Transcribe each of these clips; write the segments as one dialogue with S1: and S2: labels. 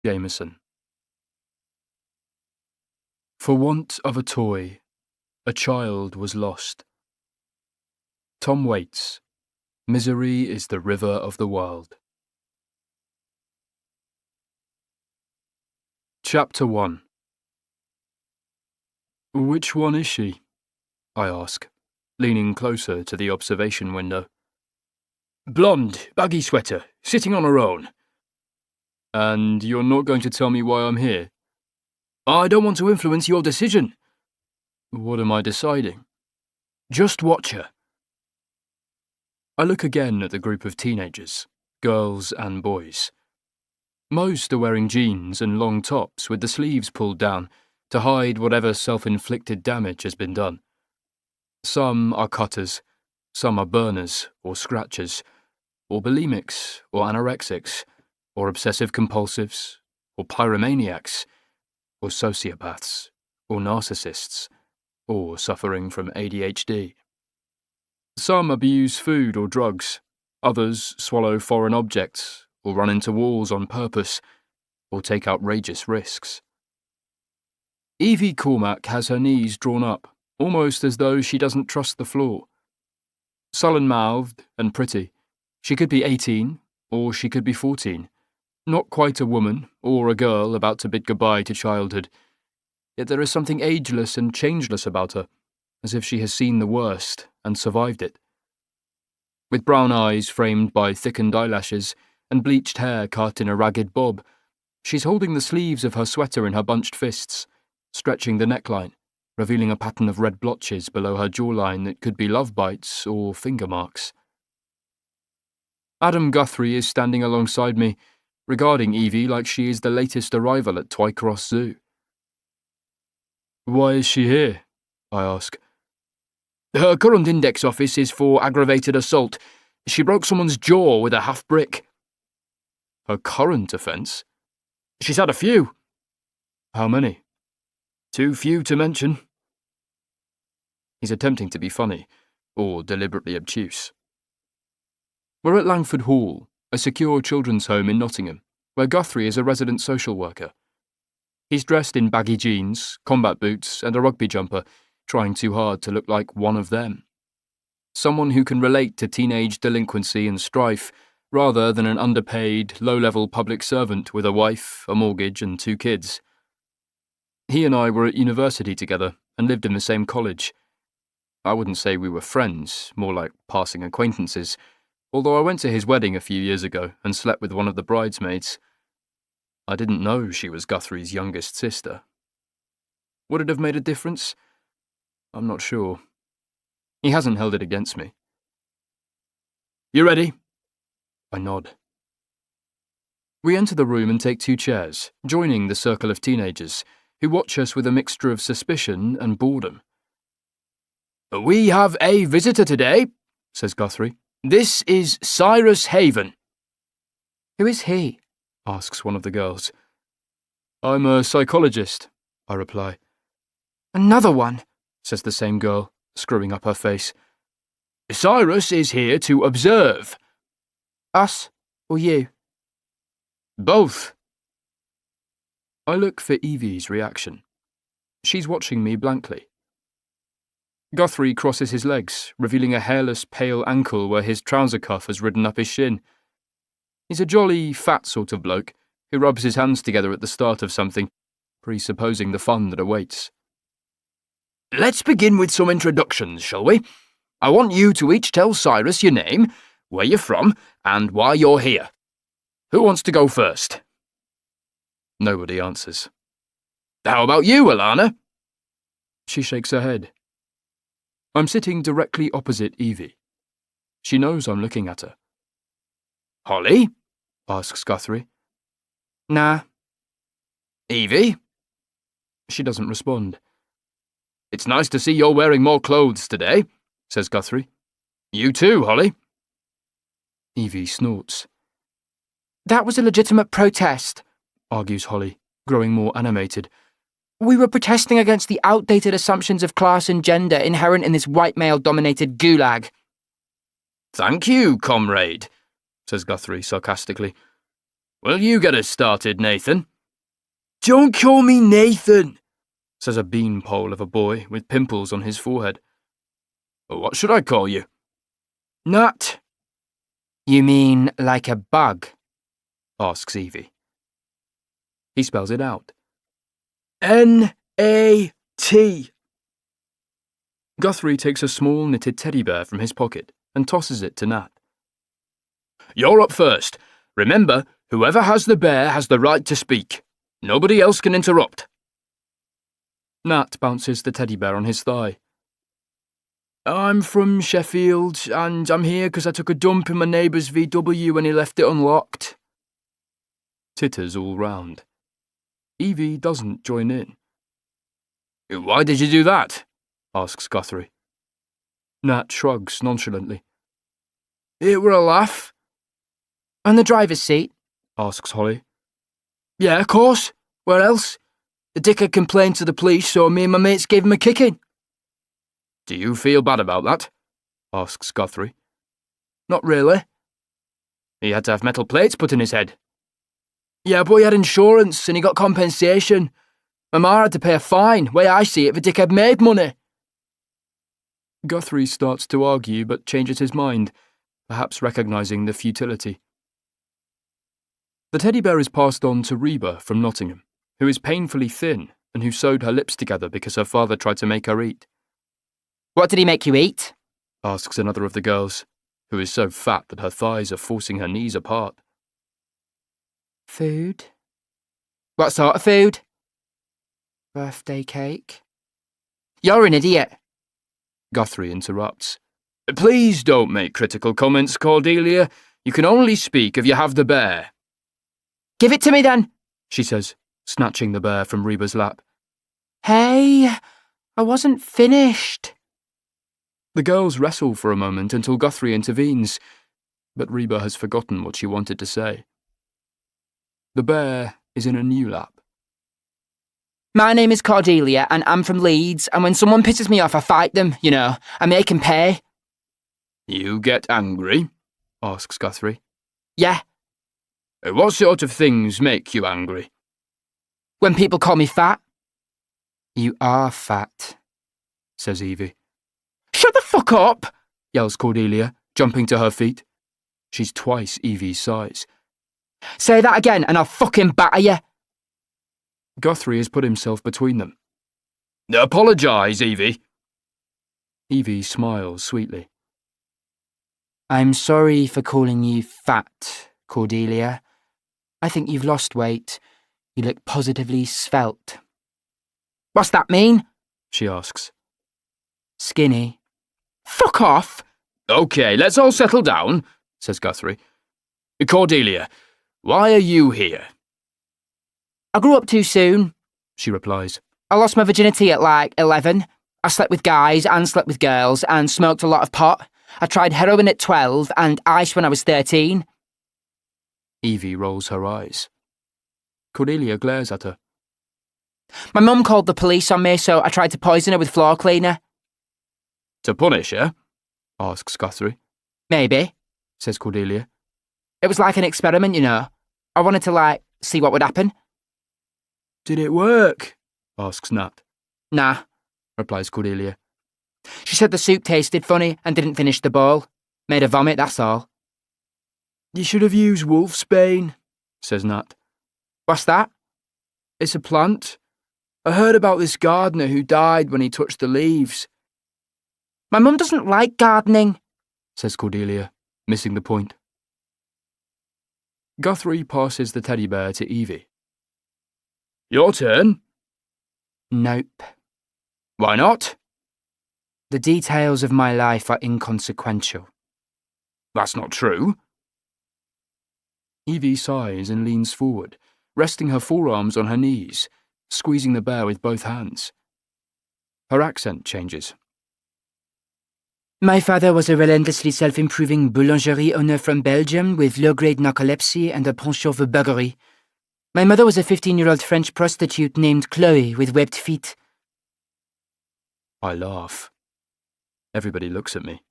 S1: Jameson. For want of a toy, a child was lost. Tom Waits. Misery is the river of the world. Chapter 1. Which one is she? I ask, leaning closer to the observation window.
S2: Blonde, baggy sweater, sitting on her own.
S1: And you're not going to tell me why I'm here?
S2: I don't want to influence your decision.
S1: What am I deciding?
S2: Just watch her.
S1: I look again at the group of teenagers, girls and boys. Most are wearing jeans and long tops with the sleeves pulled down to hide whatever self-inflicted damage has been done. Some are cutters, some are burners or scratchers, or bulimics or anorexics, or obsessive-compulsives, or pyromaniacs, or sociopaths, or narcissists, or suffering from ADHD. Some abuse food or drugs, others swallow foreign objects, or run into walls on purpose, or take outrageous risks. Evie Cormac has her knees drawn up, almost as though she doesn't trust the floor. Sullen-mouthed and pretty, she could be 18, or she could be 14. Not quite a woman or a girl about to bid goodbye to childhood, yet there is something ageless and changeless about her, as if she has seen the worst and survived it. With brown eyes framed by thickened eyelashes and bleached hair cut in a ragged bob, she's holding the sleeves of her sweater in her bunched fists, stretching the neckline, revealing a pattern of red blotches below her jawline that could be love bites or finger marks. Adam Guthrie is standing alongside me, regarding Evie like she is the latest arrival at Twycross Zoo. Why is she here? I ask.
S2: Her current index office is for aggravated assault. She broke someone's jaw with a half-brick.
S1: Her current offence?
S2: She's had a few.
S1: How many?
S2: Too few to mention.
S1: He's attempting to be funny, or deliberately obtuse. We're at Langford Hall, a secure children's home in Nottingham, where Guthrie is a resident social worker. He's dressed in baggy jeans, combat boots, and a rugby jumper, trying too hard to look like one of them. Someone who can relate to teenage delinquency and strife, rather than an underpaid, low-level public servant with a wife, a mortgage, and 2 kids. He and I were at university together and lived in the same college. I wouldn't say we were friends, more like passing acquaintances, although I went to his wedding a few years ago and slept with one of the bridesmaids. I didn't know she was Guthrie's youngest sister. Would it have made a difference? I'm not sure. He hasn't held it against me.
S2: You ready?
S1: I nod. We enter the room and take 2 chairs, joining the circle of teenagers, who watch us with a mixture of suspicion and boredom.
S2: We have a visitor today, says Guthrie. This is Cyrus Haven.
S3: Who is he?
S1: Asks one of the girls. I'm a psychologist, I reply.
S3: Another one,
S1: says the same girl, screwing up her face.
S2: Cyrus is here to observe.
S3: Us or you?
S2: Both.
S1: I look for Evie's reaction. She's watching me blankly. Guthrie crosses his legs, revealing a hairless, pale ankle where his trouser cuff has ridden up his shin. He's a jolly, fat sort of bloke who rubs his hands together at the start of something, presupposing the fun that awaits.
S2: Let's begin with some introductions, shall we? I want you to each tell Cyrus your name, where you're from, and why you're here. Who wants to go first?
S1: Nobody answers.
S2: How about you, Alana?
S1: She shakes her head. I'm sitting directly opposite Evie. She knows I'm looking at her.
S2: Holly?
S1: Asks Guthrie.
S3: Nah.
S2: Evie?
S1: She doesn't respond.
S2: It's nice to see you're wearing more clothes today, says Guthrie. You too, Holly.
S1: Evie snorts.
S3: That was a legitimate protest,
S1: argues Holly, growing more animated.
S3: We were protesting against the outdated assumptions of class and gender inherent in this white male-dominated gulag.
S2: Thank you, comrade, says Guthrie sarcastically. Will you get us started, Nathan? Don't call me Nathan,
S1: says a beanpole of a boy with pimples on his forehead.
S2: What should I call you? Nat.
S3: You mean like a bug?
S1: Asks Evie. He spells it out.
S2: N-A-T.
S1: Guthrie takes a small knitted teddy bear from his pocket and tosses it to Nat.
S2: You're up first. Remember, whoever has the bear has the right to speak. Nobody else can interrupt.
S1: Nat bounces the teddy bear on his thigh.
S2: I'm from Sheffield, and I'm here because I took a dump in my neighbour's VW when he left it unlocked.
S1: Titters all round. Evie doesn't join in.
S2: Why did you do that?
S1: Asks Guthrie. Nat shrugs nonchalantly.
S2: It were a laugh.
S3: On the driver's seat?
S1: Asks Holly.
S2: Yeah, of course. Where else? The dickhead complained to the police, so me and my mates gave him a kicking. Do you feel bad about that?
S1: Asks Guthrie.
S2: Not really.
S1: He had to have metal plates put in his head.
S2: Yeah, but he had insurance and he got compensation. My ma had to pay a fine. Way I see it, the dickhead made money.
S1: Guthrie starts to argue but changes his mind, perhaps recognising the futility. The teddy bear is passed on to Reba from Nottingham, who is painfully thin and who sewed her lips together because her father tried to make her eat.
S3: What did he make you eat?
S1: Asks another of the girls, who is so fat that her thighs are forcing her knees apart.
S3: Food? What sort of food? Birthday cake? You're an idiot.
S1: Guthrie interrupts.
S2: Please don't make critical comments, Cordelia. You can only speak if you have the bear.
S3: Give it to me then,
S1: she says, snatching the bear from Reba's lap.
S3: Hey, I wasn't finished.
S1: The girls wrestle for a moment until Guthrie intervenes, but Reba has forgotten what she wanted to say. The bear is in a new lap.
S3: My name is Cordelia and I'm from Leeds, and when someone pisses me off I fight them, you know, I make them pay.
S2: You get angry?
S1: Asks Guthrie.
S3: Yeah.
S2: What sort of things make you angry?
S3: When people call me fat.
S1: You are fat, says Evie.
S3: Shut the fuck up,
S1: yells Cordelia, jumping to her feet. She's twice Evie's size.
S3: Say that again and I'll fucking batter you.
S1: Guthrie has put himself between them.
S2: Apologise, Evie.
S1: Evie smiles sweetly.
S3: I'm sorry for calling you fat, Cordelia. I think you've lost weight. You look positively svelte. What's that mean?
S1: She asks.
S3: Skinny. Fuck off!
S2: OK, let's all settle down, says Guthrie. Cordelia, why are you here?
S3: I grew up too soon,
S1: she replies.
S3: I lost my virginity at like 11. I slept with guys and slept with girls and smoked a lot of pot. I tried heroin at 12 and ice when I was 13.
S1: Evie rolls her eyes. Cordelia glares at her.
S3: My mum called the police on me, so I tried to poison her with floor cleaner.
S2: To punish her?
S1: Asks Guthrie.
S3: Maybe,
S1: says Cordelia.
S3: It was like an experiment, you know. I wanted to, see what would happen.
S2: Did it work?
S1: Asks Nat.
S3: Nah,
S1: replies Cordelia.
S3: She said the soup tasted funny and didn't finish the bowl. Made her vomit, that's all.
S2: You should have used wolfsbane, says Nat.
S3: What's that?
S2: It's a plant. I heard about this gardener who died when he touched the leaves.
S3: My mum doesn't like gardening,
S1: says Cordelia, missing the point. Guthrie passes the teddy bear to Evie.
S2: Your turn.
S3: Nope.
S2: Why not?
S3: The details of my life are inconsequential.
S2: That's not true.
S1: Evie sighs and leans forward, resting her forearms on her knees, squeezing the bear with both hands. Her accent changes.
S3: My father was a relentlessly self-improving boulangerie owner from Belgium with low-grade narcolepsy and a penchant for buggery. My mother was a 15-year-old French prostitute named Chloe with webbed feet.
S1: I laugh. Everybody looks at me.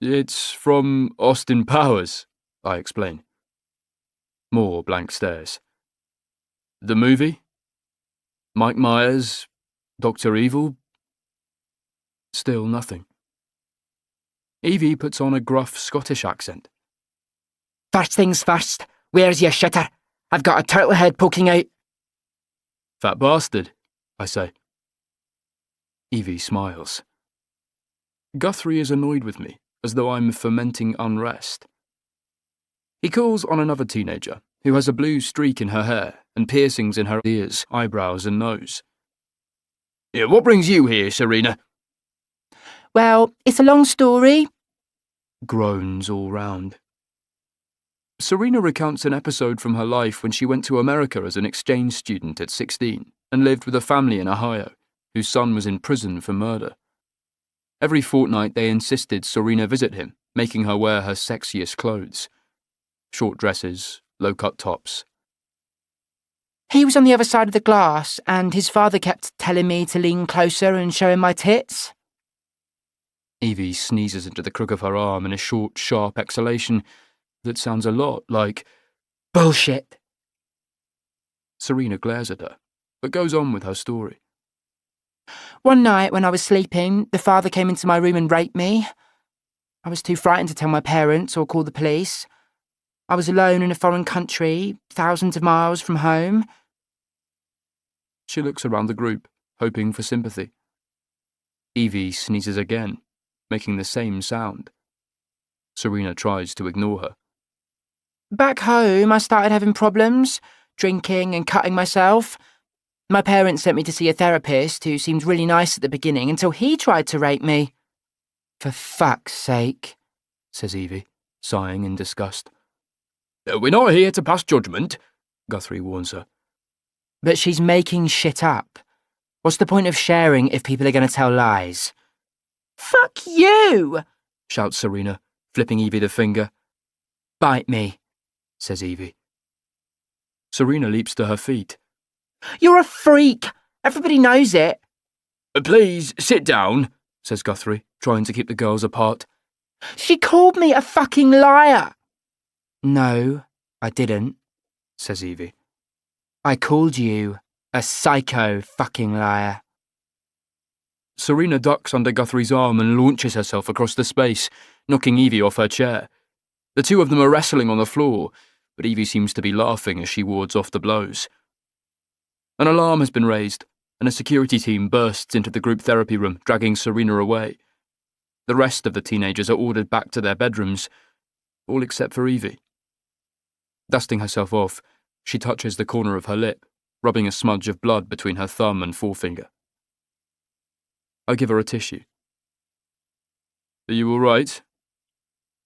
S1: It's from Austin Powers, I explain. More blank stares. The movie? Mike Myers? Dr. Evil? Still nothing. Evie puts on a gruff Scottish accent.
S3: First things first, where's your shitter? I've got a turtle head poking out.
S1: Fat bastard, I say. Evie smiles. Guthrie is annoyed with me, as though I'm fomenting unrest. He calls on another teenager, who has a blue streak in her hair and piercings in her ears, eyebrows and nose.
S2: Yeah, what brings you here, Serena?
S3: Well, it's a long story.
S1: Groans all round. Serena recounts an episode from her life when she went to America as an exchange student at 16 and lived with a family in Ohio, whose son was in prison for murder. Every fortnight they insisted Serena visit him, making her wear her sexiest clothes. Short dresses, low-cut tops.
S3: He was on the other side of the glass, and his father kept telling me to lean closer and show him my tits.
S1: Evie sneezes into the crook of her arm in a short, sharp exhalation that sounds a lot like
S3: bullshit.
S1: Serena glares at her, but goes on with her story.
S3: One night when I was sleeping, the father came into my room and raped me. I was too frightened to tell my parents or call the police. I was alone in a foreign country, thousands of miles from home.
S1: She looks around the group, hoping for sympathy. Evie sneezes again, making the same sound. Serena tries to ignore her.
S3: Back home, I started having problems, drinking and cutting myself. My parents sent me to see a therapist who seemed really nice at the beginning until he tried to rape me. For fuck's sake, says Evie, sighing in disgust.
S2: We're not here to pass judgment,
S1: Guthrie warns her.
S3: But she's making shit up. What's the point of sharing if people are going to tell lies? Fuck you,
S1: shouts Serena, flipping Evie the finger.
S3: Bite me,
S1: says Evie. Serena leaps to her feet.
S3: You're a freak. Everybody knows it.
S2: Please, sit down,
S1: says Guthrie, trying to keep the girls apart.
S3: She called me a fucking liar. No, I didn't, says Evie. I called you a psycho fucking liar.
S1: Serena ducks under Guthrie's arm and launches herself across the space, knocking Evie off her chair. The two of them are wrestling on the floor, but Evie seems to be laughing as she wards off the blows. An alarm has been raised, and a security team bursts into the group therapy room, dragging Serena away. The rest of the teenagers are ordered back to their bedrooms, all except for Evie. Dusting herself off, she touches the corner of her lip, rubbing a smudge of blood between her thumb and forefinger. I give her a tissue. Are you all right?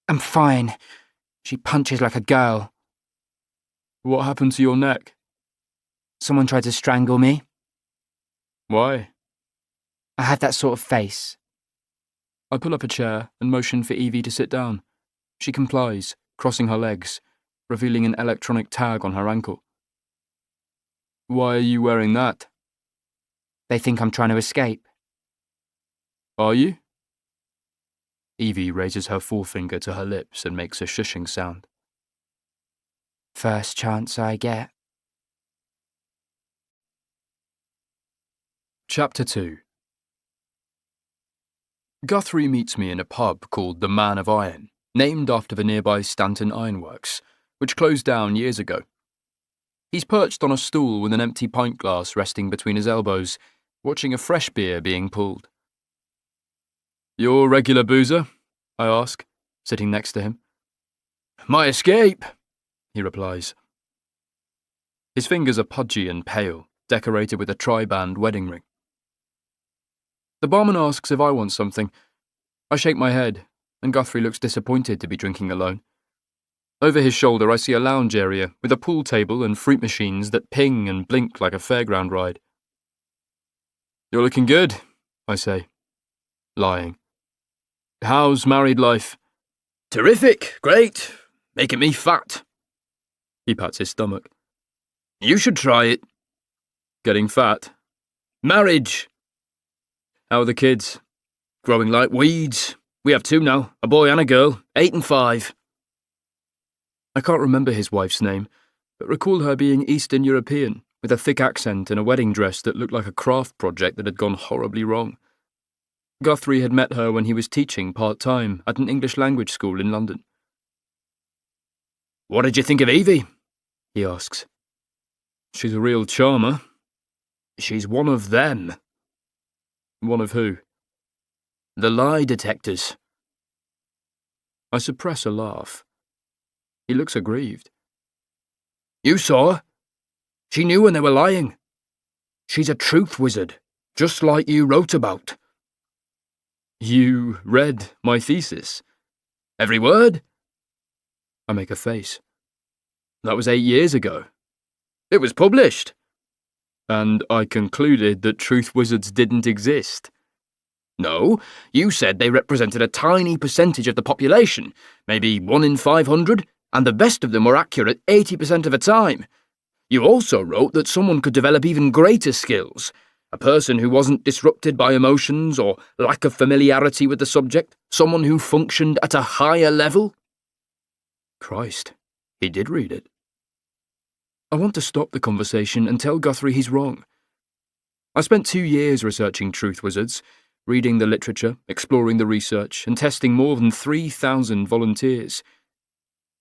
S3: I'm fine. She punches like a girl.
S1: What happened to your neck?
S3: Someone tried to strangle me.
S1: Why?
S3: I have that sort of face.
S1: I pull up a chair and motion for Evie to sit down. She complies, crossing her legs, revealing an electronic tag on her ankle. Why are you wearing that?
S3: They think I'm trying to escape.
S1: Are you? Evie raises her forefinger to her lips and makes a shushing sound.
S3: First chance I get.
S1: Chapter 2. Guthrie meets me in a pub called the Man of Iron, named after the nearby Stanton Ironworks, which closed down years ago. He's perched on a stool with an empty pint glass resting between his elbows, watching a fresh beer being pulled. You're a regular boozer? I ask, sitting next to him.
S2: My escape,
S1: he replies. His fingers are pudgy and pale, decorated with a tri-band wedding ring. The barman asks if I want something. I shake my head, and Guthrie looks disappointed to be drinking alone. Over his shoulder I see a lounge area with a pool table and fruit machines that ping and blink like a fairground ride. You're looking good, I say, lying. How's married life?
S2: Terrific, great, making me fat.
S1: He pats his stomach.
S2: You should try it.
S1: Getting fat?
S2: Marriage.
S1: How are the kids?
S2: Growing like weeds. We have 2 now, a boy and a girl, 8 and 5.
S1: I can't remember his wife's name, but recall her being Eastern European, with a thick accent and a wedding dress that looked like a craft project that had gone horribly wrong. Guthrie had met her when he was teaching part-time at an English language school in London.
S2: "What did you think of Evie?"
S1: he asks. "She's a real charmer."
S2: "She's one of them."
S1: "One of who?"
S2: "The lie detectors."
S1: I suppress a laugh. He looks aggrieved.
S2: "You saw her. She knew when they were lying. She's a truth wizard, just like you wrote about."
S1: "You read my thesis?"
S2: "Every word."
S1: I make a face. "That was 8 years ago."
S2: "It was published."
S1: "And I concluded that truth wizards didn't exist."
S2: "No, you said they represented a tiny percentage of the population, maybe 1 in 500, and the best of them were accurate 80% of the time. You also wrote that someone could develop even greater skills, a person who wasn't disrupted by emotions or lack of familiarity with the subject, someone who functioned at a higher level."
S1: Christ, he did read it. I want to stop the conversation and tell Guthrie he's wrong. I spent 2 years researching truth wizards, reading the literature, exploring the research, and testing more than 3,000 volunteers.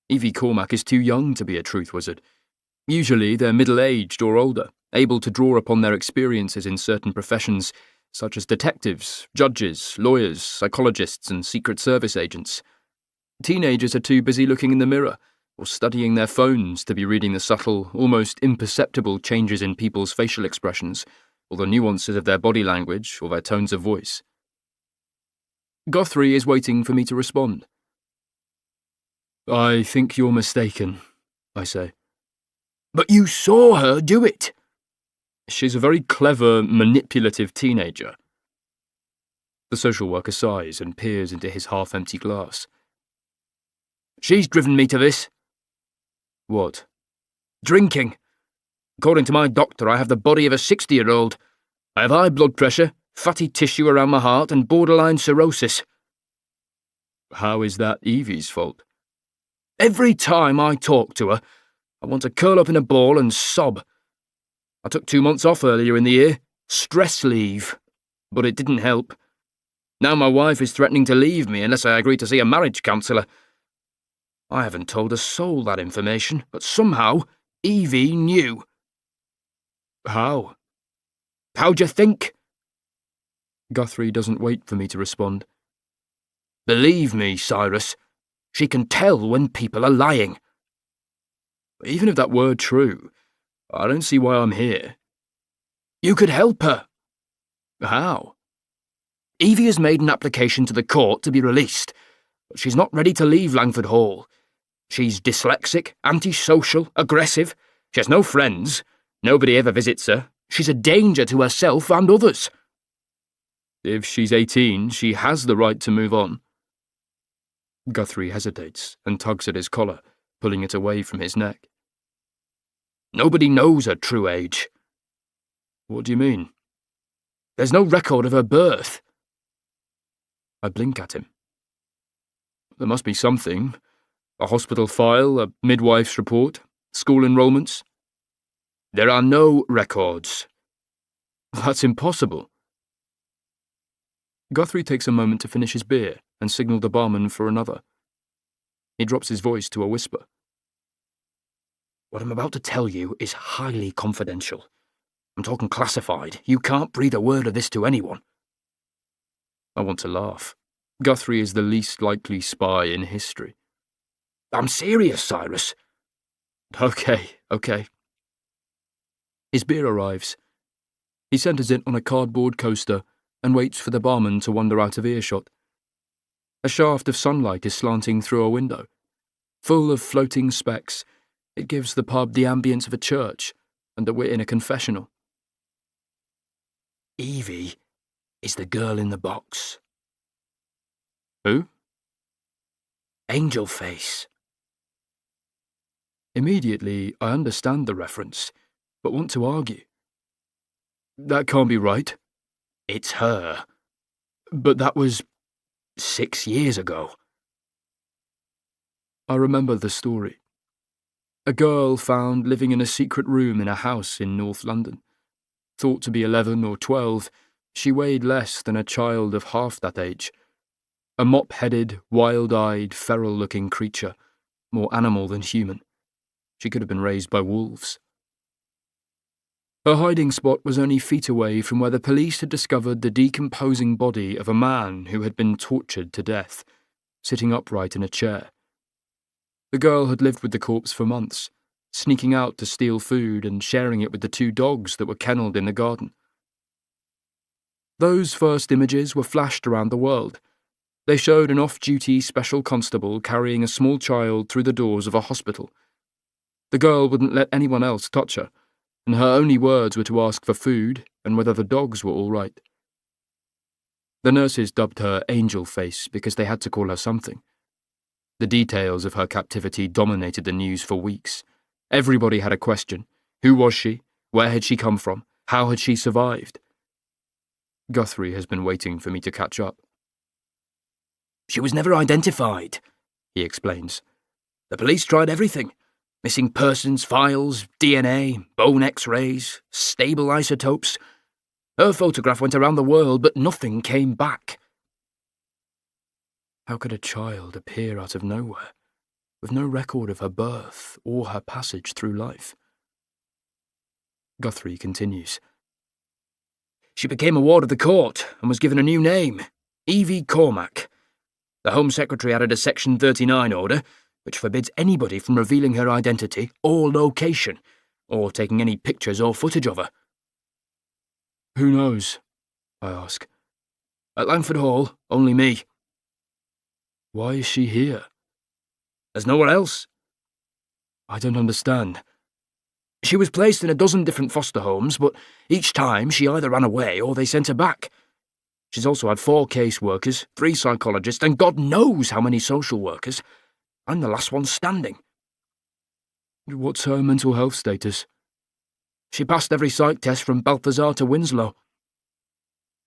S1: Evie Cormac is too young to be a truth wizard. Usually they're middle-aged or older, able to draw upon their experiences in certain professions, such as detectives, judges, lawyers, psychologists, and Secret Service agents. Teenagers are too busy looking in the mirror or studying their phones to be reading the subtle, almost imperceptible changes in people's facial expressions, or the nuances of their body language or their tones of voice. Guthrie is waiting for me to respond. "I think you're mistaken," I say.
S2: "But you saw her do it."
S1: "She's a very clever, manipulative teenager." The social worker sighs and peers into his half-empty glass.
S2: "She's driven me to this."
S1: "What?"
S2: "Drinking. According to my doctor, I have the body of a 60-year-old. I have high blood pressure, fatty tissue around my heart, and borderline cirrhosis."
S1: "How is that Evie's fault?"
S2: "Every time I talk to her, I want to curl up in a ball and sob. I took 2 months off earlier in the year, stress leave, but it didn't help. Now my wife is threatening to leave me unless I agree to see a marriage counsellor. I haven't told a soul that information, but somehow Evie knew."
S1: "How?"
S2: "How'd you think?"
S1: Guthrie doesn't wait for me to respond.
S2: "Believe me, Cyrus, she can tell when people are lying."
S1: "Even if that were true, I don't see why I'm here."
S2: "You could help her."
S1: "How?"
S2: "Evie has made an application to the court to be released, but she's not ready to leave Langford Hall. She's dyslexic, antisocial, aggressive. She has no friends. Nobody ever visits her. She's a danger to herself and others."
S1: "If she's 18, she has the right to move on." Guthrie hesitates and tugs at his collar, pulling it away from his neck.
S2: "Nobody knows her true age."
S1: "What do you mean?"
S2: "There's no record of her birth."
S1: I blink at him. "There must be something. A hospital file, a midwife's report, school enrollments."
S2: "There are no records."
S1: "That's impossible." Guthrie takes a moment to finish his beer and signal the barman for another. He drops his voice to a whisper.
S2: "What I'm about to tell you is highly confidential. I'm talking classified. You can't breathe a word of this to anyone."
S1: I want to laugh. Guthrie is the least likely spy in history.
S2: "I'm serious, Cyrus."
S1: Okay. His beer arrives. He centres it on a cardboard coaster and waits for the barman to wander out of earshot. A shaft of sunlight is slanting through a window. Full of floating specks, it gives the pub the ambience of a church and that we're in a confessional.
S2: "Evie is the girl in the box."
S1: "Who?"
S2: "Angel Face."
S1: Immediately, I understand the reference, but want to argue. "That can't be right."
S2: "It's her."
S1: "But that was..."
S2: 6 years ago."
S1: I remember the story. A girl found living in a secret room in a house in North London. Thought to be 11 or 12, she weighed less than a child of half that age. A mop-headed, wild-eyed, feral-looking creature, more animal than human. She could have been raised by wolves. Her hiding spot was only feet away from where the police had discovered the decomposing body of a man who had been tortured to death, sitting upright in a chair. The girl had lived with the corpse for months, sneaking out to steal food and sharing it with the 2 dogs that were kennelled in the garden. Those first images were flashed around the world. They showed an off-duty special constable carrying a small child through the doors of a hospital. The girl wouldn't let anyone else touch her, and her only words were to ask for food and whether the dogs were all right. The nurses dubbed her Angel Face because they had to call her something. The details of her captivity dominated the news for weeks. Everybody had a question. Who was she? Where had she come from? How had she survived? Guthrie has been waiting for me to catch up.
S2: She was never identified, he explains. The police tried everything. Missing persons files, DNA, bone x-rays, stable isotopes. Her photograph went around the world, but nothing came back.
S1: How could a child appear out of nowhere, with no record of her birth or her passage through life? Guthrie continues.
S2: She became a ward of the court and was given a new name, Evie Cormac. The Home Secretary added a Section 39 order, which forbids anybody from revealing her identity or location, or taking any pictures or footage of her.
S1: Who knows? I ask.
S2: At Langford Hall, only me.
S1: Why is she here?
S2: There's nowhere else.
S1: I don't understand.
S2: She was placed in a dozen different foster homes, but each time she either ran away or they sent her back. She's also had 4 caseworkers, 3 psychologists, and God knows how many social workers. I'm the last one standing.
S1: What's her mental health status?
S2: She passed every psych test from Balthazar to Winslow.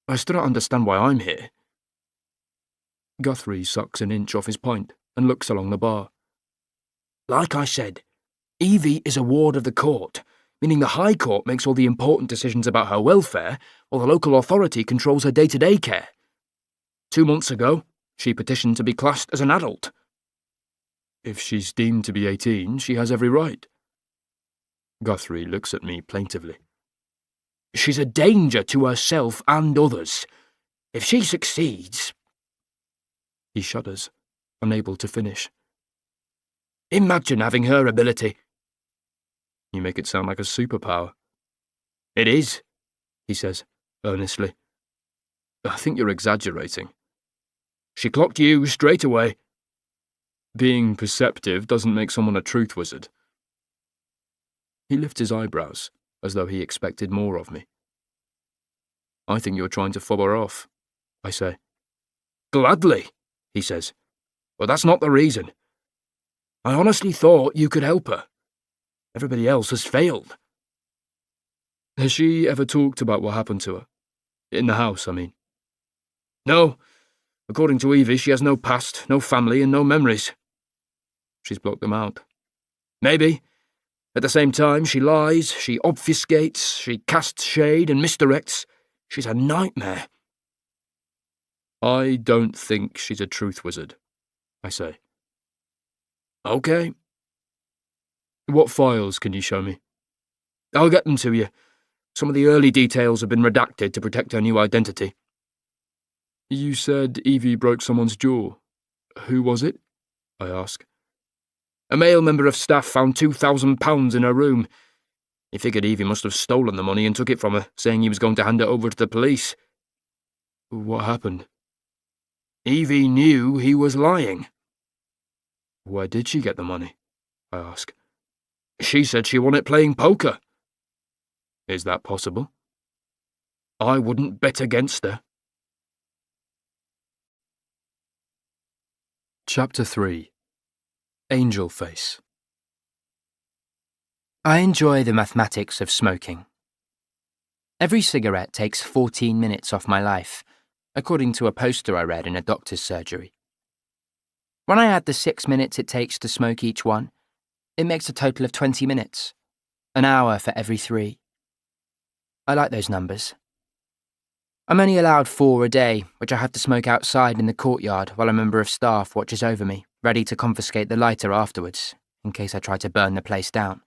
S2: I still don't understand why I'm here.
S1: Guthrie sucks an inch off his pint and looks along the bar.
S2: Like I said, Evie is a ward of the court, meaning the High Court makes all the important decisions about her welfare, while the local authority controls her day-to-day care. 2 months ago, she petitioned to be classed as an adult.
S1: If she's deemed to be 18, she has every right. Guthrie looks at me plaintively.
S2: She's a danger to herself and others. If she succeeds...
S1: He shudders, unable to finish.
S2: Imagine having her ability.
S1: You make it sound like a superpower.
S2: It is,
S1: he says, earnestly. I think you're exaggerating.
S2: She clocked you straight away.
S1: Being perceptive doesn't make someone a truth wizard. He lifts his eyebrows, as though he expected more of me. I think you're trying to fob her off, I say.
S2: Gladly, he says. But that's not the reason. I honestly thought you could help her. Everybody else has failed.
S1: Has she ever talked about what happened to her? In the house, I mean.
S2: No. According to Evie, she has no past, no family, and no memories.
S1: She's blocked them out.
S2: Maybe. At the same time, she lies, she obfuscates, she casts shade and misdirects. She's a nightmare.
S1: I don't think she's a truth wizard, I say.
S2: Okay.
S1: What files can you show me?
S2: I'll get them to you. Some of the early details have been redacted to protect her new identity.
S1: You said Evie broke someone's jaw. Who was it? I ask.
S2: A male member of staff found £2,000 in her room. He figured Evie must have stolen the money and took it from her, saying he was going to hand it over to the police.
S1: What happened?
S2: Evie knew he was lying.
S1: Where did she get the money? I ask.
S2: She said she won it playing poker.
S1: Is that possible?
S2: I wouldn't bet against her.
S1: Chapter 3. Angel Face.
S3: I enjoy the mathematics of smoking. Every cigarette takes 14 minutes off my life, according to a poster I read in a doctor's surgery. When I add the 6 minutes it takes to smoke each one, It makes a total of 20 minutes. An hour for every 3. I like those numbers. I'm only allowed 4 a day, which I have to smoke outside in the courtyard while a member of staff watches over me, ready to confiscate the lighter afterwards, in case I try to burn the place down.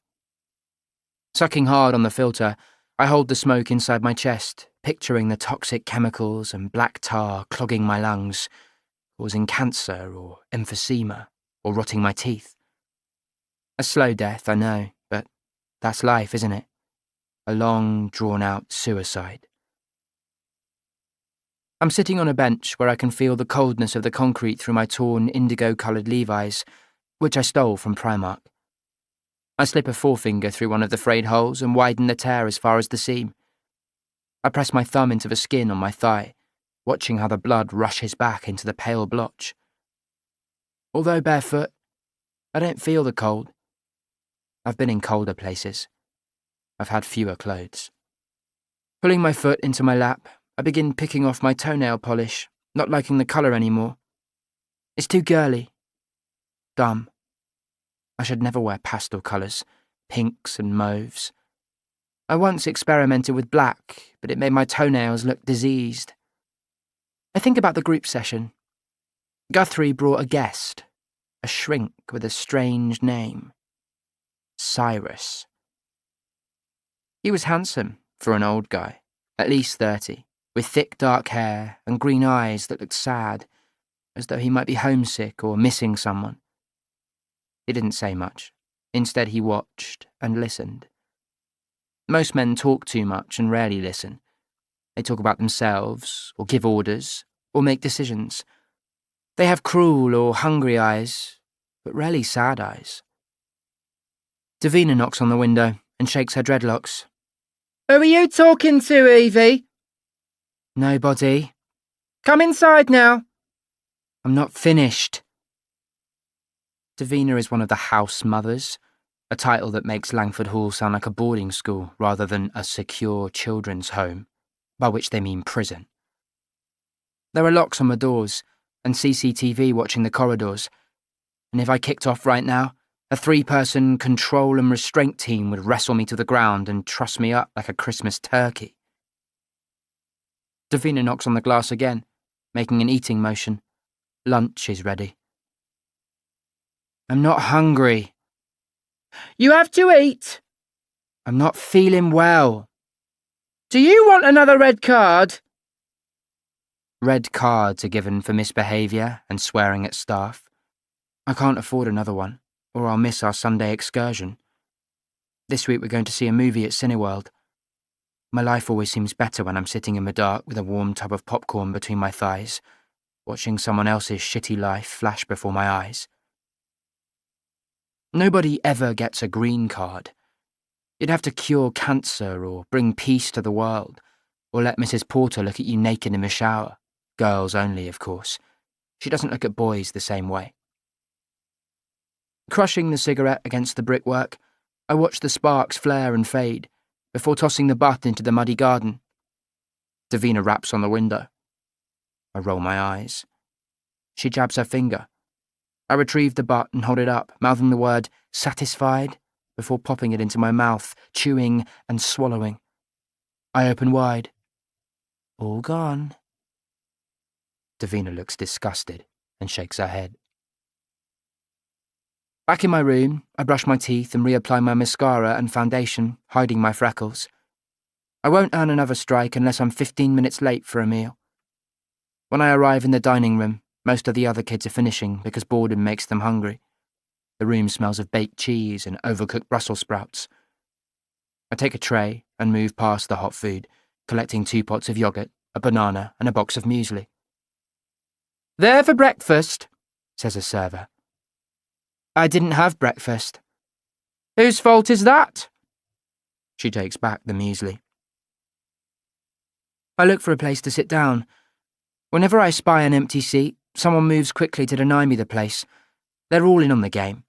S3: Sucking hard on the filter, I hold the smoke inside my chest, picturing the toxic chemicals and black tar clogging my lungs, causing cancer or emphysema, or rotting my teeth. A slow death, I know, but that's life, isn't it? A long, drawn-out suicide. I'm sitting on a bench where I can feel the coldness of the concrete through my torn indigo-coloured Levi's, which I stole from Primark. I slip a forefinger through one of the frayed holes and widen the tear as far as the seam. I press my thumb into the skin on my thigh, watching how the blood rushes back into the pale blotch. Although barefoot, I don't feel the cold. I've been in colder places. I've had fewer clothes. Pulling my foot into my lap, I begin picking off my toenail polish, not liking the colour anymore. It's too girly. Dumb. I should never wear pastel colours, pinks and mauves. I once experimented with black, but it made my toenails look diseased. I think about the group session. Guthrie brought a guest, a shrink with a strange name. Cyrus. He was handsome for an old guy, at least 30, with thick dark hair and green eyes that looked sad, as though he might be homesick or missing someone. He didn't say much. Instead, he watched and listened. Most men talk too much and rarely listen. They talk about themselves, or give orders, or make decisions. They have cruel or hungry eyes, but rarely sad eyes. Davina knocks on the window and shakes her dreadlocks.
S4: Who are you talking to, Evie?
S3: Nobody.
S4: Come inside now.
S3: I'm not finished. Davina is one of the house mothers, a title that makes Langford Hall sound like a boarding school rather than a secure children's home, by which they mean prison. There are locks on the doors and CCTV watching the corridors, and if I kicked off right now, a 3-person control and restraint team would wrestle me to the ground and truss me up like a Christmas turkey. Davina knocks on the glass again, making an eating motion. Lunch is ready. I'm not hungry.
S4: You have to eat.
S3: I'm not feeling well.
S4: Do you want another red card?
S3: Red cards are given for misbehaviour and swearing at staff. I can't afford another one, or I'll miss our Sunday excursion. This week we're going to see a movie at Cineworld. My life always seems better when I'm sitting in the dark with a warm tub of popcorn between my thighs, watching someone else's shitty life flash before my eyes. Nobody ever gets a green card. You'd have to cure cancer or bring peace to the world, or let Mrs. Porter look at you naked in the shower. Girls only, of course. She doesn't look at boys the same way. Crushing the cigarette against the brickwork, I watch the sparks flare and fade, before tossing the butt into the muddy garden. Davina raps on the window. I roll my eyes. She jabs her finger. I retrieve the butt and hold it up, mouthing the word satisfied, before popping it into my mouth, chewing and swallowing. I open wide. All gone. Davina looks disgusted and shakes her head. Back in my room, I brush my teeth and reapply my mascara and foundation, hiding my freckles. I won't earn another strike unless I'm 15 minutes late for a meal. When I arrive in the dining room, most of the other kids are finishing because boredom makes them hungry. The room smells of baked cheese and overcooked Brussels sprouts. I take a tray and move past the hot food, collecting 2 pots of yoghurt, a banana and a box of muesli.
S4: There for breakfast,
S3: says a server. I didn't have breakfast.
S4: Whose fault is that?
S3: She takes back the muesli. I look for a place to sit down. Whenever I spy an empty seat, someone moves quickly to deny me the place. They're all in on the game.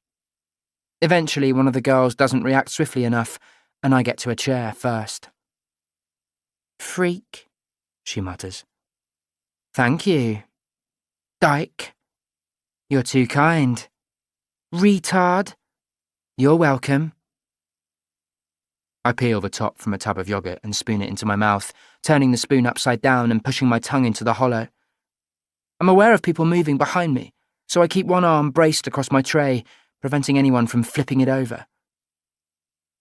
S3: Eventually, one of the girls doesn't react swiftly enough, and I get to a chair first. Freak, she mutters. Thank you. Dyke. You're too kind. Retard. You're welcome. I peel the top from a tub of yogurt and spoon it into my mouth, turning the spoon upside down and pushing my tongue into the hollow. I'm aware of people moving behind me, so I keep one arm braced across my tray, preventing anyone from flipping it over.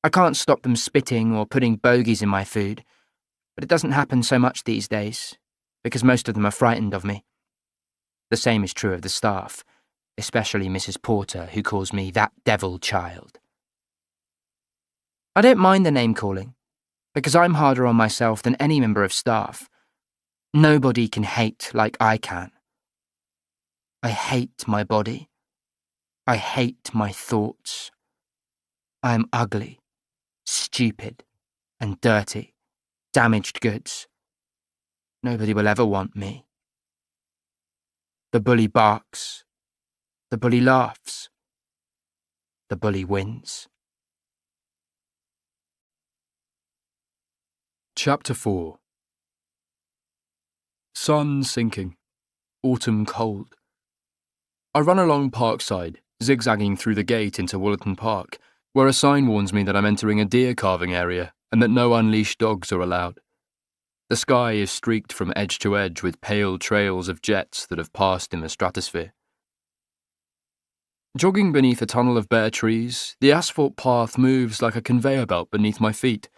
S3: I can't stop them spitting or putting bogies in my food, but it doesn't happen so much these days, because most of them are frightened of me. The same is true of the staff, especially Mrs. Porter, who calls me that devil child. I don't mind the name-calling, because I'm harder on myself than any member of staff. Nobody can hate like I can. I hate my body. I hate my thoughts. I am ugly, stupid, and dirty, damaged goods. Nobody will ever want me. The bully barks. The bully laughs. The bully wins.
S1: Chapter 4. Sun sinking. Autumn cold. I run along Parkside, zigzagging through the gate into Woollerton Park, where a sign warns me that I'm entering a deer carving area and that no unleashed dogs are allowed. The sky is streaked from edge to edge with pale trails of jets that have passed in the stratosphere. Jogging beneath a tunnel of bare trees, the asphalt path moves like a conveyor belt beneath my feet.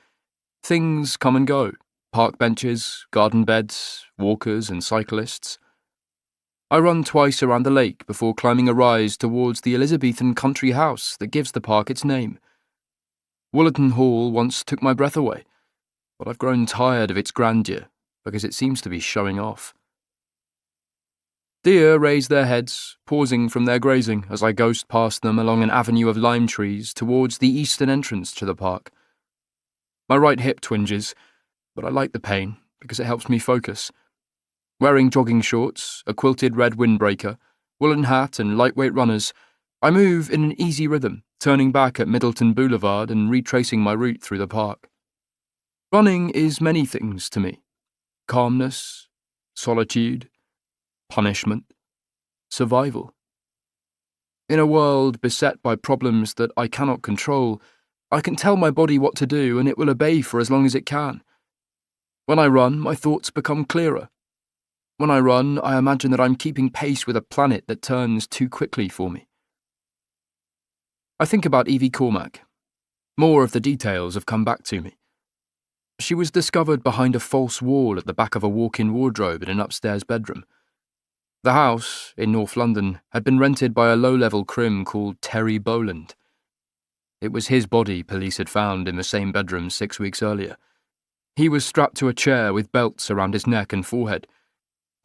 S1: Things come and go: park benches, garden beds, walkers and cyclists. I run twice around the lake before climbing a rise towards the Elizabethan country house that gives the park its name. Woollerton Hall once took my breath away, but I've grown tired of its grandeur because it seems to be showing off. Deer raise their heads, pausing from their grazing as I ghost past them along an avenue of lime trees towards the eastern entrance to the park. My right hip twinges, but I like the pain because it helps me focus. Wearing jogging shorts, a quilted red windbreaker, woolen hat and lightweight runners, I move in an easy rhythm, turning back at Middleton Boulevard and retracing my route through the park. Running is many things to me: calmness, solitude, punishment, survival. In a world beset by problems that I cannot control, I can tell my body what to do and it will obey for as long as it can. When I run, my thoughts become clearer. When I run, I imagine that I'm keeping pace with a planet that turns too quickly for me. I think about Evie Cormac. More of the details have come back to me. She was discovered behind a false wall at the back of a walk-in wardrobe in an upstairs bedroom. The house, in North London, had been rented by a low-level crim called Terry Boland. It was his body police had found in the same bedroom 6 weeks earlier. He was strapped to a chair with belts around his neck and forehead.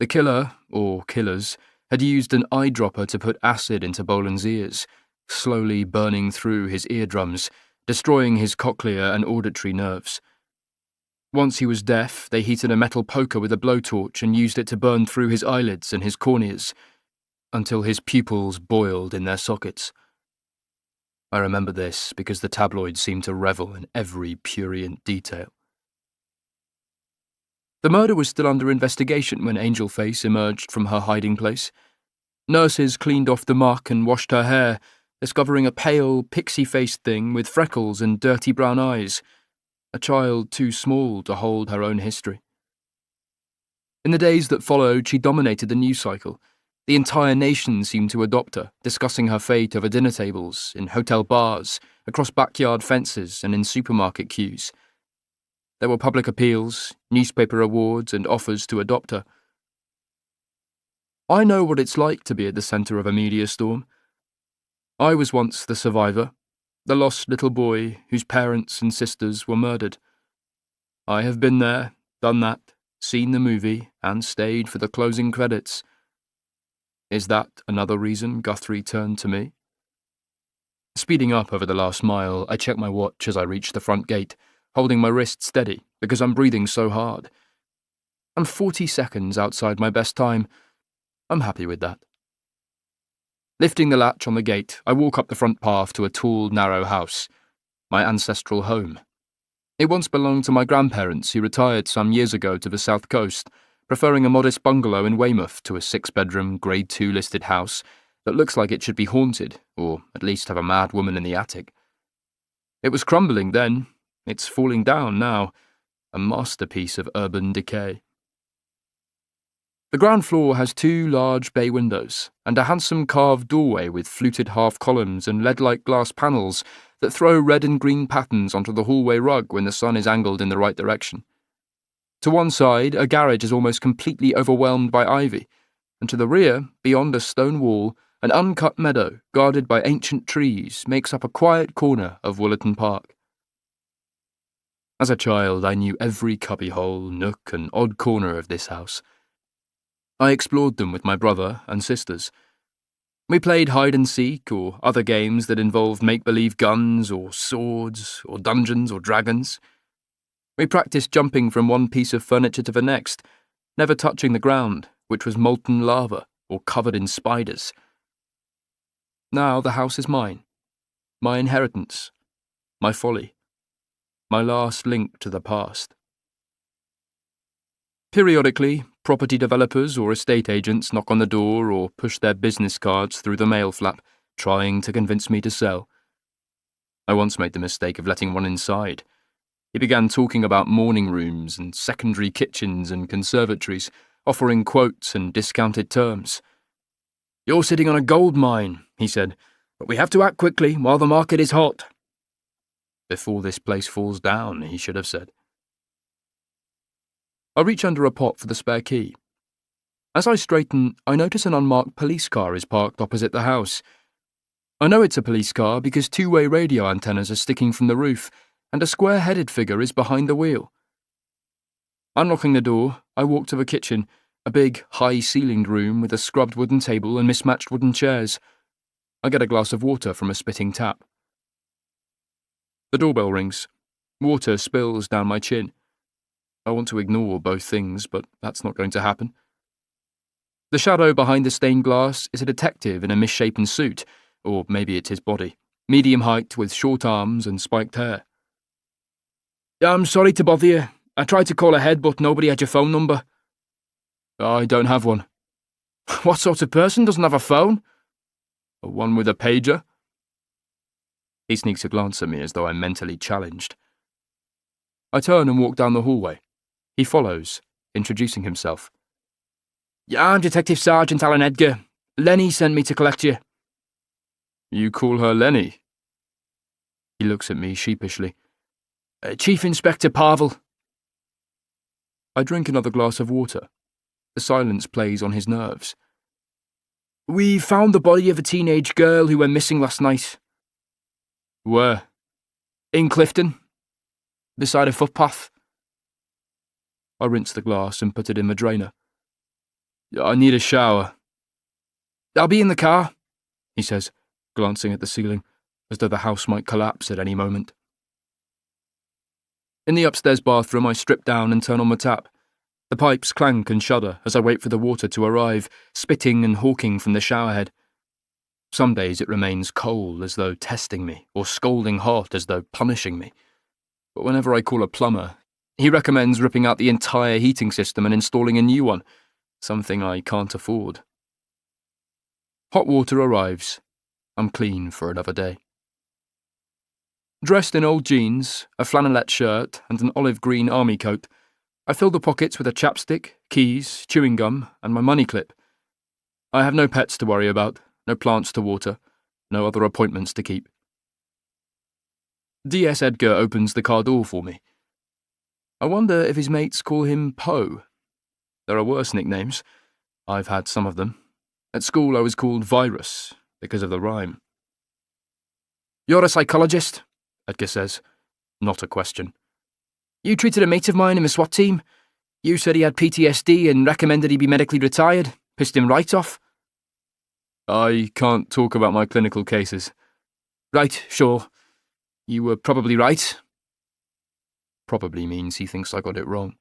S1: The killer, or killers, had used an eyedropper to put acid into Boland's ears, slowly burning through his eardrums, destroying his cochlear and auditory nerves. Once he was deaf, they heated a metal poker with a blowtorch and used it to burn through his eyelids and his corneas, until his pupils boiled in their sockets. I remember this because the tabloids seemed to revel in every prurient detail. The murder was still under investigation when Angel Face emerged from her hiding place. Nurses cleaned off the muck and washed her hair, discovering a pale, pixie-faced thing with freckles and dirty brown eyes, a child too small to hold her own history. In the days that followed, she dominated the news cycle. The entire nation seemed to adopt her, discussing her fate over dinner tables, in hotel bars, across backyard fences and in supermarket queues. There were public appeals, newspaper awards and offers to adopt her. I know what it's like to be at the centre of a media storm. I was once the survivor, the lost little boy whose parents and sisters were murdered. I have been there, done that, seen the movie, and stayed for the closing credits. Is that another reason Guthrie turned to me? Speeding up over the last mile, I check my watch as I reach the front gate, holding my wrist steady because I'm breathing so hard. I'm 40 seconds outside my best time. I'm happy with that. Lifting the latch on the gate, I walk up the front path to a tall, narrow house, my ancestral home. It once belonged to my grandparents who retired some years ago to the south coast, preferring a modest bungalow in Weymouth to a 6-bedroom, Grade 2 listed house that looks like it should be haunted, or at least have a mad woman in the attic. It was crumbling then. It's falling down now. A masterpiece of urban decay. The ground floor has 2 large bay windows and a handsome carved doorway with fluted half columns and lead-like glass panels that throw red and green patterns onto the hallway rug when the sun is angled in the right direction. To one side, a garage is almost completely overwhelmed by ivy, and to the rear, beyond a stone wall, an uncut meadow guarded by ancient trees makes up a quiet corner of Woolerton Park. As a child, I knew every cubbyhole, nook, and odd corner of this house. I explored them with my brother and sisters. We played hide-and-seek or other games that involved make-believe guns or swords or dungeons or dragons. We practiced jumping from one piece of furniture to the next, never touching the ground, which was molten lava or covered in spiders. Now the house is mine, my inheritance, my folly, my last link to the past. Periodically, property developers or estate agents knock on the door or push their business cards through the mail flap, trying to convince me to sell. I once made the mistake of letting one inside. He began talking about morning rooms and secondary kitchens and conservatories, offering quotes and discounted terms. "You're sitting on a gold mine," he said, "but we have to act quickly while the market is hot." "Before this place falls down," he should have said. I reach under a pot for the spare key. As I straighten, I notice an unmarked police car is parked opposite the house. I know it's a police car because 2-way radio antennas are sticking from the roof, and a square-headed figure is behind the wheel. Unlocking the door, I walk to the kitchen, a big, high-ceilinged room with a scrubbed wooden table and mismatched wooden chairs. I get a glass of water from a spitting tap. The doorbell rings. Water spills down my chin. I want to ignore both things, but that's not going to happen. The shadow behind the stained glass is a detective in a misshapen suit, or maybe it's his body, medium height with short arms and spiked hair. "I'm sorry to bother you. I tried to call ahead, but nobody had your phone number." "I don't have one." "What sort of person doesn't have a phone?" "One with a pager." He sneaks a glance at me as though I'm mentally challenged. I turn and walk down the hallway. He follows, introducing himself. "I'm Detective Sergeant Alan Edgar. Lenny sent me to collect you." "You call her Lenny?" He looks at me sheepishly. "Chief Inspector Parvel." I drink another glass of water. The silence plays on his nerves. "We found the body of a teenage girl who went missing last night." "Where?" "In Clifton. Beside a footpath." I rinse the glass and put it in the drainer. "I need a shower." "I'll be in the car," he says, glancing at the ceiling, as though the house might collapse at any moment. In the upstairs bathroom, I strip down and turn on the tap. The pipes clank and shudder as I wait for the water to arrive, spitting and hawking from the showerhead. Some days it remains cold, as though testing me, or scalding hot, as though punishing me. But whenever I call a plumber, he recommends ripping out the entire heating system and installing a new one, something I can't afford. Hot water arrives. I'm clean for another day. Dressed in old jeans, a flannelette shirt, and an olive green army coat, I fill the pockets with a chapstick, keys, chewing gum, and my money clip. I have no pets to worry about, no plants to water, no other appointments to keep. D.S. Edgar opens the car door for me. I wonder if his mates call him Poe. There are worse nicknames. I've had some of them. At school I was called Virus, because of the rhyme. "You're a psychologist," Edgar says. Not a question. "You treated a mate of mine in the SWAT team. You said he had PTSD and recommended he be medically retired. Pissed him right off." "I can't talk about my clinical cases." "Right, sure. You were probably right." Probably means he thinks I got it wrong.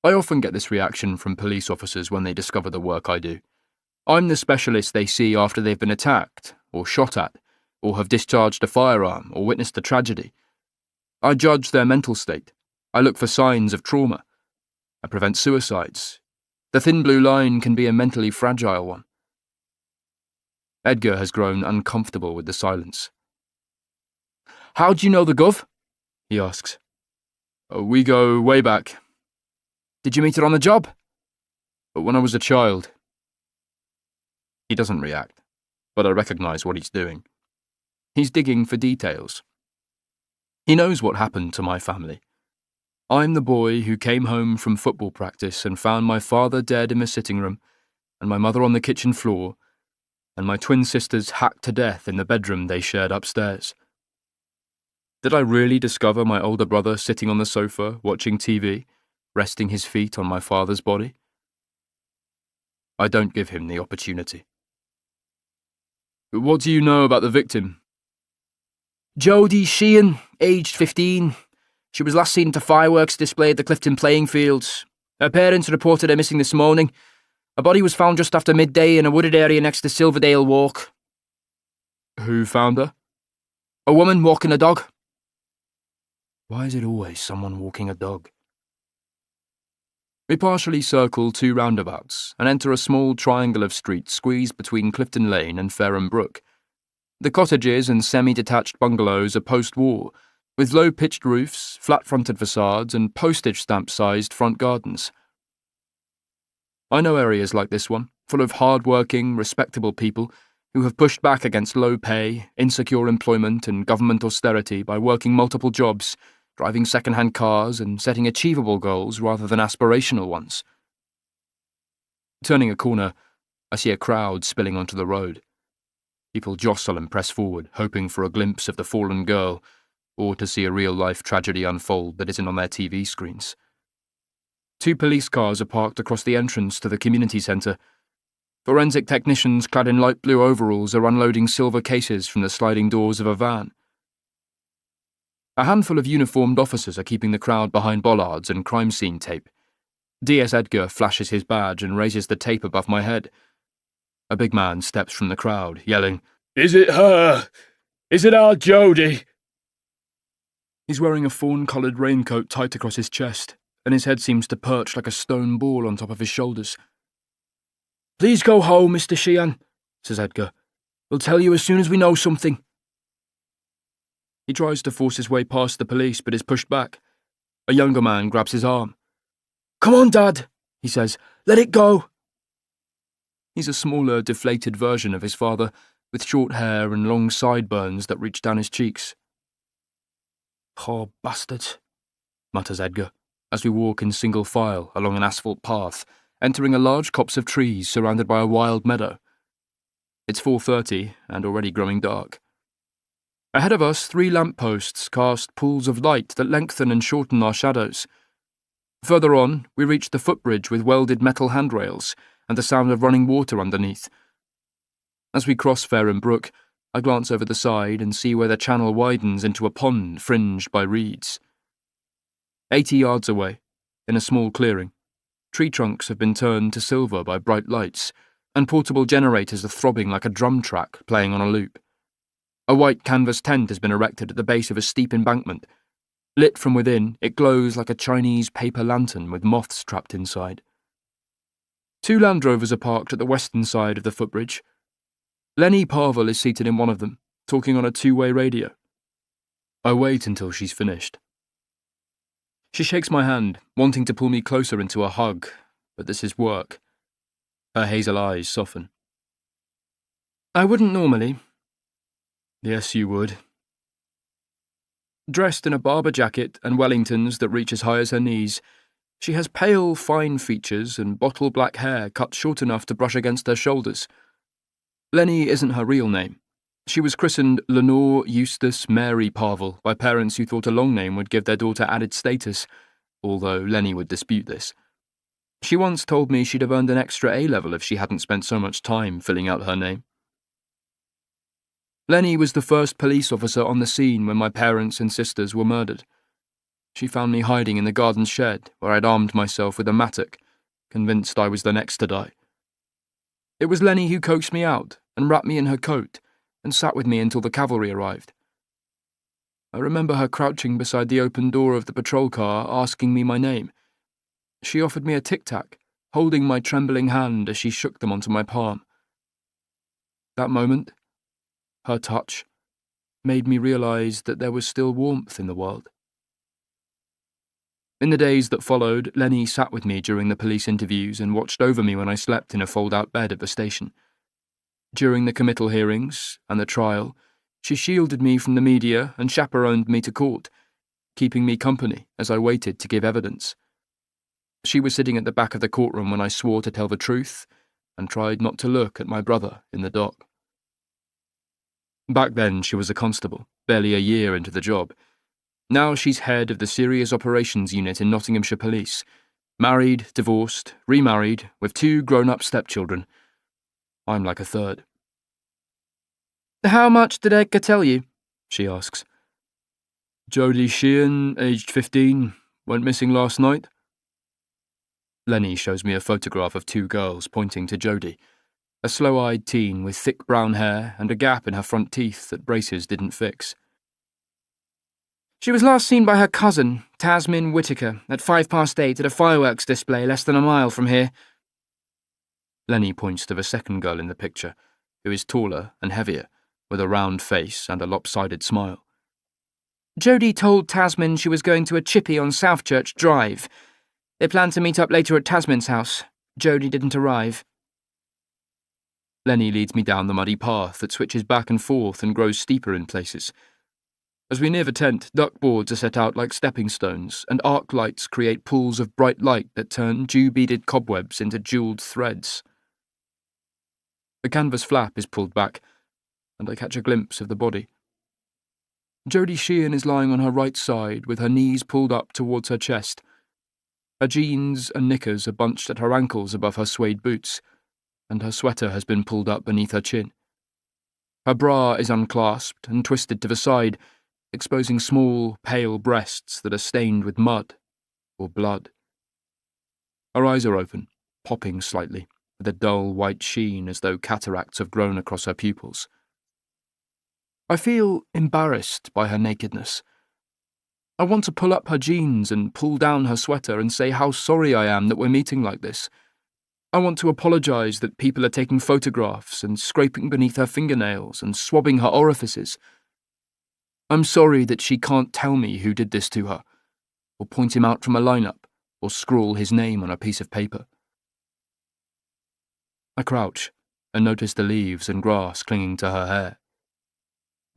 S1: I often get this reaction from police officers when they discover the work I do. I'm the specialist they see after they've been attacked, or shot at, or have discharged a firearm, or witnessed a tragedy. I judge their mental state. I look for signs of trauma. I prevent suicides. The thin blue line can be a mentally fragile one. Edgar has grown uncomfortable with the silence. How do you know the Gov? He asks. We go way back.
S2: Did you meet her on the job?
S1: But when I was a child. He doesn't react, but I recognise what he's doing. He's digging for details. He knows what happened to my family. I'm the boy who came home from football practice and found my father dead in the sitting room, and my mother on the kitchen floor, and my twin sisters hacked to death in the bedroom they shared upstairs. Did I really discover my older brother sitting on the sofa, watching TV, resting his feet on my father's body? I don't give him the opportunity. What do you know about the victim?
S2: Jodie Sheehan, aged 15. She was last seen at a fireworks display at the Clifton playing fields. Her parents reported her missing this morning. Her body was found just after midday in a wooded area next to Silverdale Walk.
S1: Who found her?
S2: A woman walking a dog.
S1: Why is it always someone walking a dog? We partially circle 2 roundabouts and enter a small triangle of streets squeezed between Clifton Lane and Fareham Brook. The cottages and semi-detached bungalows are post-war, with low-pitched roofs, flat-fronted facades and postage stamp-sized front gardens. I know areas like this one, full of hard-working, respectable people who have pushed back against low pay, insecure employment and government austerity by working multiple jobs, driving second-hand cars and setting achievable goals rather than aspirational ones. Turning a corner, I see a crowd spilling onto the road. People jostle and press forward, hoping for a glimpse of the fallen girl, or to see a real-life tragedy unfold that isn't on their TV screens. 2 police cars are parked across the entrance to the community centre. Forensic technicians clad in light blue overalls are unloading silver cases from the sliding doors of a van. A handful of uniformed officers are keeping the crowd behind bollards and crime scene tape. DS Edgar flashes his badge and raises the tape above my head. A big man steps from the crowd, yelling,
S5: "Is it her? Is it our Jodie?"
S1: He's wearing a fawn-coloured raincoat tight across his chest, and his head seems to perch like a stone ball on top of his shoulders.
S2: "Please go home, Mr. Sheehan," says Edgar. "We'll tell you as soon as we know something."
S1: He tries to force his way past the police, but is pushed back. A younger man grabs his arm.
S2: "Come on, Dad," he says. "Let it go."
S1: He's a smaller, deflated version of his father, with short hair and long sideburns that reach down his cheeks.
S2: "Poor bastards,"
S1: mutters Edgar, as we walk in single file along an asphalt path, entering a large copse of trees surrounded by a wild meadow. It's 4:30 and already growing dark. Ahead of us, 3 lampposts cast pools of light that lengthen and shorten our shadows. Further on, we reach the footbridge with welded metal handrails and the sound of running water underneath. As we cross Fareham Brook, I glance over the side and see where the channel widens into a pond fringed by reeds. 80 yards away, in a small clearing, tree trunks have been turned to silver by bright lights, and portable generators are throbbing like a drum track playing on a loop. A white canvas tent has been erected at the base of a steep embankment. Lit from within, it glows like a Chinese paper lantern with moths trapped inside. 2 Land Rovers are parked at the western side of the footbridge. Lenny Parvel is seated in one of them, talking on a 2-way radio. I wait until she's finished. She shakes my hand, wanting to pull me closer into a hug, but this is work. Her hazel eyes soften.
S2: "I wouldn't normally."
S1: "Yes, you would." Dressed in a Barber jacket and Wellingtons that reach as high as her knees, she has pale, fine features and bottle-black hair cut short enough to brush against her shoulders. Lenny isn't her real name. She was christened Lenore Eustace Mary Parvel by parents who thought a long name would give their daughter added status, although Lenny would dispute this. She once told me she'd have earned an extra A-level if she hadn't spent so much time filling out her name. Lenny was the first police officer on the scene when my parents and sisters were murdered. She found me hiding in the garden shed where I'd armed myself with a mattock, convinced I was the next to die. It was Lenny who coaxed me out and wrapped me in her coat and sat with me until the cavalry arrived. I remember her crouching beside the open door of the patrol car asking me my name. She offered me a tic-tac, holding my trembling hand as she shook them onto my palm. That moment, her touch, made me realise that there was still warmth in the world. In the days that followed, Lenny sat with me during the police interviews and watched over me when I slept in a fold-out bed at the station. During the committal hearings and the trial, she shielded me from the media and chaperoned me to court, keeping me company as I waited to give evidence. She was sitting at the back of the courtroom when I swore to tell the truth and tried not to look at my brother in the dock. Back then, she was a constable, barely a year into the job. Now she's head of the Serious Operations Unit in Nottinghamshire Police, married, divorced, remarried, with 2 grown-up stepchildren. I'm like a third.
S4: How much did Edgar tell you?
S1: She asks. Jodie Sheehan, aged 15, went missing last night. Lenny shows me a photograph of 2 girls pointing to Jodie, a slow-eyed teen with thick brown hair and a gap in her front teeth that braces didn't fix.
S4: She was last seen by her cousin, Tasmin Whittaker, at 8:05 at a fireworks display less than a mile from here.
S1: Lenny points to the second girl in the picture, who is taller and heavier, with a round face and a lopsided smile.
S4: Jodie told Tasmin she was going to a chippy on South Church Drive. They planned to meet up later at Tasmin's house. Jodie didn't arrive.
S1: Lenny leads me down the muddy path that switches back and forth and grows steeper in places. As we near the tent, duckboards are set out like stepping stones, and arc lights create pools of bright light that turn dew-beaded cobwebs into jewelled threads. The canvas flap is pulled back, and I catch a glimpse of the body. Jodie Sheehan is lying on her right side with her knees pulled up towards her chest. Her jeans and knickers are bunched at her ankles above her suede boots, and her sweater has been pulled up beneath her chin. Her bra is unclasped and twisted to the side, exposing small, pale breasts that are stained with mud or blood. Her eyes are open, popping slightly, with a dull white sheen as though cataracts have grown across her pupils. I feel embarrassed by her nakedness. I want to pull up her jeans and pull down her sweater and say how sorry I am that we're meeting like this. I want to apologise that people are taking photographs and scraping beneath her fingernails and swabbing her orifices. I'm sorry that she can't tell me who did this to her, or point him out from a lineup, or scrawl his name on a piece of paper. I crouch and notice the leaves and grass clinging to her hair.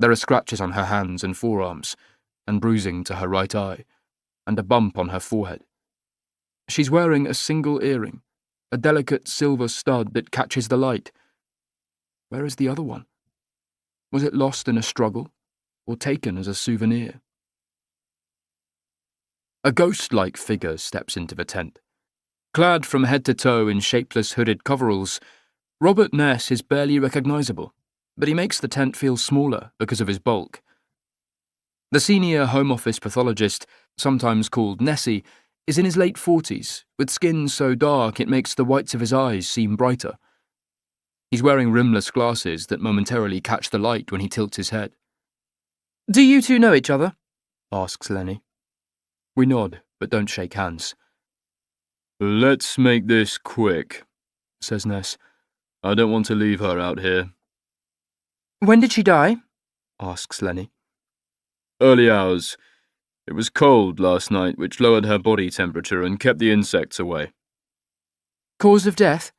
S1: There are scratches on her hands and forearms, and bruising to her right eye, and a bump on her forehead. She's wearing a single earring, a delicate silver stud that catches the light. Where is the other one? Was it lost in a struggle, or taken as a souvenir? A ghost-like figure steps into the tent. Clad from head to toe in shapeless hooded coveralls, Robert Ness is barely recognisable, but he makes the tent feel smaller because of his bulk. The senior Home Office pathologist, sometimes called Nessie, is in his late 40s, with skin so dark it makes the whites of his eyes seem brighter. He's wearing rimless glasses that momentarily catch the light when he tilts his head.
S4: Do you 2 know each other?
S1: Asks Lenny. We nod, but don't shake hands.
S5: Let's make this quick, says Ness. I don't want to leave her out here.
S4: When did she die?
S1: Asks Lenny.
S5: Early hours. It was cold last night, which lowered her body temperature and kept the insects away.
S4: Cause of death?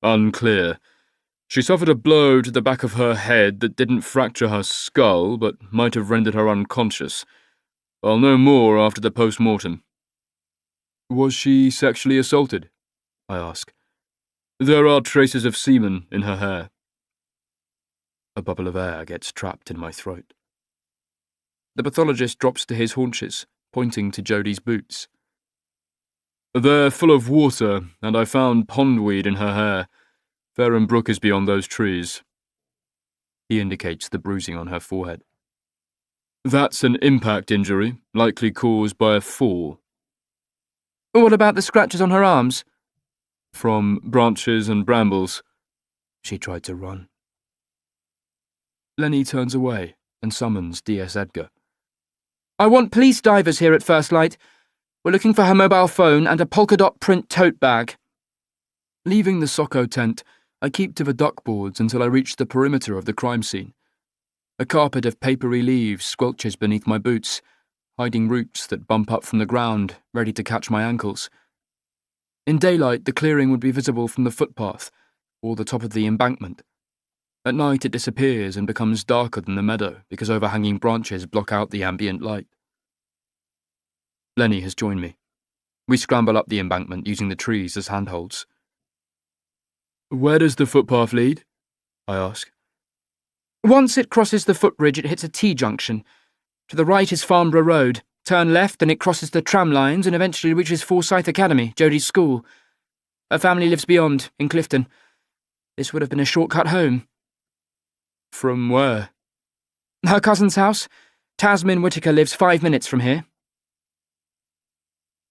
S5: Unclear. She suffered a blow to the back of her head that didn't fracture her skull, but might have rendered her unconscious. I'll know more after the post-mortem.
S1: Was she sexually assaulted? I ask.
S5: There are traces of semen in her hair.
S1: A bubble of air gets trapped in my throat. The pathologist drops to his haunches, pointing to Jodie's boots.
S5: They're full of water, and I found pondweed in her hair. Fareham Brook is beyond those trees.
S1: He indicates the bruising on her forehead.
S5: That's an impact injury, likely caused by a fall.
S4: What about the scratches on her arms?
S5: From branches and brambles.
S1: She tried to run. Lenny turns away and summons D.S. Edgar.
S4: I want police divers here at First Light. We're looking for her mobile phone and a polka dot print tote bag.
S1: Leaving the Socko tent, I keep to the duckboards until I reach the perimeter of the crime scene. A carpet of papery leaves squelches beneath my boots, hiding roots that bump up from the ground, ready to catch my ankles. In daylight, the clearing would be visible from the footpath, or the top of the embankment. At night it disappears and becomes darker than the meadow because overhanging branches block out the ambient light. Lenny has joined me. We scramble up the embankment using the trees as handholds.
S5: Where does the footpath lead? I ask.
S4: Once it crosses the footbridge, it hits a T-junction. To the right is Farnborough Road. Turn left and it crosses the tram lines and eventually reaches Forsyth Academy, Jodie's school. Her family lives beyond, in Clifton. This would have been a shortcut home.
S5: From where?
S4: Her cousin's house. Tasmin Whittaker lives 5 minutes from here.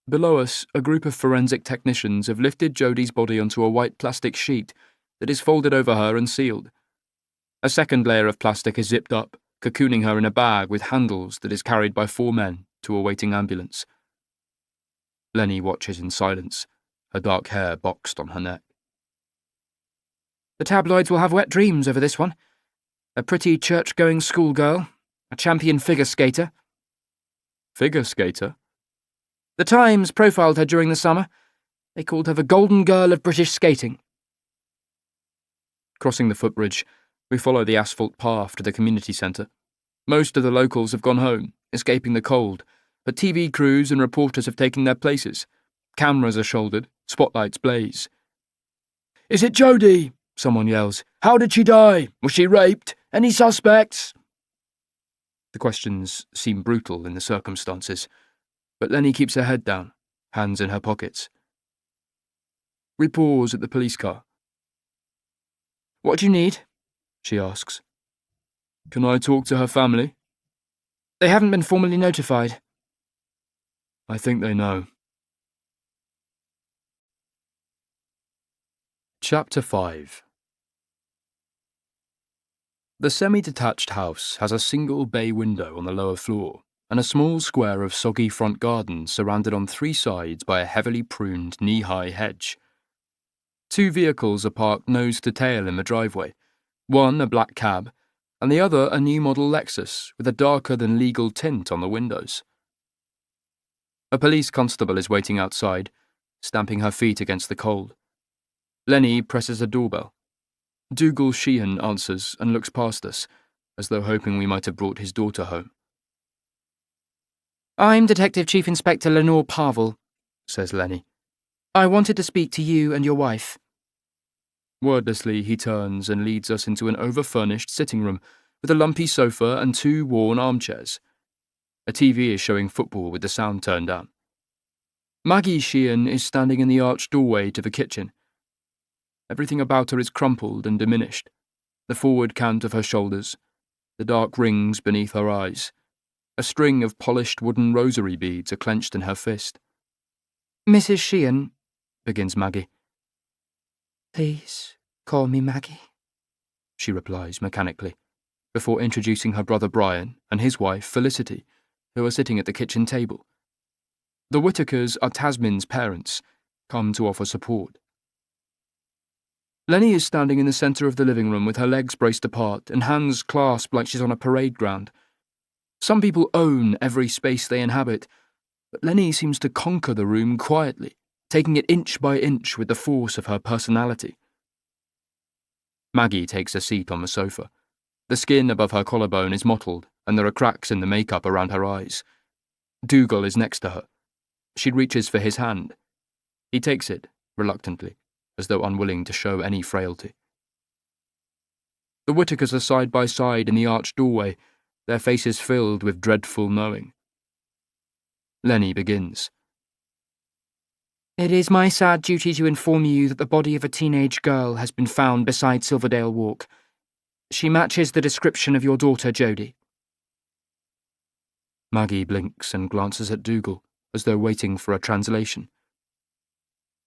S1: Below us, a group of forensic technicians have lifted Jodie's body onto a white plastic sheet that is folded over her and sealed. A second layer of plastic is zipped up, cocooning her in a bag with handles that is carried by 4 men to a waiting ambulance. Lenny watches in silence, her dark hair boxed on her neck.
S4: The tabloids will have wet dreams over this one. A pretty church-going schoolgirl, a champion figure skater.
S1: Figure skater?
S4: The Times profiled her during the summer. They called her the Golden Girl of British skating.
S1: Crossing the footbridge, we follow the asphalt path to the community centre. Most of the locals have gone home, escaping the cold, but TV crews and reporters have taken their places. Cameras are shouldered, spotlights blaze.
S2: "Is it Jodie?" someone yells. "How did she die? Was she raped? Any suspects?"
S1: The questions seem brutal in the circumstances, but Lenny keeps her head down, hands in her pockets. We pause at the police car.
S4: "What do you need?"
S1: she asks. "Can I talk to her family?"
S4: "They haven't been formally notified."
S1: "I think they know." Chapter 5. The semi-detached house has a single bay window on the lower floor and a small square of soggy front garden surrounded on 3 sides by a heavily pruned knee-high hedge. 2 vehicles are parked nose to tail in the driveway, one a black cab, and the other a new model Lexus with a darker-than-legal tint on the windows. A police constable is waiting outside, stamping her feet against the cold. Lenny presses a doorbell. Dougal Sheehan answers and looks past us, as though hoping we might have brought his daughter home.
S4: "I'm Detective Chief Inspector Lenore Parvel," says Lenny. "I wanted to speak to you and your wife."
S1: Wordlessly, he turns and leads us into an over-furnished sitting room with a lumpy sofa and 2 worn armchairs. A TV is showing football with the sound turned down. Maggie Sheehan is standing in the arched doorway to the kitchen. Everything about her is crumpled and diminished, the forward cant of her shoulders, the dark rings beneath her eyes. A string of polished wooden rosary beads are clenched in her fist.
S4: "Mrs. Sheehan,"
S1: begins Maggie.
S3: "Please call me Maggie,"
S1: she replies mechanically, before introducing her brother Brian and his wife Felicity, who are sitting at the kitchen table. The Whittakers are Tasmin's parents, come to offer support. Lenny is standing in the centre of the living room with her legs braced apart and hands clasped like she's on a parade ground. Some people own every space they inhabit, but Lenny seems to conquer the room quietly, taking it inch by inch with the force of her personality. Maggie takes a seat on the sofa. The skin above her collarbone is mottled, and there are cracks in the makeup around her eyes. Dougal is next to her. She reaches for his hand. He takes it, reluctantly, as though unwilling to show any frailty. The Whittakers are side by side in the arched doorway, their faces filled with dreadful knowing. Lenny begins.
S4: "It is my sad duty to inform you that the body of a teenage girl has been found beside Silverdale Walk. She matches the description of your daughter, Jodie."
S1: Maggie blinks and glances at Dougal, as though waiting for a translation.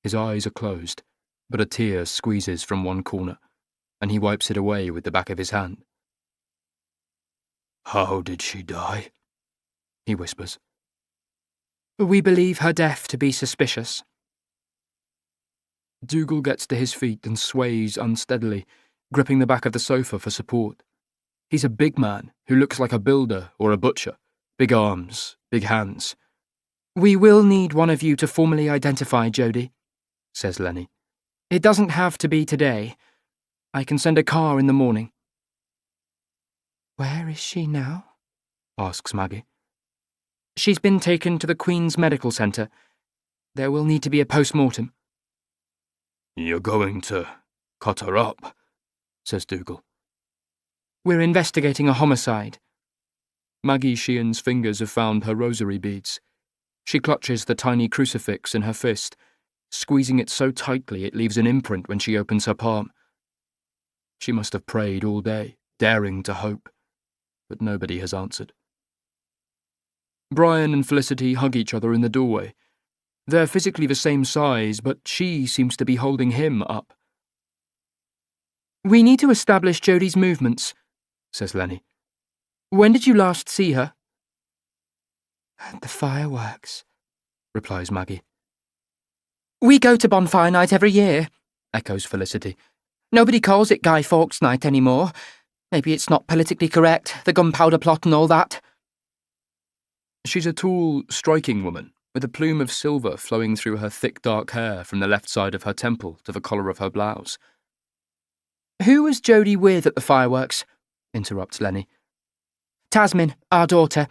S1: His eyes are closed, but a tear squeezes from one corner, and he wipes it away with the back of his hand.
S2: "How did she die?"
S1: he whispers.
S4: "We believe her death to be suspicious."
S1: Dougal gets to his feet and sways unsteadily, gripping the back of the sofa for support. He's a big man who looks like a builder or a butcher. Big arms, big hands.
S4: We will need one of you to formally identify Jodie, says Lenny. It doesn't have to be today. I can send a car in the morning.
S3: Where is she now?
S1: Asks Maggie.
S4: She's been taken to the Queen's Medical Centre. There will need to be a post-mortem.
S1: You're going to cut her up, says Dougal.
S4: We're investigating a homicide.
S1: Maggie Sheehan's fingers have found her rosary beads. She clutches the tiny crucifix in her fist, squeezing it so tightly it leaves an imprint when she opens her palm. She must have prayed all day, daring to hope, but nobody has answered. Brian and Felicity hug each other in the doorway. They're physically the same size, but she seems to be holding him up.
S4: We need to establish Jodie's movements, says Lenny. When did you last see her?
S3: At the fireworks,
S1: replies Maggie.
S3: We go to bonfire night every year,
S4: echoes Felicity.
S3: Nobody calls it Guy Fawkes night anymore. Maybe it's not politically correct, the gunpowder plot and all that.
S1: She's a tall, striking woman, with a plume of silver flowing through her thick dark hair from the left side of her temple to the collar of her blouse.
S3: Who was Jodie with at the fireworks? Interrupts Lenny. Tasmin, our daughter.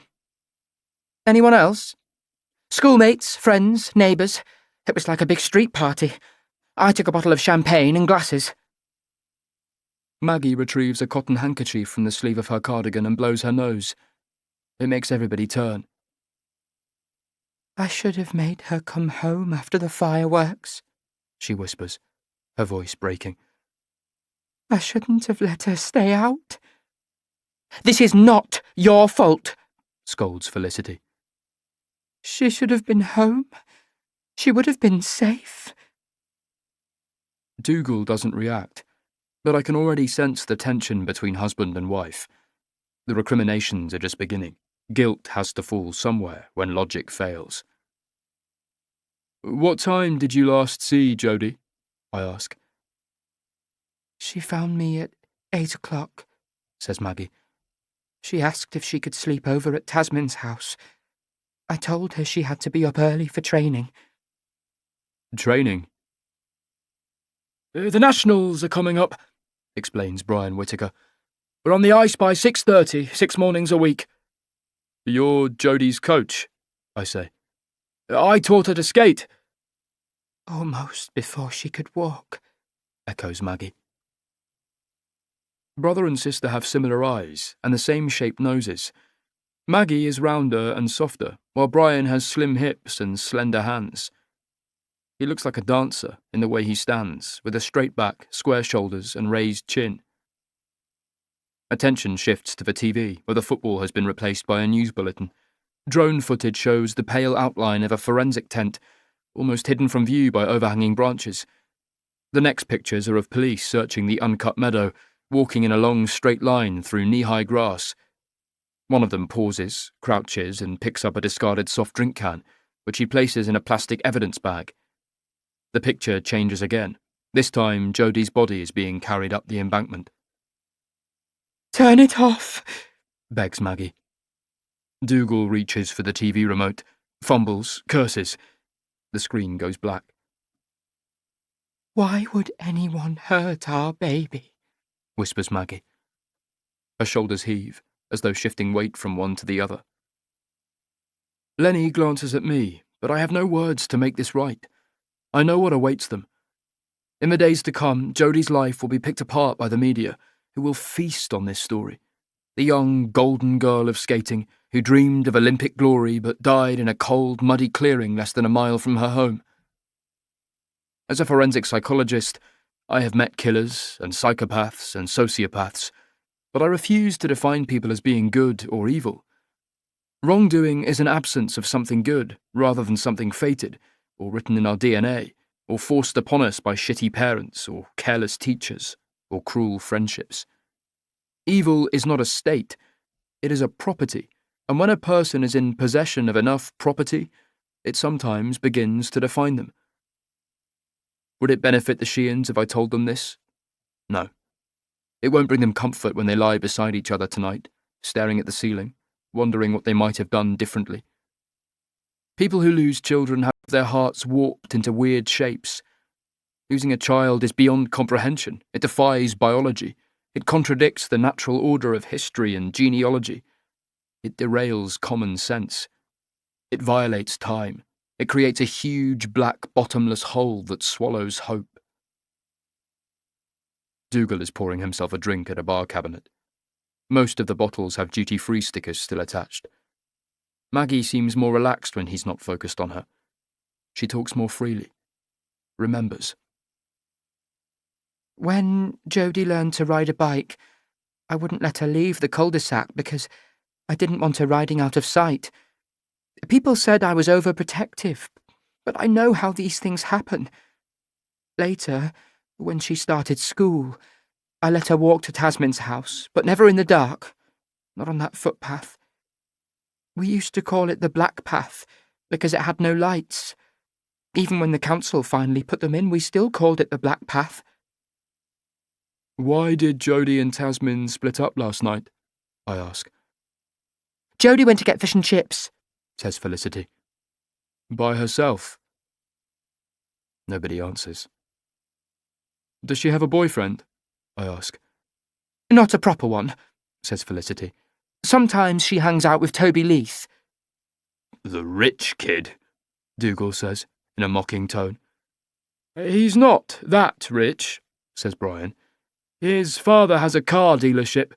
S3: Anyone else? Schoolmates, friends, neighbours. It was like a big street party. I took a bottle of champagne and glasses.
S1: Maggie retrieves a cotton handkerchief from the sleeve of her cardigan and blows her nose. It makes everybody turn.
S3: I should have made her come home after the fireworks,
S1: she whispers, her voice breaking.
S3: I shouldn't have let her stay out. This is not your fault,
S1: scolds Felicity.
S3: She should have been home. She would have been safe.
S1: Dougal doesn't react, but I can already sense the tension between husband and wife. The recriminations are just beginning. Guilt has to fall somewhere when logic fails. What time did you last see Jodie? I ask.
S3: She found me at 8 o'clock, says Maggie. She asked if she could sleep over at Tasmin's house. I told her she had to be up early for training.
S1: Training? The Nationals are coming up, explains Brian Whittaker. We're on the ice by 6:30, 6 mornings a week. You're Jodie's coach, I say. I taught her to skate.
S3: Almost before she could walk,
S1: echoes Maggie. Brother and sister have similar eyes and the same shaped noses. Maggie is rounder and softer, while Brian has slim hips and slender hands. He looks like a dancer in the way he stands, with a straight back, square shoulders and raised chin. Attention shifts to the TV, where the football has been replaced by a news bulletin. Drone footage shows the pale outline of a forensic tent, almost hidden from view by overhanging branches. The next pictures are of police searching the uncut meadow, walking in a long straight line through knee-high grass. One of them pauses, crouches, and picks up a discarded soft drink can, which he places in a plastic evidence bag. The picture changes again. This time, Jodie's body is being carried up the embankment.
S3: Turn it off,
S1: begs Maggie. Dougal reaches for the TV remote, fumbles, curses. The screen goes black.
S3: Why would anyone hurt our baby?
S1: Whispers Maggie. Her shoulders heave, as though shifting weight from one to the other. Lenny glances at me, but I have no words to make this right. I know what awaits them. In the days to come, Jodie's life will be picked apart by the media, who will feast on this story. The young, golden girl of skating, who dreamed of Olympic glory but died in a cold, muddy clearing less than a mile from her home. As a forensic psychologist, I have met killers and psychopaths and sociopaths, but I refuse to define people as being good or evil. Wrongdoing is an absence of something good, rather than something fated, or written in our DNA, or forced upon us by shitty parents, or careless teachers, or cruel friendships. Evil is not a state, it is a property, and when a person is in possession of enough property, it sometimes begins to define them. Would it benefit the Sheeans if I told them this? No. It won't bring them comfort when they lie beside each other tonight, staring at the ceiling, wondering what they might have done differently. People who lose children have their hearts warped into weird shapes. Losing a child is beyond comprehension. It defies biology. It contradicts the natural order of history and genealogy. It derails common sense. It violates time. It creates a huge black bottomless hole that swallows hope. Dougal is pouring himself a drink at a bar cabinet. Most of the bottles have duty-free stickers still attached. Maggie seems more relaxed when he's not focused on her. She talks more freely. Remembers.
S3: When Jodie learned to ride a bike, I wouldn't let her leave the cul-de-sac because I didn't want her riding out of sight. People said I was overprotective, but I know how these things happen. Later, when she started school, I let her walk to Tasman's house, but never in the dark, not on that footpath. We used to call it the Black Path because it had no lights. Even when the council finally put them in, we still called it the Black Path.
S1: Why did Jodie and Tasman split up last night? I ask.
S3: Jodie went to get fish and chips,
S1: Says Felicity. By herself? Nobody answers. Does she have a boyfriend? I ask.
S3: Not a proper one,
S1: Says Felicity.
S3: Sometimes she hangs out with Toby Leith.
S1: The rich kid, Dougal says, in a mocking tone. He's not that rich, says Brian. His father has a car dealership.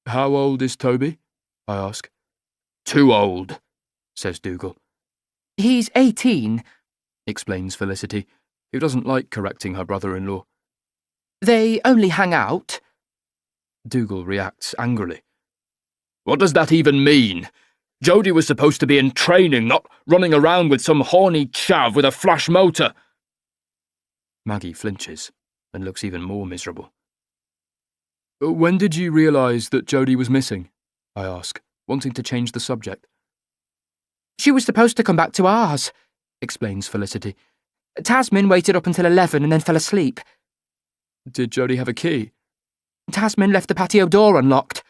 S1: How old is Toby? I ask. Too old, says Dougal.
S3: He's 18,
S1: Explains Felicity, who doesn't like correcting her brother-in-law.
S3: They only hang out.
S1: Dougal reacts angrily. What does that even mean? Jodie was supposed to be in training, not running around with some horny chav with a flash motor. Maggie flinches and looks even more miserable. When did you realise that Jodie was missing? I ask, wanting to change the subject.
S3: She was supposed to come back to ours, explains Felicity. Tasman waited up until 11 and then fell asleep.
S1: Did Jodie have a key?
S3: Tasman left the patio door unlocked.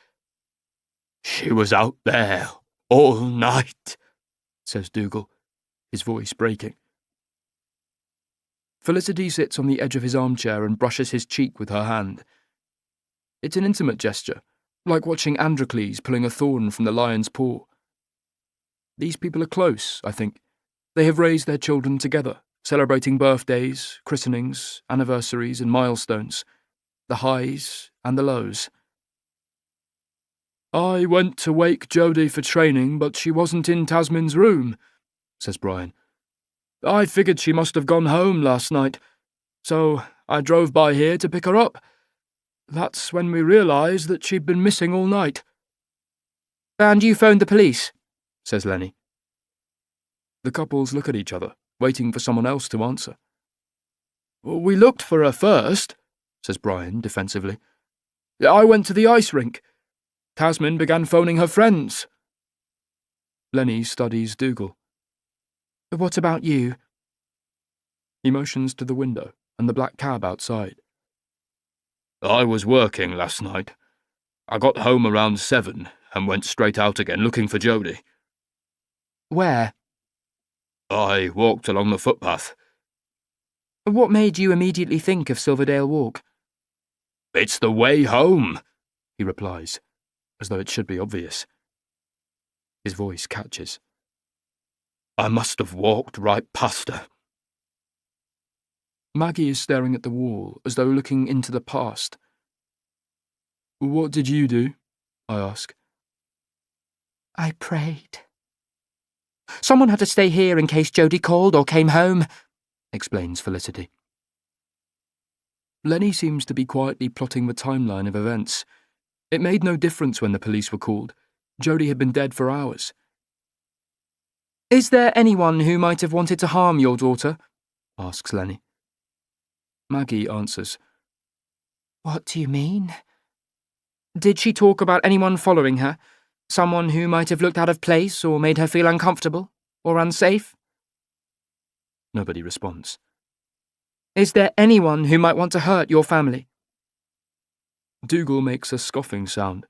S1: She was out there all night, says Dougal, his voice breaking. Felicity sits on the edge of his armchair and brushes his cheek with her hand. It's an intimate gesture, like watching Androcles pulling a thorn from the lion's paw. These people are close, I think. They have raised their children together, celebrating birthdays, christenings, anniversaries and milestones, the highs and the lows. I went to wake Jodie for training, but she wasn't in Tasman's room, says Brian. I figured she must have gone home last night, so I drove by here to pick her up. That's when we realised that she'd been missing all night.
S3: And you phoned the police,
S1: says Lenny. The couples look at each other, waiting for someone else to answer. We looked for her first, says Brian defensively. I went to the ice rink. Tasman began phoning her friends. Lenny studies Dougal.
S3: What about you?
S1: He motions to the window and the black cab outside. I was working last night. I got home around 7 and went straight out again looking for Jodie.
S3: Where?
S1: I walked along the footpath.
S3: What made you immediately think of Silverdale Walk?
S1: It's the way home, he replies, as though it should be obvious. His voice catches. I must have walked right past her. Maggie is staring at the wall, as though looking into the past. What did you do? I ask.
S3: I prayed. Someone had to stay here in case Jodie called or came home, explains Felicity.
S1: Lenny seems to be quietly plotting the timeline of events. It made no difference when the police were called. Jodie had been dead for hours.
S3: Is there anyone who might have wanted to harm your daughter? Asks Lenny.
S1: Maggie answers.
S3: What do you mean? Did she talk about anyone following her? Someone who might have looked out of place or made her feel uncomfortable or unsafe?
S1: Nobody responds.
S3: Is there anyone who might want to hurt your family?
S1: Dougal makes a scoffing sound.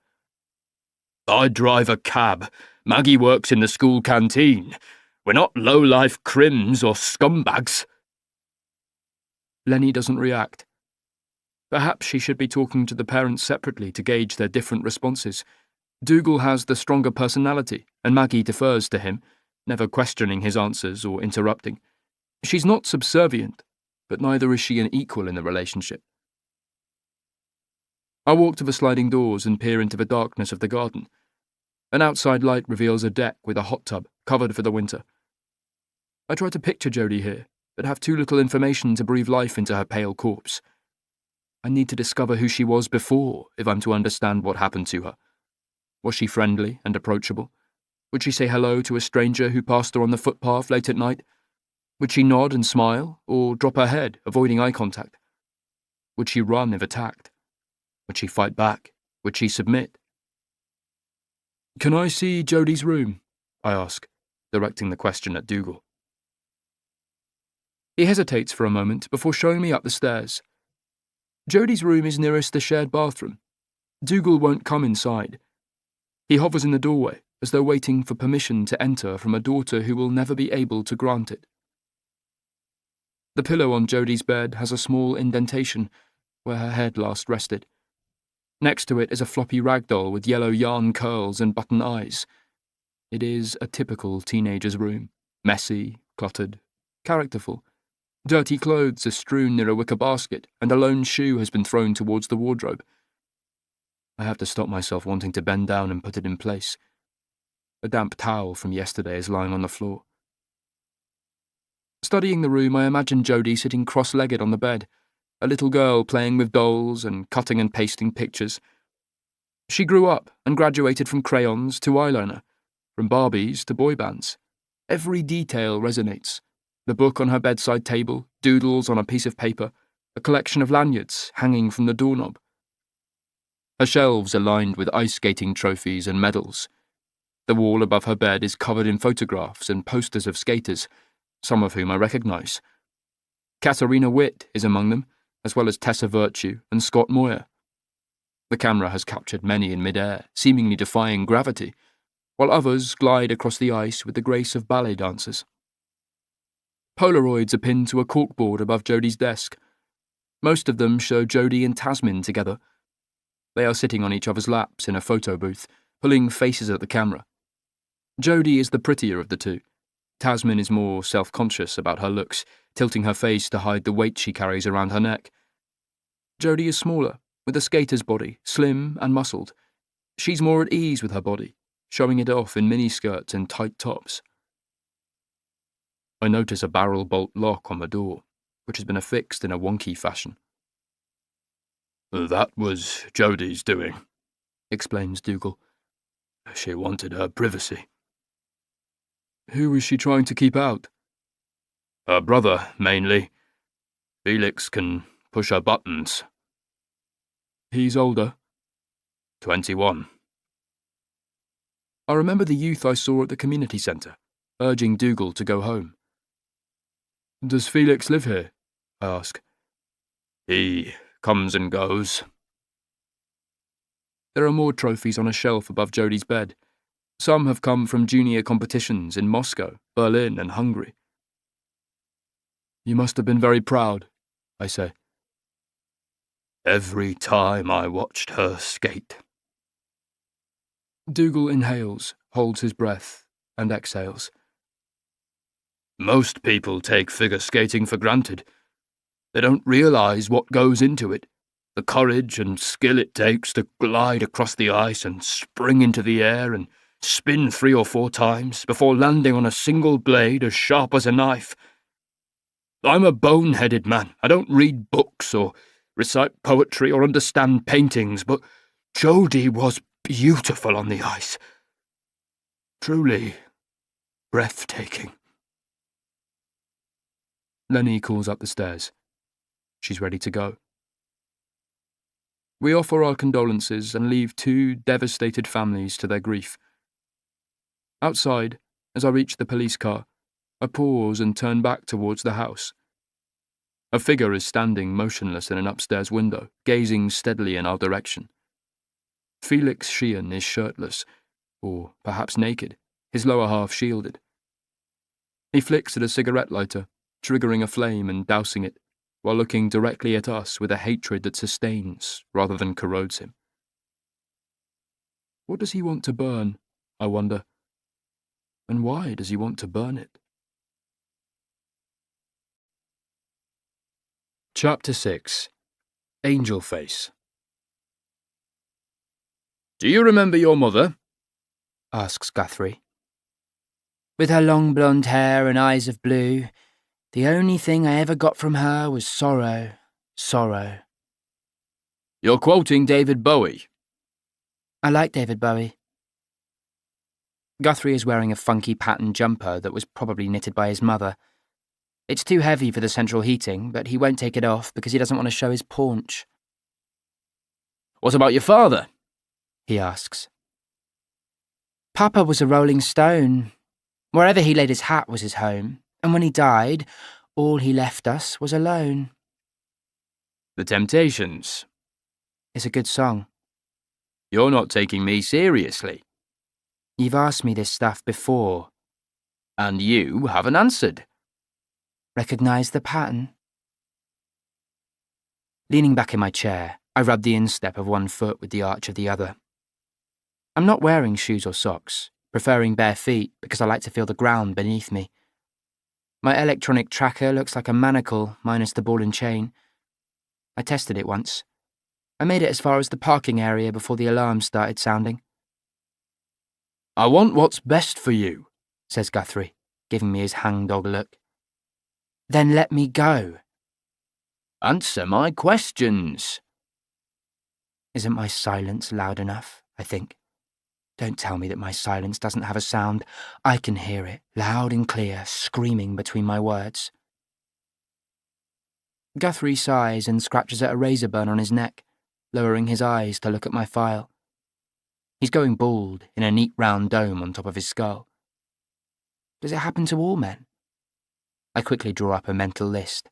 S2: I drive a cab. Maggie works in the school canteen. We're not low-life crims or scumbags.
S1: Lenny doesn't react. Perhaps she should be talking to the parents separately to gauge their different responses. Dougal has the stronger personality, and Maggie defers to him, never questioning his answers or interrupting. She's not subservient, but neither is she an equal in the relationship. I walk to the sliding doors and peer into the darkness of the garden. An outside light reveals a deck with a hot tub, covered for the winter. I try to picture Jodie here, but have too little information to breathe life into her pale corpse. I need to discover who she was before if I'm to understand what happened to her. Was she friendly and approachable? Would she say hello to a stranger who passed her on the footpath late at night? Would she nod and smile, or drop her head, avoiding eye contact? Would she run if attacked? Would she fight back? Would she submit? "Can I see Jodie's room?" I ask, directing the question at Dougal. He hesitates for a moment before showing me up the stairs. Jodie's room is nearest the shared bathroom. Dougal won't come inside. He hovers in the doorway, as though waiting for permission to enter from a daughter who will never be able to grant it. The pillow on Jodie's bed has a small indentation where her head last rested. Next to it is a floppy ragdoll with yellow yarn curls and button eyes. It is a typical teenager's room, messy, cluttered, characterful. Dirty clothes are strewn near a wicker basket, and a lone shoe has been thrown towards the wardrobe. I have to stop myself wanting to bend down and put it in place. A damp towel from yesterday is lying on the floor. Studying the room, I imagine Jodie sitting cross-legged on the bed, a little girl playing with dolls and cutting and pasting pictures. She grew up and graduated from crayons to eyeliner, from Barbies to boy bands. Every detail resonates. The book on her bedside table, doodles on a piece of paper, a collection of lanyards hanging from the doorknob. Her shelves are lined with ice skating trophies and medals. The wall above her bed is covered in photographs and posters of skaters, some of whom I recognise. Katharina Witt is among them, as well as Tessa Virtue and Scott Moyer. The camera has captured many in mid-air, seemingly defying gravity, while others glide across the ice with the grace of ballet dancers. Polaroids are pinned to a corkboard above Jodie's desk. Most of them show Jodie and Tasmin together. They are sitting on each other's laps in a photo booth, pulling faces at the camera. Jodie is the prettier of the two. Tasmin is more self-conscious about her looks, tilting her face to hide the weight she carries around her neck. Jodie is smaller, with a skater's body, slim and muscled. She's more at ease with her body, showing it off in miniskirts and tight tops. I notice a barrel bolt lock on the door, which has been affixed in a wonky fashion.
S5: "That was Jodie's doing,"
S1: explains Dougal.
S5: "She wanted her privacy."
S1: "Who was she trying to keep out?"
S5: "Her brother, mainly. Felix can push her buttons."
S1: "He's older?"
S5: 21.
S1: I remember the youth I saw at the community centre, urging Dougal to go home. "Does Felix live here?" I ask.
S5: "He comes and goes."
S1: There are more trophies on a shelf above Jodie's bed. Some have come from junior competitions in Moscow, Berlin, and Hungary. "You must have been very proud," I say.
S5: "Every time I watched her skate."
S1: Dougal inhales, holds his breath, and exhales.
S5: "Most people take figure skating for granted. They don't realise what goes into it, the courage and skill it takes to glide across the ice and spring into the air and spin 3 or 4 times before landing on a single blade as sharp as a knife. I'm a bone-headed man. I don't read books or recite poetry or understand paintings, but Jodie was beautiful on the ice. Truly breathtaking."
S1: Lenny calls up the stairs. She's ready to go. We offer our condolences and leave 2 devastated families to their grief. Outside, as I reach the police car, I pause and turn back towards the house. A figure is standing motionless in an upstairs window, gazing steadily in our direction. Felix Sheehan is shirtless, or perhaps naked, his lower half shielded. He flicks at a cigarette lighter, triggering a flame and dousing it, while looking directly at us with a hatred that sustains rather than corrodes him. What does he want to burn, I wonder? And why does he want to burn it? Chapter 6. Angel Face.
S2: Do you remember your mother?
S3: Asks Guthrie. With her long blonde hair and eyes of blue, the only thing I ever got from her was sorrow, sorrow.
S2: You're quoting David Bowie.
S3: I like David Bowie. Guthrie is wearing a funky patterned jumper that was probably knitted by his mother. It's too heavy for the central heating, but he won't take it off because he doesn't want to show his paunch.
S2: What about your father?
S3: He asks. Papa was a rolling stone. Wherever he laid his hat was his home, and when he died, all he left us was alone.
S2: The Temptations.
S3: It's a good song.
S2: You're not taking me seriously.
S3: You've asked me this stuff before.
S2: And you haven't answered.
S3: Recognise the pattern? Leaning back in my chair, I rub the instep of one foot with the arch of the other. I'm not wearing shoes or socks, preferring bare feet because I like to feel the ground beneath me. My electronic tracker looks like a manacle minus the ball and chain. I tested it once. I made it as far as the parking area before the alarm started sounding.
S2: I want what's best for you,
S3: says Guthrie, giving me his hangdog look. Then let me go.
S2: Answer my questions.
S3: Isn't my silence loud enough, I think? Don't tell me that my silence doesn't have a sound. I can hear it, loud and clear, screaming between my words. Guthrie sighs and scratches at a razor burn on his neck, lowering his eyes to look at my file. He's going bald in a neat round dome on top of his skull. Does it happen to all men? I quickly draw up a mental list.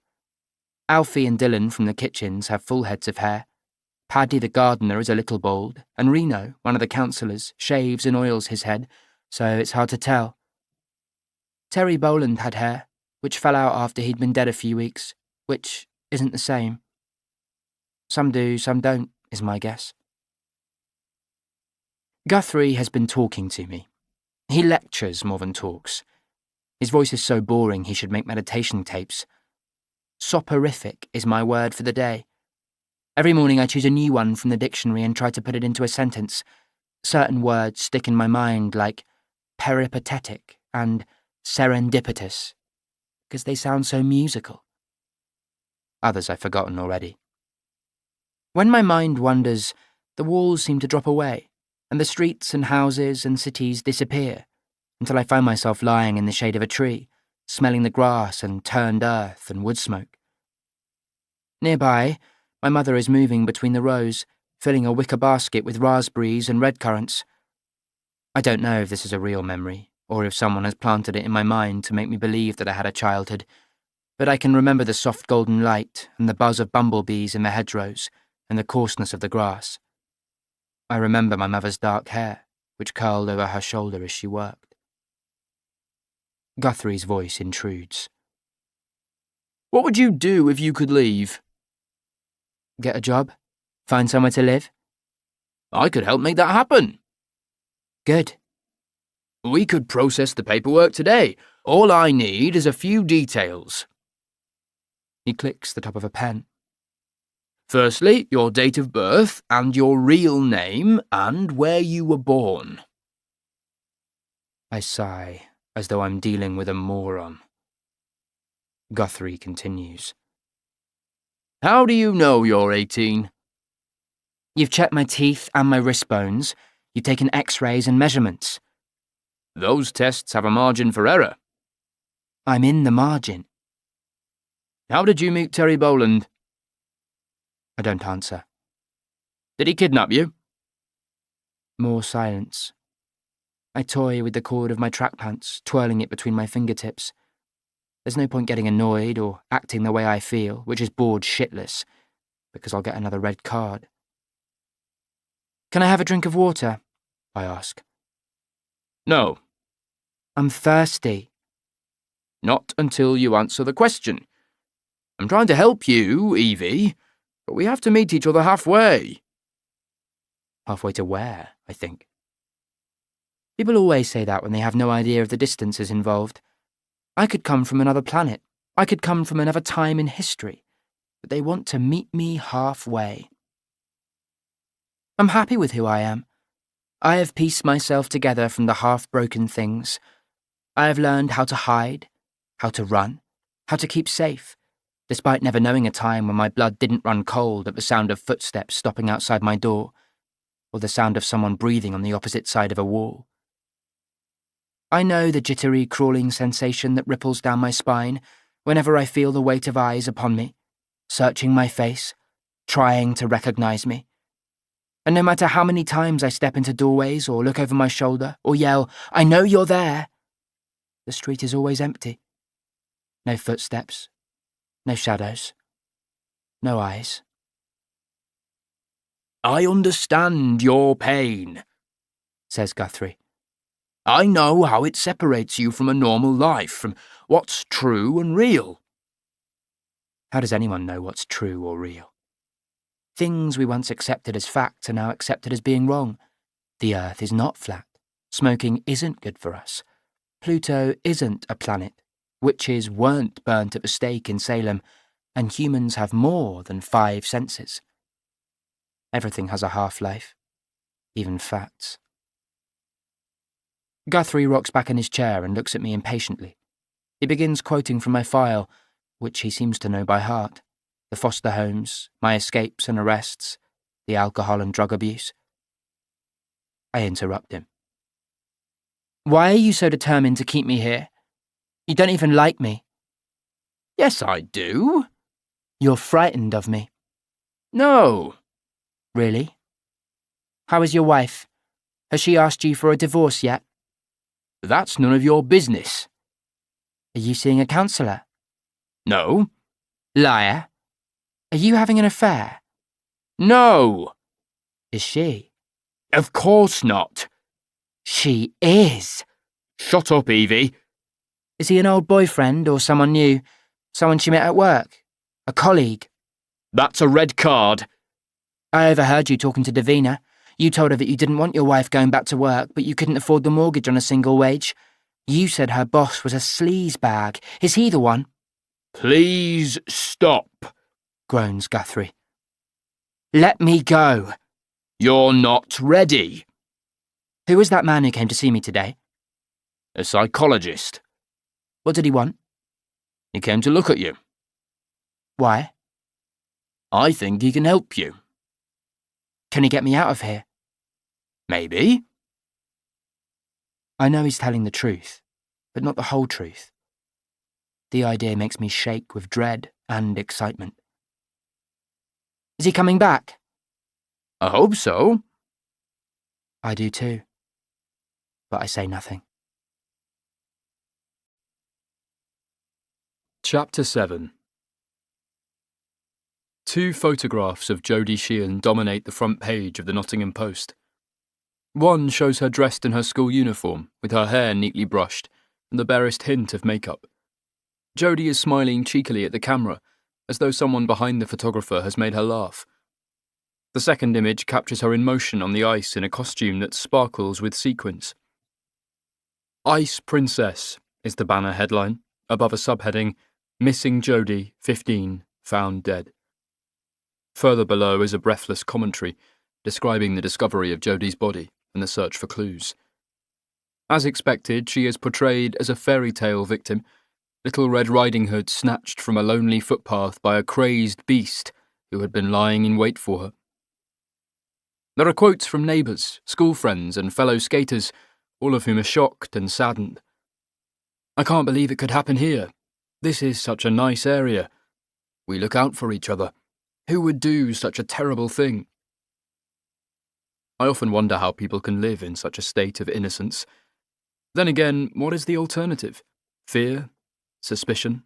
S3: Alfie and Dylan from the kitchens have full heads of hair. Paddy the gardener is a little bald, and Reno, one of the councillors, shaves and oils his head, so it's hard to tell. Terry Boland had hair, which fell out after he'd been dead a few weeks, which isn't the same. Some do, some don't, is my guess. Guthrie has been talking to me. He lectures more than talks. His voice is so boring he should make meditation tapes. Soporific is my word for the day. Every morning I choose a new one from the dictionary and try to put it into a sentence. Certain words stick in my mind like peripatetic and serendipitous, because they sound so musical. Others I've forgotten already. When my mind wanders, the walls seem to drop away, and the streets and houses and cities disappear, until I find myself lying in the shade of a tree, smelling the grass and turned earth and wood smoke. Nearby, my mother is moving between the rows, filling a wicker basket with raspberries and red currants. I don't know if this is a real memory, or if someone has planted it in my mind to make me believe that I had a childhood, but I can remember the soft golden light and the buzz of bumblebees in the hedgerows and the coarseness of the grass. I remember my mother's dark hair, which curled over her shoulder as she worked. Guthrie's voice intrudes.
S2: What would you do if you could leave?
S3: Get a job? Find somewhere to live?
S2: I could help make that happen.
S3: Good.
S2: We could process the paperwork today. All I need is a few details.
S3: He clicks the top of a pen.
S2: Firstly, your date of birth and your real name and where you were born.
S3: I sigh, as though I'm dealing with a moron. Guthrie continues.
S2: How do you know you're 18?
S3: You've checked my teeth and my wrist bones. You've taken x-rays and measurements.
S2: Those tests have a margin for error.
S3: I'm in the margin.
S2: How did you meet Terry Boland?
S3: I don't answer.
S2: Did he kidnap you?
S3: More silence. I toy with the cord of my track pants, twirling it between my fingertips. There's no point getting annoyed or acting the way I feel, which is bored shitless, because I'll get another red card. Can I have a drink of water? I ask.
S2: No,
S3: I'm thirsty.
S2: not until you answer the question. I'm trying to help you, Evie, but we have to meet each other halfway.
S3: Halfway to where, I think. People always say that when they have no idea of the distances involved. I could come from another planet. I could come from another time in history. But they want to meet me halfway. I'm happy with who I am. I have pieced myself together from the half-broken things. I have learned how to hide, how to run, how to keep safe, despite never knowing a time when my blood didn't run cold at the sound of footsteps stopping outside my door, or the sound of someone breathing on the opposite side of a wall. I know the jittery, crawling sensation that ripples down my spine whenever I feel the weight of eyes upon me, searching my face, trying to recognize me. And no matter how many times I step into doorways or look over my shoulder or yell, "I know you're there," the street is always empty. No footsteps, no shadows, no eyes.
S2: I understand your pain,
S3: Says Guthrie.
S2: I know how it separates you from a normal life, from what's true and real.
S3: How does anyone know what's true or real? Things we once accepted as facts are now accepted as being wrong. The Earth is not flat. Smoking isn't good for us. Pluto isn't a planet. Witches weren't burnt at the stake in Salem, and humans have more than 5 senses. Everything has a half-life, even facts. Guthrie rocks back in his chair and looks at me impatiently. He begins quoting from my file, which he seems to know by heart. The foster homes, my escapes and arrests, the alcohol and drug abuse. I interrupt him. Why are you so determined to keep me here? You don't even like me.
S2: Yes, I do.
S3: You're frightened of me.
S2: No.
S3: Really? How is your wife? Has she asked you for a divorce yet?
S2: That's none of your business.
S3: Are you seeing a counsellor?
S2: No.
S3: Liar. Are you having an affair?
S2: No.
S3: Is she?
S2: Of course not.
S3: She is.
S2: Shut up, Evie.
S3: Is he an old boyfriend or someone new? Someone she met at work? A colleague?
S2: That's a red card.
S3: I overheard you talking to Davina. You told her that you didn't want your wife going back to work, but you couldn't afford the mortgage on a single wage. You said her boss was a sleazebag. Is he the one?
S2: Please stop,
S3: Groans Guthrie. Let me go.
S2: You're not ready.
S3: Who was that man who came to see me today?
S2: A psychologist.
S3: What did he want?
S2: He came to look at you.
S3: Why?
S2: I think he can help you.
S3: Can he get me out of here?
S2: Maybe.
S3: I know he's telling the truth, but not the whole truth. The idea makes me shake with dread and excitement. Is he coming back?
S2: I hope so.
S3: I do too. But I say nothing.
S1: Chapter 7. 2 photographs of Jodie Sheehan dominate the front page of the Nottingham Post. One shows her dressed in her school uniform, with her hair neatly brushed, and the barest hint of makeup. Jodie is smiling cheekily at the camera, as though someone behind the photographer has made her laugh. The second image captures her in motion on the ice in a costume that sparkles with sequins. Ice Princess is the banner headline, above a subheading, Missing Jodie, 15, found dead. Further below is a breathless commentary describing the discovery of Jodie's body and the search for clues. As expected, she is portrayed as a fairy tale victim, Little Red Riding Hood snatched from a lonely footpath by a crazed beast who had been lying in wait for her. There are quotes from neighbours, school friends and fellow skaters, all of whom are shocked and saddened. I can't believe it could happen here. This is such a nice area. We look out for each other. Who would do such a terrible thing? I often wonder how people can live in such a state of innocence. Then again, what is the alternative? Fear? Suspicion?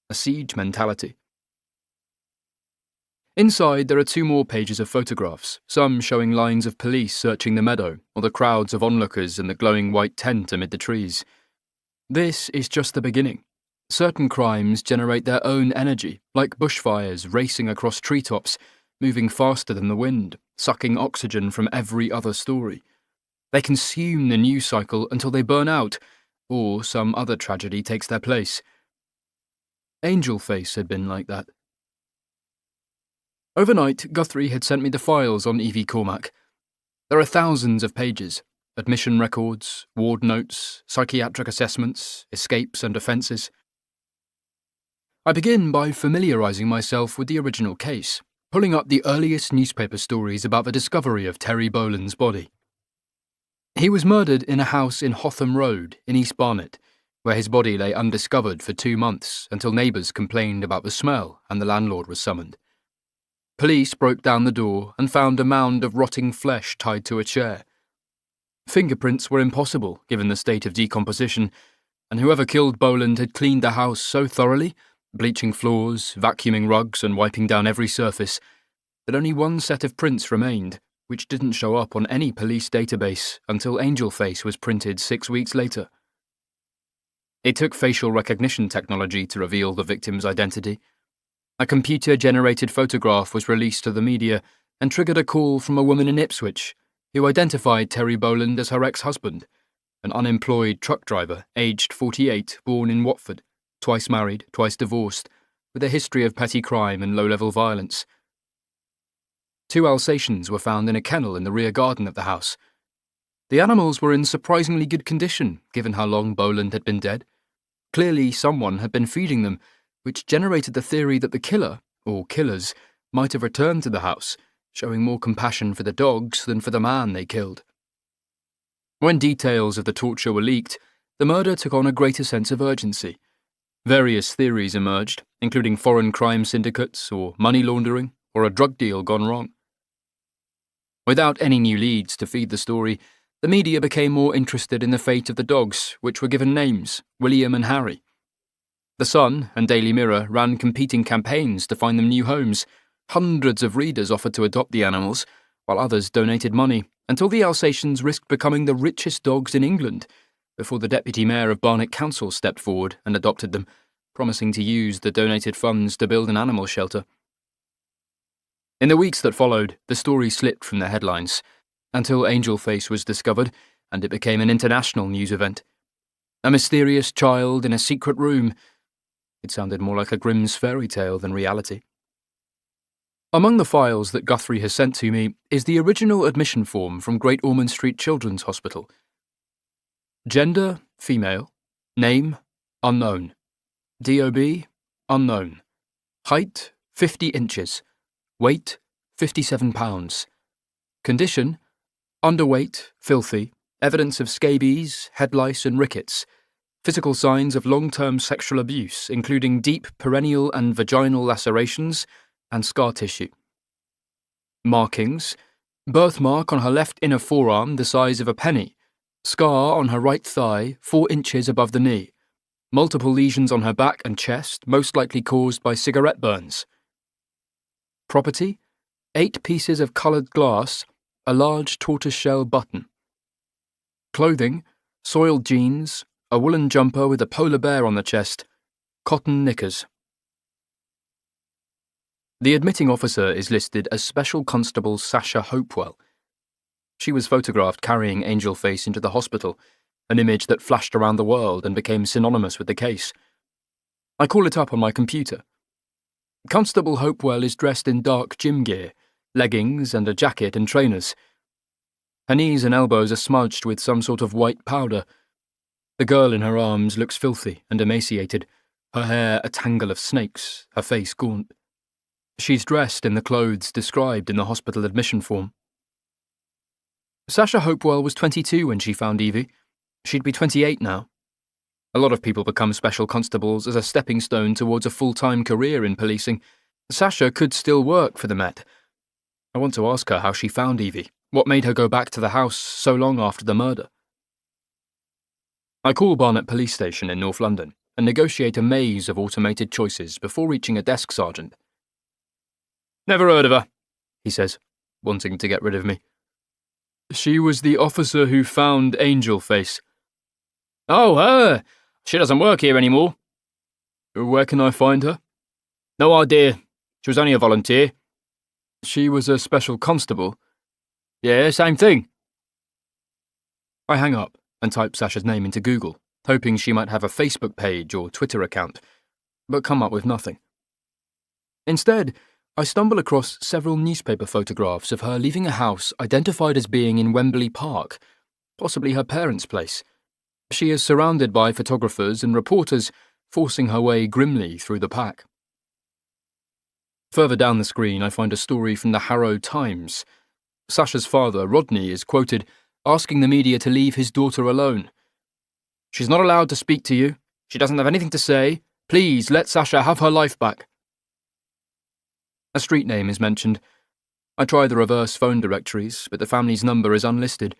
S1: A siege mentality? Inside, there are 2 more pages of photographs, some showing lines of police searching the meadow, or the crowds of onlookers in the glowing white tent amid the trees. This is just the beginning. Certain crimes generate their own energy, like bushfires racing across treetops, moving faster than the wind, sucking oxygen from every other story. They consume the news cycle until they burn out, or some other tragedy takes their place. Angel Face had been like that. Overnight, Guthrie had sent me the files on Evie Cormac. There are thousands of pages: admission records, ward notes, psychiatric assessments, escapes and offences. I begin by familiarising myself with the original case, pulling up the earliest newspaper stories about the discovery of Terry Boland's body. He was murdered in a house in Hotham Road in East Barnet, where his body lay undiscovered for 2 months until neighbours complained about the smell and the landlord was summoned. Police broke down the door and found a mound of rotting flesh tied to a chair. Fingerprints were impossible given the state of decomposition, and whoever killed Boland had cleaned the house so thoroughly, bleaching floors, vacuuming rugs and wiping down every surface, that only 1 set of prints remained, which didn't show up on any police database until Angel Face was printed 6 weeks later. It took facial recognition technology to reveal the victim's identity. A computer-generated photograph was released to the media and triggered a call from a woman in Ipswich who identified Terry Boland as her ex-husband, an unemployed truck driver, aged 48, born in Watford, twice married, twice divorced, with a history of petty crime and low-level violence. 2 Alsatians were found in a kennel in the rear garden of the house. The animals were in surprisingly good condition, given how long Boland had been dead. Clearly someone had been feeding them, which generated the theory that the killer, or killers, might have returned to the house, showing more compassion for the dogs than for the man they killed. When details of the torture were leaked, the murder took on a greater sense of urgency. Various theories emerged, including foreign crime syndicates, or money laundering, or a drug deal gone wrong. Without any new leads to feed the story, the media became more interested in the fate of the dogs, which were given names, William and Harry. The Sun and Daily Mirror ran competing campaigns to find them new homes. Hundreds of readers offered to adopt the animals, while others donated money, until the Alsatians risked becoming the richest dogs in England, before the Deputy Mayor of Barnet Council stepped forward and adopted them, promising to use the donated funds to build an animal shelter. In the weeks that followed, the story slipped from the headlines, until Angel Face was discovered, and it became an international news event. A mysterious child in a secret room. It sounded more like a Grimm's fairy tale than reality. Among the files that Guthrie has sent to me is the original admission form from Great Ormond Street Children's Hospital. Gender, female. Name, unknown. DOB, unknown. Height, 50 inches. Weight, 57 pounds. Condition, underweight, filthy, evidence of scabies, head lice and rickets. Physical signs of long-term sexual abuse, including deep perennial and vaginal lacerations and scar tissue. Markings: birthmark on her left inner forearm the size of a penny, scar on her right thigh 4 inches above the knee, multiple lesions on her back and chest, most likely caused by cigarette burns. Property: 8 pieces of coloured glass, a large tortoiseshell button. Clothing: soiled jeans, a woolen jumper with a polar bear on the chest, cotton knickers. The admitting officer is listed as Special Constable Sasha Hopewell. She was photographed carrying Angel Face into the hospital, an image that flashed around the world and became synonymous with the case. I call it up on my computer. Constable Hopewell is dressed in dark gym gear, leggings and a jacket and trainers. Her knees and elbows are smudged with some sort of white powder. The girl in her arms looks filthy and emaciated, her hair a tangle of snakes, her face gaunt. She's dressed in the clothes described in the hospital admission form. Sasha Hopewell was 22 when she found Evie. She'd be 28 now. A lot of people become special constables as a stepping stone towards a full-time career in policing. Sasha could still work for the Met. I want to ask her how she found Evie, what made her go back to the house so long after the murder. I call Barnet Police Station in North London and negotiate a maze of automated choices before reaching a desk sergeant. Never heard of her, he says, wanting to get rid of me. She was the officer who found Angel Face.
S2: Oh, her! She doesn't work here anymore.
S1: Where can I find her?
S2: No idea. She was only a volunteer.
S1: She was a special constable.
S2: Yeah, same thing.
S1: I hang up and type Sasha's name into Google, hoping she might have a Facebook page or Twitter account, but come up with nothing. Instead, I stumble across several newspaper photographs of her leaving a house identified as being in Wembley Park, possibly her parents' place. She is surrounded by photographers and reporters, forcing her way grimly through the pack. Further down the screen, I find a story from the Harrow Times. Sasha's father, Rodney, is quoted asking the media to leave his daughter alone. "She's not allowed to speak to you. She doesn't have anything to say. Please let Sasha have her life back." A street name is mentioned. I try the reverse phone directories, but the family's number is unlisted.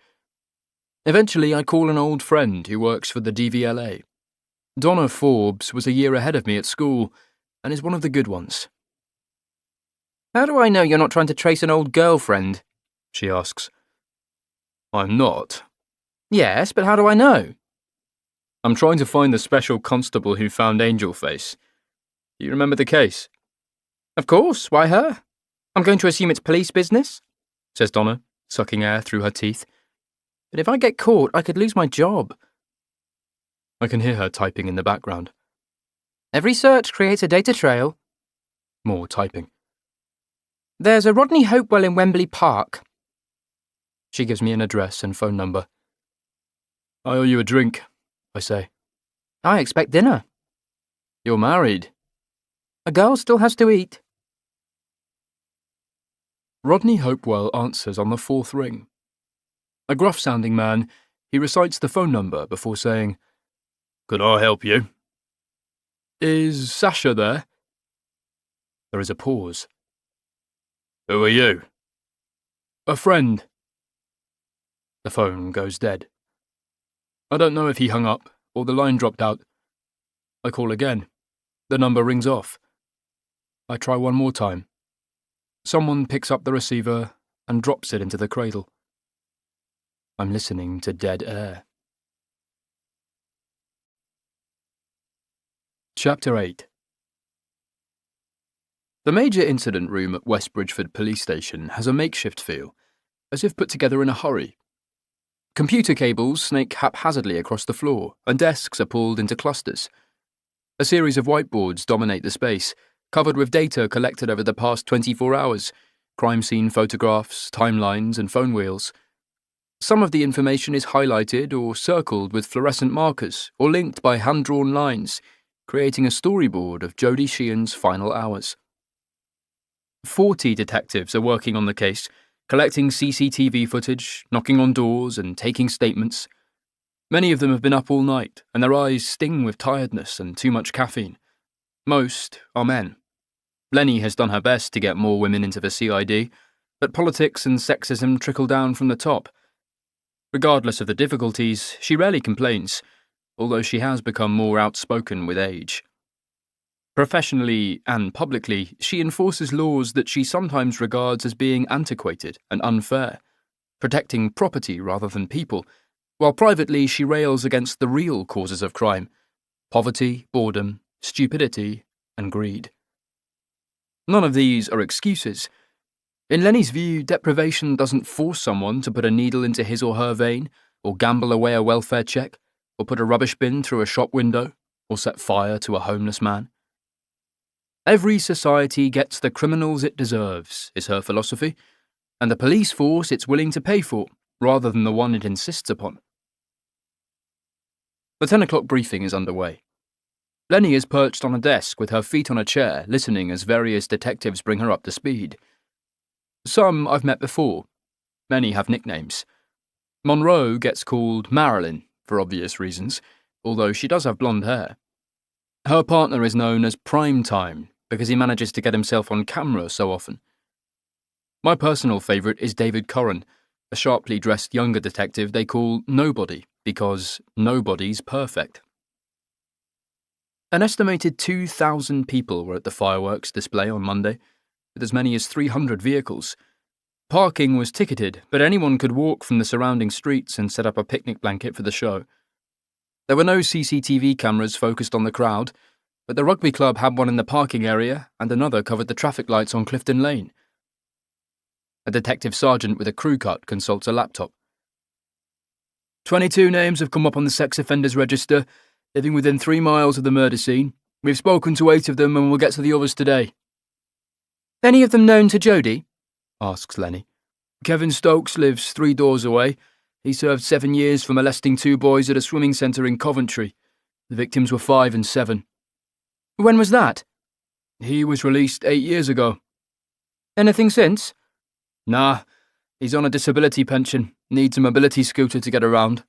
S1: Eventually, I call an old friend who works for the DVLA. Donna Forbes was a year ahead of me at school, and is one of the good ones.
S4: "How do I know you're not trying to trace an old girlfriend?" she asks.
S1: I'm not.
S4: "Yes, but how do I know?"
S1: I'm trying to find the special constable who found Angel Face. Do you remember the case?
S4: "Of course, why her? I'm going to assume it's police business,"
S1: Says Donna, sucking air through her teeth.
S4: "but if I get caught, I could lose my job."
S1: I can hear her typing in the background.
S4: "Every search creates a data trail."
S1: More typing.
S4: "There's a Rodney Hopewell in Wembley Park."
S1: She gives me an address and phone number. I owe you a drink, I say.
S4: "I expect dinner."
S1: You're married.
S4: "A girl still has to eat."
S1: Rodney Hopewell answers on the fourth ring. A gruff-sounding man, he recites the phone number before saying, "Could I help you?" "Is Sasha there?" There is a pause. "Who are you?" "A friend." The phone goes dead. I don't know if he hung up or the line dropped out. I call again. The number rings off. I try one more time. Someone picks up the receiver and drops it into the cradle. I'm listening to dead air. Chapter 8. The major incident room at West Bridgeford Police Station has a makeshift feel, as if put together in a hurry. Computer cables snake haphazardly across the floor, and desks are pulled into clusters. A series of whiteboards dominate the space, covered with data collected over the past 24 hours, crime scene photographs, timelines, and phone wheels. Some of the information is highlighted or circled with fluorescent markers or linked by hand-drawn lines, creating a storyboard of Jodie Sheehan's final hours. 40 detectives are working on the case, collecting CCTV footage, knocking on doors, and taking statements. Many of them have been up all night, and their eyes sting with tiredness and too much caffeine. Most are men. Lenny has done her best to get more women into the CID, but politics and sexism trickle down from the top. Regardless of the difficulties, she rarely complains, although she has become more outspoken with age. Professionally and publicly, she enforces laws that she sometimes regards as being antiquated and unfair, protecting property rather than people, while privately she rails against the real causes of crime: poverty, boredom, stupidity, and greed. None of these are excuses. In Lenny's view, deprivation doesn't force someone to put a needle into his or her vein, or gamble away a welfare check, or put a rubbish bin through a shop window, or set fire to a homeless man. Every society gets the criminals it deserves, is her philosophy, and the police force it's willing to pay for, rather than the one it insists upon. The 10 o'clock briefing is underway. Lenny is perched on a desk with her feet on a chair, listening as various detectives bring her up to speed. Some I've met before. Many have nicknames. Monroe gets called Marilyn, for obvious reasons, although she does have blonde hair. Her partner is known as Prime Time, because he manages to get himself on camera so often. My personal favourite is David Corran, a sharply dressed younger detective they call Nobody, because nobody's perfect. An estimated 2,000 people were at the fireworks display on Monday. with as many as 300 vehicles. Parking was ticketed, but anyone could walk from the surrounding streets and set up a picnic blanket for the show. There were no CCTV cameras focused on the crowd, but the rugby club had one in the parking area and another covered the traffic lights on Clifton Lane. A detective sergeant with a crew cut consults a laptop. 22 names have come up on the sex offenders register, living within 3 miles of the murder scene. We've spoken to 8 of them and we'll get to the others today.
S4: Any of them known to Jodie?
S1: Asks Lenny. Kevin Stokes lives 3 doors away. He served 7 years for molesting 2 boys at a swimming centre in Coventry. The victims were 5 and 7.
S4: When was that?
S1: He was released 8 years ago.
S4: Anything since?
S1: Nah, he's on a disability pension. Needs a mobility scooter to get around.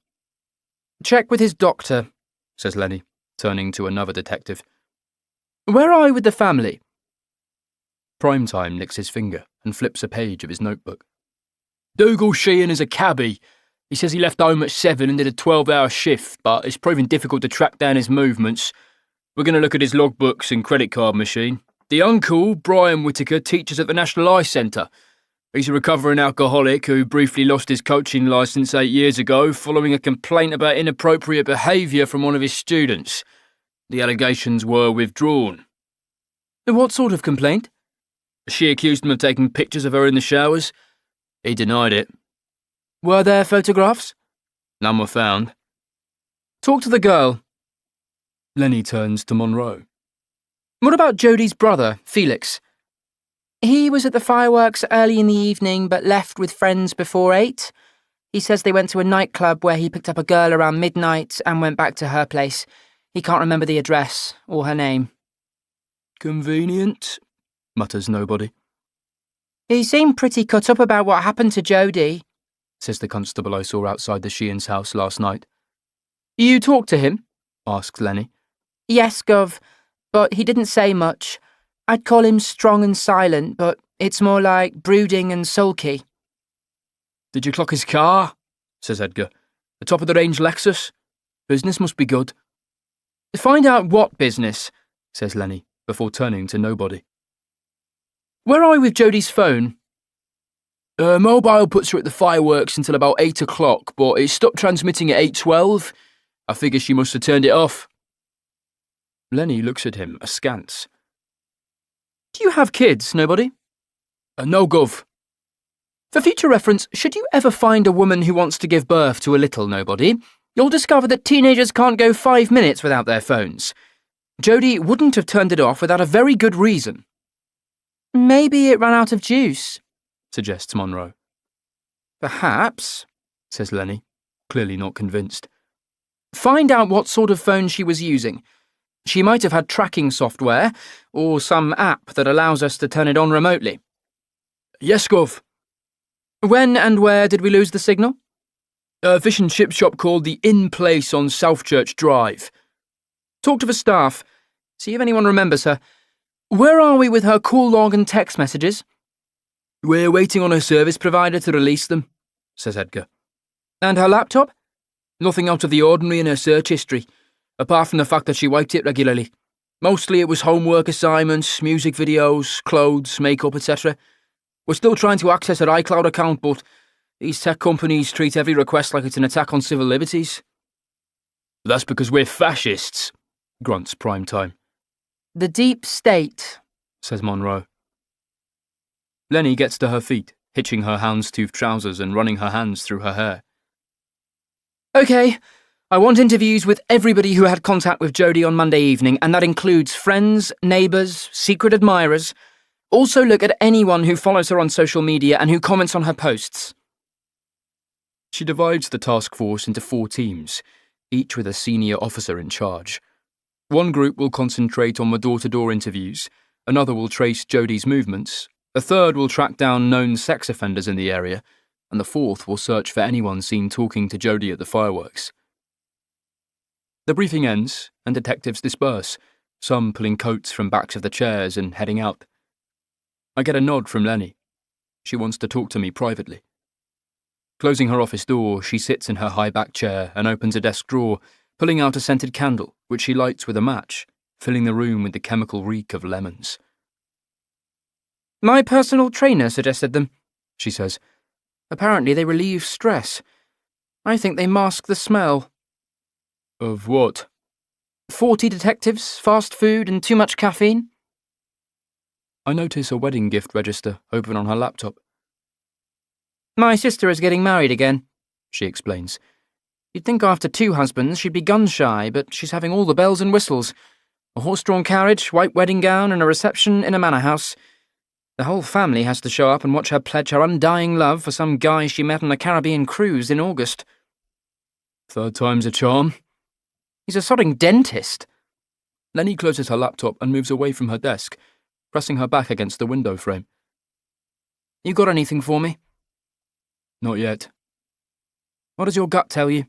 S4: Check with his doctor,
S1: says Lenny, turning to another detective.
S4: Where are we with the family?
S1: Primetime licks his finger and flips a page of his notebook. Dougal Sheehan is a cabbie. He says he left home at 7 and did a 12-hour shift, but it's proving difficult to track down his movements. We're going to look at his logbooks and credit card machine. The uncle, Brian Whittaker, teaches at the National Eye Centre. He's a recovering alcoholic who briefly lost his coaching licence 8 years ago following a complaint about inappropriate behaviour from one of his students. The allegations were withdrawn.
S4: What sort of complaint?
S1: She accused him of taking pictures of her in the showers. He denied it.
S4: Were there photographs?
S1: None were found.
S4: Talk to the girl.
S1: Lenny turns to Monroe.
S4: What about Jodie's brother, Felix? He was at the fireworks early in the evening but left with friends before 8. He says they went to a nightclub where he picked up a girl around midnight and went back to her place. He can't remember the address or her name.
S1: Convenient, mutters nobody.
S4: He seemed pretty cut up about what happened to Jodie,
S1: says the constable I saw outside the Sheehan's house last night.
S4: You talked to him?
S1: Asks Lenny.
S4: Yes, Gov, but he didn't say much. I'd call him strong and silent, but it's more like brooding and sulky.
S1: Did you clock his car? Says Edgar. The top-of-the-range Lexus? Business must be good.
S4: Find out what business,
S1: says Lenny, before turning to nobody.
S4: Where are we with Jodie's phone?
S1: Mobile puts her at the fireworks until about 8 o'clock, but it stopped transmitting at 8:12. I figure she must have turned it off. Lenny looks at him askance.
S4: Do you have kids, nobody?
S1: No, Gov.
S4: For future reference, should you ever find a woman who wants to give birth to a little nobody, you'll discover that teenagers can't go 5 minutes without their phones. Jodie wouldn't have turned it off without a very good reason. Maybe it ran out of juice,
S1: suggests Monroe.
S4: Perhaps,
S1: says Lenny, clearly not convinced.
S4: Find out what sort of phone she was using. She might have had tracking software, or some app that allows us to turn it on remotely.
S1: Yes, Gov.
S4: When and where did we lose the signal?
S1: A fish and chip shop called the In Place on South Church Drive.
S4: Talk to the staff. See if anyone remembers her. Where are we with her call log and text messages?
S1: We're waiting on her service provider to release them, says Edgar.
S4: And her laptop?
S1: Nothing out of the ordinary in her search history, apart from the fact that she wiped it regularly. Mostly it was homework assignments, music videos, clothes, makeup, etc. We're still trying to access her iCloud account, but these tech companies treat every request like it's an attack on civil liberties. That's because we're fascists, grunts Primetime.
S4: The deep state,
S1: says Monroe. Lenny gets to her feet, hitching her houndstooth trousers and running her hands through her hair.
S4: OK, I want interviews with everybody who had contact with Jodie on Monday evening, and that includes friends, neighbours, secret admirers. Also look at anyone who follows her on social media and who comments on her posts.
S1: She divides the task force into 4 teams, each with a senior officer in charge. One group will concentrate on the door-to-door interviews, another will trace Jodie's movements, a third will track down known sex offenders in the area, and the fourth will search for anyone seen talking to Jodie at the fireworks. The briefing ends, and detectives disperse, some pulling coats from backs of the chairs and heading out. I get a nod from Lenny. She wants to talk to me privately. Closing her office door, she sits in her high-back chair and opens a desk drawer, pulling out a scented candle, which she lights with a match, filling the room with the chemical reek of lemons.
S4: My personal trainer suggested them, she says. Apparently they relieve stress. I think they mask the smell.
S5: Of what?
S4: 40 detectives, fast food, and too much caffeine.
S1: I notice a wedding gift register open on her laptop.
S4: My sister is getting married again, she explains. You'd think after 2 husbands she'd be gun-shy, but she's having all the bells and whistles. A horse-drawn carriage, white wedding gown, and a reception in a manor house. The whole family has to show up and watch her pledge her undying love for some guy she met on a Caribbean cruise in August.
S5: 3rd time's a charm.
S4: He's a sodding dentist.
S1: Lenny closes her laptop and moves away from her desk, pressing her back against the window frame.
S4: You got anything for me?
S1: Not yet.
S4: What does your gut tell you?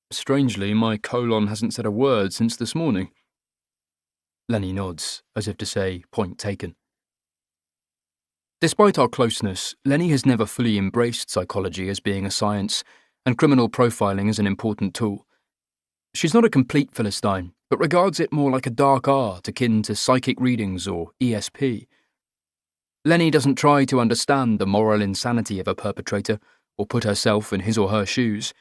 S1: Strangely, my colon hasn't said a word since this morning. Lenny nods, as if to say, point taken. Despite our closeness, Lenny has never fully embraced psychology as being a science, and criminal profiling as an important tool. She's not a complete Philistine, but regards it more like a dark art akin to psychic readings or ESP. Lenny doesn't try to understand the moral insanity of a perpetrator or put herself in his or her shoes.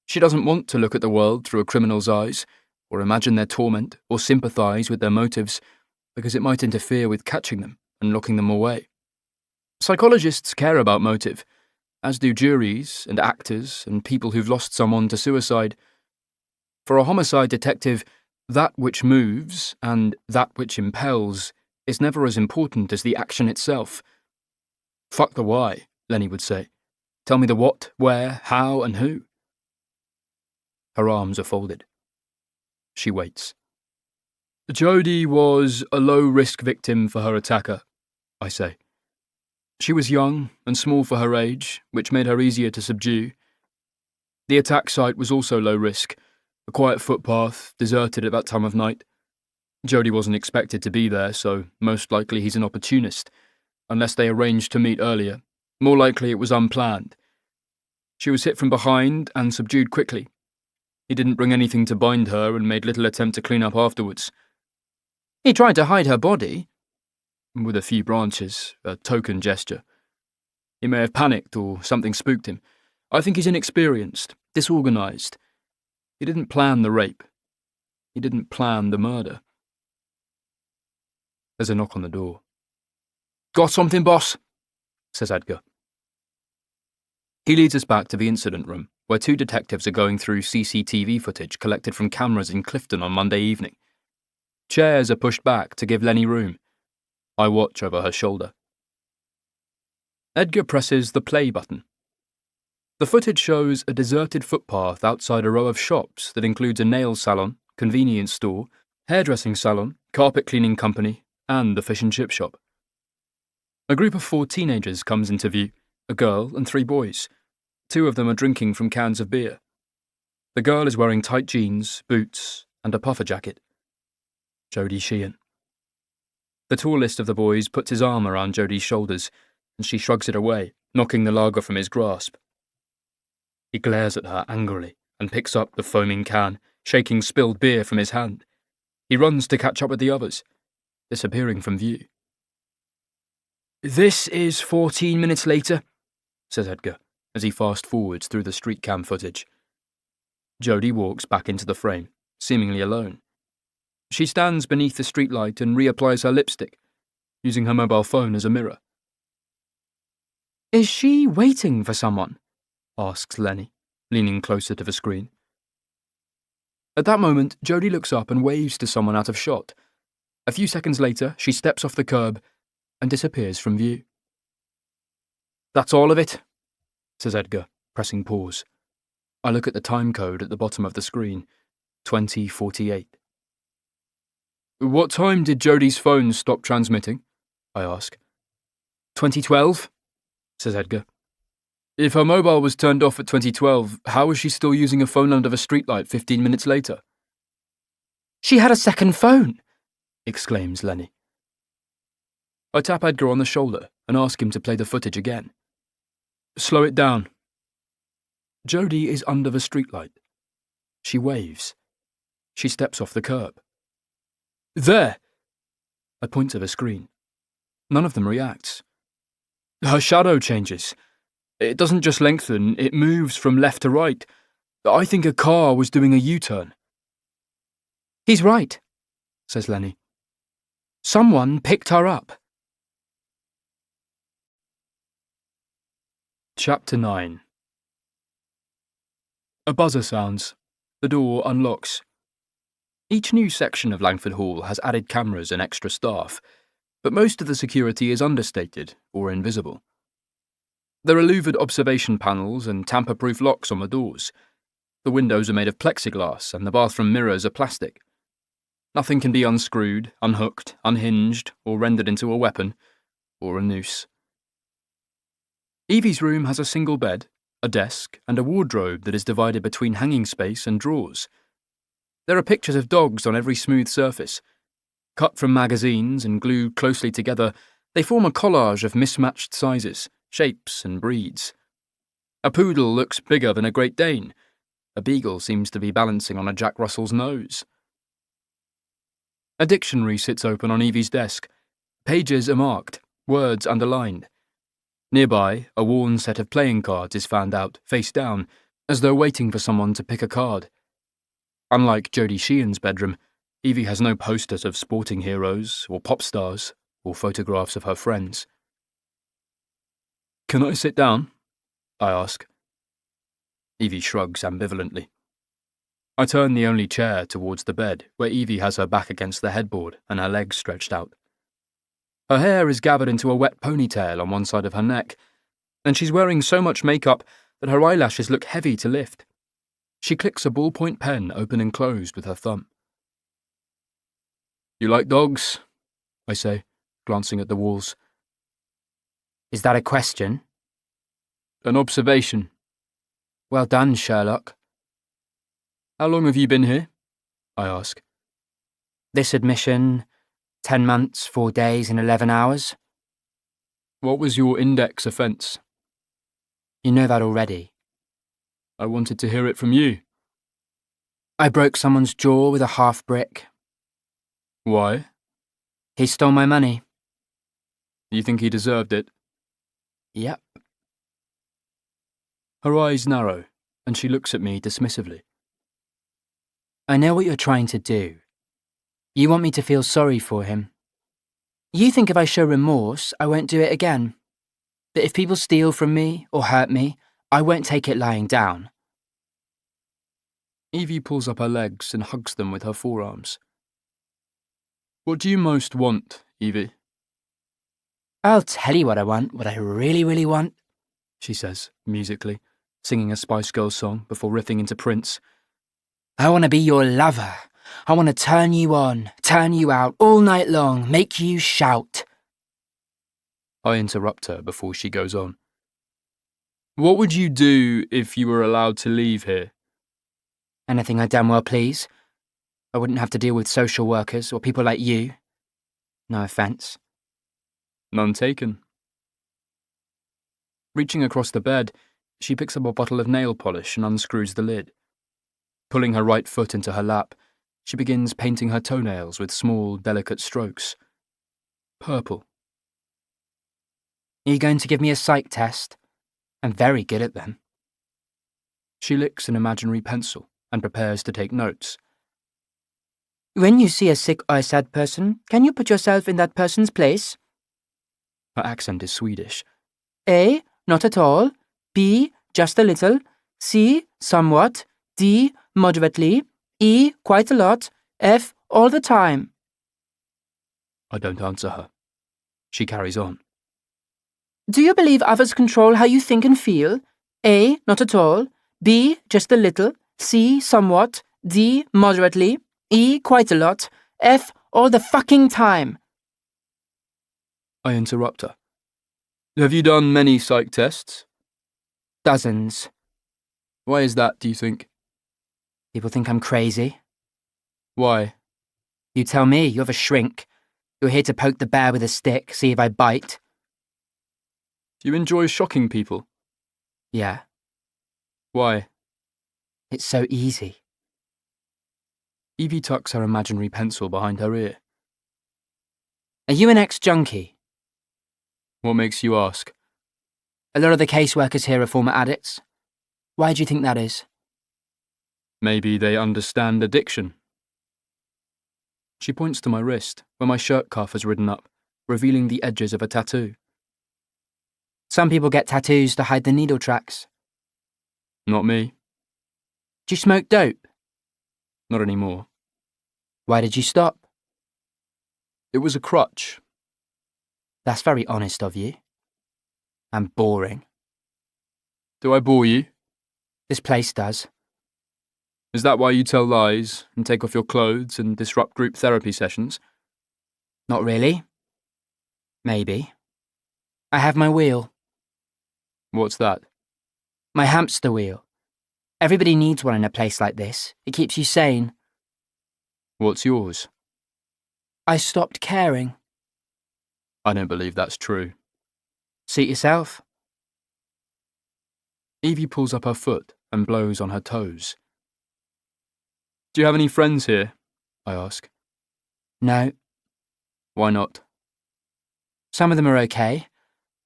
S1: She doesn't want to look at the world through a criminal's eyes, or imagine their torment, or sympathise with their motives, because it might interfere with catching them and locking them away. Psychologists care about motive, as do juries and actors and people who've lost someone to suicide. For a homicide detective, that which moves and that which impels is never as important as the action itself. Fuck the why, Lenny would say. Tell me the what, where, how, and who. Her arms are folded. She waits.
S5: Jodie was a low-risk victim for her attacker, I say.
S1: She was young and small for her age, which made her easier to subdue. The attack site was also low risk, a quiet footpath, deserted at that time of night. Jodie wasn't expected to be there, so most likely he's an opportunist, unless they arranged to meet earlier. More likely it was unplanned. She was hit from behind and subdued quickly. He didn't bring anything to bind her and made little attempt to clean up afterwards.
S4: He tried to hide her body.
S1: With a few branches, a token gesture. He may have panicked or something spooked him. I think he's inexperienced, disorganised. He didn't plan the rape. He didn't plan the murder. There's a knock on the door.
S5: Got something, boss?
S1: Says Edgar. He leads us back to the incident room, where 2 detectives are going through CCTV footage collected from cameras in Clifton on Monday evening. Chairs are pushed back to give Lenny room. I watch over her shoulder. Edgar presses the play button. The footage shows a deserted footpath outside a row of shops that includes a nail salon, convenience store, hairdressing salon, carpet cleaning company, and the fish and chip shop. A group of 4 teenagers comes into view, a girl and 3 boys. 2 of them are drinking from cans of beer. The girl is wearing tight jeans, boots, and a puffer jacket. Jodie Sheehan. The tallest of the boys puts his arm around Jodie's shoulders, and she shrugs it away, knocking the lager from his grasp. He glares at her angrily and picks up the foaming can, shaking spilled beer from his hand. He runs to catch up with the others, disappearing from view.
S5: This is 14 minutes later,
S1: says Edgar, as he fast-forwards through the street cam footage. Jodie walks back into the frame, seemingly alone. She stands beneath the streetlight and reapplies her lipstick, using her mobile phone as a mirror.
S4: Is she waiting for someone?
S1: Asks Lenny, leaning closer to the screen. At that moment, Jodie looks up and waves to someone out of shot. A few seconds later, she steps off the curb and disappears from view.
S5: That's all of it,
S1: says Edgar, pressing pause. I look at the time code at the bottom of the screen, 20:48.
S5: What time did Jodie's phone stop transmitting? I ask.
S4: 2012,
S1: says Edgar.
S5: If her mobile was turned off at 2012, how was she still using a phone under the streetlight 15 minutes later?
S4: She had a second phone,
S1: exclaims Lenny. I tap Edgar on the shoulder and ask him to play the footage again.
S5: Slow it down.
S1: Jodie is under the streetlight. She waves. She steps off the curb.
S5: There!
S1: I point to the screen. None of them reacts. Her shadow changes. It doesn't just lengthen, it moves from left to right. I think a car was doing a U-turn.
S4: He's right, says Lenny. Someone picked her up.
S1: Chapter 9. A buzzer sounds. The door unlocks. Each new section of Langford Hall has added cameras and extra staff, but most of the security is understated or invisible. There are louvered observation panels and tamper-proof locks on the doors. The windows are made of plexiglass and the bathroom mirrors are plastic. Nothing can be unscrewed, unhooked, unhinged, or rendered into a weapon or a noose. Evie's room has a single bed, a desk, and a wardrobe that is divided between hanging space and drawers. There are pictures of dogs on every smooth surface. Cut from magazines and glued closely together, they form a collage of mismatched sizes, shapes, and breeds. A poodle looks bigger than a Great Dane. A beagle seems to be balancing on a Jack Russell's nose. A dictionary sits open on Evie's desk. Pages are marked, words underlined. Nearby, a worn set of playing cards is fanned out, face down, as though waiting for someone to pick a card. Unlike Jodie Sheehan's bedroom, Evie has no posters of sporting heroes, or pop stars, or photographs of her friends. Can I sit down? I ask. Evie shrugs ambivalently. I turn the only chair towards the bed, where Evie has her back against the headboard and her legs stretched out. Her hair is gathered into a wet ponytail on one side of her neck, and she's wearing so much makeup that her eyelashes look heavy to lift. She clicks a ballpoint pen open and closed with her thumb. You like dogs? I say, glancing at the walls.
S3: Is that a question?
S1: An observation.
S3: Well done, Sherlock.
S1: How long have you been here? I ask.
S3: This admission, 10 months, 4 days and 11 hours.
S1: What was your index offence?
S3: You know that already.
S1: I wanted to hear it from you.
S3: I broke someone's jaw with a half brick.
S1: Why?
S3: He stole my money.
S1: You think he deserved it?
S3: Yep.
S1: Her eyes narrow, and she looks at me dismissively.
S3: I know what you're trying to do. You want me to feel sorry for him. You think if I show remorse, I won't do it again. That if people steal from me or hurt me, I won't take it lying down.
S1: Evie pulls up her legs and hugs them with her forearms. What do you most want, Evie?
S3: I'll tell you what I want, what I really, really want,
S1: she says, musically, singing a Spice Girls song before riffing into Prince.
S3: I want to be your lover. I want to turn you on, turn you out all night long, make you shout.
S1: I interrupt her before she goes on. What would you do if you were allowed to leave here?
S3: Anything I damn well please. I wouldn't have to deal with social workers or people like you. No offence.
S1: None taken. Reaching across the bed, she picks up a bottle of nail polish and unscrews the lid. Pulling her right foot into her lap, she begins painting her toenails with small, delicate strokes. Purple.
S3: Are you going to give me a psych test? I'm very good at them.
S1: She licks an imaginary pencil and prepares to take notes.
S3: When you see a sick or sad person, can you put yourself in that person's place?
S1: Her accent is Swedish.
S3: A. Not at all. B. Just a little. C. Somewhat. D. Moderately. E. Quite a lot. F. All the time.
S1: I don't answer her. She carries on.
S3: Do you believe others control how you think and feel? A. Not at all. B. Just a little. C. Somewhat. D. Moderately. E. Quite a lot. F. All the fucking time.
S1: I interrupt her. Have you done many psych tests?
S3: Dozens.
S1: Why is that, do you think?
S3: People think I'm crazy.
S1: Why?
S3: You tell me, you're a shrink. You're here to poke the bear with a stick, see if I bite.
S1: Do you enjoy shocking people?
S3: Yeah.
S1: Why?
S3: It's so easy.
S1: Evie tucks her imaginary pencil behind her ear.
S3: Are you an ex-junkie?
S1: What makes you ask?
S3: A lot of the caseworkers here are former addicts. Why do you think that is?
S1: Maybe they understand addiction. She points to my wrist, where my shirt cuff has ridden up, revealing the edges of a tattoo.
S3: Some people get tattoos to hide the needle tracks.
S1: Not me.
S3: Do you smoke dope?
S1: Not anymore.
S3: Why did you stop?
S1: It was a crutch.
S3: That's very honest of you. And boring.
S1: Do I bore you?
S3: This place does.
S1: Is that why you tell lies and take off your clothes and disrupt group therapy sessions?
S3: Not really. Maybe. I have my wheel.
S1: What's that?
S3: My hamster wheel. Everybody needs one in a place like this. It keeps you sane.
S1: What's yours?
S3: I stopped caring.
S1: I don't believe that's true.
S3: Suit yourself.
S1: Evie pulls up her foot and blows on her toes. Do you have any friends here? I ask.
S3: No.
S1: Why not?
S3: Some of them are okay.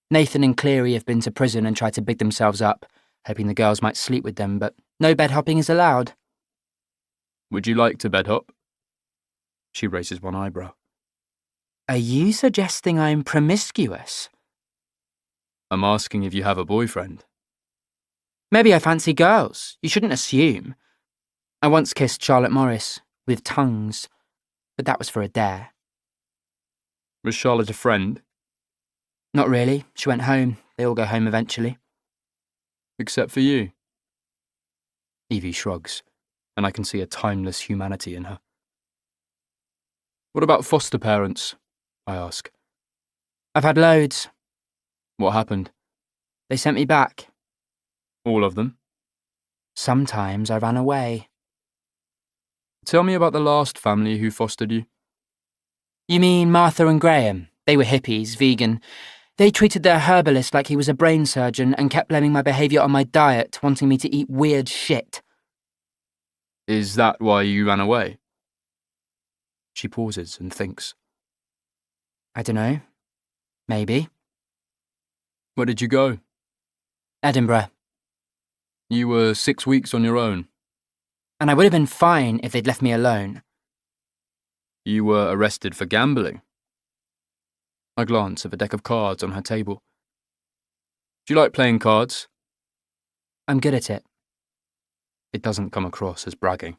S3: Nathan and Cleary have been to prison and tried to big themselves up, hoping the girls might sleep with them, but no bed hopping is allowed.
S1: Would you like to bed hop? She raises one eyebrow.
S3: Are you suggesting I'm promiscuous?
S1: I'm asking if you have a boyfriend.
S3: Maybe I fancy girls. You shouldn't assume. I once kissed Charlotte Morris, with tongues, but that was for a dare.
S1: Was Charlotte a friend?
S3: Not really. She went home. They all go home eventually.
S1: Except for you. Evie shrugs, and I can see a timeless humanity in her. What about foster parents? I ask.
S3: I've had loads.
S1: What happened?
S3: They sent me back.
S1: All of them?
S3: Sometimes I ran away.
S1: Tell me about the last family who fostered you.
S3: You mean Martha and Graham? They were hippies, vegan. They treated their herbalist like he was a brain surgeon and kept blaming my behaviour on my diet, wanting me to eat weird shit.
S1: Is that why you ran away? She pauses and thinks.
S3: I don't know. Maybe.
S1: Where did you go?
S3: Edinburgh.
S1: You were 6 weeks on your own.
S3: And I would have been fine if they'd left me alone.
S1: You were arrested for gambling. I glance at the deck of cards on her table. Do you like playing cards?
S3: I'm good at it.
S1: It doesn't come across as bragging.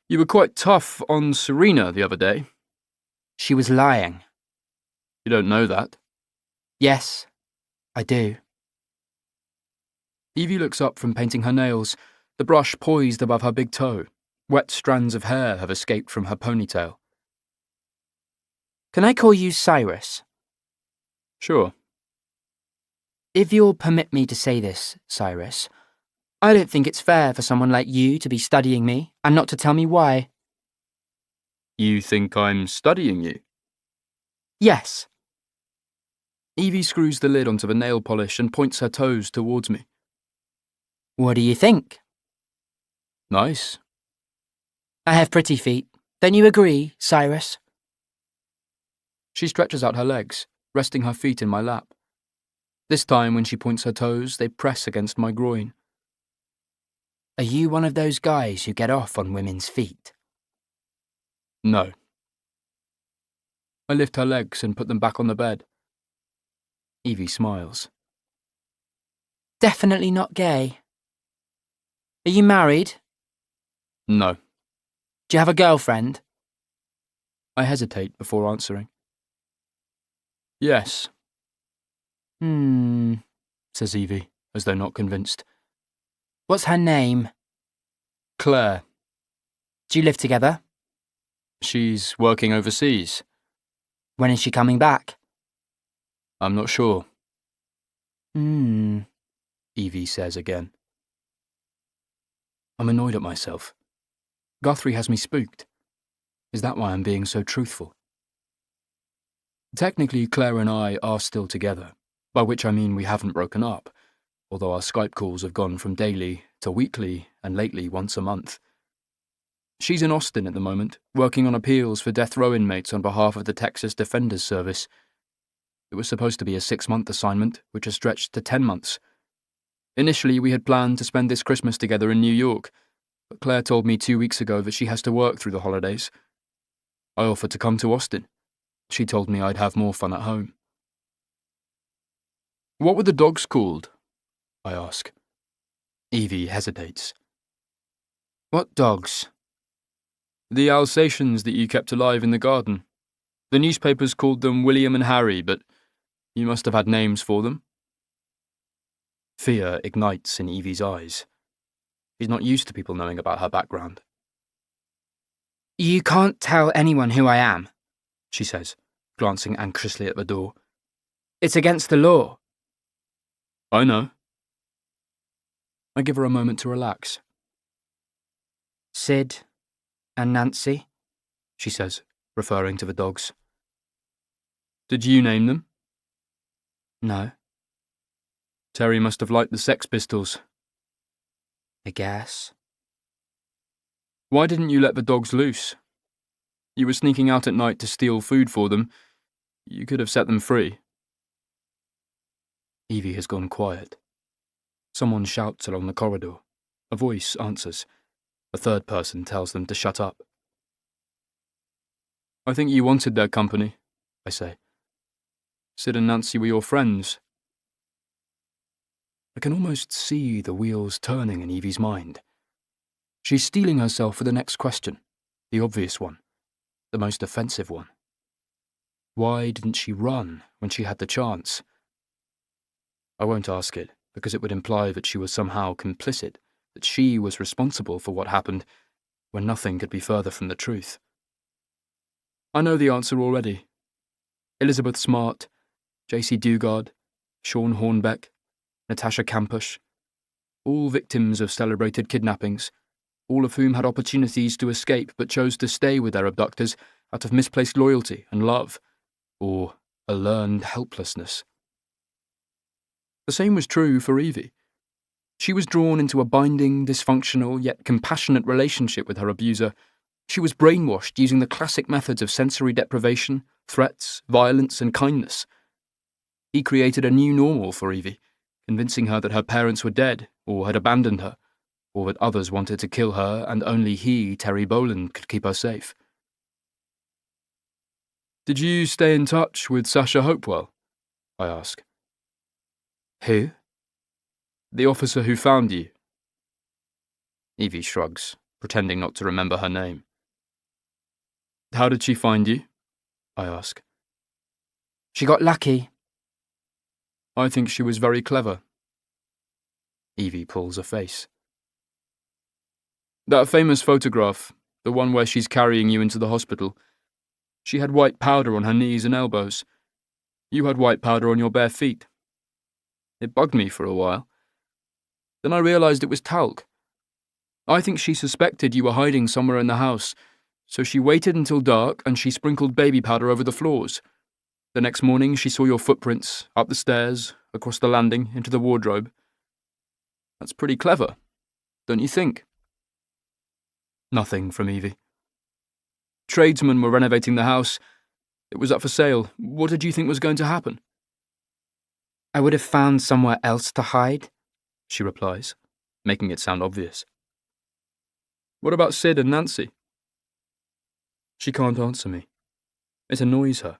S1: You were quite tough on Serena the other day.
S3: She was lying.
S1: You don't know that.
S3: Yes, I do.
S1: Evie looks up from painting her nails, the brush poised above her big toe. Wet strands of hair have escaped from her ponytail.
S3: Can I call you Cyrus?
S1: Sure.
S3: If you'll permit me to say this, Cyrus, I don't think it's fair for someone like you to be studying me and not to tell me why.
S1: You think I'm studying you?
S3: Yes.
S1: Evie screws the lid onto the nail polish and points her toes towards me.
S3: What do you think?
S1: Nice.
S3: I have pretty feet. Don't you agree, Cyrus?
S1: She stretches out her legs, resting her feet in my lap. This time, when she points her toes, they press against my groin.
S3: Are you one of those guys who get off on women's feet?
S1: No. I lift her legs and put them back on the bed. Evie smiles.
S3: Definitely not gay. Are you married?
S1: No.
S3: Do you have a girlfriend?
S1: I hesitate before answering. Yes, says Evie, as though not convinced.
S3: What's her name?
S1: Claire.
S3: Do you live together?
S1: She's working overseas.
S3: When is she coming back?
S1: I'm not sure,
S3: Hmm.
S1: Evie says again. I'm annoyed at myself. Guthrie has me spooked. Is that why I'm being so truthful? Technically, Claire and I are still together, by which I mean we haven't broken up, although our Skype calls have gone from daily to weekly and lately once a month. She's in Austin at the moment, working on appeals for death row inmates on behalf of the Texas Defenders Service. It was supposed to be a 6-month assignment, which has stretched to 10 months. Initially, we had planned to spend this Christmas together in New York, but Claire told me 2 weeks ago that she has to work through the holidays. I offered to come to Austin. She told me I'd have more fun at home. What were the dogs called? I ask. Evie hesitates.
S3: What dogs?
S1: The Alsatians that you kept alive in the garden. The newspapers called them William and Harry, but you must have had names for them. Fear ignites in Evie's eyes. She's not used to people knowing about her background.
S3: You can't tell anyone who I am,
S1: she says, glancing anxiously at the door.
S3: It's against the law.
S1: I know. I give her a moment to relax.
S3: Sid and Nancy,
S1: she says, referring to the dogs. Did you name them?
S3: No.
S1: Terry must have liked the Sex Pistols.
S3: I guess.
S1: Why didn't you let the dogs loose? You were sneaking out at night to steal food for them. You could have set them free. Evie has gone quiet. Someone shouts along the corridor. A voice answers. A third person tells them to shut up. I think you wanted their company, I say. Sid and Nancy were your friends. I can almost see the wheels turning in Evie's mind. She's steeling herself for the next question, the obvious one, the most offensive one. Why didn't she run when she had the chance? I won't ask it, because it would imply that she was somehow complicit, that she was responsible for what happened, when nothing could be further from the truth. I know the answer already. Elizabeth Smart, J.C. Dugard, Sean Hornbeck, Natasha Kampusch, all victims of celebrated kidnappings, all of whom had opportunities to escape but chose to stay with their abductors out of misplaced loyalty and love, or a learned helplessness. The same was true for Evie. She was drawn into a binding, dysfunctional, yet compassionate relationship with her abuser. She was brainwashed using the classic methods of sensory deprivation, threats, violence, and kindness. He created a new normal for Evie, convincing her that her parents were dead, or had abandoned her, or that others wanted to kill her and only he, Terry Boland, could keep her safe. Did you stay in touch with Sasha Hopewell? I ask.
S3: Who?
S1: The officer who found you. Evie shrugs, pretending not to remember her name. How did she find you? I ask.
S3: She got lucky.
S1: I think she was very clever. Evie pulls a face. That famous photograph, the one where she's carrying you into the hospital, she had white powder on her knees and elbows. You had white powder on your bare feet. It bugged me for a while. Then I realised it was talc. I think she suspected you were hiding somewhere in the house, so she waited until dark and she sprinkled baby powder over the floors. The next morning she saw your footprints, up the stairs, across the landing, into the wardrobe. That's pretty clever, don't you think? Nothing from Evie. Tradesmen were renovating the house. It was up for sale. What did you think was going to happen?
S3: I would have found somewhere else to hide,
S1: she replies, making it sound obvious. What about Sid and Nancy? She can't answer me. It annoys her.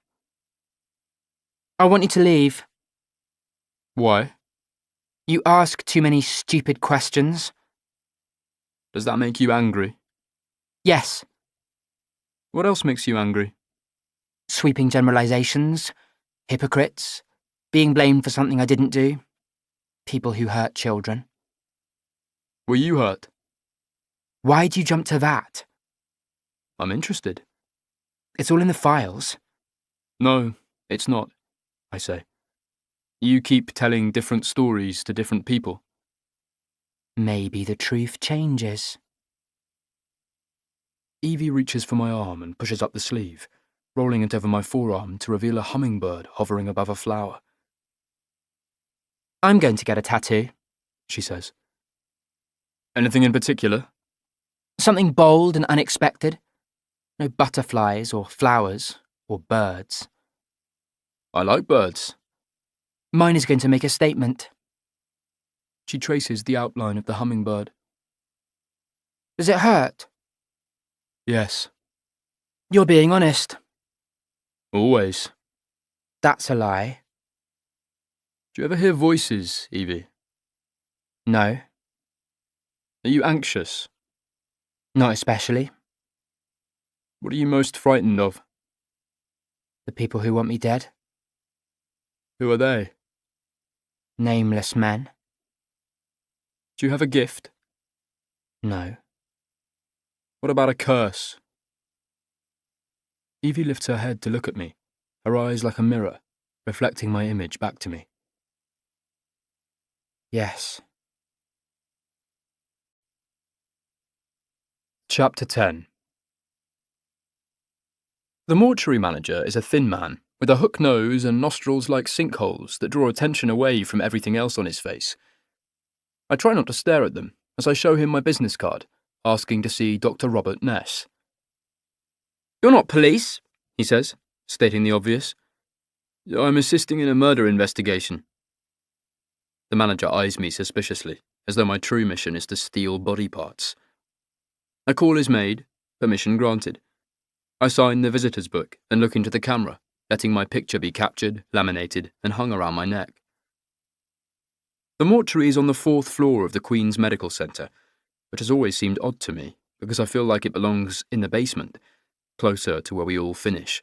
S3: I want you to leave.
S1: Why?
S3: You ask too many stupid questions.
S1: Does that make you angry?
S3: Yes.
S1: What else makes you angry?
S3: Sweeping generalizations, hypocrites, being blamed for something I didn't do, people who hurt children.
S1: Were you hurt?
S3: Why'd you jump to that?
S1: I'm interested.
S3: It's all in the files.
S1: No, it's not, I say. You keep telling different stories to different people.
S3: Maybe the truth changes.
S1: Evie reaches for my arm and pushes up the sleeve, rolling it over my forearm to reveal a hummingbird hovering above a flower.
S3: I'm going to get a tattoo,
S1: she says. Anything in particular?
S3: Something bold and unexpected. No butterflies or flowers or birds.
S1: I like birds.
S3: Mine is going to make a statement.
S1: She traces the outline of the hummingbird.
S3: Does it hurt?
S1: Yes.
S3: You're being honest.
S1: Always.
S3: That's a lie.
S1: Do you ever hear voices, Evie?
S3: No,
S1: Are you anxious?
S3: not especially.
S1: What are you most frightened of?
S3: The people who want me dead.
S1: Who are they?
S3: Nameless men.
S1: Do you have a gift?
S3: No.
S1: What about a curse? Evie lifts her head to look at me, her eyes like a mirror, reflecting my image back to me.
S3: Yes.
S1: Chapter 10. The mortuary manager is a thin man, with a hook nose and nostrils like sinkholes that draw attention away from everything else on his face. I try not to stare at them as I show him my business card, asking to see Dr. Robert Ness.
S2: You're not police,
S1: He says, stating the obvious. I'm assisting in a murder investigation. The manager eyes me suspiciously, as though my true mission is to steal body parts. I call his maid, permission granted. I sign the visitor's book and look into the camera, letting my picture be captured, laminated, and hung around my neck. The mortuary is on the 4th floor of the Queen's Medical Centre, which has always seemed odd to me, because I feel like it belongs in the basement, closer to where we all finish.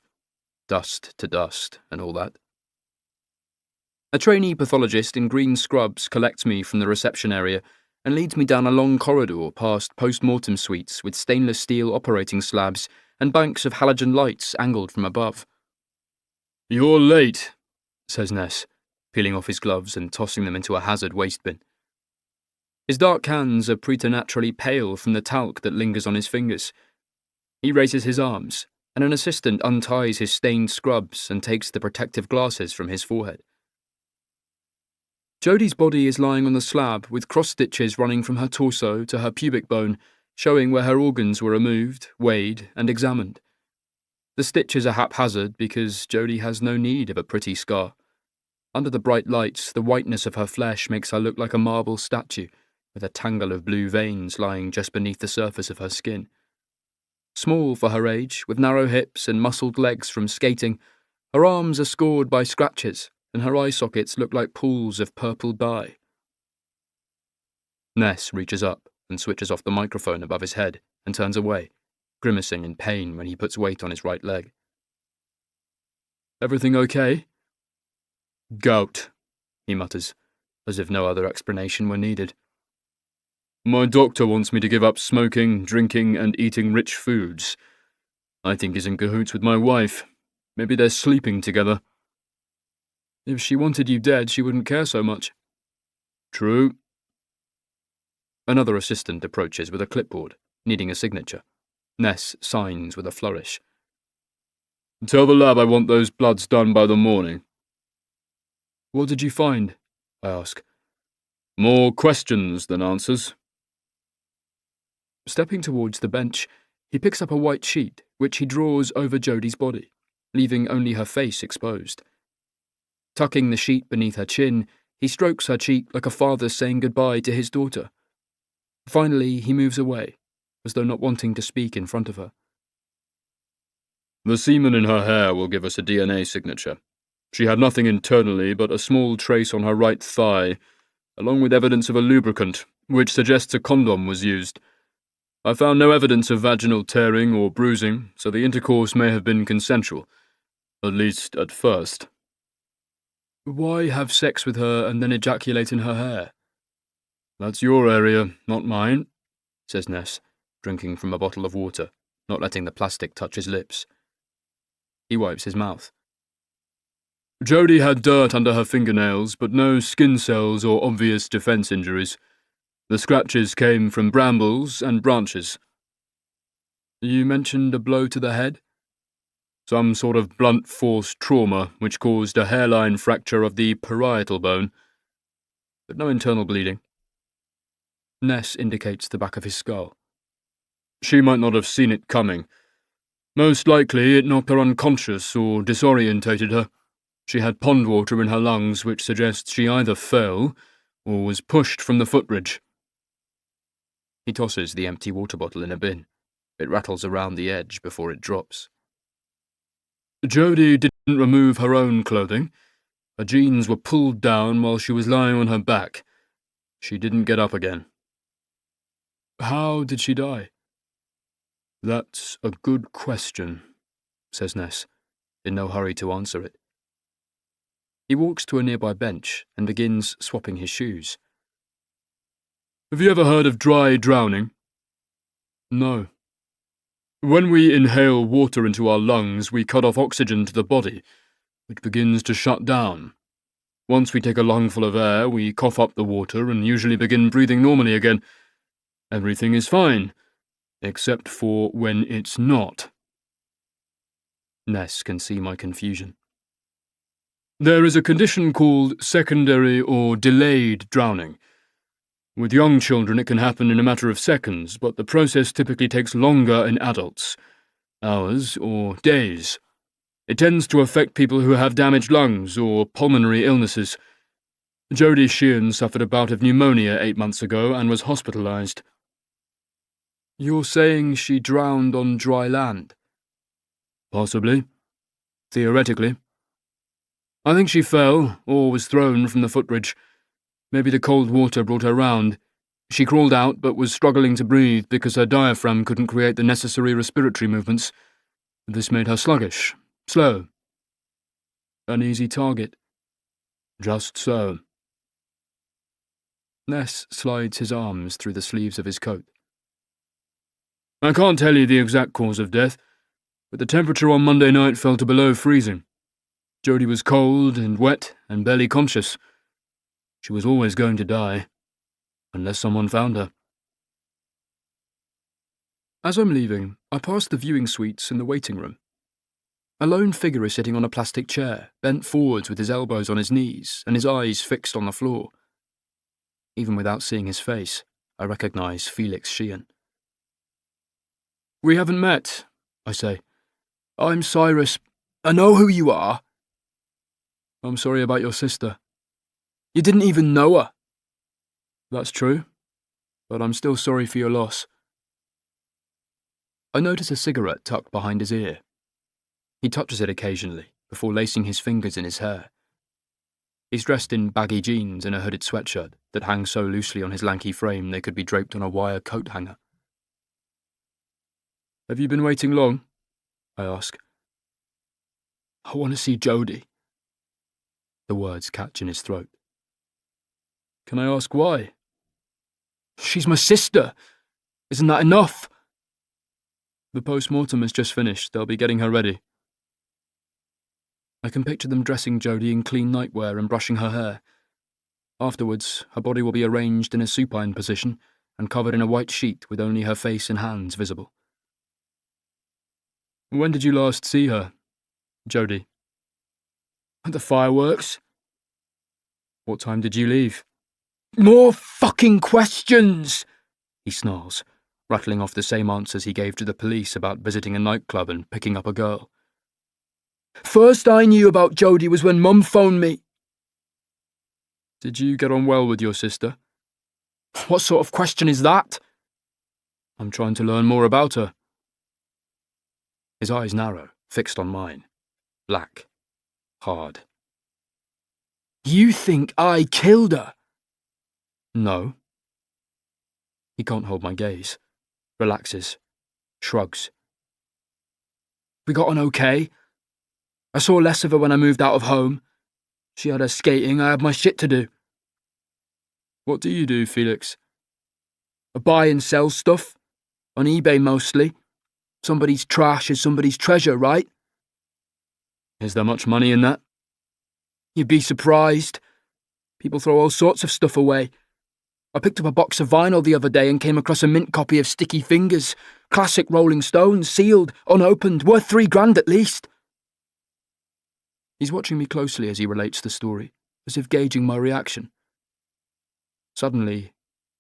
S1: Dust to dust and all that. A trainee pathologist in green scrubs collects me from the reception area and leads me down a long corridor past post-mortem suites with stainless steel operating slabs and banks of halogen lights angled from above.
S5: You're late,
S1: says Ness, peeling off his gloves and tossing them into a hazard waste bin. His dark hands are preternaturally pale from the talc that lingers on his fingers. He raises his arms, and an assistant unties his stained scrubs and takes the protective glasses from his forehead. Jodie's body is lying on the slab with cross-stitches running from her torso to her pubic bone, showing where her organs were removed, weighed, and examined. The stitches are haphazard because Jodie has no need of a pretty scar. Under the bright lights, the whiteness of her flesh makes her look like a marble statue, with a tangle of blue veins lying just beneath the surface of her skin. Small for her age, with narrow hips and muscled legs from skating, her arms are scored by scratches, and her eye sockets look like pools of purple dye. Ness reaches up and switches off the microphone above his head and turns away, grimacing in pain when he puts weight on his right leg.
S5: Everything okay?
S1: Gout, he mutters, as if no other explanation were needed.
S5: My doctor wants me to give up smoking, drinking, and eating rich foods. I think he's in cahoots with my wife. Maybe they're sleeping together.
S1: If she wanted you dead, she wouldn't care so much.
S5: True.
S1: Another assistant approaches with a clipboard, needing a signature. Ness signs with a flourish.
S5: Tell the lab I want those bloods done by the morning.
S1: What did you find? I ask.
S5: More questions than answers.
S1: Stepping towards the bench, he picks up a white sheet, which he draws over Jodie's body, leaving only her face exposed. Tucking the sheet beneath her chin, he strokes her cheek like a father saying goodbye to his daughter. Finally, he moves away, as though not wanting to speak in front of her.
S5: The semen in her hair will give us a DNA signature. She had nothing internally but a small trace on her right thigh, along with evidence of a lubricant, which suggests a condom was used. I found no evidence of vaginal tearing or bruising, so the intercourse may have been consensual, at least at first.
S1: Why have sex with her and then ejaculate in her hair?
S5: That's your area, not mine,
S1: says Ness, drinking from a bottle of water, not letting the plastic touch his lips. He wipes his mouth.
S5: Jodie had dirt under her fingernails, but no skin cells or obvious defense injuries. The scratches came from brambles and branches.
S1: You mentioned a blow to the head?
S5: Some sort of blunt force trauma which caused a hairline fracture of the parietal bone,
S1: but no internal bleeding. Ness indicates the back of his skull.
S5: She might not have seen it coming. Most likely it knocked her unconscious or disorientated her. She had pond water in her lungs, which suggests she either fell or was pushed from the footbridge.
S1: He tosses the empty water bottle in a bin. It rattles around the edge before it drops.
S5: Jodie didn't remove her own clothing. Her jeans were pulled down while she was lying on her back. She didn't get up again. How did she die? That's a good question, says Ness, in no hurry to answer it.
S1: He walks to a nearby bench and begins swapping his shoes.
S5: Have you ever heard of dry drowning? No. When we inhale water into our lungs, we cut off oxygen to the body, which begins to shut down. Once we take a lungful of air, we cough up the water and usually begin breathing normally again. Everything is fine, except for when it's not.
S1: Ness can see my confusion.
S5: There is a condition called secondary or delayed drowning. With young children, it can happen in a matter of seconds, but the process typically takes longer in adults, hours or days. It tends to affect people who have damaged lungs or pulmonary illnesses. Jodie Sheehan suffered a bout of pneumonia 8 months ago and was hospitalized.
S1: You're saying she drowned on dry land?
S5: Possibly. Theoretically. I think she fell, or was thrown from the footbridge. Maybe the cold water brought her round. She crawled out, but was struggling to breathe because her diaphragm couldn't create the necessary respiratory movements. This made her sluggish, slow. An easy target. Just so.
S1: Ness slides his arms through the sleeves of his coat.
S5: I can't tell you the exact cause of death, but the temperature on Monday night fell to below freezing. Jodie was cold and wet and barely conscious. She was always going to die, unless someone found her.
S1: As I'm leaving, I pass the viewing suites in the waiting room. A lone figure is sitting on a plastic chair, bent forwards with his elbows on his knees and his eyes fixed on the floor. Even without seeing his face, I recognise Felix Sheehan.
S5: We haven't met, I say. I'm Cyrus. I know who you are.
S1: I'm sorry about your sister.
S5: You didn't even know her.
S1: That's true, but I'm still sorry for your loss. I notice a cigarette tucked behind his ear. He touches it occasionally, before lacing his fingers in his hair. He's dressed in baggy jeans and a hooded sweatshirt that hangs so loosely on his lanky frame they could be draped on a wire coat hanger.
S5: Have you been waiting long? I ask. I want to see Jodie.
S1: The words catch in his throat.
S5: Can I ask why?
S1: She's my sister. Isn't that enough?
S5: The post-mortem has just finished. They'll be getting her ready.
S1: I can picture them dressing Jodie in clean nightwear and brushing her hair. Afterwards, her body will be arranged in a supine position and covered in a white sheet with only her face and hands visible.
S5: When did you last see her, Jodie?
S1: At the fireworks.
S5: What time did you leave?
S1: More fucking questions, he snarls, rattling off the same answers he gave to the police about visiting a nightclub and picking up a girl. First I knew about Jodie was when Mum phoned me.
S5: Did you get on well with your sister?
S1: What sort of question is that?
S5: I'm trying to learn more about her.
S1: His eyes narrow, fixed on mine. Black. Hard. You think I killed her?
S5: No.
S1: He can't hold my gaze. Relaxes. Shrugs. We got on okay. I saw less of her when I moved out of home. She had her skating, I had my shit to do.
S5: What do you do, Felix?
S1: I buy and sell stuff. On eBay mostly. Somebody's trash is somebody's treasure, right?
S5: Is there much money in that?
S1: You'd be surprised. People throw all sorts of stuff away. I picked up a box of vinyl the other day and came across a mint copy of Sticky Fingers. Classic Rolling Stones, sealed, unopened, worth $3,000 at least. He's watching me closely as he relates the story, as if gauging my reaction. Suddenly,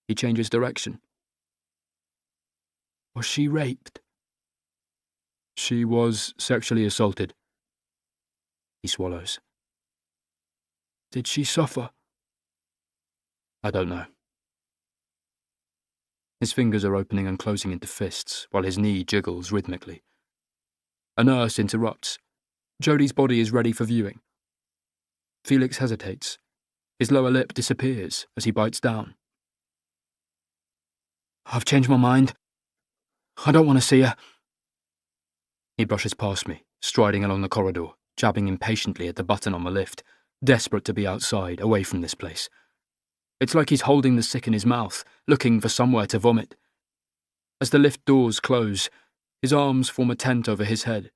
S1: he changes direction. Was she raped?
S5: She was sexually assaulted.
S1: He swallows.
S5: Did she suffer?
S1: I don't know. His fingers are opening and closing into fists, while his knee jiggles rhythmically. A nurse interrupts. Jodie's body is ready for viewing. Felix hesitates. His lower lip disappears as he bites down.
S5: I've changed my mind. I don't want to see her.
S1: He brushes past me, striding along the corridor, jabbing impatiently at the button on the lift, desperate to be outside, away from this place. It's like he's holding the sick in his mouth, looking for somewhere to vomit. As the lift doors close, his arms form a tent over his head,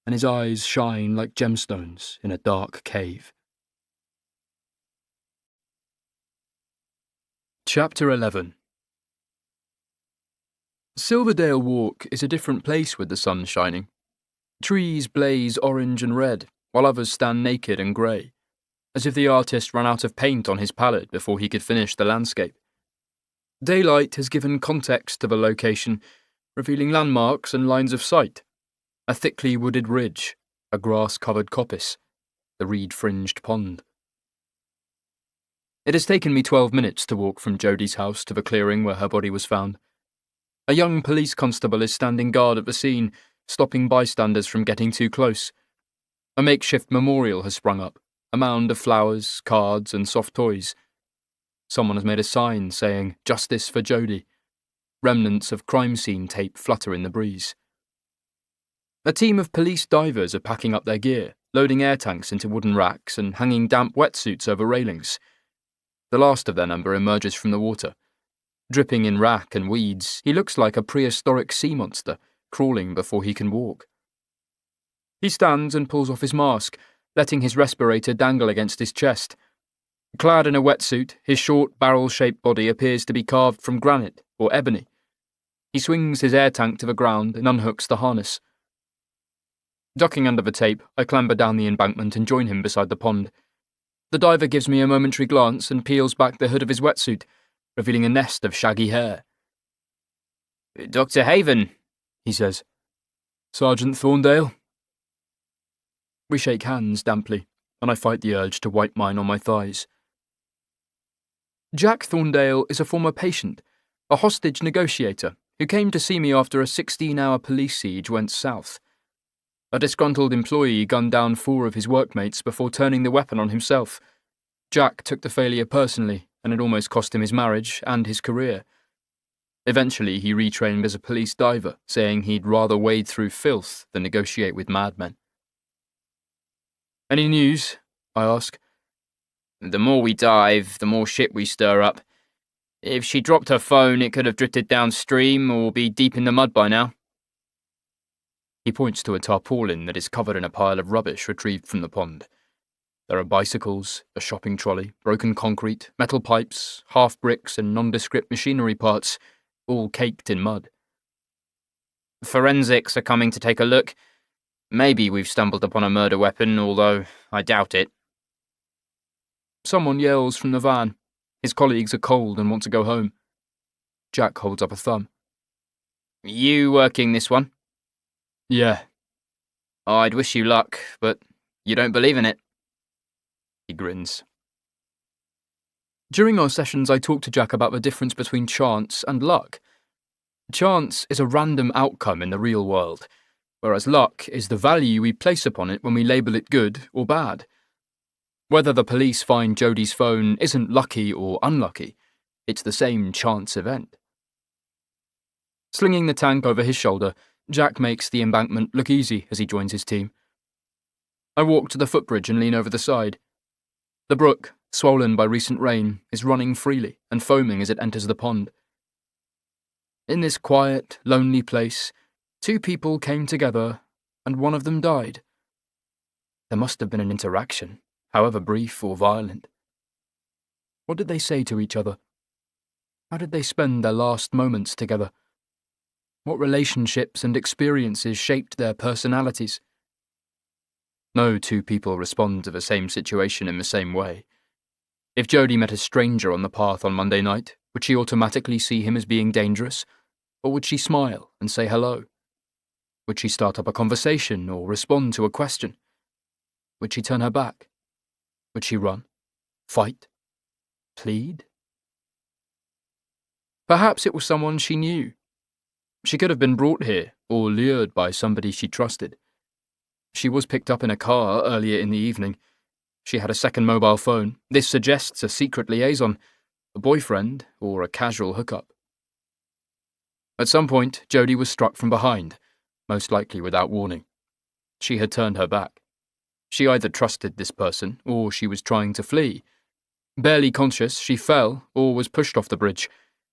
S1: and his eyes shine like gemstones in a dark cave. Chapter 11. Silverdale Walk is a different place with the sun shining. Trees blaze orange and red, while others stand naked and grey, as if the artist ran out of paint on his palette before he could finish the landscape. Daylight has given context to the location, revealing landmarks and lines of sight. A thickly wooded ridge, a grass-covered coppice, the reed-fringed pond. It has taken me 12 minutes to walk from Jodie's house to the clearing where her body was found. A young police constable is standing guard at the scene, stopping bystanders from getting too close. A makeshift memorial has sprung up, a mound of flowers, cards, and soft toys. Someone has made a sign saying, "Justice for Jodie." Remnants of crime scene tape flutter in the breeze. A team of police divers are packing up their gear, loading air tanks into wooden racks and hanging damp wetsuits over railings. The last of their number emerges from the water. Dripping in wrack and weeds, he looks like a prehistoric sea monster, crawling before he can walk. He stands and pulls off his mask, letting his respirator dangle against his chest. Clad in a wetsuit, his short, barrel-shaped body appears to be carved from granite or ebony. He swings his air tank to the ground and unhooks the harness. Ducking under the tape, I clamber down the embankment and join him beside the pond. The diver gives me a momentary glance and peels back the hood of his wetsuit, revealing a nest of shaggy hair.
S2: "Dr. Haven," he says.
S5: Sergeant Thorndale?
S1: We shake hands damply, and I fight the urge to wipe mine on my thighs. Jack Thorndale is a former patient, a hostage negotiator, who came to see me after a 16-hour police siege went south. A disgruntled employee gunned down 4 of his workmates before turning the weapon on himself. Jack took the failure personally, and it almost cost him his marriage and his career. Eventually, he retrained as a police diver, saying he'd rather wade through filth than negotiate with madmen. "Any news?" I ask.
S2: "The more we dive, the more shit we stir up. If she dropped her phone, it could have drifted downstream or be deep in the mud by now."
S1: He points to a tarpaulin that is covered in a pile of rubbish retrieved from the pond. There are bicycles, a shopping trolley, broken concrete, metal pipes, half-bricks and nondescript machinery parts, all caked in mud.
S2: "Forensics are coming to take a look. Maybe we've stumbled upon a murder weapon, although I doubt it."
S1: Someone yells from the van. His colleagues are cold and want to go home. Jack holds up a thumb.
S2: "You working this one?"
S5: Yeah.
S2: "I'd wish you luck, but you don't believe in it."
S1: He grins. During our sessions, I talk to Jack about the difference between chance and luck. Chance is a random outcome in the real world, whereas luck is the value we place upon it when we label it good or bad. Whether the police find Jodie's phone isn't lucky or unlucky, it's the same chance event. Slinging the tank over his shoulder, Jack makes the embankment look easy as he joins his team. I walk to the footbridge and lean over the side. The brook, swollen by recent rain, is running freely and foaming as it enters the pond. In this quiet, lonely place, 2 people came together, and one of them died. There must have been an interaction, however brief or violent. What did they say to each other? How did they spend their last moments together? What relationships and experiences shaped their personalities? No 2 people respond to the same situation in the same way. If Jodie met a stranger on the path on Monday night, would she automatically see him as being dangerous? Or would she smile and say hello? Would she start up a conversation or respond to a question? Would she turn her back? Would she run? Fight? Plead? Perhaps it was someone she knew. She could have been brought here, or lured by somebody she trusted. She was picked up in a car earlier in the evening. She had a second mobile phone. This suggests a secret liaison, a boyfriend, or a casual hookup. At some point, Jodie was struck from behind, most likely without warning. She had turned her back. She either trusted this person, or she was trying to flee. Barely conscious, she fell, or was pushed off the bridge.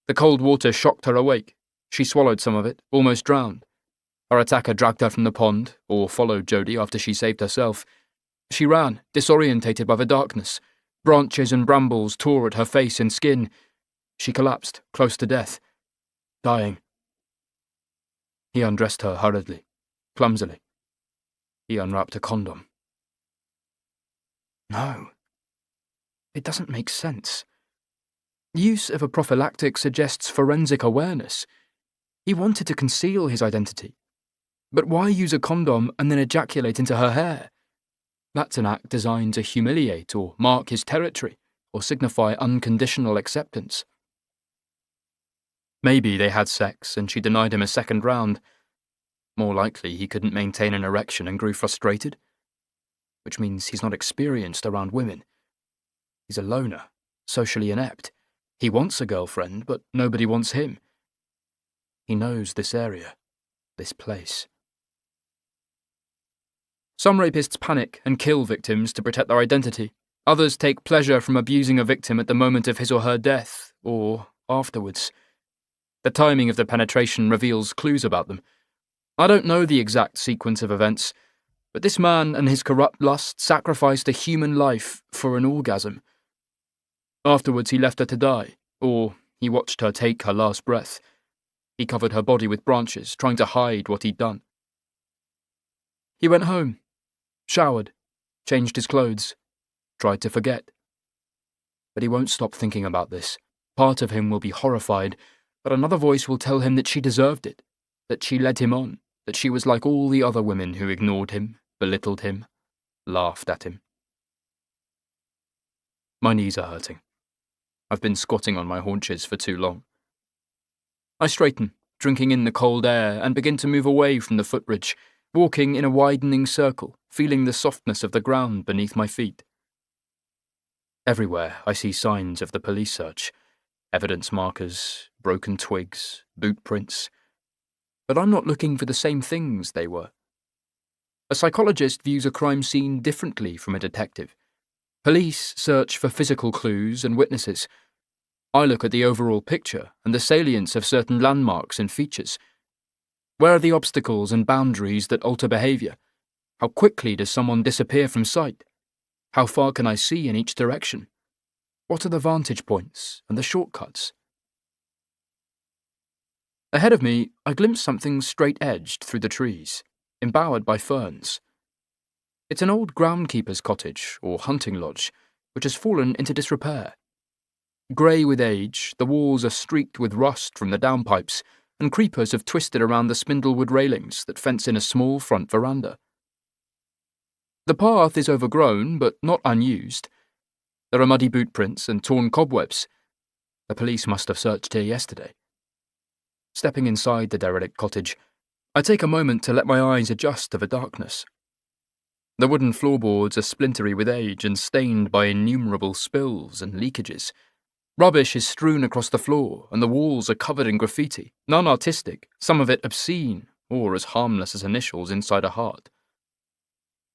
S1: The cold water shocked her awake. She swallowed some of it, almost drowned. Her attacker dragged her from the pond, or followed Jodie after she saved herself. She ran, disorientated by the darkness. Branches and brambles tore at her face and skin. She collapsed, close to death. Dying. He undressed her hurriedly, clumsily. He unwrapped a condom. No. It doesn't make sense. Use of a prophylactic suggests forensic awareness. He wanted to conceal his identity. But why use a condom and then ejaculate into her hair? That's an act designed to humiliate or mark his territory, or signify unconditional acceptance. Maybe they had sex and she denied him a second round. More likely he couldn't maintain an erection and grew frustrated. Which means he's not experienced around women. He's a loner, socially inept. He wants a girlfriend, but nobody wants him. He knows this area, this place. Some rapists panic and kill victims to protect their identity. Others take pleasure from abusing a victim at the moment of his or her death, or afterwards. The timing of the penetration reveals clues about them. I don't know the exact sequence of events, but this man and his corrupt lust sacrificed a human life for an orgasm. Afterwards he left her to die, or he watched her take her last breath. He covered her body with branches, trying to hide what he'd done. He went home, showered, changed his clothes, tried to forget. But he won't stop thinking about this. Part of him will be horrified, but another voice will tell him that she deserved it, that she led him on, that she was like all the other women who ignored him, belittled him, laughed at him. My knees are hurting. I've been squatting on my haunches for too long. I straighten, drinking in the cold air, and begin to move away from the footbridge, walking in a widening circle, feeling the softness of the ground beneath my feet. Everywhere I see signs of the police search, evidence markers, broken twigs, boot prints. But I'm not looking for the same things they were. A psychologist views a crime scene differently from a detective. Police search for physical clues and witnesses. I look at the overall picture and the salience of certain landmarks and features. Where are the obstacles and boundaries that alter behaviour? How quickly does someone disappear from sight? How far can I see in each direction? What are the vantage points and the shortcuts? Ahead of me, I glimpse something straight-edged through the trees, embowered by ferns. It's an old groundkeeper's cottage, or hunting lodge, which has fallen into disrepair. Grey with age, the walls are streaked with rust from the downpipes, and creepers have twisted around the spindlewood railings that fence in a small front veranda. The path is overgrown, but not unused. There are muddy boot prints and torn cobwebs. The police must have searched here yesterday. Stepping inside the derelict cottage, I take a moment to let my eyes adjust to the darkness. The wooden floorboards are splintery with age and stained by innumerable spills and leakages. Rubbish is strewn across the floor, and the walls are covered in graffiti, none artistic, some of it obscene, or as harmless as initials inside a heart.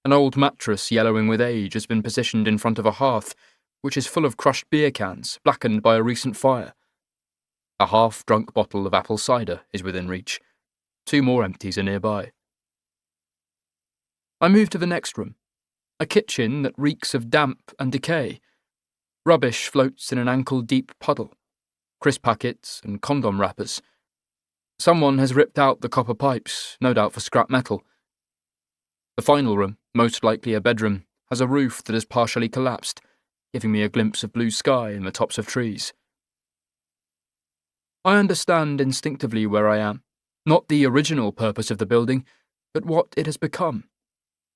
S1: An old mattress yellowing with age has been positioned in front of a hearth, which is full of crushed beer cans, blackened by a recent fire. A half-drunk bottle of apple cider is within reach. 2 more empties are nearby. I move to the next room, a kitchen that reeks of damp and decay. Rubbish floats in an ankle-deep puddle, crisp packets and condom wrappers. Someone has ripped out the copper pipes, no doubt for scrap metal. The final room, most likely a bedroom, has a roof that has partially collapsed, giving me a glimpse of blue sky and the tops of trees. I understand instinctively where I am, not the original purpose of the building, but what it has become.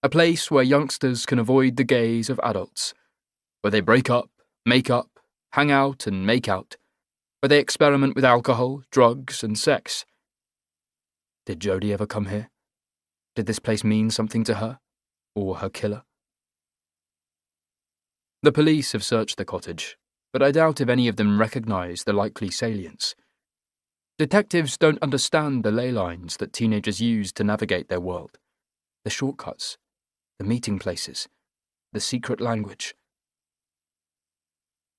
S1: A place where youngsters can avoid the gaze of adults, where they break up make up, hang out and make out, where they experiment with alcohol, drugs and sex. Did Jodie ever come here? Did this place mean something to her? Or her killer? The police have searched the cottage, but I doubt if any of them recognise the likely salients. Detectives don't understand the ley lines that teenagers use to navigate their world, the shortcuts, the meeting places, the secret language.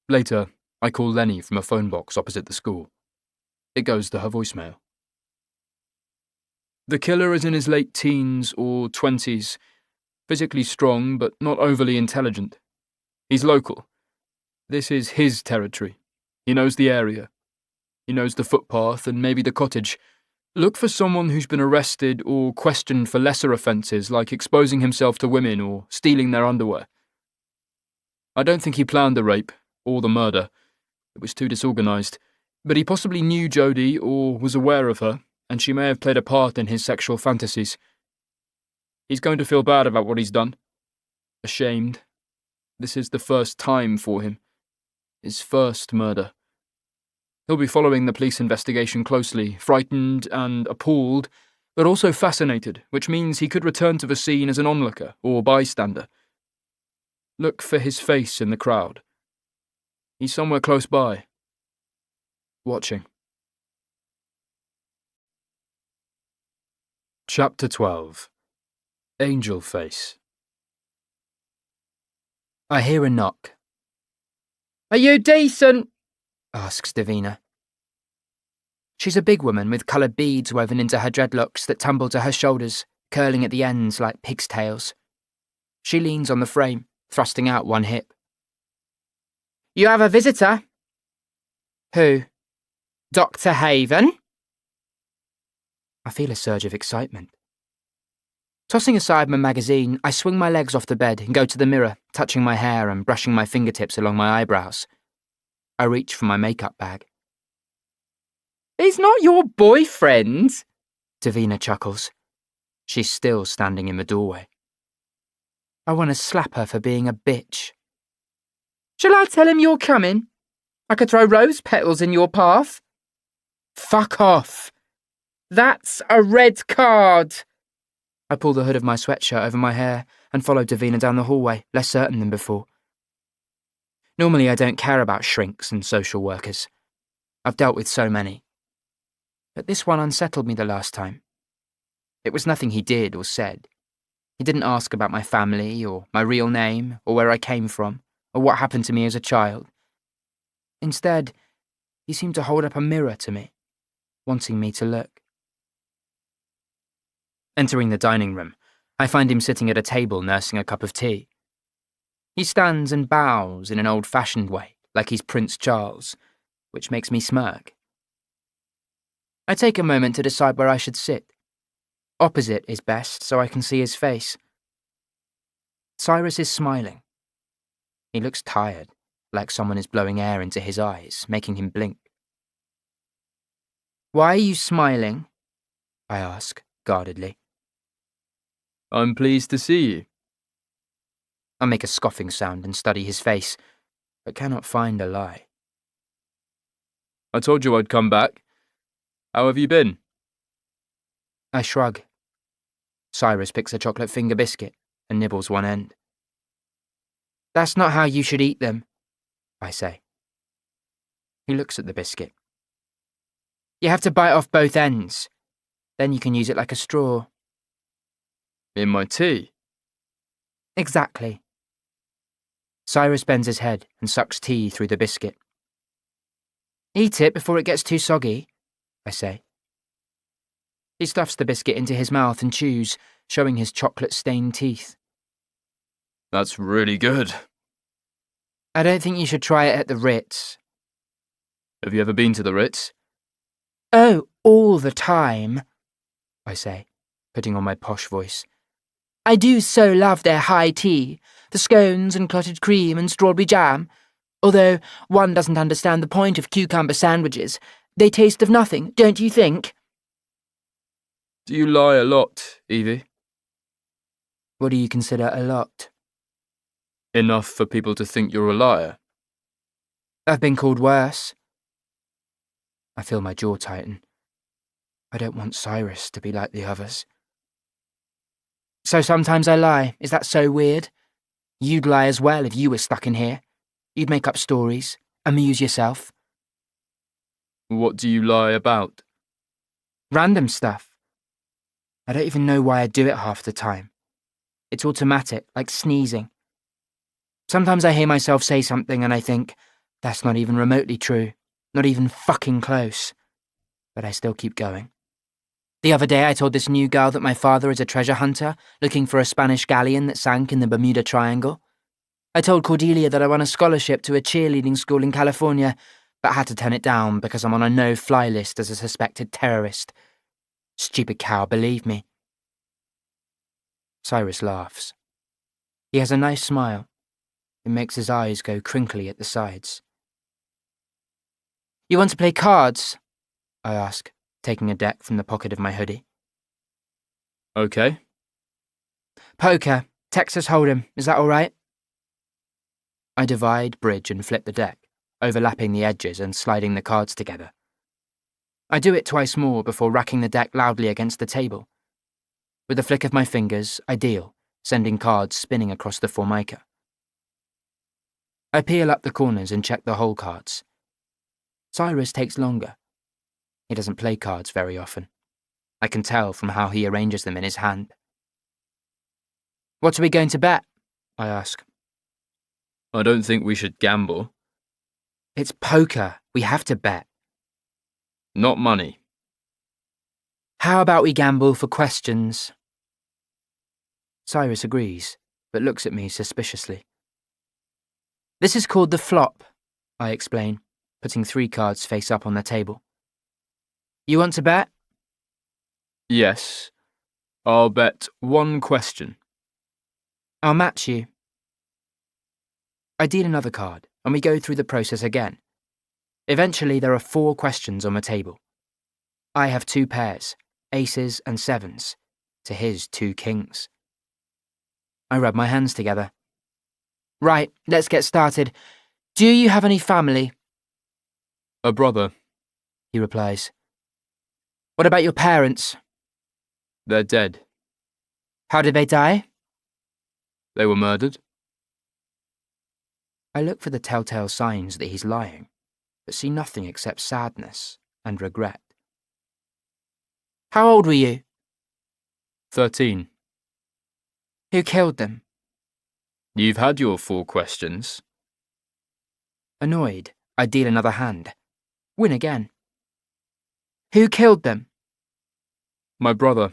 S1: Later, I call Lenny from a phone box opposite the school. It goes to her voicemail. The killer is in his late teens or 20s, physically strong but not overly intelligent. He's local. This is his territory. He knows the area. He knows the footpath and maybe the cottage. Look for someone who's been arrested or questioned for lesser offences like exposing himself to women or stealing their underwear. I don't think he planned the rape or the murder. It was too disorganised. But he possibly knew Jodie or was aware of her, and she may have played a part in his sexual fantasies. He's going to feel bad about what he's done. Ashamed. This is the first time for him. His first murder. He'll be following the police investigation closely, frightened and appalled, but also fascinated, which means he could return to the scene as an onlooker or bystander. Look for his face in the crowd. He's somewhere close by. Watching. Chapter 12. Angel Face.
S3: I hear a knock.
S4: Are you decent?
S3: Asks Davina. She's a big woman with coloured beads woven into her dreadlocks that tumble to her shoulders, curling at the ends like pig's tails. She leans on the frame, thrusting out one hip.
S4: You have a visitor?
S3: Who?
S4: Dr. Haven?
S3: I feel a surge of excitement. Tossing aside my magazine, I swing my legs off the bed and go to the mirror, touching my hair and brushing my fingertips along my eyebrows. I reach for my makeup bag.
S4: He's not your boyfriend,
S3: Davina chuckles. She's still standing in the doorway. I want to slap her for being a bitch.
S4: Shall I tell him you're coming? I could throw rose petals in your path.
S3: Fuck off!
S4: That's a red card.
S3: I pull the hood of my sweatshirt over my hair and follow Davina down the hallway, less certain than before. Normally I don't care about shrinks and social workers. I've dealt with so many. But this one unsettled me the last time. It was nothing he did or said. He didn't ask about my family or my real name or where I came from or what happened to me as a child. Instead, he seemed to hold up a mirror to me, wanting me to look. Entering the dining room, I find him sitting at a table nursing a cup of tea. He stands and bows in an old-fashioned way, like he's Prince Charles, which makes me smirk. I take a moment to decide where I should sit. Opposite is best, so I can see his face. Cyrus is smiling. He looks tired, like someone is blowing air into his eyes, making him blink. "Why are you smiling?" I ask, guardedly.
S1: I'm pleased to see you.
S3: I make a scoffing sound and study his face, but cannot find a lie.
S1: I told you I'd come back. How have you been?
S3: I shrug. Cyrus picks a chocolate finger biscuit and nibbles one end. "That's not how you should eat them," I say. He looks at the biscuit. "You have to bite off both ends. Then you can use it like a straw."
S1: In my tea?
S3: Exactly. Cyrus bends his head and sucks tea through the biscuit. "Eat it before it gets too soggy," I say. He stuffs the biscuit into his mouth and chews, showing his chocolate-stained teeth.
S1: That's really good.
S3: "I don't think you should try it at the Ritz."
S1: Have you ever been to the Ritz?
S3: "Oh, all the time," I say, putting on my posh voice. "I do so love their high tea, the scones and clotted cream and strawberry jam. Although one doesn't understand the point of cucumber sandwiches. They taste of nothing, don't you think?"
S1: Do you lie a lot, Evie?
S3: What do you consider a lot?
S1: Enough for people to think you're a liar.
S3: I've been called worse. I feel my jaw tighten. I don't want Cyrus to be like the others. So sometimes I lie. Is that so weird? You'd lie as well if you were stuck in here. You'd make up stories, amuse yourself.
S1: What do you lie about?
S3: Random stuff. I don't even know why I do it half the time. It's automatic, like sneezing. Sometimes I hear myself say something and I think, that's not even remotely true, not even fucking close. But I still keep going. The other day I told this new girl that my father is a treasure hunter looking for a Spanish galleon that sank in the Bermuda Triangle. I told Cordelia that I won a scholarship to a cheerleading school in California, but had to turn it down because I'm on a no-fly list as a suspected terrorist. Stupid cow, believe me. Cyrus laughs. He has a nice smile. It makes his eyes go crinkly at the sides. You want to play cards? I ask, taking a deck from the pocket of my hoodie.
S1: Okay.
S3: Poker, Texas Hold'em, is that all right? I divide, bridge and flip the deck, overlapping the edges and sliding the cards together. I do it twice more before racking the deck loudly against the table. With a flick of my fingers, I deal, sending cards spinning across the formica. I peel up the corners and check the hole cards. Cyrus takes longer. He doesn't play cards very often. I can tell from how he arranges them in his hand. What are we going to bet? I ask.
S1: I don't think we should gamble.
S3: It's poker. We have to bet.
S1: Not money.
S3: How about we gamble for questions? Cyrus agrees, but looks at me suspiciously. This is called the flop, I explain, putting 3 cards face up on the table. You want to bet?
S1: Yes. I'll bet 1 question.
S3: I'll match you. I deal another card, and we go through the process again. Eventually, there are 4 questions on the table. I have 2 pairs, aces and sevens, to his 2 kings. I rub my hands together. Right, let's get started. Do you have any family?
S1: A brother.
S3: He replies. What about your parents?
S1: They're dead.
S3: How did they die?
S1: They were murdered.
S3: I look for the telltale signs that he's lying, but see nothing except sadness and regret. How old were you?
S1: 13.
S3: Who killed them?
S1: You've had your 4 questions.
S3: Annoyed, I deal another hand. Win again. Who killed them?
S1: My brother.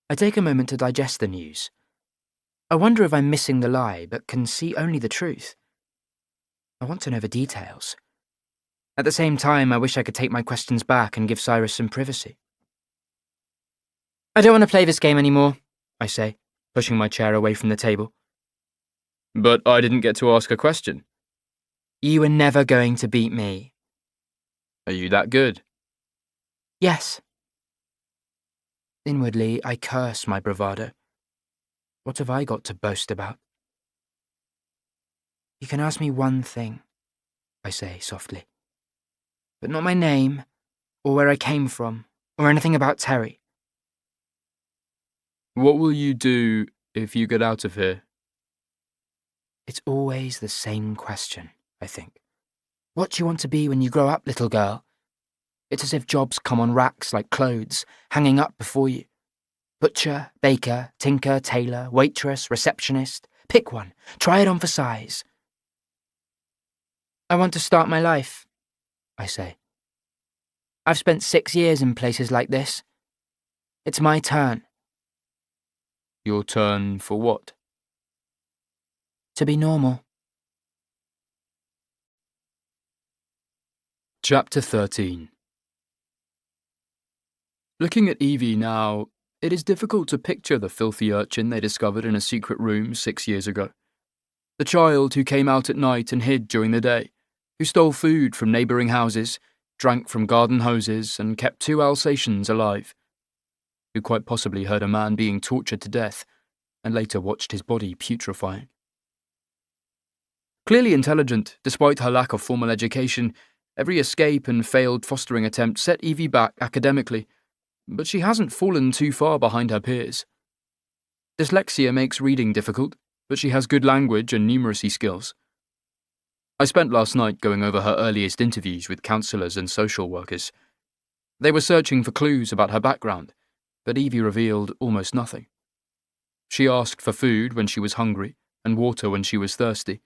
S3: I take a moment to digest the news. I wonder if I'm missing the lie, but can see only the truth. I want to know the details. At the same time, I wish I could take my questions back and give Cyrus some privacy. I don't want to play this game anymore, I say, pushing my chair away from the table.
S1: But I didn't get to ask a question.
S3: You were never going to beat me.
S1: Are you that good?
S3: Yes. Inwardly, I curse my bravado. What have I got to boast about? You can ask me one thing, I say softly. But not my name, or where I came from, or anything about Terry.
S1: What will you do if you get out of here?
S3: It's always the same question, I think. What do you want to be when you grow up, little girl? It's as if jobs come on racks like clothes, hanging up before you. Butcher, baker, tinker, tailor, waitress, receptionist. Pick one. Try it on for size. I want to start my life, I say. I've spent 6 years in places like this. It's my turn.
S1: Your turn for what?
S3: To be normal.
S1: Chapter 13. Looking at Evie now, it is difficult to picture the filthy urchin they discovered in a secret room 6 years ago. The child who came out at night and hid during the day, who stole food from neighbouring houses, drank from garden hoses, and kept 2 Alsatians alive, who quite possibly heard a man being tortured to death and later watched his body putrefying. Clearly intelligent, despite her lack of formal education, every escape and failed fostering attempt set Evie back academically, but she hasn't fallen too far behind her peers. Dyslexia makes reading difficult, but she has good language and numeracy skills. I spent last night going over her earliest interviews with counsellors and social workers. They were searching for clues about her background, but Evie revealed almost nothing. She asked for food when she was hungry and water when she was thirsty.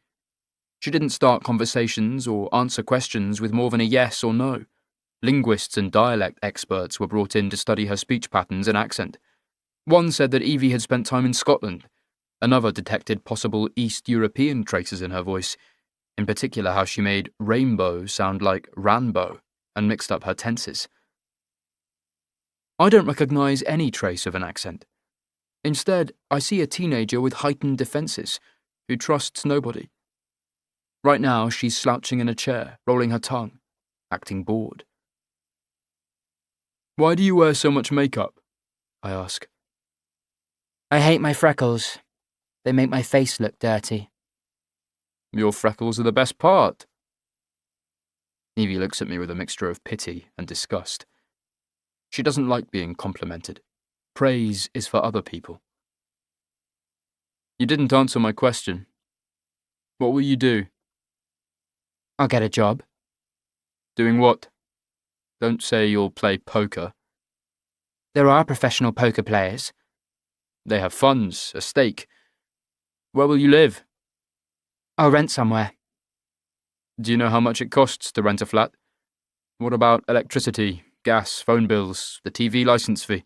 S1: She didn't start conversations or answer questions with more than a yes or no. Linguists and dialect experts were brought in to study her speech patterns and accent. One said that Evie had spent time in Scotland. Another detected possible East European traces in her voice, in particular how she made rainbow sound like ranbo and mixed up her tenses. I don't recognise any trace of an accent. Instead, I see a teenager with heightened defences, who trusts nobody. Right now, she's slouching in a chair, rolling her tongue, acting bored. Why do you wear so much makeup? I ask.
S3: I hate my freckles. They make my face look dirty.
S1: Your freckles are the best part. Evie looks at me with a mixture of pity and disgust. She doesn't like being complimented. Praise is for other people. You didn't answer my question. What will you do?
S3: I'll get a job.
S1: Doing what? Don't say you'll play poker.
S3: There are professional poker players.
S1: They have funds, a stake. Where will you live?
S3: I'll rent somewhere.
S1: Do you know how much it costs to rent a flat? What about electricity, gas, phone bills, the TV licence fee?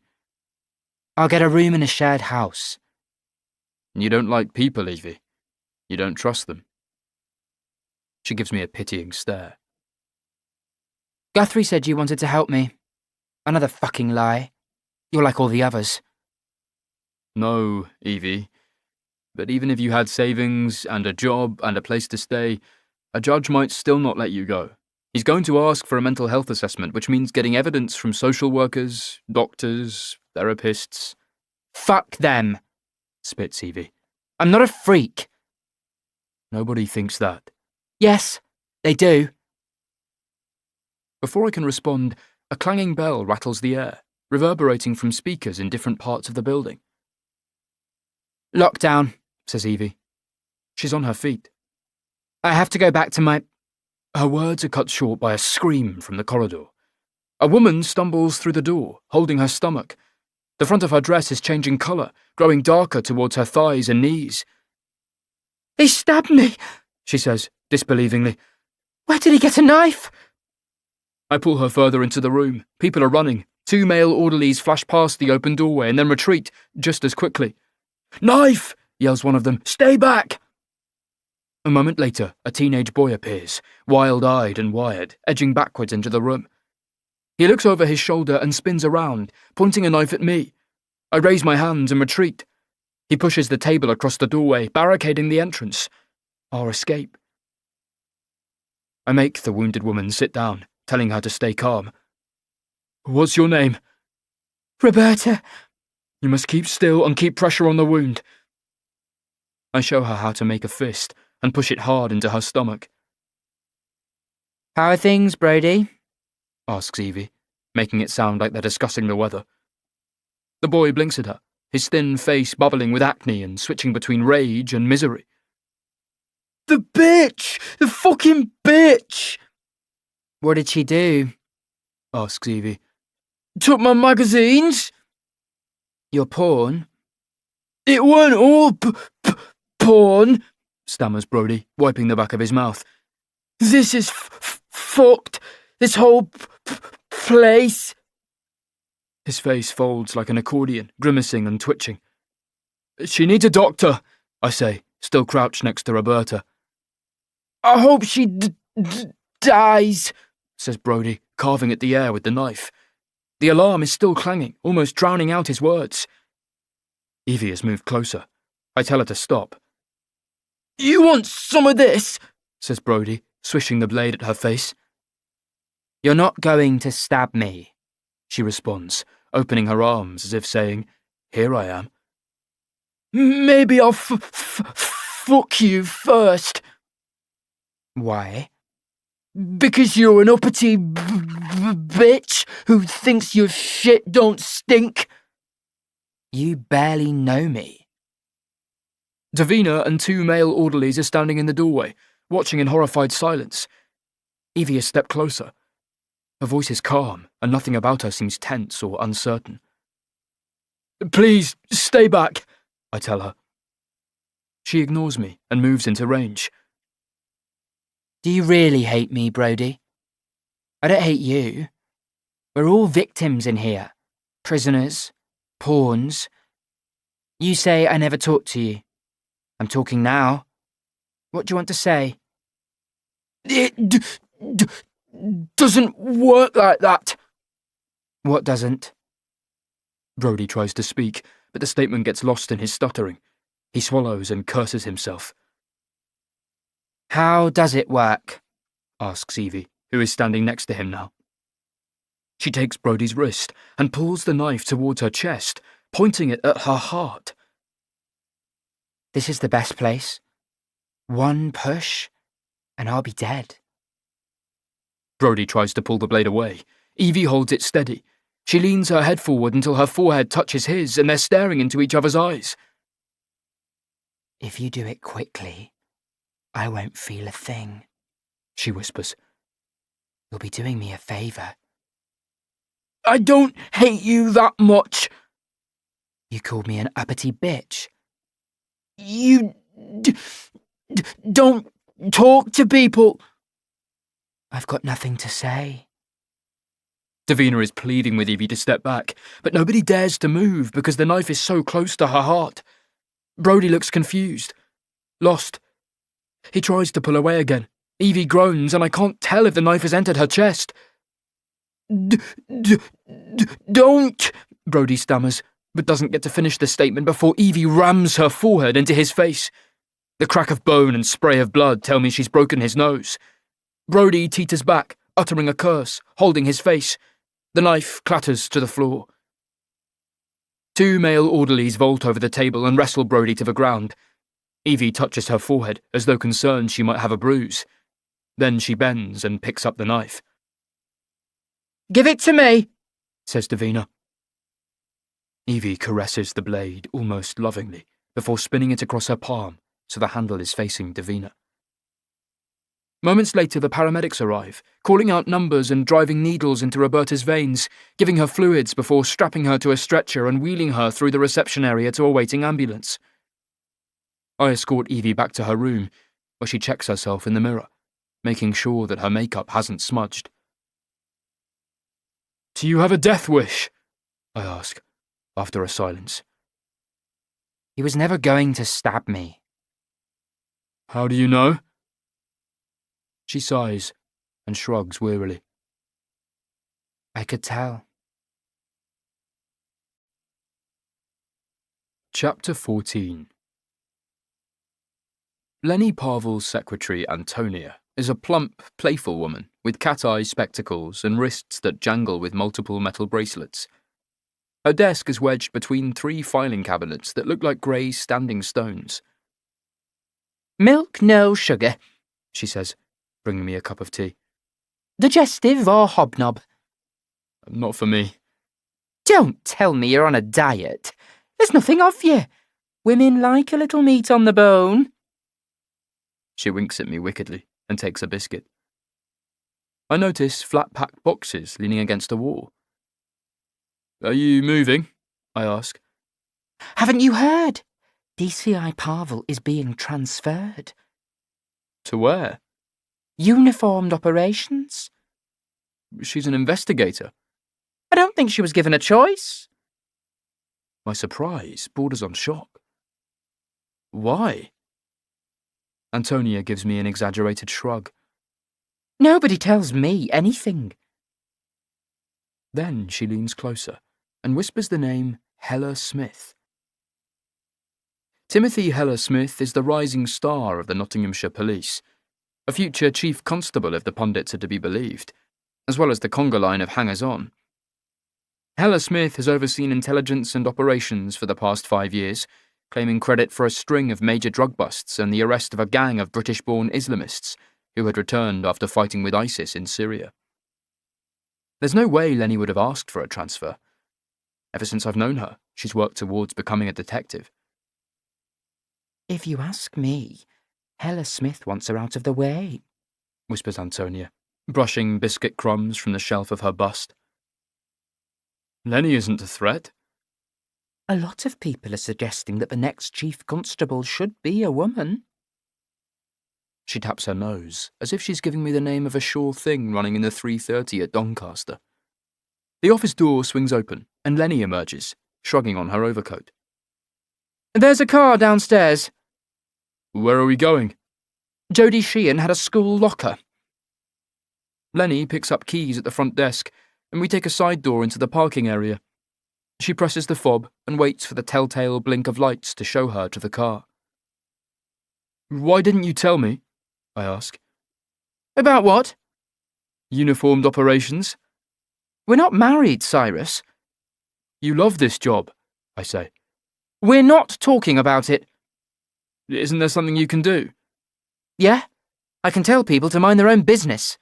S3: I'll get a room in a shared house.
S1: You don't like people, Evie. You don't trust them. She gives me a pitying stare.
S3: Guthrie said you wanted to help me. Another fucking lie. You're like all the others.
S1: No, Evie. But even if you had savings and a job and a place to stay, a judge might still not let you go. He's going to ask for a mental health assessment, which means getting evidence from social workers, doctors, therapists.
S3: Fuck them,
S1: Spits Evie.
S3: I'm not a freak.
S1: Nobody thinks that.
S3: Yes, they do.
S1: Before I can respond, a clanging bell rattles the air, reverberating from speakers in different parts of the building.
S3: Lockdown,
S1: Says Evie. She's on her feet.
S3: I have to go back to my...
S1: Her words are cut short by a scream from the corridor. A woman stumbles through the door, holding her stomach. The front of her dress is changing colour, growing darker towards her thighs and knees.
S3: He stabbed me,
S1: She says, disbelievingly.
S3: Where did he get a knife?
S1: I pull her further into the room. People are running. 2 male orderlies flash past the open doorway and then retreat, just as quickly. Knife! Yells one of them. Stay back! A moment later, a teenage boy appears, wild-eyed and wired, edging backwards into the room. He looks over his shoulder and spins around, pointing a knife at me. I raise my hands and retreat. He pushes the table across the doorway, barricading the entrance. Our escape. I make the wounded woman sit down, telling her to stay calm. What's your name?
S3: Roberta.
S1: You must keep still and keep pressure on the wound. I show her how to make a fist and push it hard into her stomach.
S3: How are things, Brody?
S1: Asks Evie, making it sound like they're discussing the weather. The boy blinks at her, his thin face bubbling with acne and switching between rage and misery. The bitch! The fucking bitch!
S3: What did she do?
S1: Asks Evie. Took my magazines?
S3: Your porn?
S1: It weren't all porn, stammers Brody, wiping the back of his mouth. This is fucked. This whole place. His face folds like an accordion, grimacing and twitching. She needs a doctor, I say, still crouched next to Roberta. I hope she dies, says Brody, carving at the air with the knife. The alarm is still clanging, almost drowning out his words. Evie has moved closer. I tell her to stop. You want some of this? Says Brody, swishing the blade at her face.
S3: You're not going to stab me,
S1: she responds, opening her arms as if saying, Here I am. Maybe I'll fuck you first.
S3: Why?
S4: Because you're an uppity bitch who thinks your shit don't stink.
S3: You barely know me.
S1: Davina and 2 male orderlies are standing in the doorway, watching in horrified silence. Evie has stepped closer. Her voice is calm, and nothing about her seems tense or uncertain. "Please, stay back," I tell her. She ignores me and moves into range.
S3: Do you really hate me, Brody? I don't hate you. We're all victims in here. Prisoners. Pawns. You say I never talked to you. I'm talking now. What do you want to say?
S4: It doesn't work like that.
S3: What doesn't?
S1: Brody tries to speak, but the statement gets lost in his stuttering. He swallows and curses himself.
S3: How does it work?
S1: Asks Evie, who is standing next to him now. She takes Brody's wrist and pulls the knife towards her chest, pointing it at her heart.
S3: This is the best place. One push, and I'll be dead.
S1: Brody tries to pull the blade away. Evie holds it steady. She leans her head forward until her forehead touches his, and they're staring into each other's eyes.
S3: If you do it quickly, I won't feel a thing, she whispers. You'll be doing me a favour.
S4: I don't hate you that much.
S3: You called me an uppity bitch.
S4: You don't talk to people.
S3: I've got nothing to say.
S1: Davina is pleading with Evie to step back, but nobody dares to move because the knife is so close to her heart. Brody looks confused, lost. He tries to pull away again. Evie groans, and I can't tell if the knife has entered her chest.
S4: Don't,
S1: Brody stammers, but doesn't get to finish the statement before Evie rams her forehead into his face. The crack of bone and spray of blood tell me she's broken his nose. Brody teeters back, uttering a curse, holding his face. The knife clatters to the floor. 2 male orderlies vault over the table and wrestle Brody to the ground. Evie touches her forehead, as though concerned she might have a bruise. Then she bends and picks up the knife.
S4: Give it to me,
S1: says Davina. Evie caresses the blade almost lovingly, before spinning it across her palm so the handle is facing Davina. Moments later, the paramedics arrive, calling out numbers and driving needles into Roberta's veins, giving her fluids before strapping her to a stretcher and wheeling her through the reception area to a waiting ambulance. I escort Evie back to her room, where she checks herself in the mirror, making sure that her makeup hasn't smudged. "Do you have a death wish?" I ask, after a silence.
S3: He was never going to stab me.
S1: "How do you know?" She sighs and shrugs wearily.
S3: I could tell.
S1: Chapter 14. Lenny Parvel's secretary, Antonia, is a plump, playful woman with cat-eye spectacles and wrists that jangle with multiple metal bracelets. Her desk is wedged between 3 filing cabinets that look like grey standing stones.
S3: Milk, no sugar,
S1: She says, bringing me a cup of tea.
S3: Digestive or hobnob?
S1: Not for me.
S3: Don't tell me you're on a diet. There's nothing of you. Women like a little meat on the bone.
S1: She winks at me wickedly and takes a biscuit. I notice flat-packed boxes leaning against a wall. "Are you moving?" I ask.
S3: Haven't you heard? DCI Parvel is being transferred.
S1: To where?
S3: Uniformed operations?
S1: She's an investigator.
S3: I don't think she was given a choice.
S1: My surprise borders on shock. Why? Antonia gives me an exaggerated shrug.
S3: Nobody tells me anything.
S1: Then she leans closer and whispers the name Heller Smith. Timothy Heller Smith is the rising star of the Nottinghamshire Police, a future chief constable if the pundits are to be believed, as well as the conga line of hangers-on. Heller Smith has overseen intelligence and operations for the past 5 years, claiming credit for a string of major drug busts and the arrest of a gang of British-born Islamists, who had returned after fighting with ISIS in Syria. There's no way Lenny would have asked for a transfer. Ever since I've known her, she's worked towards becoming a detective.
S3: If you ask me, Hella Smith wants her out of the way,
S1: whispers Antonia, brushing biscuit crumbs from the shelf of her bust. Lenny isn't a threat.
S3: A lot of people are suggesting that the next chief constable should be a woman.
S1: She taps her nose, as if she's giving me the name of a sure thing running in the 3:30 at Doncaster. The office door swings open, and Lenny emerges, shrugging on her overcoat.
S4: There's a car downstairs.
S1: Where are we going?
S4: Jodie Sheehan had a school locker.
S1: Lenny picks up keys at the front desk, and we take a side door into the parking area. She presses the fob and waits for the telltale blink of lights to show her to the car. Why didn't you tell me? I ask.
S4: About what?
S1: Uniformed operations.
S4: We're not married, Cyrus.
S1: You love this job, I say.
S4: We're not talking about it.
S1: Isn't there something you can do?
S4: Yeah, I can tell people to mind their own business.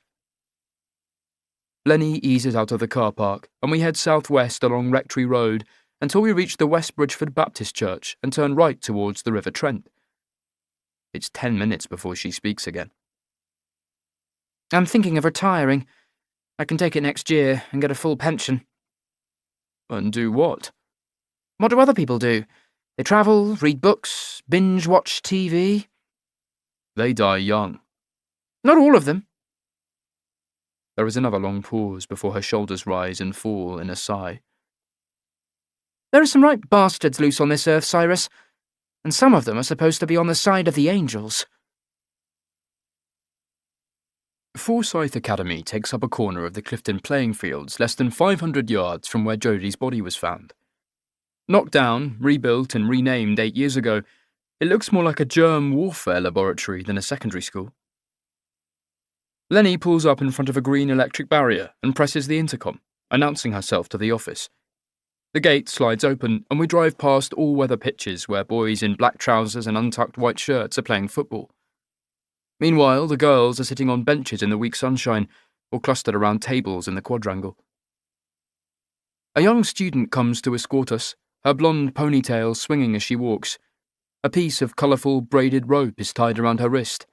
S1: Lenny eases out of the car park, and we head southwest along Rectory Road until we reach the West Bridgeford Baptist Church and turn right towards the River Trent. It's 10 minutes before she speaks again.
S4: I'm thinking of retiring. I can take it next year and get a full pension.
S1: And do what?
S4: What do other people do? They travel, read books, binge-watch TV.
S1: They die young.
S4: Not all of them.
S1: There is another long pause before her shoulders rise and fall in a sigh.
S4: There are some right bastards loose on this earth, Cyrus, and some of them are supposed to be on the side of the angels.
S1: Forsyth Academy takes up a corner of the Clifton playing fields less than 500 yards from where Jodie's body was found. Knocked down, rebuilt and renamed 8 years ago, it looks more like a germ warfare laboratory than a secondary school. Lenny pulls up in front of a green electric barrier and presses the intercom, announcing herself to the office. The gate slides open and we drive past all-weather pitches where boys in black trousers and untucked white shirts are playing football. Meanwhile, the girls are sitting on benches in the weak sunshine or clustered around tables in the quadrangle. A young student comes to escort us, her blonde ponytail swinging as she walks. A piece of colourful braided rope is tied around her wrist.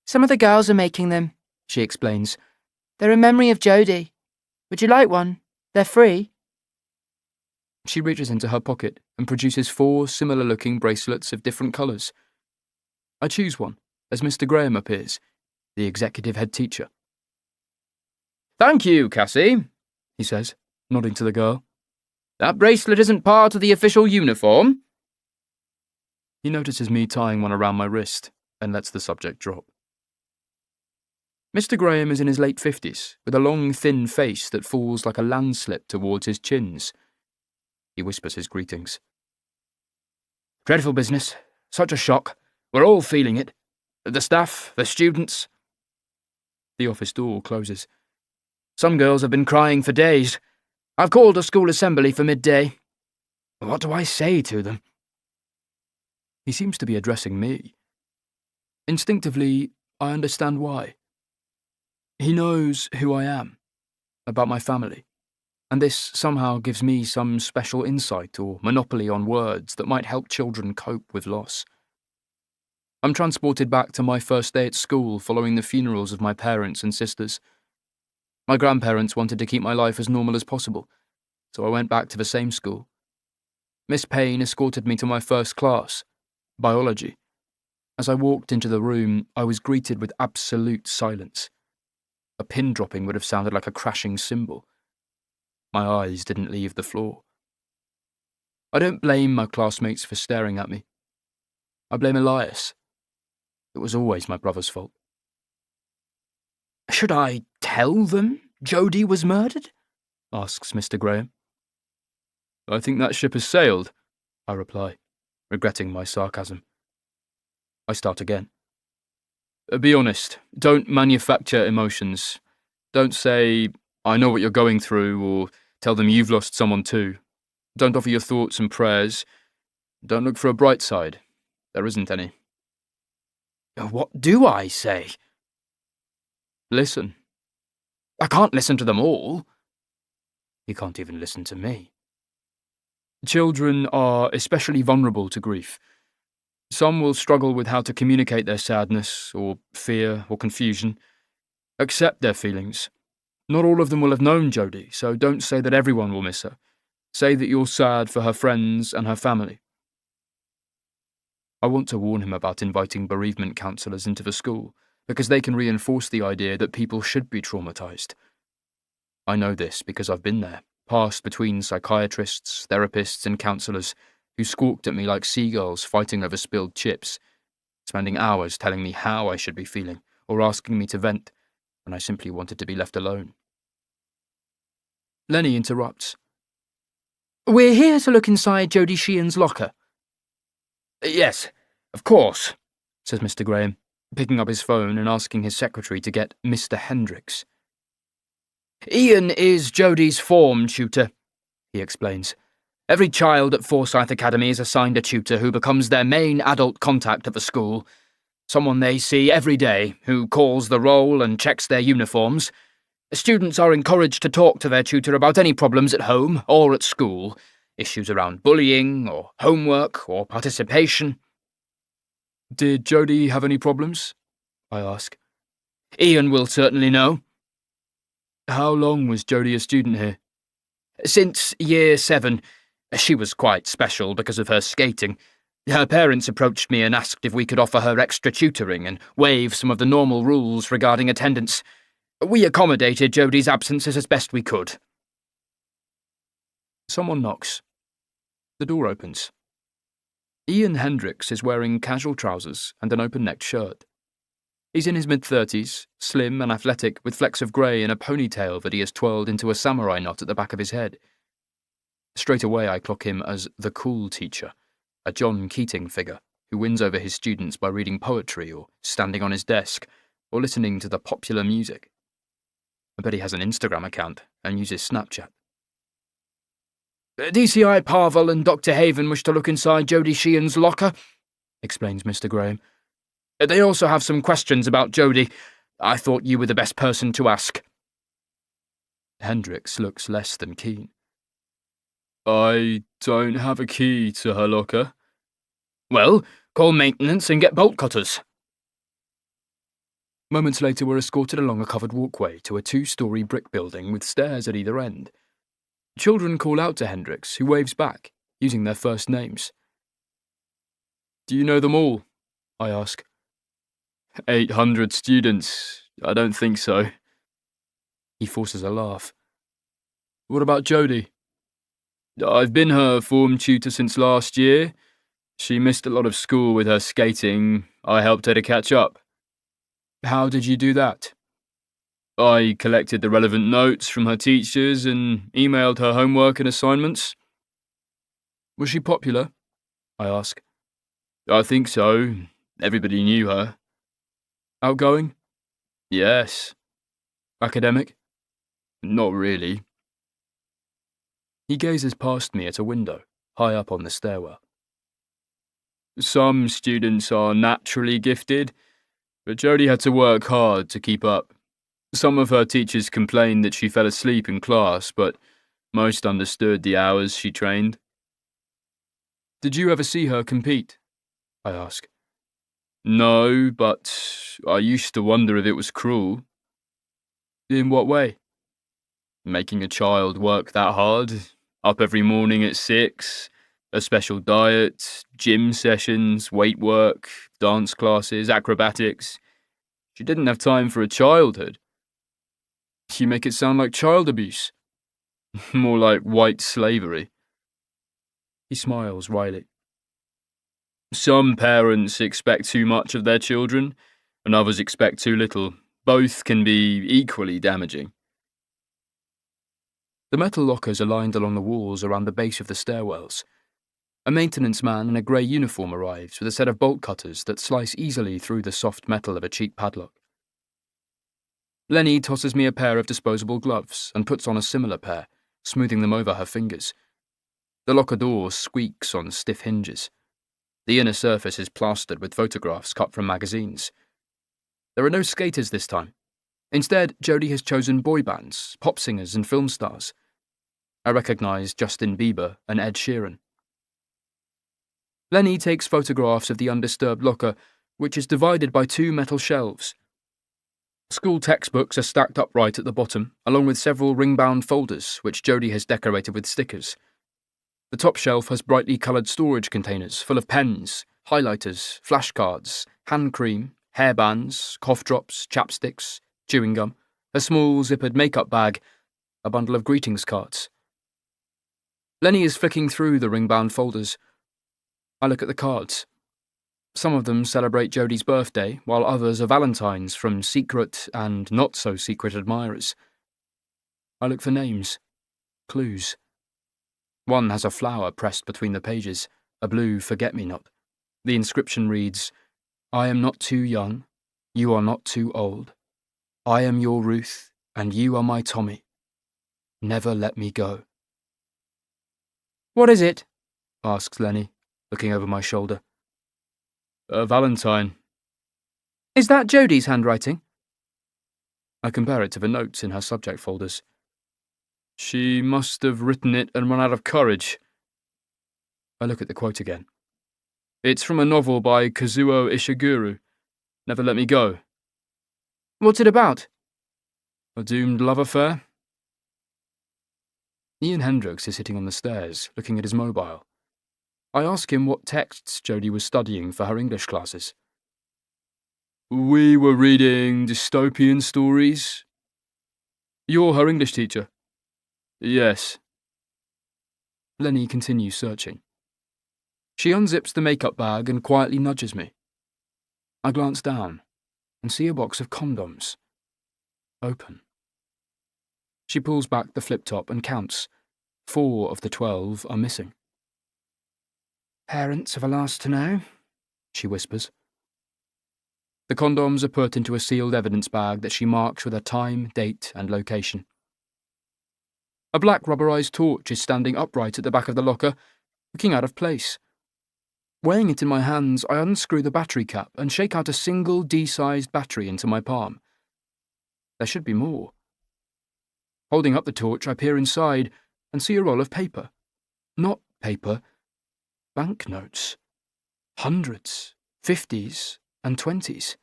S3: Some of the girls are making them, she explains. They're in memory of Jodie. Would you like one? They're free.
S1: She reaches into her pocket and produces 4 similar-looking bracelets of different colours. I choose one, as Mr. Graham appears, the executive head teacher.
S2: Thank you, Cassie, he says, nodding to the girl. That bracelet isn't part of the official uniform.
S1: He notices me tying one around my wrist and lets the subject drop. Mr. Graham is in his late 50s, with a long, thin face that falls like a landslip towards his chins. He whispers his greetings.
S2: Dreadful business. Such a shock. We're all feeling it. The staff, the students.
S1: The office door closes.
S2: Some girls have been crying for days. I've called a school assembly for midday. What do I say to them?
S1: He seems to be addressing me. Instinctively, I understand why. He knows who I am, about my family, and this somehow gives me some special insight or monopoly on words that might help children cope with loss. I'm transported back to my first day at school following the funerals of my parents and sisters. My grandparents wanted to keep my life as normal as possible, so I went back to the same school. Miss Payne escorted me to my first class, biology. As I walked into the room, I was greeted with absolute silence. A pin dropping would have sounded like a crashing cymbal. My eyes didn't leave the floor. I don't blame my classmates for staring at me. I blame Elias. It was always my brother's fault.
S2: Should I tell them Jodie was murdered?
S1: Asks Mr. Graham. I think that ship has sailed, I reply, regretting my sarcasm. I start again. Be honest, don't manufacture emotions. Don't say, I know what you're going through, or tell them you've lost someone too. Don't offer your thoughts and prayers. Don't look for a bright side. There isn't any.
S2: What do I say?
S5: Listen.
S2: I can't listen to them all.
S5: He can't even listen to me. Children are especially vulnerable to grief. Some will struggle with how to communicate their sadness, or fear, or confusion. Accept their feelings. Not all of them will have known Jodie, so don't say that everyone will miss her. Say that you're sad for her friends and her family. I want to warn him about inviting bereavement counsellors into the school, because they can reinforce the idea that people should be traumatised. I know this because I've been there, passed between psychiatrists, therapists and counsellors who squawked at me like seagulls fighting over spilled chips, spending hours telling me how I should be feeling or asking me to vent when I simply wanted to be left alone. Lenny interrupts.
S4: We're here to look inside Jodie Sheehan's locker.
S2: Yes, of course,
S5: says Mr. Graham, picking up his phone and asking his secretary to get Mr. Hendricks.
S2: Ian is Jodie's form tutor, he explains. Every child at Forsyth Academy is assigned a tutor who becomes their main adult contact at the school, someone they see every day, who calls the roll and checks their uniforms. Students are encouraged to talk to their tutor about any problems at home or at school, issues around bullying or homework or participation.
S5: Did Jodie have any problems? I ask.
S2: Ian will certainly know.
S5: How long was Jodie a student here?
S2: Since year 7. She was quite special because of her skating. Her parents approached me and asked if we could offer her extra tutoring and waive some of the normal rules regarding attendance. We accommodated Jodie's absences as best we could.
S5: Someone knocks. The door opens. Ian Hendricks is wearing casual trousers and an open-necked shirt. He's in his mid-30s, slim and athletic, with flecks of grey in a ponytail that he has twirled into a samurai knot at the back of his head. Straight away I clock him as the cool teacher, a John Keating figure who wins over his students by reading poetry or standing on his desk or listening to the popular music. I bet he has an Instagram account and uses Snapchat.
S2: DCI Parvel and Dr. Haven wish to look inside Jodie Sheehan's locker, explains Mr. Graham. They also have some questions about Jodie. I thought you were the best person to ask.
S5: Hendricks looks less than keen. I don't have a key to her locker.
S2: Well, call maintenance and get bolt cutters.
S5: Moments later we're escorted along a covered walkway to a 2-storey brick building with stairs at either end. Children call out to Hendricks, who waves back, using their first names. Do you know them all? I ask. 800 students. I don't think so. He forces a laugh. What about Jodie? I've been her form tutor since last year. She missed a lot of school with her skating. I helped her to catch up. How did you do that? I collected the relevant notes from her teachers and emailed her homework and assignments. Was she popular? I ask. I think so. Everybody knew her. Outgoing? Yes. Academic? Not really. He gazes past me at a window, high up on the stairwell. Some students are naturally gifted, but Jodie had to work hard to keep up. Some of her teachers complained that she fell asleep in class, but most understood the hours she trained. Did you ever see her compete? I ask. No, but I used to wonder if it was cruel. In what way? Making a child work that hard, up every morning at 6, a special diet, gym sessions, weight work, dance classes, acrobatics. She didn't have time for a childhood. You make it sound like child abuse. More like white slavery. He smiles wryly. Some parents expect too much of their children, and others expect too little. Both can be equally damaging. The metal lockers are lined along the walls around the base of the stairwells. A maintenance man in a grey uniform arrives with a set of bolt cutters that slice easily through the soft metal of a cheap padlock. Lenny tosses me a pair of disposable gloves and puts on a similar pair, smoothing them over her fingers. The locker door squeaks on stiff hinges.
S1: The inner surface is plastered with photographs cut from magazines. There are no skaters this time. Instead, Jodie has chosen boy bands, pop singers and film stars. I recognise Justin Bieber and Ed Sheeran. Lenny takes photographs of the undisturbed locker, which is divided by 2 metal shelves. School textbooks are stacked upright at the bottom, along with several ring-bound folders, which Jodie has decorated with stickers. The top shelf has brightly coloured storage containers full of pens, highlighters, flashcards, hand cream, hairbands, cough drops, chapsticks, chewing gum, a small zippered makeup bag, a bundle of greetings cards. Lenny is flicking through the ring-bound folders. I look at the cards. Some of them celebrate Jodie's birthday, while others are Valentines from secret and not-so-secret admirers. I look for names, clues. One has a flower pressed between the pages, a blue forget-me-not. The inscription reads, "I am not too young, you are not too old. I am your Ruth, and you are my Tommy. Never let me go."
S4: "What is it?"
S1: asks Lenny, looking over my shoulder. "A Valentine."
S4: "Is that Jodie's handwriting?"
S1: I compare it to the notes in her subject folders. "She must have written it and run out of courage." I look at the quote again. "It's from a novel by Kazuo Ishiguro, Never Let Me Go."
S4: "What's it about?"
S1: "A doomed love affair." Ian Hendricks is sitting on the stairs, looking at his mobile. I ask him what texts Jodie was studying for her English classes. "We were reading dystopian stories." "You're her English teacher?" "Yes." Lenny continues searching. She unzips the makeup bag and quietly nudges me. I glance down and see a box of condoms. Open. She pulls back the flip top and counts. 4 of the 12 are missing.
S3: "Parents are the last to know,"
S1: she whispers. The condoms are put into a sealed evidence bag that she marks with a time, date, and location. A black rubberized torch is standing upright at the back of the locker, looking out of place. Weighing it in my hands, I unscrew the battery cap and shake out a single D-sized battery into my palm. There should be more. Holding up the torch, I peer inside and see a roll of paper. Not paper, banknotes. Hundreds, 50s, and 20s.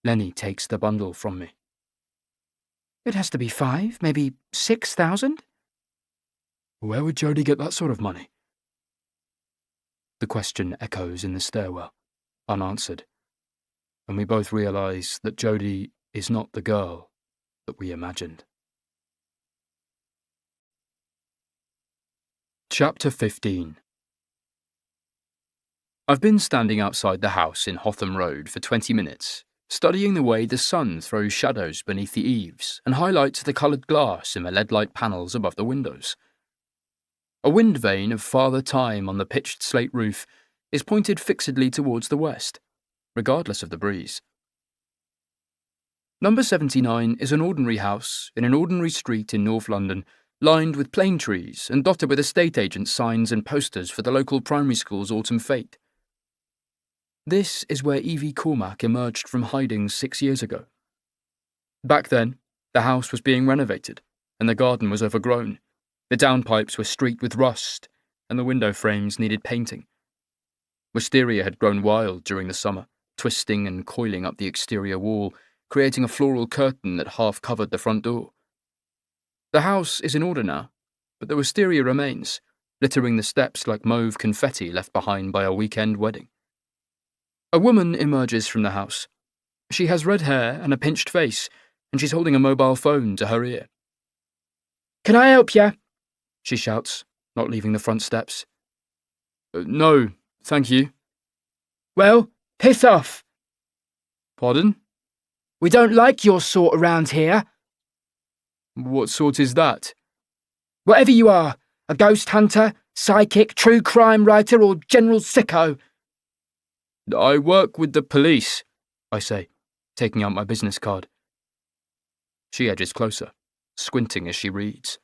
S1: Lenny takes the bundle from me.
S3: "It has to be 5, maybe 6,000?
S1: Where would Jodie get that sort of money? The question echoes in the stairwell, unanswered, and we both realise that Jodie is not the girl that we imagined. Chapter 15. I've been standing outside the house in Hotham Road for 20 minutes, studying the way the sun throws shadows beneath the eaves and highlights the coloured glass in the lead-light panels above the windows. A wind vane of Father Time on the pitched slate roof is pointed fixedly towards the west, regardless of the breeze. Number 79 is an ordinary house in an ordinary street in North London, lined with plane trees and dotted with estate agents' signs and posters for the local primary school's autumn fete. This is where Evie Cormac emerged from hiding 6 years ago. Back then, the house was being renovated, and the garden was overgrown. The downpipes were streaked with rust, and the window frames needed painting. Wisteria had grown wild during the summer, twisting and coiling up the exterior wall, creating a floral curtain that half covered the front door. The house is in order now, but the wisteria remains, littering the steps like mauve confetti left behind by a weekend wedding. A woman emerges from the house. She has red hair and a pinched face, and she's holding a mobile phone to her ear.
S3: "Can I help you?"
S1: she shouts, not leaving the front steps. No, thank you."
S3: "Well, piss off.
S1: Pardon?
S3: We don't like your sort around here.
S1: What sort is that?
S3: Whatever you are, a ghost hunter, psychic, true crime writer, or general sicko."
S1: I work with the police, I say, taking out my business card. She edges closer, squinting as she reads.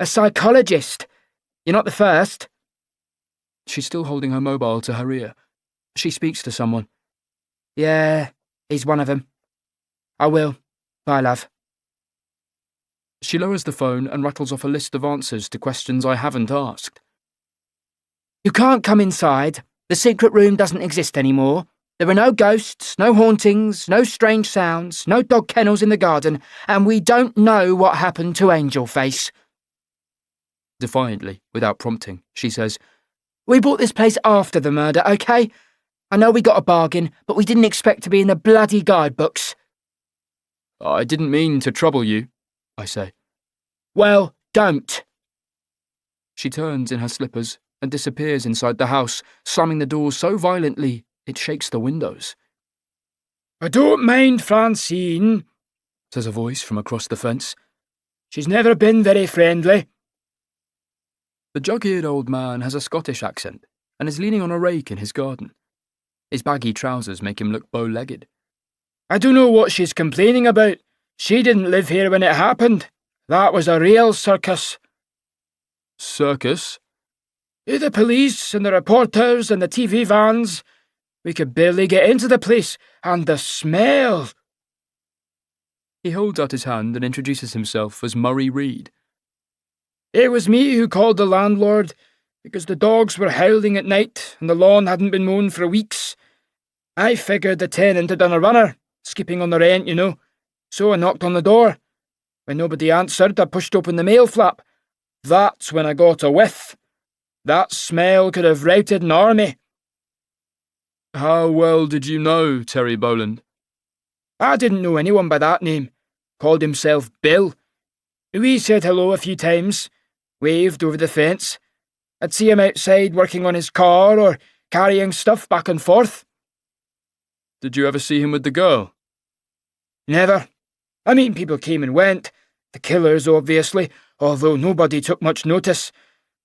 S3: "A psychologist. You're not the first."
S1: She's still holding her mobile to her ear. She speaks to someone.
S3: Yeah, he's one of them. I will. Bye, love.
S1: She lowers the phone and rattles off a list of answers to questions I haven't asked.
S3: You can't come inside. The secret room doesn't exist anymore. There are no ghosts, no hauntings, no strange sounds, no dog kennels in the garden, and we don't know what happened to Angel Face.
S1: Defiantly, without prompting, she says,
S3: We bought this place after the murder, okay? I know we got a bargain, but we didn't expect to be in the bloody guidebooks.
S1: I didn't mean to trouble you, I say.
S3: Well, don't.
S1: She turns in her slippers and disappears inside the house, slamming the door so violently it shakes the windows.
S4: I don't mind Francine,
S1: says a voice from across the fence.
S4: She's never been very friendly.
S1: The jug-eared old man has a Scottish accent and is leaning on a rake in his garden. His baggy trousers make him look bow-legged.
S4: I don't know what she's complaining about. She didn't live here when it happened. That was a real circus.
S1: Circus?
S4: The police and the reporters and the TV vans. We could barely get into the place, and the smell.
S1: He holds out his hand and introduces himself as Murray Reed.
S4: It was me who called the landlord, because the dogs were howling at night and the lawn hadn't been mown for weeks. I figured the tenant had done a runner, skipping on the rent, you know. So I knocked on the door. When nobody answered, I pushed open the mail flap. That's when I got a whiff. That smell could have routed an army.
S1: How well did you know Terry Boland?
S4: I didn't know anyone by that name. Called himself Bill. We said hello a few times, waved over the fence. I'd see him outside working on his car or carrying stuff back and forth.
S1: Did you ever see him with the girl?
S4: Never. I mean, people came and went. The killers, obviously, although nobody took much notice.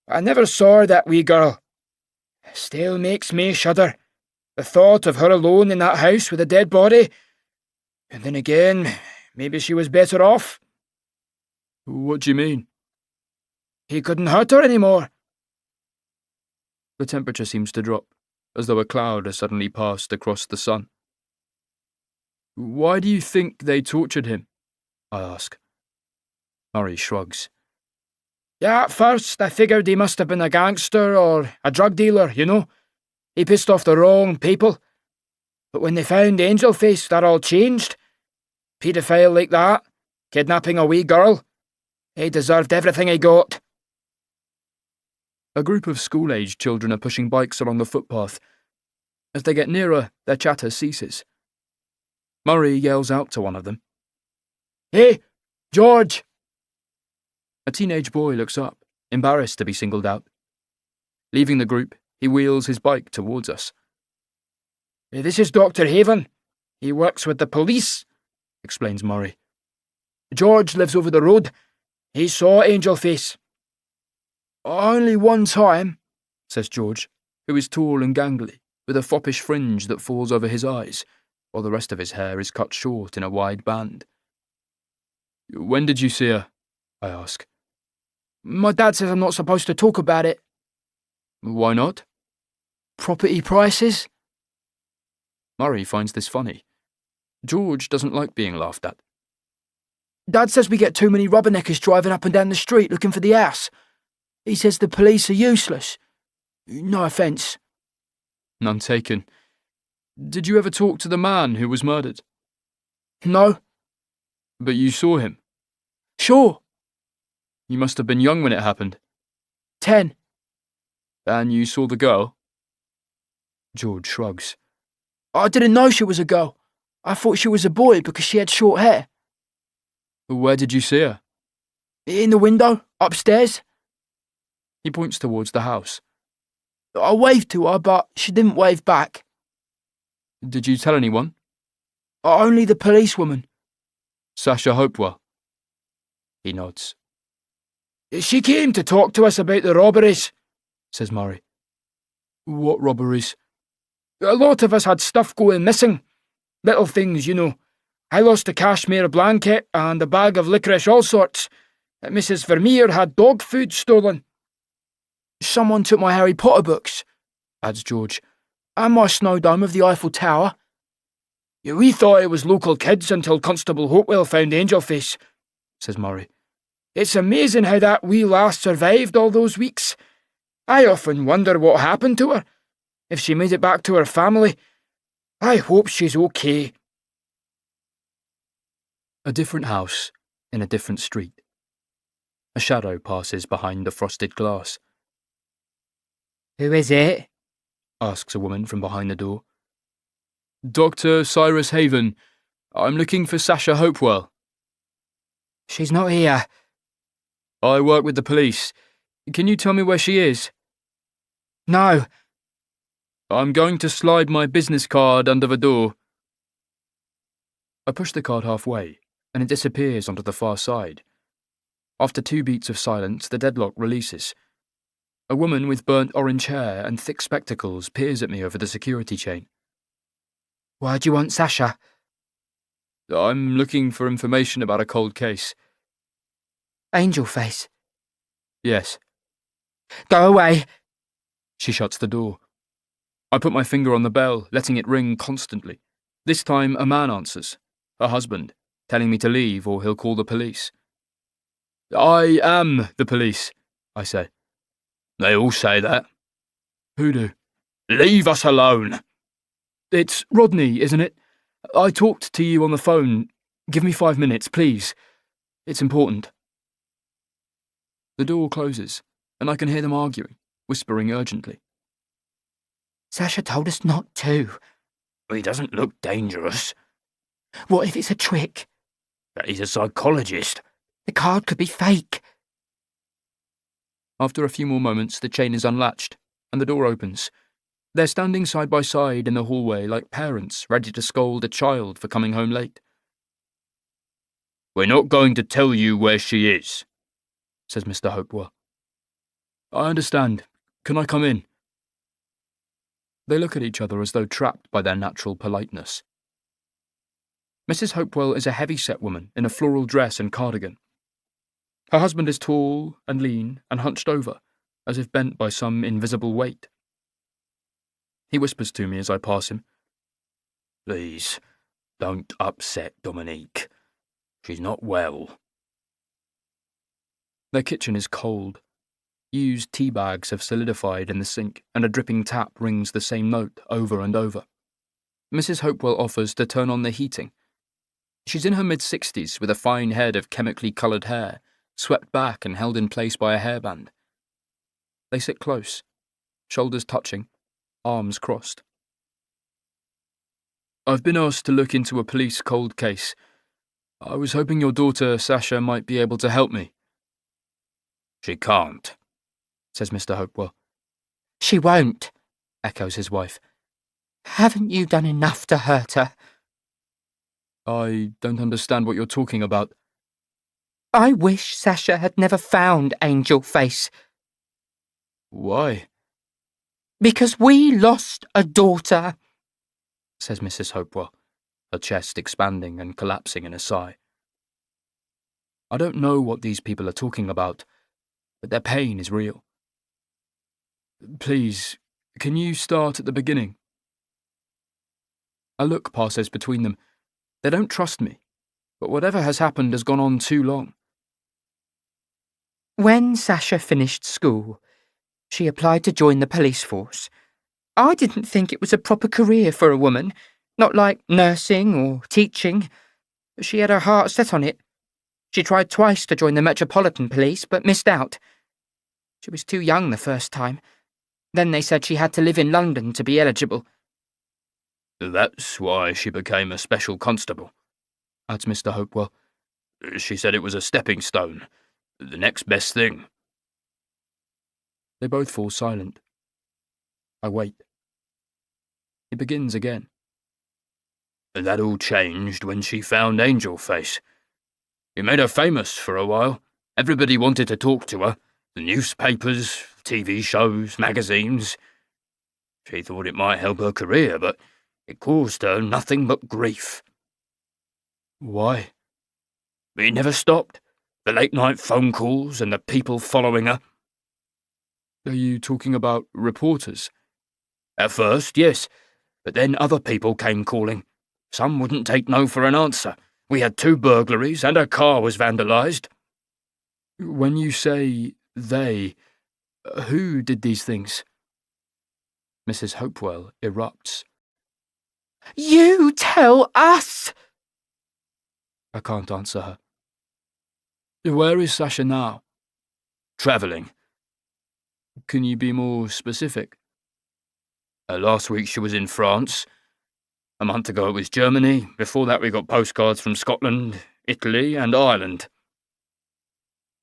S4: I never saw that wee girl. Still makes me shudder. The thought of her alone in that house with a dead body. And then again, maybe she was better off.
S1: What do you mean?
S4: He couldn't hurt her anymore.
S1: The temperature seems to drop, as though a cloud has suddenly passed across the sun. Why do you think they tortured him? I ask. Murray shrugs.
S4: Yeah, at first I figured he must have been a gangster or a drug dealer, you know. He pissed off the wrong people. But when they found Angel Face, that all changed. Paedophile like that, kidnapping a wee girl. He deserved everything he got.
S1: A group of school-aged children are pushing bikes along the footpath. As they get nearer, their chatter ceases. Murray yells out to one of them.
S4: Hey, George!
S1: A teenage boy looks up, embarrassed to be singled out. Leaving the group, he wheels his bike towards us.
S4: This is Dr. Haven. He works with the police, explains Murray. George lives over the road. He saw Angel Face.
S1: Only one time, says George, who is tall and gangly, with a foppish fringe that falls over his eyes, while the rest of his hair is cut short in a wide band. When did you see her? I ask.
S3: My dad says I'm not supposed to talk about it.
S1: Why not?
S3: Property prices?
S1: Murray finds this funny. George doesn't like being laughed at.
S3: Dad says we get too many rubberneckers driving up and down the street looking for the house. He says the police are useless. No offence.
S1: None taken. Did you ever talk to the man who was murdered?
S3: No.
S1: But you saw him?
S3: Sure.
S1: You must have been young when it happened.
S3: 10.
S1: And you saw the girl? George shrugs.
S3: I didn't know she was a girl. I thought she was a boy because she had short hair.
S1: Where did you see her?
S3: In the window, upstairs.
S1: He points towards the house.
S3: I waved to her, but she didn't wave back.
S1: Did you tell anyone?
S3: Only the policewoman.
S1: Sasha Hopewell. He nods.
S4: She came to talk to us about the robberies, says Murray.
S1: What robberies?
S4: A lot of us had stuff going missing. Little things, you know. I lost a cashmere blanket and a bag of licorice all sorts. Mrs. Vermeer had dog food stolen.
S3: Someone took my Harry Potter books,
S5: adds George. And my snow dome of the Eiffel Tower. Yeah, we thought it was local kids until Constable Hopewell found Angelface, says Murray. It's amazing how that wee lass survived all those weeks. I often wonder what happened to her. If she made it back to her family. I hope she's okay.
S1: A different house, in a different street. A shadow passes behind the frosted glass.
S3: Who is it?
S1: Asks a woman from behind the door. Dr. Cyrus Haven. I'm looking for Sasha Hopewell.
S3: She's not here.
S1: I work with the police. Can you tell me where she is?
S3: No.
S1: I'm going to slide my business card under the door. I push the card halfway, and it disappears onto the far side. After 2 beats of silence, the deadlock releases. A woman with burnt orange hair and thick spectacles peers at me over the security chain.
S3: Why do you want Sasha?
S1: I'm looking for information about a cold case.
S3: Angelface.
S1: Yes.
S3: Go away.
S1: She shuts the door. I put my finger on the bell, letting it ring constantly. This time a man answers, her husband, telling me to leave or he'll call the police. I am the police, I say.
S5: They all say that.
S1: Who do?
S5: Leave us alone.
S1: It's Rodney, isn't it? I talked to you on the phone. Give me 5 minutes, please. It's important. The door closes, and I can hear them arguing, whispering urgently.
S3: Sasha told us not to.
S5: He doesn't look dangerous.
S3: What if it's a trick?
S5: But he's a psychologist.
S3: The card could be fake.
S1: After a few more moments, the chain is unlatched, and the door opens. They're standing side by side in the hallway like parents ready to scold a child for coming home late.
S5: We're not going to tell you where she is, says Mr. Hopewell.
S1: I understand. Can I come in? They look at each other as though trapped by their natural politeness. Mrs. Hopewell is a heavy-set woman in a floral dress and cardigan. Her husband is tall and lean and hunched over, as if bent by some invisible weight. He whispers to me as I pass him.
S5: Please, don't upset Dominique. She's not well.
S1: Their kitchen is cold. Used tea bags have solidified in the sink, and a dripping tap rings the same note over and over. Mrs. Hopewell offers to turn on the heating. She's in her mid-60s with a fine head of chemically coloured hair, swept back and held in place by a hairband. They sit close, shoulders touching, arms crossed. I've been asked to look into a police cold case. I was hoping your daughter, Sasha, might be able to help me.
S5: She can't,
S1: says Mr. Hopewell.
S3: She won't,
S1: echoes his wife.
S3: Haven't you done enough to hurt her?
S1: I don't understand what you're talking about.
S3: I wish Sasha had never found Angelface.
S1: Why?
S3: Because we lost a daughter,
S1: says Mrs. Hopewell, her chest expanding and collapsing in a sigh. I don't know what these people are talking about, but their pain is real. Please, can you start at the beginning? A look passes between them. They don't trust me, but whatever has happened has gone on too long.
S3: When Sasha finished school, she applied to join the police force. I didn't think it was a proper career for a woman, not like nursing or teaching. She had her heart set on it. She tried twice to join the Metropolitan Police, but missed out. She was too young the first time. Then they said she had to live in London to be eligible.
S5: That's why she became a special constable,
S1: adds Mr. Hopewell.
S5: She said it was a stepping stone, the next best thing.
S1: They both fall silent. I wait. He begins again.
S5: That all changed when she found Angelface. It made her famous for a while. Everybody wanted to talk to her. The newspapers, TV shows, magazines. She thought it might help her career, but it caused her nothing but grief.
S1: Why?
S5: It never stopped. The late-night phone calls and the people following her.
S1: Are you talking about reporters?
S2: At first, yes, but then other people came calling. Some wouldn't take no for an answer. We had 2 burglaries and her car was vandalised.
S5: When you say they, who did these things? Mrs. Hopewell erupts.
S3: You tell us!
S5: I can't answer her. Where is Sasha now?
S2: Travelling.
S5: Can you be more specific?
S2: Last week she was in France. A month ago it was Germany. Before that we got postcards from Scotland, Italy and Ireland.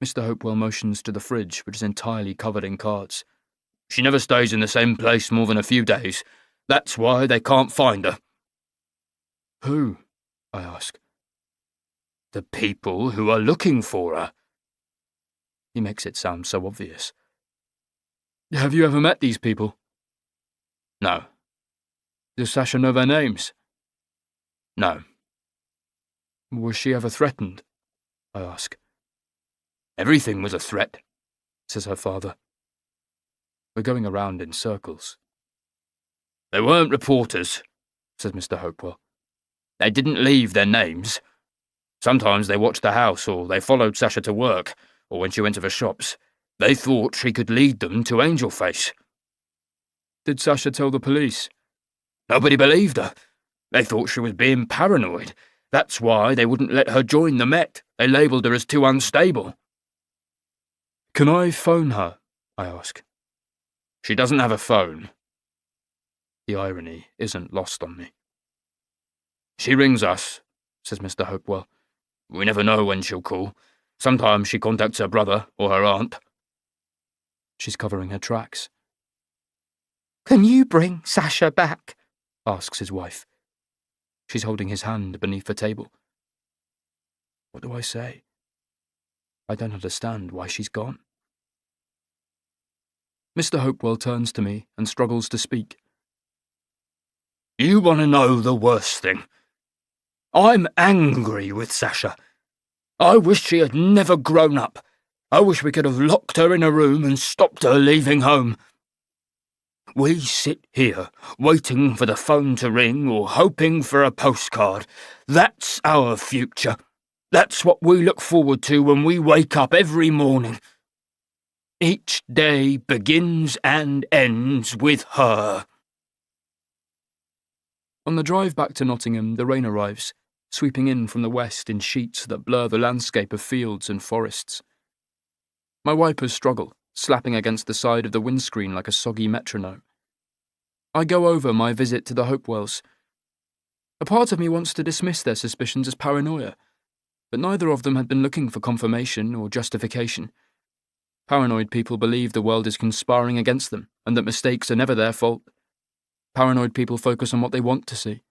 S5: Mr. Hopewell motions to the fridge, which is entirely covered in cards.
S2: She never stays in the same place more than a few days. That's why they can't find her.
S5: Who? I ask.
S2: The people who are looking for her.
S5: He makes it sound so obvious. Have you ever met these people?
S2: No.
S5: Does Sasha know their names?
S2: No.
S5: Was she ever threatened? I ask.
S2: Everything was a threat,
S5: says her father. We're going around in circles.
S2: They weren't reporters,
S5: says Mr. Hopewell.
S2: They didn't leave their names. Sometimes they watched the house, or they followed Sasha to work, or when she went to the shops. They thought she could lead them to Angel Face.
S5: Did Sasha tell the police?
S2: Nobody believed her. They thought she was being paranoid. That's why they wouldn't let her join the Met. They labelled her as too unstable.
S5: Can I phone her? I ask.
S2: She doesn't have a phone.
S5: The irony isn't lost on me.
S2: She rings us,
S5: says Mr. Hopewell.
S2: We never know when she'll call. Sometimes she contacts her brother or her aunt.
S5: She's covering her tracks.
S3: Can you bring Sasha back?
S5: Asks his wife. She's holding his hand beneath the table. What do I say? I don't understand why she's gone. Mr. Hopewell turns to me and struggles to speak.
S2: You want to know the worst thing? I'm angry with Sasha. I wish she had never grown up. I wish we could have locked her in a room and stopped her leaving home. We sit here, waiting for the phone to ring or hoping for a postcard. That's our future. That's what we look forward to when we wake up every morning. Each day begins and ends with her.
S5: On the drive back to Nottingham, the rain arrives, sweeping in from the west in sheets that blur the landscape of fields and forests. My wipers struggle, slapping against the side of the windscreen like a soggy metronome. I go over my visit to the Hopewells. A part of me wants to dismiss their suspicions as paranoia, but neither of them had been looking for confirmation or justification. Paranoid people believe the world is conspiring against them and that mistakes are never their fault. Paranoid people focus on what they want to see.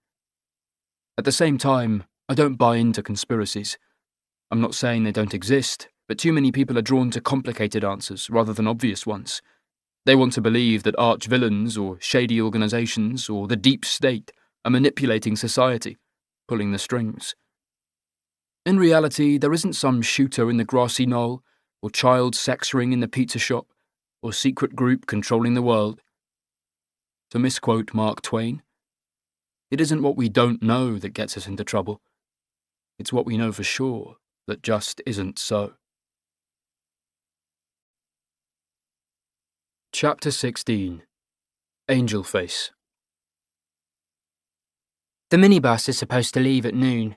S5: At the same time, I don't buy into conspiracies. I'm not saying they don't exist, but too many people are drawn to complicated answers rather than obvious ones. They want to believe that arch-villains or shady organisations or the deep state are manipulating society, pulling the strings. In reality, there isn't some shooter in the grassy knoll, or child sex ring in the pizza shop, or secret group controlling the world. To misquote Mark Twain, it isn't what we don't know that gets us into trouble. It's what we know for sure that just isn't so. Chapter 16. Angel Face.
S3: The minibus is supposed to leave at noon.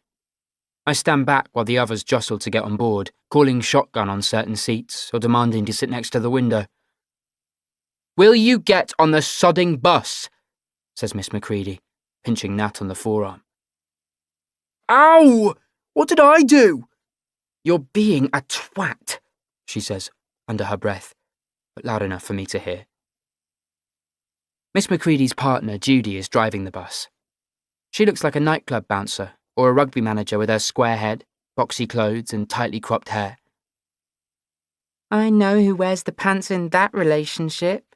S3: I stand back while the others jostle to get on board, calling shotgun on certain seats or demanding to sit next to the window. "Will you get on the sodding bus?" says Miss Macready, pinching Nat on the forearm.
S4: Ow! What did I do?
S3: "You're being a twat," she says, under her breath, but loud enough for me to hear. Miss Macready's partner, Judy, is driving the bus. She looks like a nightclub bouncer or a rugby manager with her square head, boxy clothes and tightly cropped hair. "I know who wears the pants in that relationship,"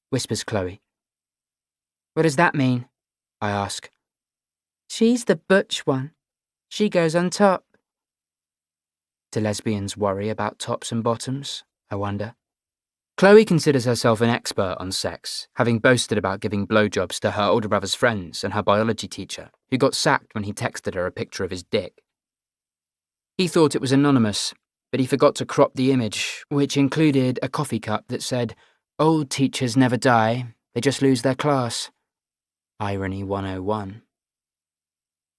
S3: whispers Chloe. "What does that mean?" I ask. "She's the butch one. She goes on top." Do lesbians worry about tops and bottoms, I wonder? Chloe considers herself an expert on sex, having boasted about giving blowjobs to her older brother's friends and her biology teacher, who got sacked when he texted her a picture of his dick. He thought it was anonymous, but he forgot to crop the image, which included a coffee cup that said, "Old teachers never die, they just lose their class." Irony 101.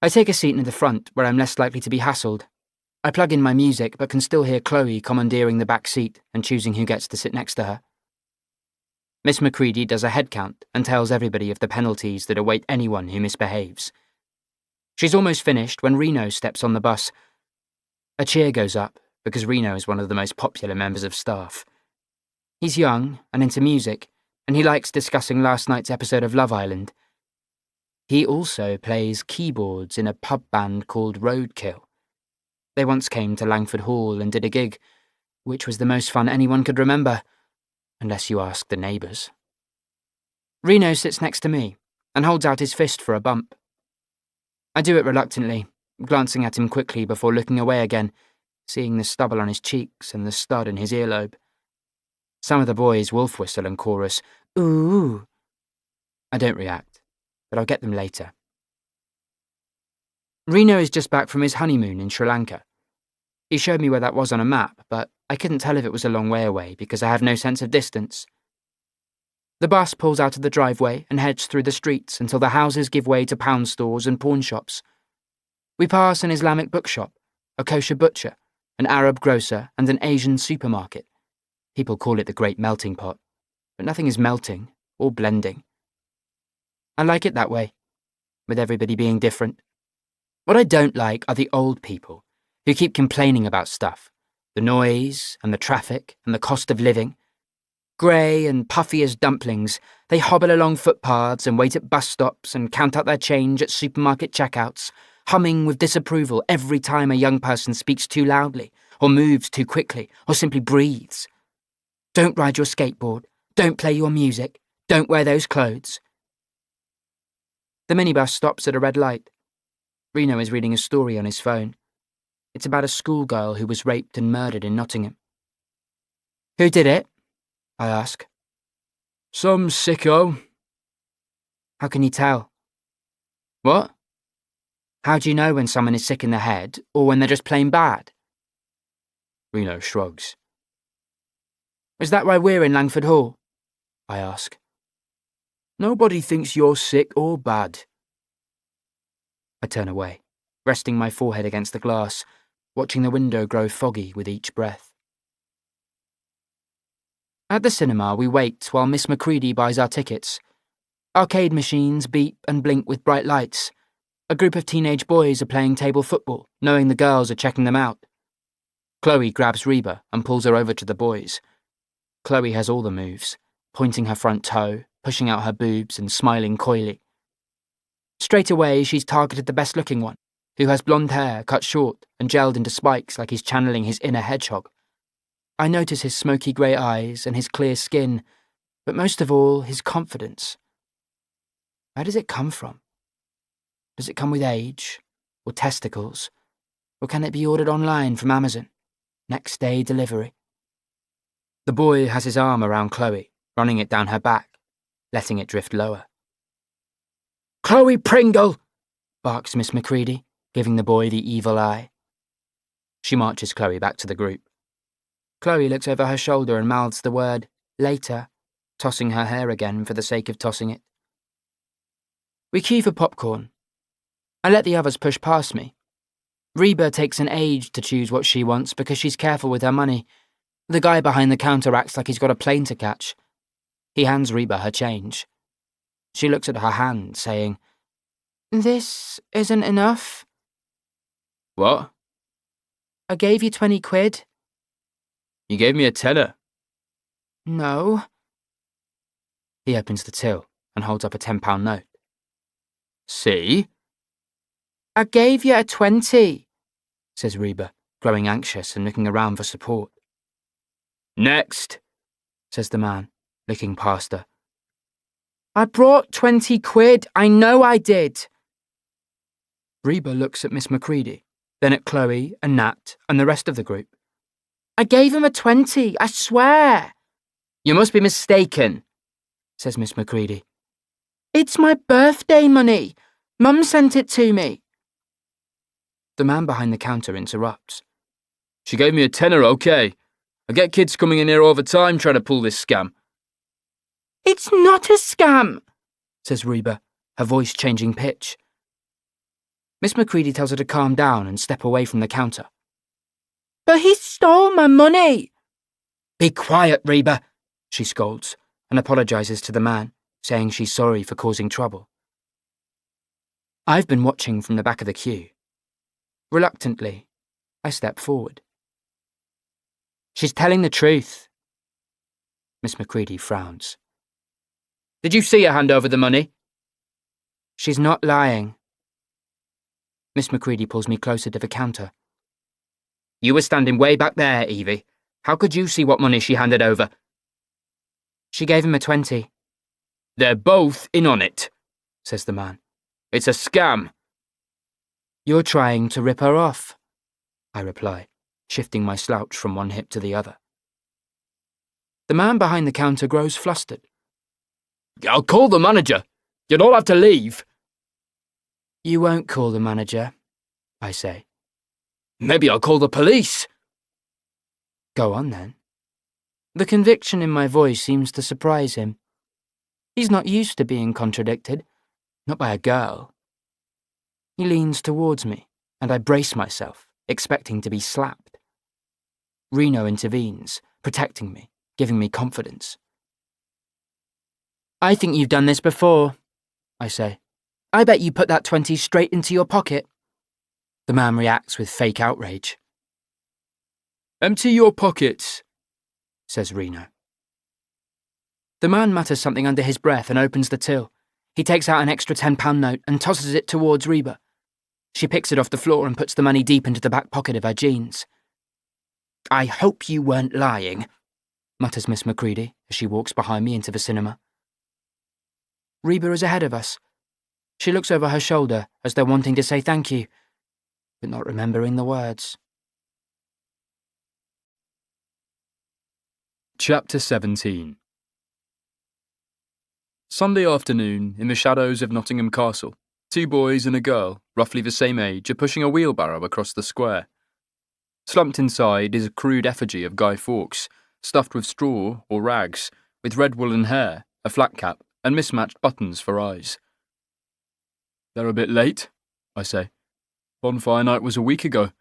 S3: I take a seat near the front, where I'm less likely to be hassled. I plug in my music, but can still hear Chloe commandeering the back seat and choosing who gets to sit next to her. Miss Macready does a head count and tells everybody of the penalties that await anyone who misbehaves. She's almost finished when Reno steps on the bus. A cheer goes up, because Reno is one of the most popular members of staff. He's young and into music, and he likes discussing last night's episode of Love Island. He also plays keyboards in a pub band called Roadkill. They once came to Langford Hall and did a gig, which was the most fun anyone could remember, unless you ask the neighbours. Reno sits next to me and holds out his fist for a bump. I do it reluctantly, glancing at him quickly before looking away again, seeing the stubble on his cheeks and the stud in his earlobe. Some of the boys wolf whistle and chorus, "Ooh." I don't react, but I'll get them later. Reno is just back from his honeymoon in Sri Lanka. He showed me where that was on a map, but I couldn't tell if it was a long way away because I have no sense of distance. The bus pulls out of the driveway and heads through the streets until the houses give way to pound stores and pawn shops. We pass an Islamic bookshop, a kosher butcher, an Arab grocer, and an Asian supermarket. People call it the Great Melting Pot, but nothing is melting or blending. I like it that way, with everybody being different. What I don't like are the old people who keep complaining about stuff, the noise and the traffic and the cost of living. Grey and puffy as dumplings, they hobble along footpaths and wait at bus stops and count out their change at supermarket checkouts, humming with disapproval every time a young person speaks too loudly, or moves too quickly, or simply breathes. Don't ride your skateboard, don't play your music, don't wear those clothes. The minibus stops at a red light. Reno is reading a story on his phone. It's about a schoolgirl who was raped and murdered in Nottingham. "Who did it?" I ask.
S5: Some sicko.
S3: "How can you tell?"
S5: What?
S3: "How do you know when someone is sick in the head, or when they're just plain bad?"
S5: Reno shrugs.
S3: "Is that why we're in Langford Hall?" I ask.
S5: Nobody thinks you're sick or bad.
S3: I turn away, resting my forehead against the glass, watching the window grow foggy with each breath. At the cinema, we wait while Miss Macready buys our tickets. Arcade machines beep and blink with bright lights. A group of teenage boys are playing table football, knowing the girls are checking them out. Chloe grabs Reba and pulls her over to the boys. Chloe has all the moves, pointing her front toe, pushing out her boobs and smiling coyly. Straight away, she's targeted the best-looking one, who has blonde hair cut short and gelled into spikes like he's channeling his inner hedgehog. I notice his smoky grey eyes and his clear skin, but most of all, his confidence. Where does it come from? Does it come with age, or testicles, or can it be ordered online from Amazon? Next day delivery. The boy has his arm around Chloe, running it down her back, letting it drift lower. "Chloe Pringle!" barks Miss Macready, giving the boy the evil eye. She marches Chloe back to the group. Chloe looks over her shoulder and mouths the word, "later," tossing her hair again for the sake of tossing it. We queue for popcorn. I let the others push past me. Reba takes an age to choose what she wants because she's careful with her money. The guy behind the counter acts like he's got a plane to catch. He hands Reba her change. She looks at her hand, saying, "This isn't enough."
S5: What?
S3: "I gave you 20 quid.
S5: You gave me a tenner.
S3: No. He opens the till and holds up a £10 note.
S5: See?
S3: "I gave you a 20, says Reba, growing anxious and looking around for support.
S5: Next,
S3: says the man, looking past her. "I brought 20 quid, I know I did." Reba looks at Miss Macready, then at Chloe and Nat and the rest of the group. "I gave him a 20, I swear." You must be mistaken, says Miss Macready.
S4: It's my birthday money. Mum sent it to me.
S3: The man behind the counter interrupts.
S2: She gave me a tenner, okay. I get kids coming in here all the time trying to pull this scam.
S4: It's not a scam,
S3: says Reba, her voice changing pitch. Miss Macready tells her to calm down and step away from the counter.
S4: But he stole my money.
S3: Be quiet, Reba, she scolds and apologises to the man, saying she's sorry for causing trouble. I've been watching from the back of the queue. Reluctantly, I step forward. She's telling the truth. Miss Macready frowns.
S2: Did you see her hand over the money?
S3: She's not lying. Miss Macready pulls me closer to the counter.
S2: You were standing way back there, Evie. How could you see what money she handed over?
S3: She gave him a 20.
S2: They're both in on it, says the man. It's a scam.
S3: You're trying to rip her off, I reply, shifting my slouch from one hip to the other. The man behind the counter grows flustered.
S2: I'll call the manager. You'll all have to leave.
S3: You won't call the manager, I say.
S2: Maybe I'll call the police.
S3: Go on then. The conviction in my voice seems to surprise him. He's not used to being contradicted, not by a girl. He leans towards me, and I brace myself, expecting to be slapped. Reno intervenes, protecting me, giving me confidence. I think you've done this before, I say. I bet you put that 20 straight into your pocket. The man reacts with fake outrage.
S5: Empty your pockets,
S3: says Reno. The man mutters something under his breath and opens the till. He takes out an extra £10 note and tosses it towards Reba. She picks it off the floor and puts the money deep into the back pocket of her jeans. I hope you weren't lying, mutters Miss Macready as she walks behind me into the cinema. Reba is ahead of us. She looks over her shoulder as though wanting to say thank you, but not remembering the words.
S1: Chapter 17. Sunday afternoon, in the shadows of Nottingham Castle, 2 boys and a girl, roughly the same age, are pushing a wheelbarrow across the square. Slumped inside is a crude effigy of Guy Fawkes, stuffed with straw or rags, with red woolen hair, a flat cap, and mismatched buttons for eyes.
S5: They're a bit late, I say. Bonfire night was a week ago.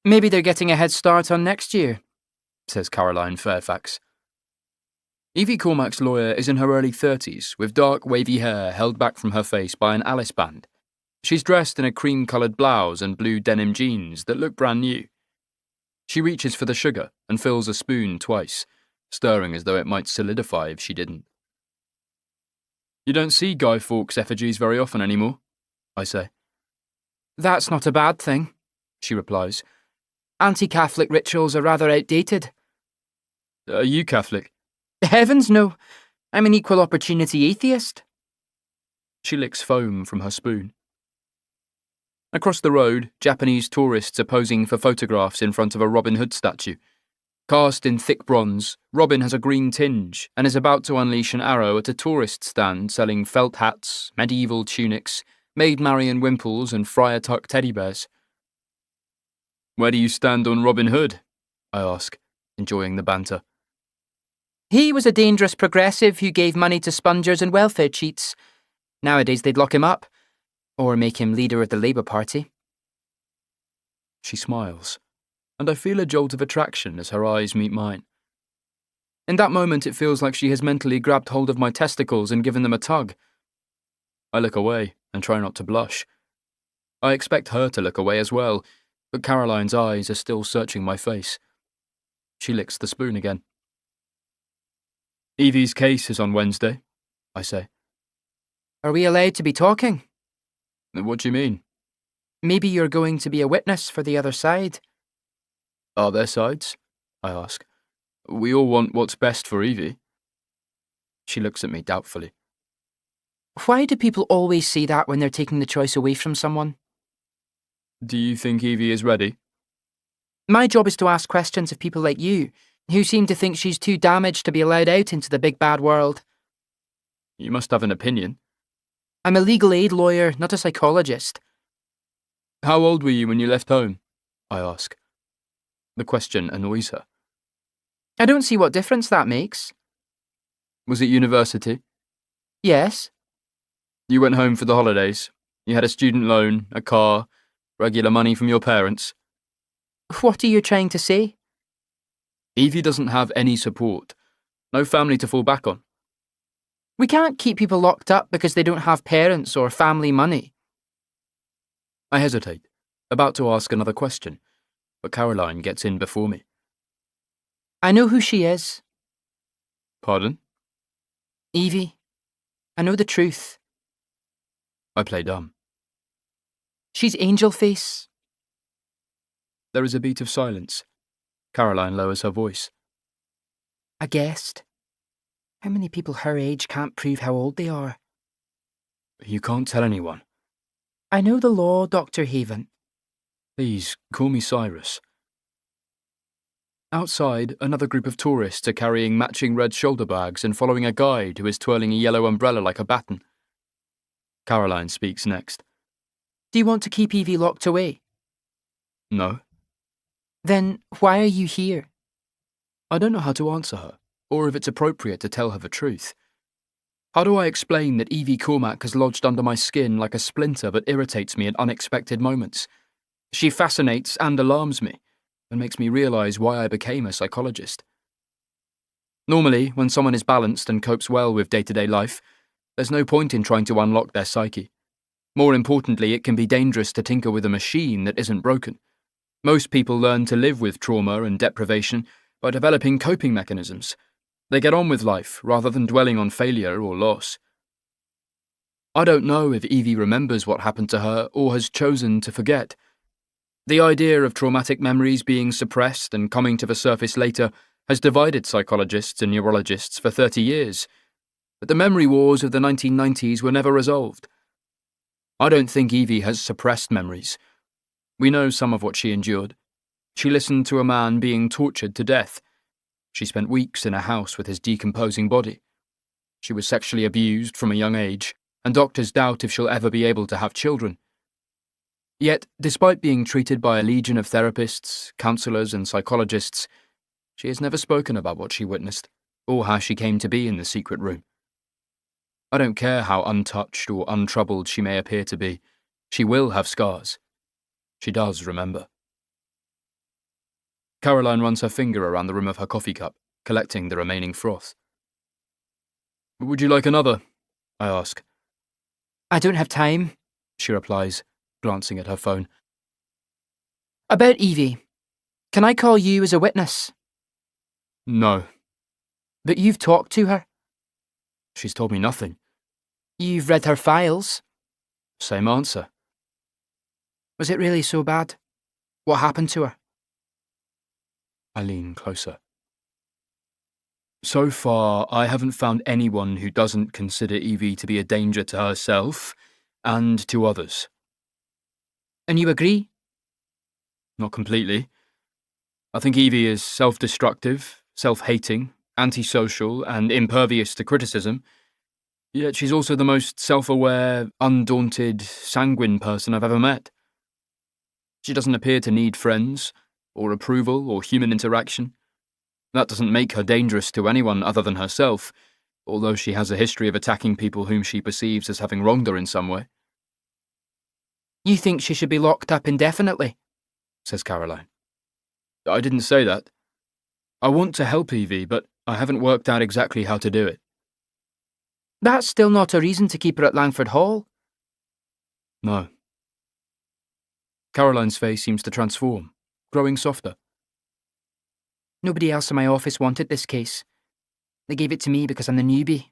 S3: Maybe they're getting a head start on next year,
S1: says Caroline Fairfax. Evie Cormac's lawyer is in her early 30s, with dark wavy hair held back from her face by an Alice band. She's dressed in a cream-coloured blouse and blue denim jeans that look brand new. She reaches for the sugar and fills a spoon twice, stirring as though it might solidify if she didn't.
S5: You don't see Guy Fawkes effigies very often anymore, I say.
S3: That's not a bad thing, she replies. Anti-Catholic rituals are rather outdated.
S5: Are you Catholic?
S3: Heavens no, I'm an equal opportunity atheist.
S1: She licks foam from her spoon. Across the road, Japanese tourists are posing for photographs in front of a Robin Hood statue. Cast in thick bronze, Robin has a green tinge and is about to unleash an arrow at a tourist stand selling felt hats, medieval tunics, Maid Marian wimples and Friar Tuck teddy bears.
S5: Where do you stand on Robin Hood? I ask, enjoying the banter.
S3: He was a dangerous progressive who gave money to spongers and welfare cheats. Nowadays they'd lock him up, or make him leader of the Labour Party.
S1: She smiles, and I feel a jolt of attraction as her eyes meet mine. In that moment it feels like she has mentally grabbed hold of my testicles and given them a tug. I look away and try not to blush. I expect her to look away as well, but Caroline's eyes are still searching my face. She licks the spoon again.
S5: Evie's case is on Wednesday, I say.
S3: Are we allowed to be talking?
S5: What do you mean?
S3: Maybe you're going to be a witness for the other side.
S5: Are there sides? I ask. We all want what's best for Evie.
S1: She looks at me doubtfully.
S3: Why do people always say that when they're taking the choice away from someone?
S5: Do you think Evie is ready?
S3: My job is to ask questions of people like you, who seem to think she's too damaged to be allowed out into the big bad world.
S1: You must have an opinion.
S3: I'm a legal aid lawyer, not a psychologist.
S1: How old were you when you left home? I ask. The question annoys her.
S3: I don't see what difference that makes.
S1: Was it university?
S3: Yes.
S1: You went home for the holidays. You had a student loan, a car, regular money from your parents.
S3: What are you trying to say?
S1: Evie doesn't have any support. No family to fall back on.
S3: We can't keep people locked up because they don't have parents or family money.
S1: I hesitate, about to ask another question, but Caroline gets in before me.
S3: I know who she is.
S1: Pardon?
S3: Evie. I know the truth.
S1: I play dumb.
S3: She's Angel Face.
S1: There is a beat of silence. Caroline lowers her voice.
S3: I guessed. How many people her age can't prove how old they are?
S1: You can't tell anyone.
S3: I know the law, Dr. Haven.
S1: Please, call me Cyrus. Outside, another group of tourists are carrying matching red shoulder bags and following a guide who is twirling a yellow umbrella like a baton. Caroline speaks next.
S3: Do you want to keep Evie locked away?
S1: No.
S3: Then why are you here?
S1: I don't know how to answer her, or if it's appropriate to tell her the truth. How do I explain that Evie Cormac has lodged under my skin like a splinter that irritates me at unexpected moments? She fascinates and alarms me, and makes me realise why I became a psychologist. Normally, when someone is balanced and copes well with day-to-day life, there's no point in trying to unlock their psyche. More importantly, it can be dangerous to tinker with a machine that isn't broken. Most people learn to live with trauma and deprivation by developing coping mechanisms. They get on with life rather than dwelling on failure or loss. I don't know if Evie remembers what happened to her or has chosen to forget. The idea of traumatic memories being suppressed and coming to the surface later has divided psychologists and neurologists for 30 years, but the memory wars of the 1990s were never resolved. I don't think Evie has suppressed memories. We know some of what she endured. She listened to a man being tortured to death. She spent weeks in a house with his decomposing body. She was sexually abused from a young age, and doctors doubt if she'll ever be able to have children. Yet, despite being treated by a legion of therapists, counsellors and psychologists, she has never spoken about what she witnessed, or how she came to be in the secret room. I don't care how untouched or untroubled she may appear to be. She will have scars. She does remember. Caroline runs her finger around the rim of her coffee cup, collecting the remaining froth. Would you like another? I ask.
S3: I don't have time,
S1: She replies, glancing at her phone.
S3: About Evie. Can I call you as a witness?
S1: No.
S3: But you've talked to her.
S1: She's told me nothing.
S3: You've read her files.
S1: Same answer.
S3: Was it really so bad? What happened to her?
S1: I lean closer. So far, I haven't found anyone who doesn't consider Evie to be a danger to herself and to others.
S3: And you agree?
S1: Not completely. I think Evie is self-destructive, self-hating, antisocial, and impervious to criticism. Yet she's also the most self-aware, undaunted, sanguine person I've ever met. She doesn't appear to need friends, or approval, or human interaction. That doesn't make her dangerous to anyone other than herself, although she has a history of attacking people whom she perceives as having wronged her in some way.
S3: You think she should be locked up indefinitely?
S1: Says Caroline. I didn't say that. I want to help Evie, but I haven't worked out exactly how to do it.
S3: That's still not a reason to keep her at Langford Hall.
S1: No. Caroline's face seems to transform, growing softer.
S3: Nobody else in my office wanted this case. They gave it to me because I'm the newbie.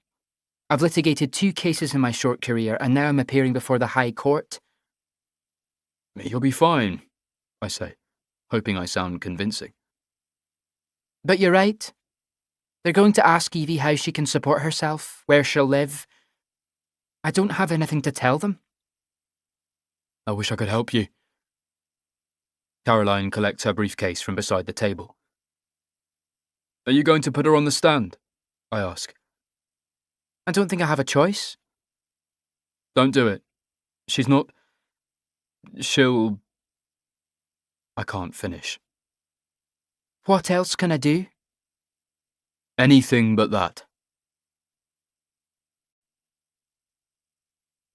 S3: I've litigated 2 cases in my short career, and now I'm appearing before the High Court.
S1: You'll be fine, I say, hoping I sound convincing.
S3: But you're right. They're going to ask Evie how she can support herself, where she'll live. I don't have anything to tell them.
S1: I wish I could help you. Caroline collects her briefcase from beside the table. Are you going to put her on the stand? I ask.
S4: I don't think I have a choice.
S1: Don't do it. She's not... She'll... I can't finish.
S4: What else can I do?
S1: Anything but that.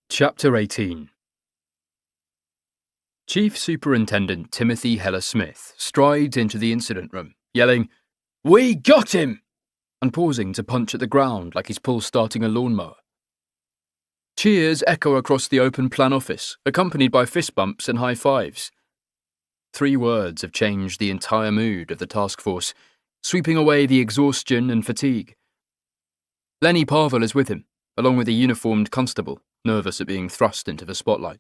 S1: Chapter 18. Chief Superintendent Timothy Heller Smith strides into the incident room, yelling, "We got him!" and pausing to punch at the ground like he's pull-starting a lawnmower. Cheers echo across the open-plan office, accompanied by fist bumps and high-fives. 3 words have changed the entire mood of the task force, sweeping away the exhaustion and fatigue. Lenny Parvell is with him, along with a uniformed constable, nervous at being thrust into the spotlight.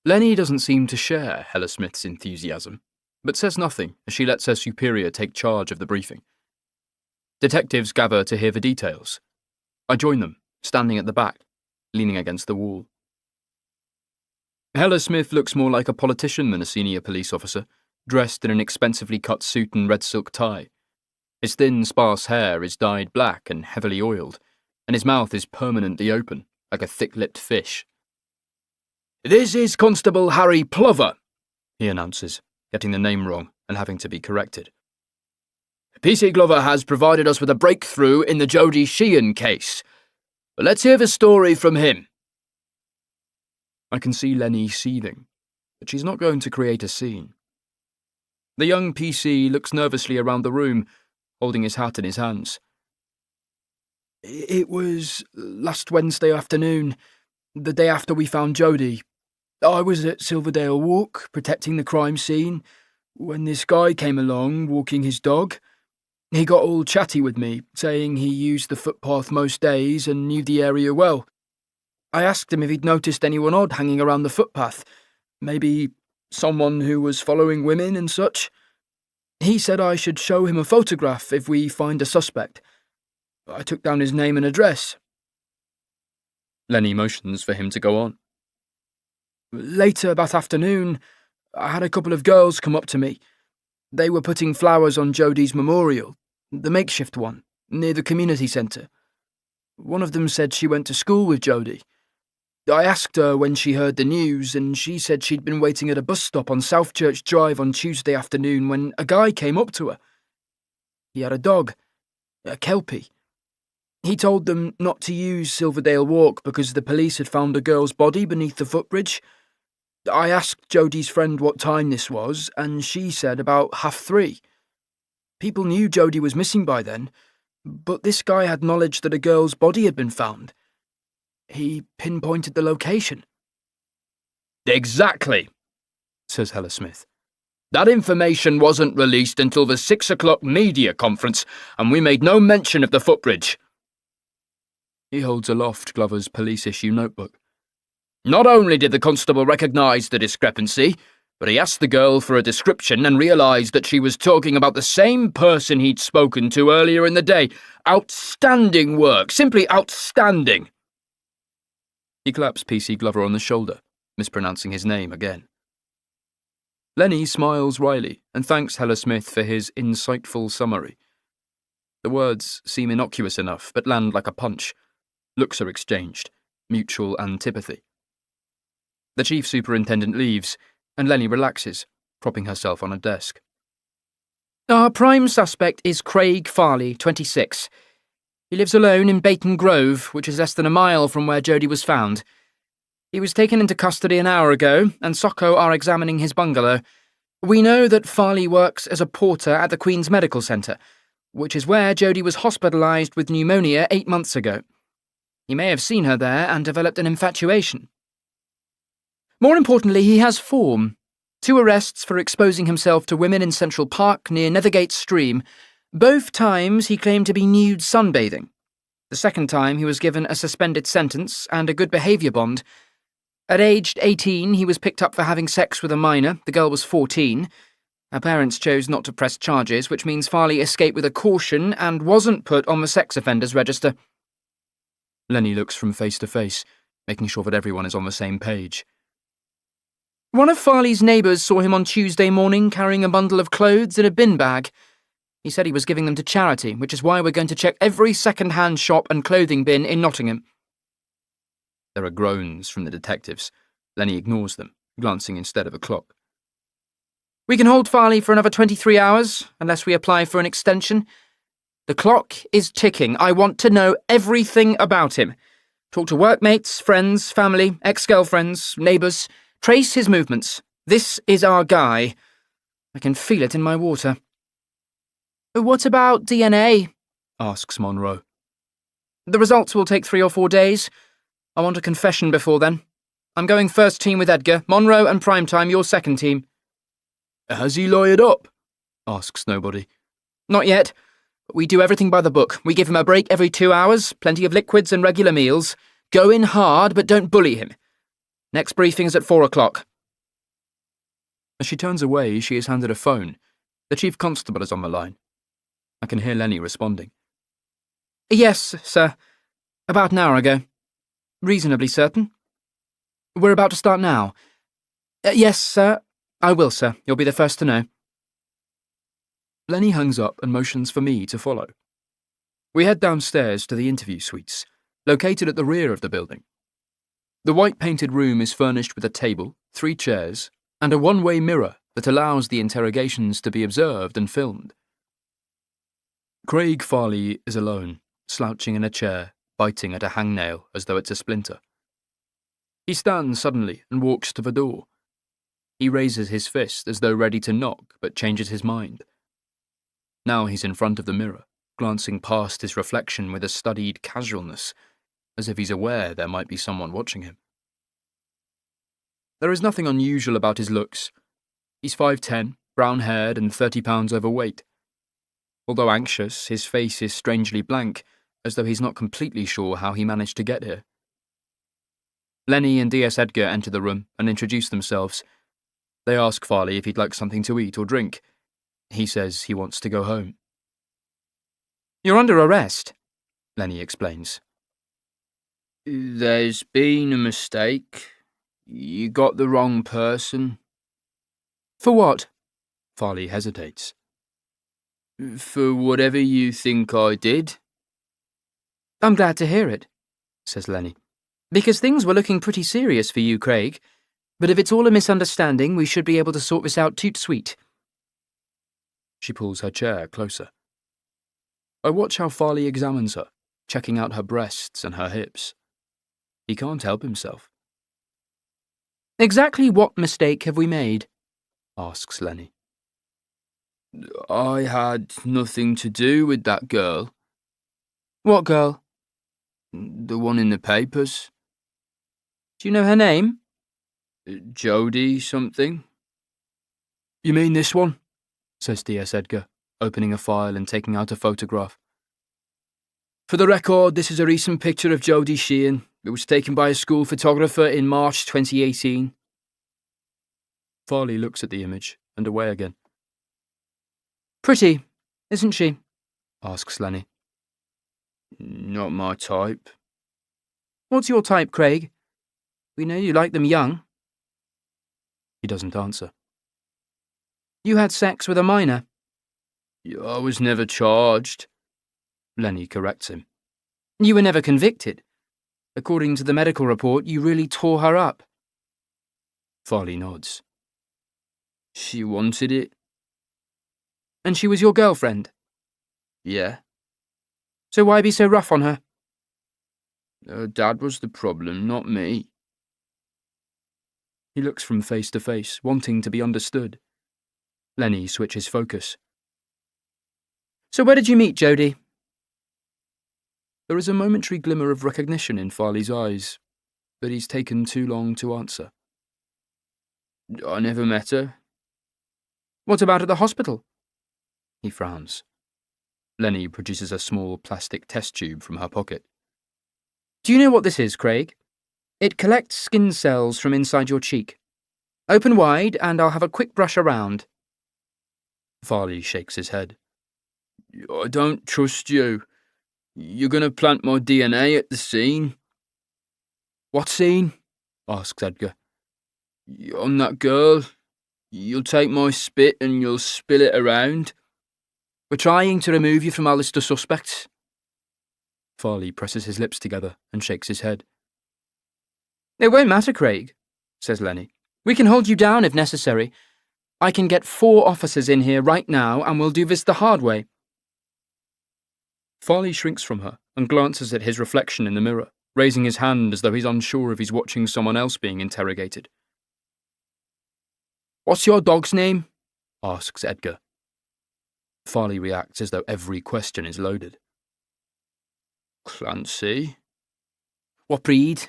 S1: Lenny doesn't seem to share Heller Smith's enthusiasm, but says nothing as she lets her superior take charge of the briefing. Detectives gather to hear the details. I join them, standing at the back, leaning against the wall. Heller Smith looks more like a politician than a senior police officer, dressed in an expensively cut suit and red silk tie. His thin, sparse hair is dyed black and heavily oiled, and his mouth is permanently open, like a thick-lipped fish. "This is Constable Harry Plover," he announces, getting the name wrong and having to be corrected. "PC Glover has provided us with a breakthrough in the Jodie Sheehan case. But let's hear the story from him." I can see Lenny seething, but she's not going to create a scene. The young PC looks nervously around the room, holding his hat in his hands. "It was last Wednesday afternoon, the day after we found Jodie. I was at Silverdale Walk, protecting the crime scene, when this guy came along, walking his dog. He got all chatty with me, saying he used the footpath most days and knew the area well. I asked him if he'd noticed anyone odd hanging around the footpath, maybe someone who was following women and such. He said I should show him a photograph if we find a suspect. I took down his name and address." Lenny motions for him to go on. "Later that afternoon, I had a couple of girls come up to me. They were putting flowers on Jodie's memorial, the makeshift one, near the community centre. One of them said she went to school with Jodie. I asked her when she heard the news, and she said she'd been waiting at a bus stop on South Church Drive on Tuesday afternoon when a guy came up to her. He had a dog, a Kelpie. He told them not to use Silverdale Walk because the police had found a girl's body beneath the footbridge. I asked Jodie's friend what time this was, and she said about 3:30. People knew Jodie was missing by then, but this guy had knowledge that a girl's body had been found. He pinpointed the location." "Exactly," says Heller Smith. "That information wasn't released until the 6 o'clock media conference, and we made no mention of the footbridge." He holds aloft Glover's police-issue notebook. "Not only did the constable recognise the discrepancy, but he asked the girl for a description and realised that she was talking about the same person he'd spoken to earlier in the day. Outstanding work, simply outstanding." He claps PC Glover on the shoulder, mispronouncing his name again. Lenny smiles wryly and thanks Heller Smith for his insightful summary. The words seem innocuous enough, but land like a punch. Looks are exchanged, mutual antipathy. The chief superintendent leaves, and Lenny relaxes, propping herself on a desk. "Our prime suspect is Craig Farley, 26. He lives alone in Bayton Grove, which is less than a mile from where Jodie was found. He was taken into custody an hour ago, and Socco are examining his bungalow. We know that Farley works as a porter at the Queen's Medical Centre, which is where Jodie was hospitalised with pneumonia 8 months ago. He may have seen her there and developed an infatuation. More importantly, he has form. 2 arrests for exposing himself to women in Central Park near Nethergate Stream. Both times he claimed to be nude sunbathing. The second time he was given a suspended sentence and a good behaviour bond. At aged 18, he was picked up for having sex with a minor. The girl was 14. Her parents chose not to press charges, which means Farley escaped with a caution and wasn't put on the sex offenders register." Lenny looks from face to face, making sure that everyone is on the same page. "One of Farley's neighbours saw him on Tuesday morning carrying a bundle of clothes in a bin bag.
S4: He said he was giving them to charity, which is why we're going to check every second-hand shop and clothing bin in Nottingham.
S1: There are groans from the detectives. Lenny ignores them, glancing instead at a clock.
S4: We can hold Farley for another 23 hours, unless we apply for an extension. The clock is ticking. I want to know everything about him. Talk to workmates, friends, family, ex-girlfriends, neighbours. Trace his movements. This is our guy. I can feel it in my water. What about DNA?
S1: Asks Monroe.
S4: The results will take 3 or 4 days. I want a confession before then. I'm going first team with Edgar. Monroe and Primetime, your second team.
S1: Has he lawyered up? Asks Nobody.
S4: Not yet. But we do everything by the book. We give him a break every 2 hours, plenty of liquids and regular meals. Go in hard, but don't bully him. Next briefing is at 4 o'clock.
S1: As she turns away, she is handed a phone. The chief constable is on the line. I can hear Lenny responding.
S4: Yes, sir. About an hour ago. Reasonably certain. We're about to start now. Yes, sir. I will, sir. You'll be the first to know.
S1: Lenny hangs up and motions for me to follow. We head downstairs to the interview suites, located at the rear of the building. The white-painted room is furnished with a table, 3 chairs, and a one-way mirror that allows the interrogations to be observed and filmed. Craig Farley is alone, slouching in a chair, biting at a hangnail as though it's a splinter. He stands suddenly and walks to the door. He raises his fist as though ready to knock, but changes his mind. Now he's in front of the mirror, glancing past his reflection with a studied casualness, as if he's aware there might be someone watching him. There is nothing unusual about his looks. He's 5'10", brown-haired and 30 pounds overweight. Although anxious, his face is strangely blank, as though he's not completely sure how he managed to get here. Lenny and D.S. Edgar enter the room and introduce themselves. They ask Farley if he'd like something to eat or drink. He says he wants to go home.
S4: You're under arrest,
S1: Lenny explains.
S2: There's been a mistake. You got the wrong person.
S4: For what?
S1: Farley hesitates.
S2: For whatever you think I did.
S4: I'm glad to hear it,
S1: says Lenny.
S4: Because things were looking pretty serious for you, Craig. But if it's all a misunderstanding, we should be able to sort this out toot sweet.
S1: She pulls her chair closer. I watch how Farley examines her, checking out her breasts and her hips. He can't help himself.
S4: Exactly what mistake have we made?
S1: Asks Lenny.
S2: I had nothing to do with that girl.
S4: What girl?
S2: The one in the papers.
S4: Do you know her name?
S2: Jodie something.
S1: You mean this one? Says D.S. Edgar, opening a file and taking out a photograph.
S2: For the record, this is a recent picture of Jodie Sheehan. It was taken by a school photographer in March 2018.
S1: Farley looks at the image and away again.
S4: Pretty, isn't she?
S1: Asks Lenny.
S2: Not my type.
S4: What's your type, Craig? We know you like them young.
S1: He doesn't answer.
S4: You had sex with a minor.
S2: I was never charged.
S1: Lenny corrects him.
S4: You were never convicted. According to the medical report, you really tore her up.
S1: Farley nods.
S2: She wanted it.
S4: And she was your girlfriend?
S2: Yeah.
S4: So why be so rough on her?
S2: Her dad was the problem, not me.
S1: He looks from face to face, wanting to be understood. Lenny switches focus.
S4: So where did you meet Jodie?
S1: There is a momentary glimmer of recognition in Farley's eyes, but he's taken too long to answer.
S2: I never met her.
S4: What about at the hospital?
S1: He frowns. Lenny produces a small plastic test tube from her pocket.
S4: Do you know what this is, Craig? It collects skin cells from inside your cheek. Open wide, and I'll have a quick brush around.
S1: Farley shakes his head.
S2: I don't trust you. You're going to plant my DNA at the scene.
S1: What scene? Asks Edgar.
S2: On that girl. You'll take my spit and you'll spill it around.
S4: We're trying to remove you from our list of suspects. Farley presses his lips together and shakes his head. It won't matter, Craig, says Lenny. We can hold you down if necessary. I can get 4 officers in here right now, and we'll do this the hard way. Farley shrinks from her and glances at his reflection in the mirror, raising his hand as though he's unsure if he's watching someone else being interrogated. What's your dog's name? Asks Edgar. Farley reacts as though every question is loaded. Clancy. What breed?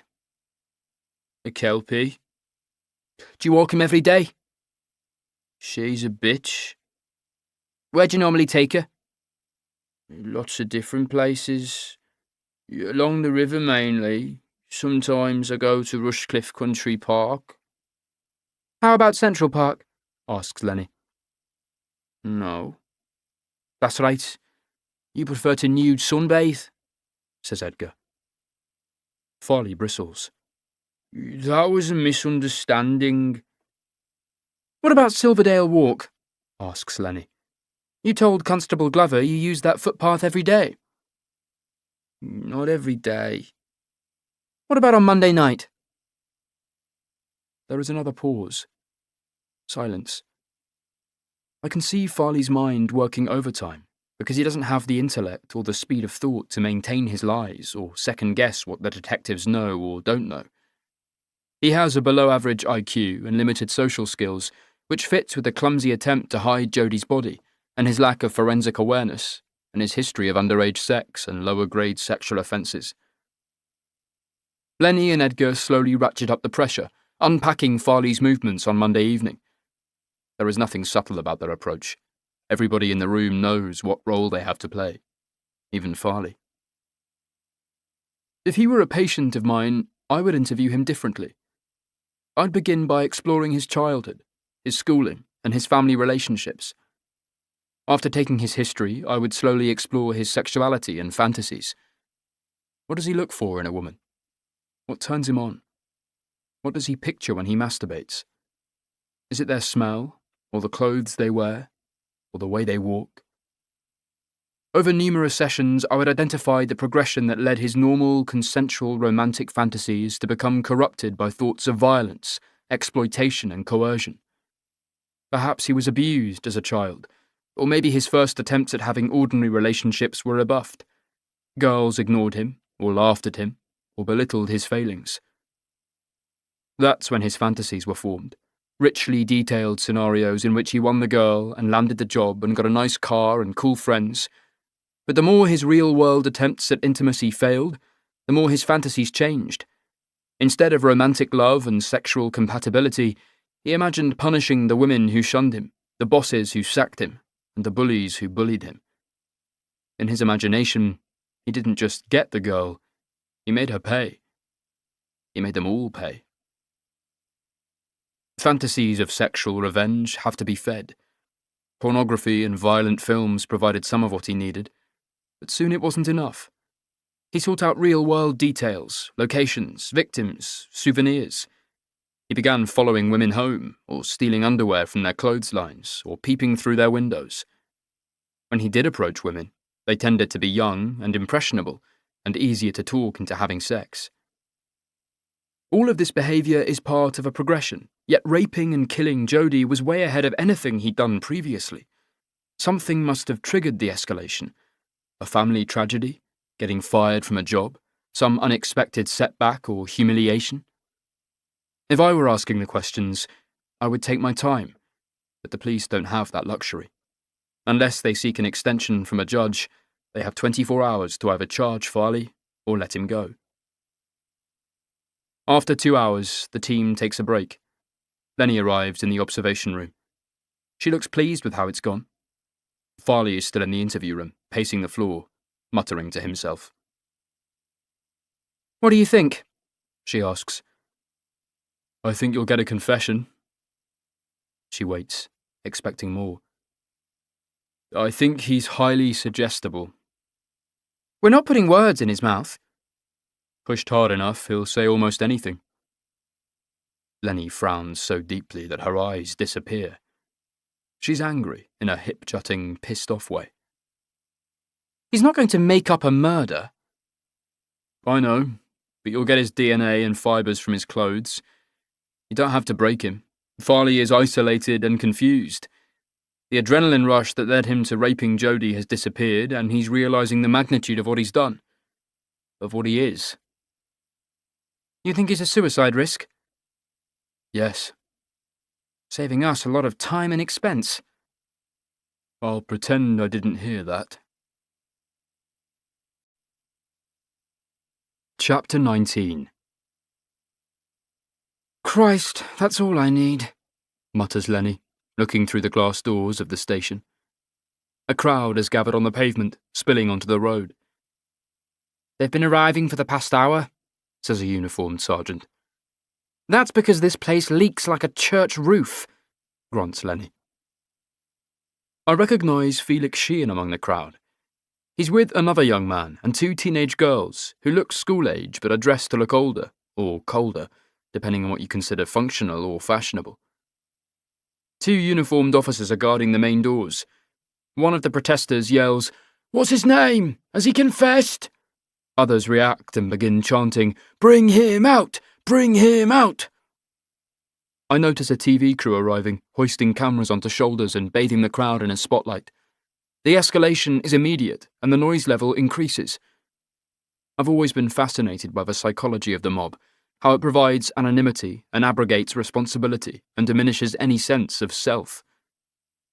S4: A Kelpie. Do you walk him every day? She's a bitch. Where do you normally take her? Lots of different places. Along the river mainly. Sometimes I go to Rushcliffe Country Park. How about Central Park? Asks Lenny. No. That's right. You prefer to nude sunbathe, says Edgar. Farley bristles. That was a misunderstanding. What about Silverdale Walk? Asks Lenny. You told Constable Glover you use that footpath every day. Not every day. What about on Monday night? There is another pause. Silence. I can see Farley's mind working overtime because he doesn't have the intellect or the speed of thought to maintain his lies or second-guess what the detectives know or don't know. He has a below-average IQ and limited social skills, which fits with the clumsy attempt to hide Jodie's body and his lack of forensic awareness and his history of underage sex and lower-grade sexual offences. Lenny and Edgar slowly ratchet up the pressure, unpacking Farley's movements on Monday evening. There is nothing subtle about their approach. Everybody in the room knows what role they have to play, even Farley. If he were a patient of mine, I would interview him differently. I'd begin by exploring his childhood, his schooling, and his family relationships. After taking his history, I would slowly explore his sexuality and fantasies. What does he look for in a woman? What turns him on? What does he picture when he masturbates? Is it their smell, or the clothes they wear, or the way they walk? Over numerous sessions, I would identify the progression that led his normal, consensual, romantic fantasies to become corrupted by thoughts of violence, exploitation, and coercion. Perhaps he was abused as a child, or maybe his first attempts at having ordinary relationships were rebuffed. Girls ignored him, or laughed at him, or belittled his failings. That's when his fantasies were formed. Richly detailed scenarios in which he won the girl and landed the job and got a nice car and cool friends. But the more his real-world attempts at intimacy failed, the more his fantasies changed. Instead of romantic love and sexual compatibility, he imagined punishing the women who shunned him, the bosses who sacked him, and the bullies who bullied him. In his imagination, he didn't just get the girl, he made her pay. He made them all pay. Fantasies of sexual revenge have to be fed. Pornography and violent films provided some of what he needed, but soon it wasn't enough. He sought out real-world details, locations, victims, souvenirs. He began following women home, or stealing underwear from their clotheslines, or peeping through their windows. When he did approach women, they tended to be young and impressionable, and easier to talk into having sex. All of this behaviour is part of a progression, yet raping and killing Jodie was way ahead of anything he'd done previously. Something must have triggered the escalation. A family tragedy, getting fired from a job, some unexpected setback or humiliation. If I were asking the questions, I would take my time, but the police don't have that luxury. Unless they seek an extension from a judge, they have 24 hours to either charge Farley or let him go. After 2 hours, the team takes a break. Lenny arrives in the observation room. She looks pleased with how it's gone. Farley is still in the interview room, pacing the floor, muttering to himself. What do you think? She asks. I think you'll get a confession. She waits, expecting more. I think he's highly suggestible. We're not putting words in his mouth. Pushed hard enough, he'll say almost anything. Lenny frowns so deeply that her eyes disappear. She's angry in a hip-jutting, pissed-off way. He's not going to make up a murder.
S1: I know, but you'll get his DNA and fibres from his clothes. You don't have to break him. Farley is isolated and confused. The adrenaline rush that led him to raping Jodie has disappeared, and he's realising the magnitude of what he's done. Of what he is.
S4: You think he's a suicide risk?
S1: Yes.
S4: Saving us a lot of time and expense.
S1: I'll pretend I didn't hear that. Chapter 19.
S4: Christ, that's all I need,
S1: mutters Lenny, looking through the glass doors of the station. A crowd has gathered on the pavement, spilling onto the road.
S4: They've been arriving for the past hour, says a uniformed sergeant. That's because this place leaks like a church roof, grunts Lenny.
S1: I recognise Felix Sheehan among the crowd. He's with another young man and two teenage girls who look school-age but are dressed to look older, or colder, depending on what you consider functional or fashionable. Two uniformed officers are guarding the main doors. One of the protesters yells, "What's his name? Has he confessed?" Others react and begin chanting, "Bring him out! Bring him out!" I notice a TV crew arriving, hoisting cameras onto shoulders and bathing the crowd in a spotlight. The escalation is immediate, and the noise level increases. I've always been fascinated by the psychology of the mob, how it provides anonymity and abrogates responsibility and diminishes any sense of self.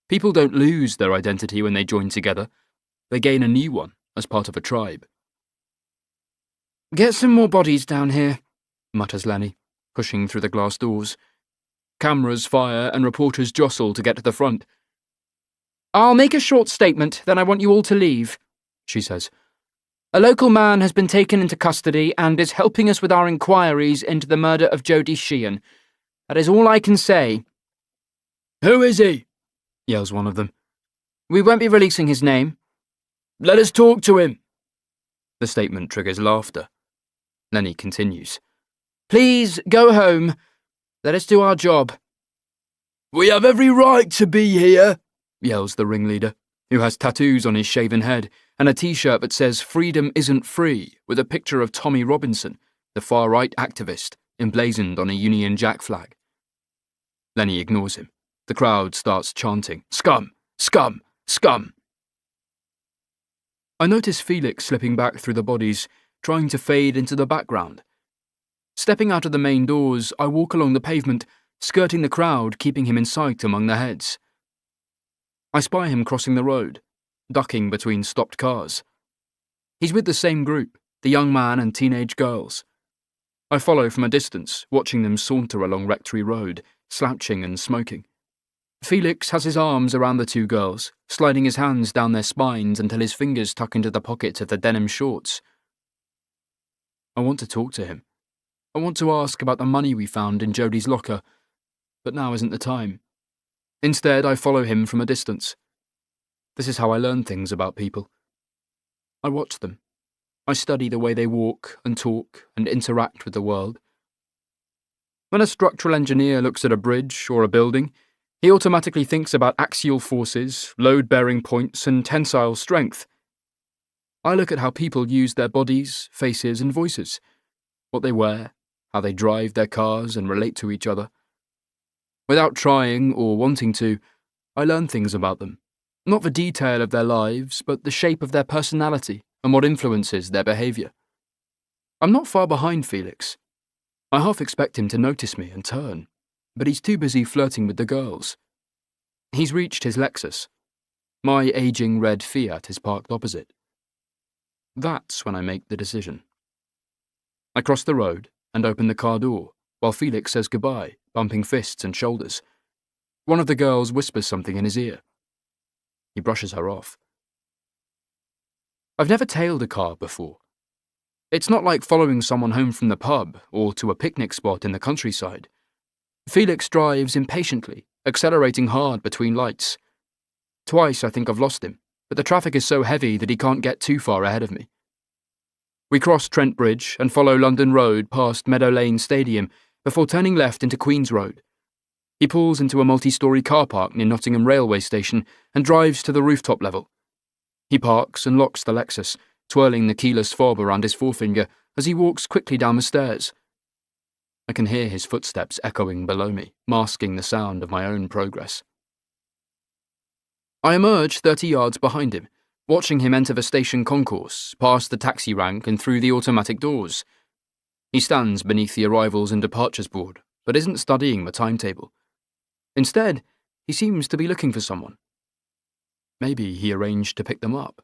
S1: People don't lose their identity when they join together. They gain a new one as part of a tribe.
S4: Get some more bodies down here,
S1: mutters Lenny, pushing through the glass doors. Cameras fire and reporters jostle to get to the front.
S4: I'll make a short statement, then I want you all to leave, she says. A local man has been taken into custody and is helping us with our inquiries into the murder of Jodie Sheehan. That is all I can say.
S2: Who is he?
S1: Yells one of them.
S4: We won't be releasing his name.
S2: Let us talk to him.
S1: The statement triggers laughter. Lenny continues.
S4: Please, go home. Let us do our job.
S2: We have every right to be here,
S1: yells the ringleader, who has tattoos on his shaven head and a t-shirt that says "Freedom isn't free" with a picture of Tommy Robinson, the far-right activist, emblazoned on a Union Jack flag. Lenny ignores him. The crowd starts chanting, "Scum! Scum! Scum!" I notice Felix slipping back through the bodies, trying to fade into the background. Stepping out of the main doors, I walk along the pavement, skirting the crowd, keeping him in sight among the heads. I spy him crossing the road, ducking between stopped cars. He's with the same group, the young man and teenage girls. I follow from a distance, watching them saunter along Rectory Road, slouching and smoking. Felix has his arms around the two girls, sliding his hands down their spines until his fingers tuck into the pockets of their denim shorts. I want to talk to him. I want to ask about the money we found in Jodie's locker, but now isn't the time. Instead, I follow him from a distance. This is how I learn things about people. I watch them. I study the way they walk and talk and interact with the world. When a structural engineer looks at a bridge or a building, he automatically thinks about axial forces, load-bearing points, and tensile strength. I look at how people use their bodies, faces, and voices, what they wear, how they drive their cars and relate to each other. Without trying or wanting to, I learn things about them. Not the detail of their lives, but the shape of their personality and what influences their behaviour. I'm not far behind Felix. I half expect him to notice me and turn, but he's too busy flirting with the girls. He's reached his Lexus. My aging red Fiat is parked opposite. That's when I make the decision. I cross the road and open the car door, while Felix says goodbye, bumping fists and shoulders. One of the girls whispers something in his ear. He brushes her off. I've never tailed a car before. It's not like following someone home from the pub or to a picnic spot in the countryside. Felix drives impatiently, accelerating hard between lights. Twice I think I've lost him, but the traffic is so heavy that he can't get too far ahead of me. We cross Trent Bridge and follow London Road past Meadow Lane Stadium before turning left into Queen's Road. He pulls into a multi-storey car park near Nottingham Railway Station and drives to the rooftop level. He parks and locks the Lexus, twirling the keyless fob around his forefinger as he walks quickly down the stairs. I can hear his footsteps echoing below me, masking the sound of my own progress. I emerge 30 yards behind him, watching him enter the station concourse, past the taxi rank and through the automatic doors. He stands beneath the arrivals and departures board, but isn't studying the timetable. Instead, he seems to be looking for someone. Maybe he arranged to pick them up.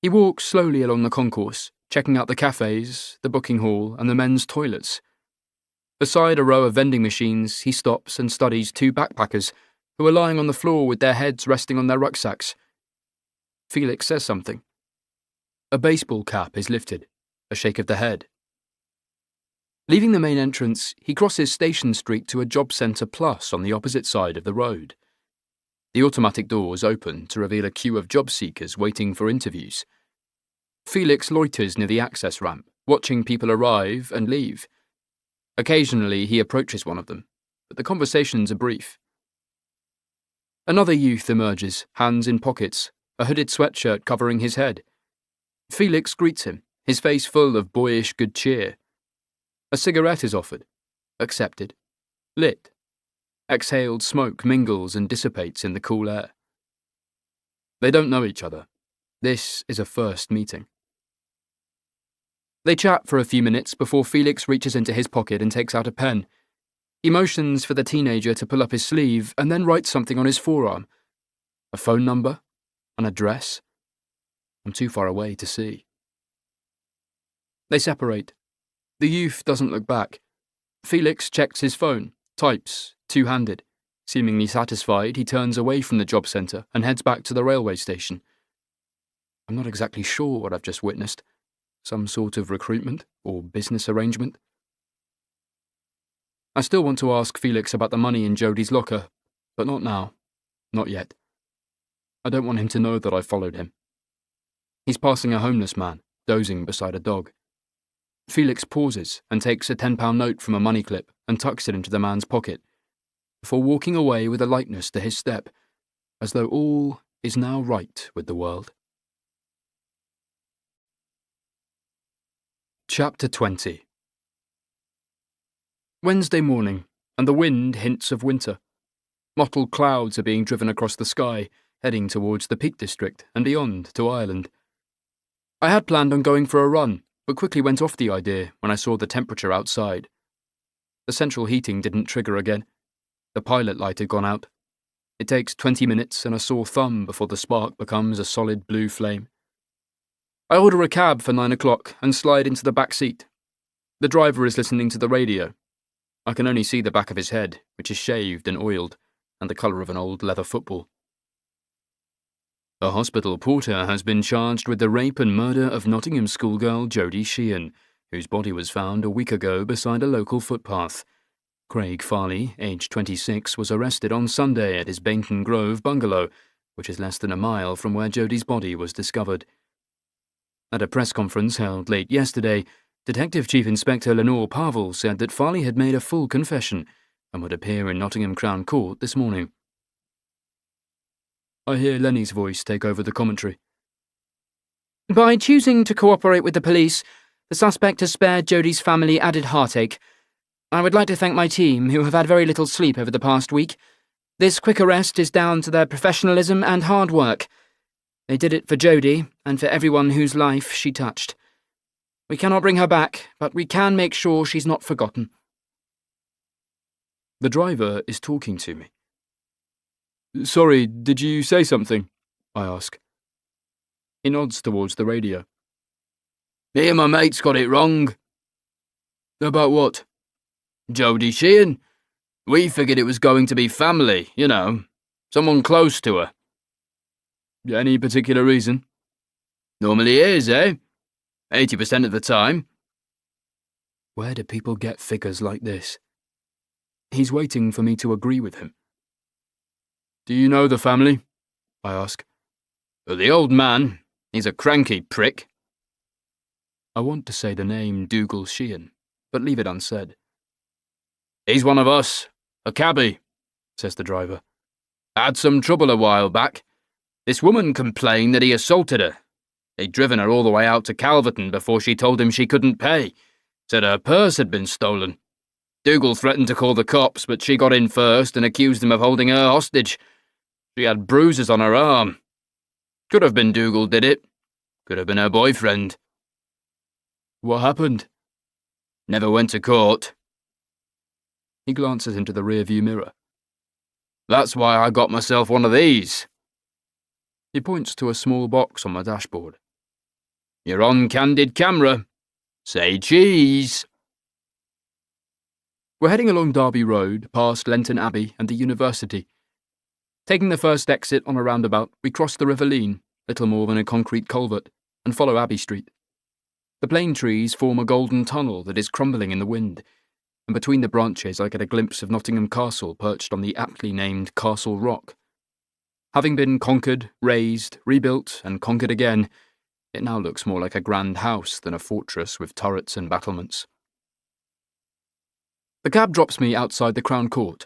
S1: He walks slowly along the concourse, checking out the cafes, the booking hall, and the men's toilets. Beside a row of vending machines, he stops and studies 2 backpackers who are lying on the floor with their heads resting on their rucksacks. Felix says something. A baseball cap is lifted, a shake of the head. Leaving the main entrance, he crosses Station Street to a Job Centre Plus on the opposite side of the road. The automatic doors open to reveal a queue of job seekers waiting for interviews. Felix loiters near the access ramp, watching people arrive and leave. Occasionally he approaches one of them, but the conversations are brief. Another youth emerges, hands in pockets, a hooded sweatshirt covering his head. Felix greets him, his face full of boyish good cheer. A cigarette is offered, accepted, lit. Exhaled smoke mingles and dissipates in the cool air. They don't know each other. This is a first meeting. They chat for a few minutes before Felix reaches into his pocket and takes out a pen. He motions for the teenager to pull up his sleeve and then writes something on his forearm. A phone number? An address? I'm too far away to see. They separate. The youth doesn't look back. Felix checks his phone, types, two-handed. Seemingly satisfied, he turns away from the job centre and heads back to the railway station. I'm not exactly sure what I've just witnessed. Some sort of recruitment or business arrangement. I still want to ask Felix about the money in Jodie's locker, but not now. Not yet. I don't want him to know that I followed him. He's passing a homeless man, dozing beside a dog. Felix pauses and takes a £10 note from a money clip and tucks it into the man's pocket, before walking away with a lightness to his step, as though all is now right with the world. Chapter 20. Wednesday morning, and the wind hints of winter. Mottled clouds are being driven across the sky, heading towards the Peak District and beyond to Ireland. I had planned on going for a run, but quickly went off the idea when I saw the temperature outside. The central heating didn't trigger again. The pilot light had gone out. It takes 20 minutes and a sore thumb before the spark becomes a solid blue flame. I order a cab for 9 o'clock and slide into the back seat. The driver is listening to the radio. I can only see the back of his head, which is shaved and oiled, and the colour of an old leather football. A hospital porter has been charged with the rape and murder of Nottingham schoolgirl Jodie Sheehan, whose body was found a week ago beside a local footpath. Craig Farley, aged 26, was arrested on Sunday at his Bainton Grove bungalow, which is less than a mile from where Jodie's body was discovered. At a press conference held late yesterday, Detective Chief Inspector Lenore Parvel said that Farley had made a full confession and would appear in Nottingham Crown Court this morning. I hear Lenny's voice take over the commentary.
S3: By choosing to cooperate with the police, the suspect has spared Jodie's family added heartache. I would like to thank my team, who have had very little sleep over the past week. This quick arrest is down to their professionalism and hard work. They did it for Jodie and for everyone whose life she touched. We cannot bring her back, but we can make sure she's not forgotten.
S1: The driver is talking to me. Sorry, did you say something? I ask. He nods towards the radio.
S2: Me and my mate's got it wrong.
S1: About what?
S2: Jodie Sheehan. We figured it was going to be family, you know, someone close to her.
S1: Any particular reason?
S2: Normally is, eh? 80% of the time.
S1: Where do people get figures like this? He's waiting for me to agree with him. Do you know the family? I ask.
S2: The old man, he's a cranky prick.
S1: I want to say the name Dougal Sheehan, but leave it unsaid.
S2: He's one of us, a cabbie, says the driver. Had some trouble a while back. This woman complained that he assaulted her. He'd driven her all the way out to Calverton before she told him she couldn't pay. Said her purse had been stolen. Dougal threatened to call the cops, but she got in first and accused him of holding her hostage. She had bruises on her arm. Could have been Dougal did it. Could have been her boyfriend.
S5: What happened?
S2: Never went to court.
S5: He glances into the rearview mirror.
S2: That's why I got myself one of these.
S5: He points to a small box on my dashboard.
S2: You're on candid camera. Say cheese.
S5: We're heading along Derby Road, past Lenton Abbey and the university. Taking the first exit on a roundabout, we cross the River Leen, little more than a concrete culvert, and follow Abbey Street. The plane trees form a golden tunnel that is crumbling in the wind, and between the branches I get a glimpse of Nottingham Castle perched on the aptly named Castle Rock. Having been conquered, razed, rebuilt, and conquered again, it now looks more like a grand house than a fortress with turrets and battlements. The cab drops me outside the Crown Court,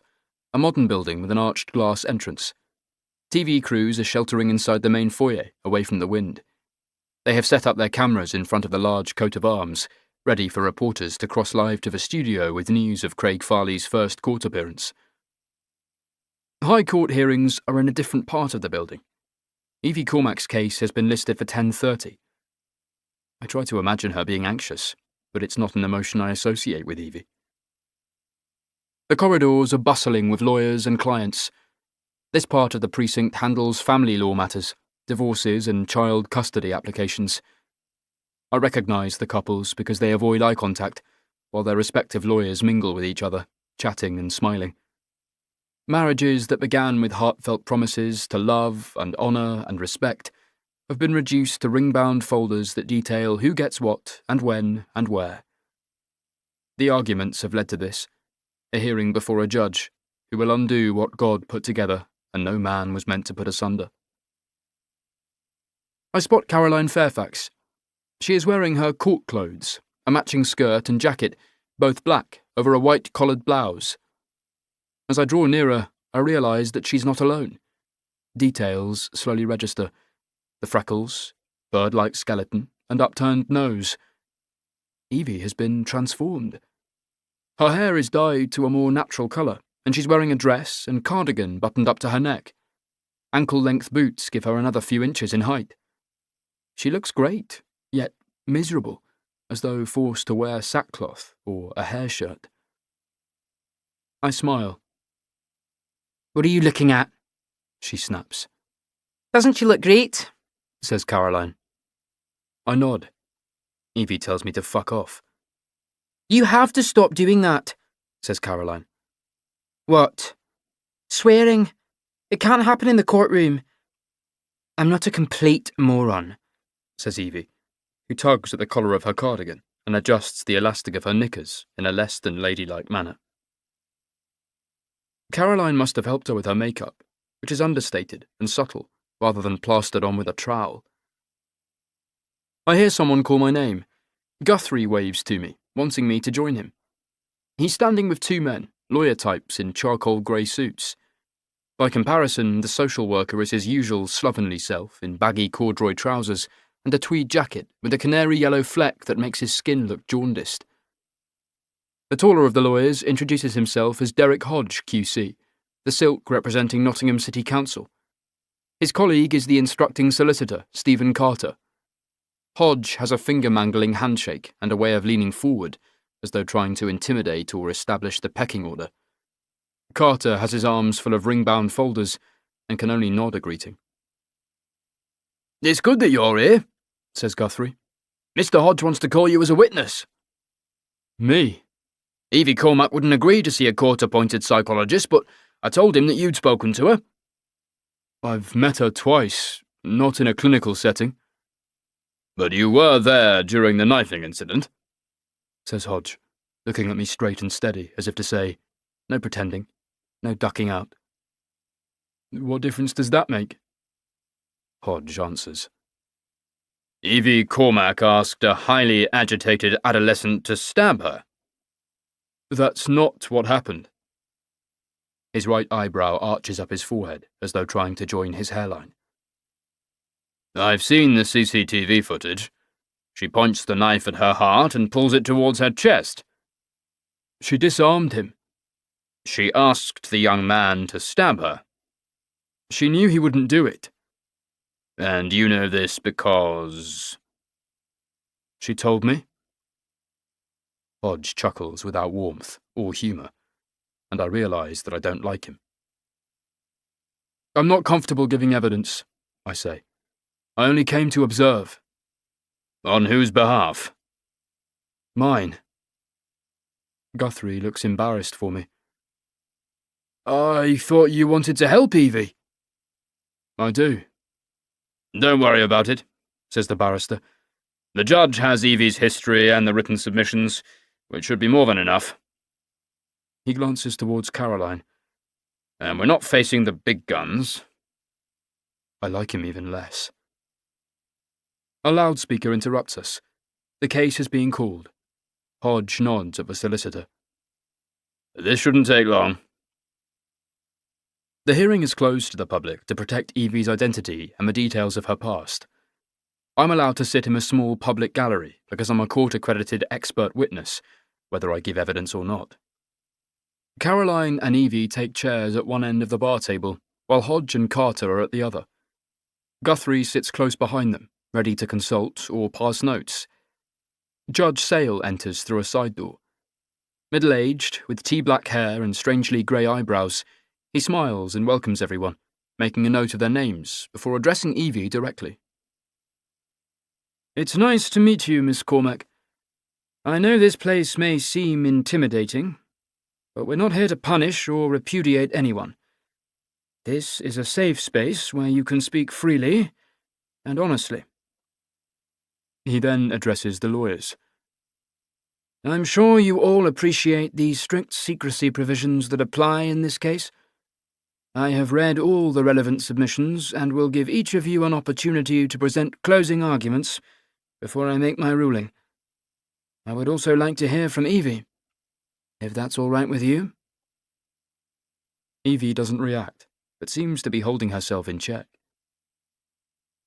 S5: a modern building with an arched glass entrance. TV crews are sheltering inside the main foyer, away from the wind. They have set up their cameras in front of the large coat of arms, ready for reporters to cross live to the studio with news of Craig Farley's first court appearance. High Court hearings are in a different part of the building. Evie Cormac's case has been listed for 10:30. I try to imagine her being anxious, but it's not an emotion I associate with Evie. The corridors are bustling with lawyers and clients. This part of the precinct handles family law matters, divorces and child custody applications. I recognise the couples because they avoid eye contact, while their respective lawyers mingle with each other, chatting and smiling. Marriages that began with heartfelt promises to love and honour and respect have been reduced to ring-bound folders that detail who gets what and when and where. The arguments have led to this, a hearing before a judge who will undo what God put together and no man was meant to put asunder. I spot Caroline Fairfax. She is wearing her court clothes, a matching skirt and jacket, both black, over a white collared blouse. As I draw nearer, I realise that she's not alone. Details slowly register. The freckles, bird-like skeleton, and upturned nose. Evie has been transformed. Her hair is dyed to a more natural colour, and she's wearing a dress and cardigan buttoned up to her neck. Ankle-length boots give her another few inches in height. She looks great, yet miserable, as though forced to wear sackcloth or a hair shirt. I smile.
S3: What are you looking at?
S5: She snaps.
S3: Doesn't she look great?
S5: Says Caroline. I nod. Evie tells me to fuck off.
S3: You have to stop doing that,
S5: says Caroline.
S3: What? Swearing. It can't happen in the courtroom. I'm not a complete moron,
S5: says Evie, who tugs at the collar of her cardigan and adjusts the elastic of her knickers in a less than ladylike manner. Caroline must have helped her with her makeup, which is understated and subtle, rather than plastered on with a trowel. I hear someone call my name. Guthrie waves to me, wanting me to join him. He's standing with two men, lawyer types in charcoal grey suits. By comparison, the social worker is his usual slovenly self in baggy corduroy trousers and a tweed jacket with a canary yellow fleck that makes his skin look jaundiced. The taller of the lawyers introduces himself as Derek Hodge, QC, the silk representing Nottingham City Council. His colleague is the instructing solicitor, Stephen Carter. Hodge has a finger-mangling handshake and a way of leaning forward, as though trying to intimidate or establish the pecking order. Carter has his arms full of ring-bound folders and can only nod a greeting.
S2: It's good that you're here, says Guthrie. Mr. Hodge wants to call you as a witness.
S5: Me?
S2: Evie Cormac wouldn't agree to see a court-appointed psychologist, but I told him that you'd spoken to her.
S5: I've met her twice, not in a clinical setting.
S2: But you were there during the knifing incident,
S5: says Hodge, looking at me straight and steady, as if to say, no pretending, no ducking out. What difference does that make? Hodge answers.
S2: Evie Cormac asked a highly agitated adolescent to stab her.
S5: That's not what happened. His right eyebrow arches up his forehead, as though trying to join his hairline.
S2: I've seen the CCTV footage. She points the knife at her heart and pulls it towards her chest.
S5: She disarmed him.
S2: She asked the young man to stab her.
S5: She knew he wouldn't do it.
S2: And you know this because...
S5: She told me.
S1: Hodge chuckles without warmth or humour, and I realise that I don't like him.
S5: I'm not comfortable giving evidence, I say. I only came to observe.
S2: On whose behalf?
S5: Mine.
S1: Guthrie looks embarrassed for me.
S5: I thought you wanted to help Evie.
S1: I do.
S2: Don't worry about it, says the barrister. The judge has Evie's history and the written submissions, which should be more than enough.
S1: He glances towards Caroline.
S2: And we're not facing the big guns.
S1: I like him even less.
S5: A loudspeaker interrupts us. The case is being called. Hodge nods at the solicitor.
S2: This shouldn't take long.
S1: The hearing is closed to the public to protect Evie's identity and the details of her past. I'm allowed to sit in a small public gallery because I'm a court-accredited expert witness, whether I give evidence or not. Caroline and Evie take chairs at one end of the bar table, while Hodge and Carter are at the other. Guthrie sits close behind them, ready to consult or pass notes. Judge Sale enters through a side door. Middle-aged, with tea-black hair and strangely grey eyebrows, he smiles and welcomes everyone, making a note of their names before addressing Evie directly.
S4: It's nice to meet you, Miss Cormac. I know this place may seem intimidating, but we're not here to punish or repudiate anyone. This is a safe space where you can speak freely and honestly.
S1: He then addresses the lawyers.
S4: I'm sure you all appreciate the strict secrecy provisions that apply in this case. I have read all the relevant submissions and will give each of you an opportunity to present closing arguments before I make my ruling. I would also like to hear from Evie, if that's all right with you.
S1: Evie doesn't react, but seems to be holding herself in check.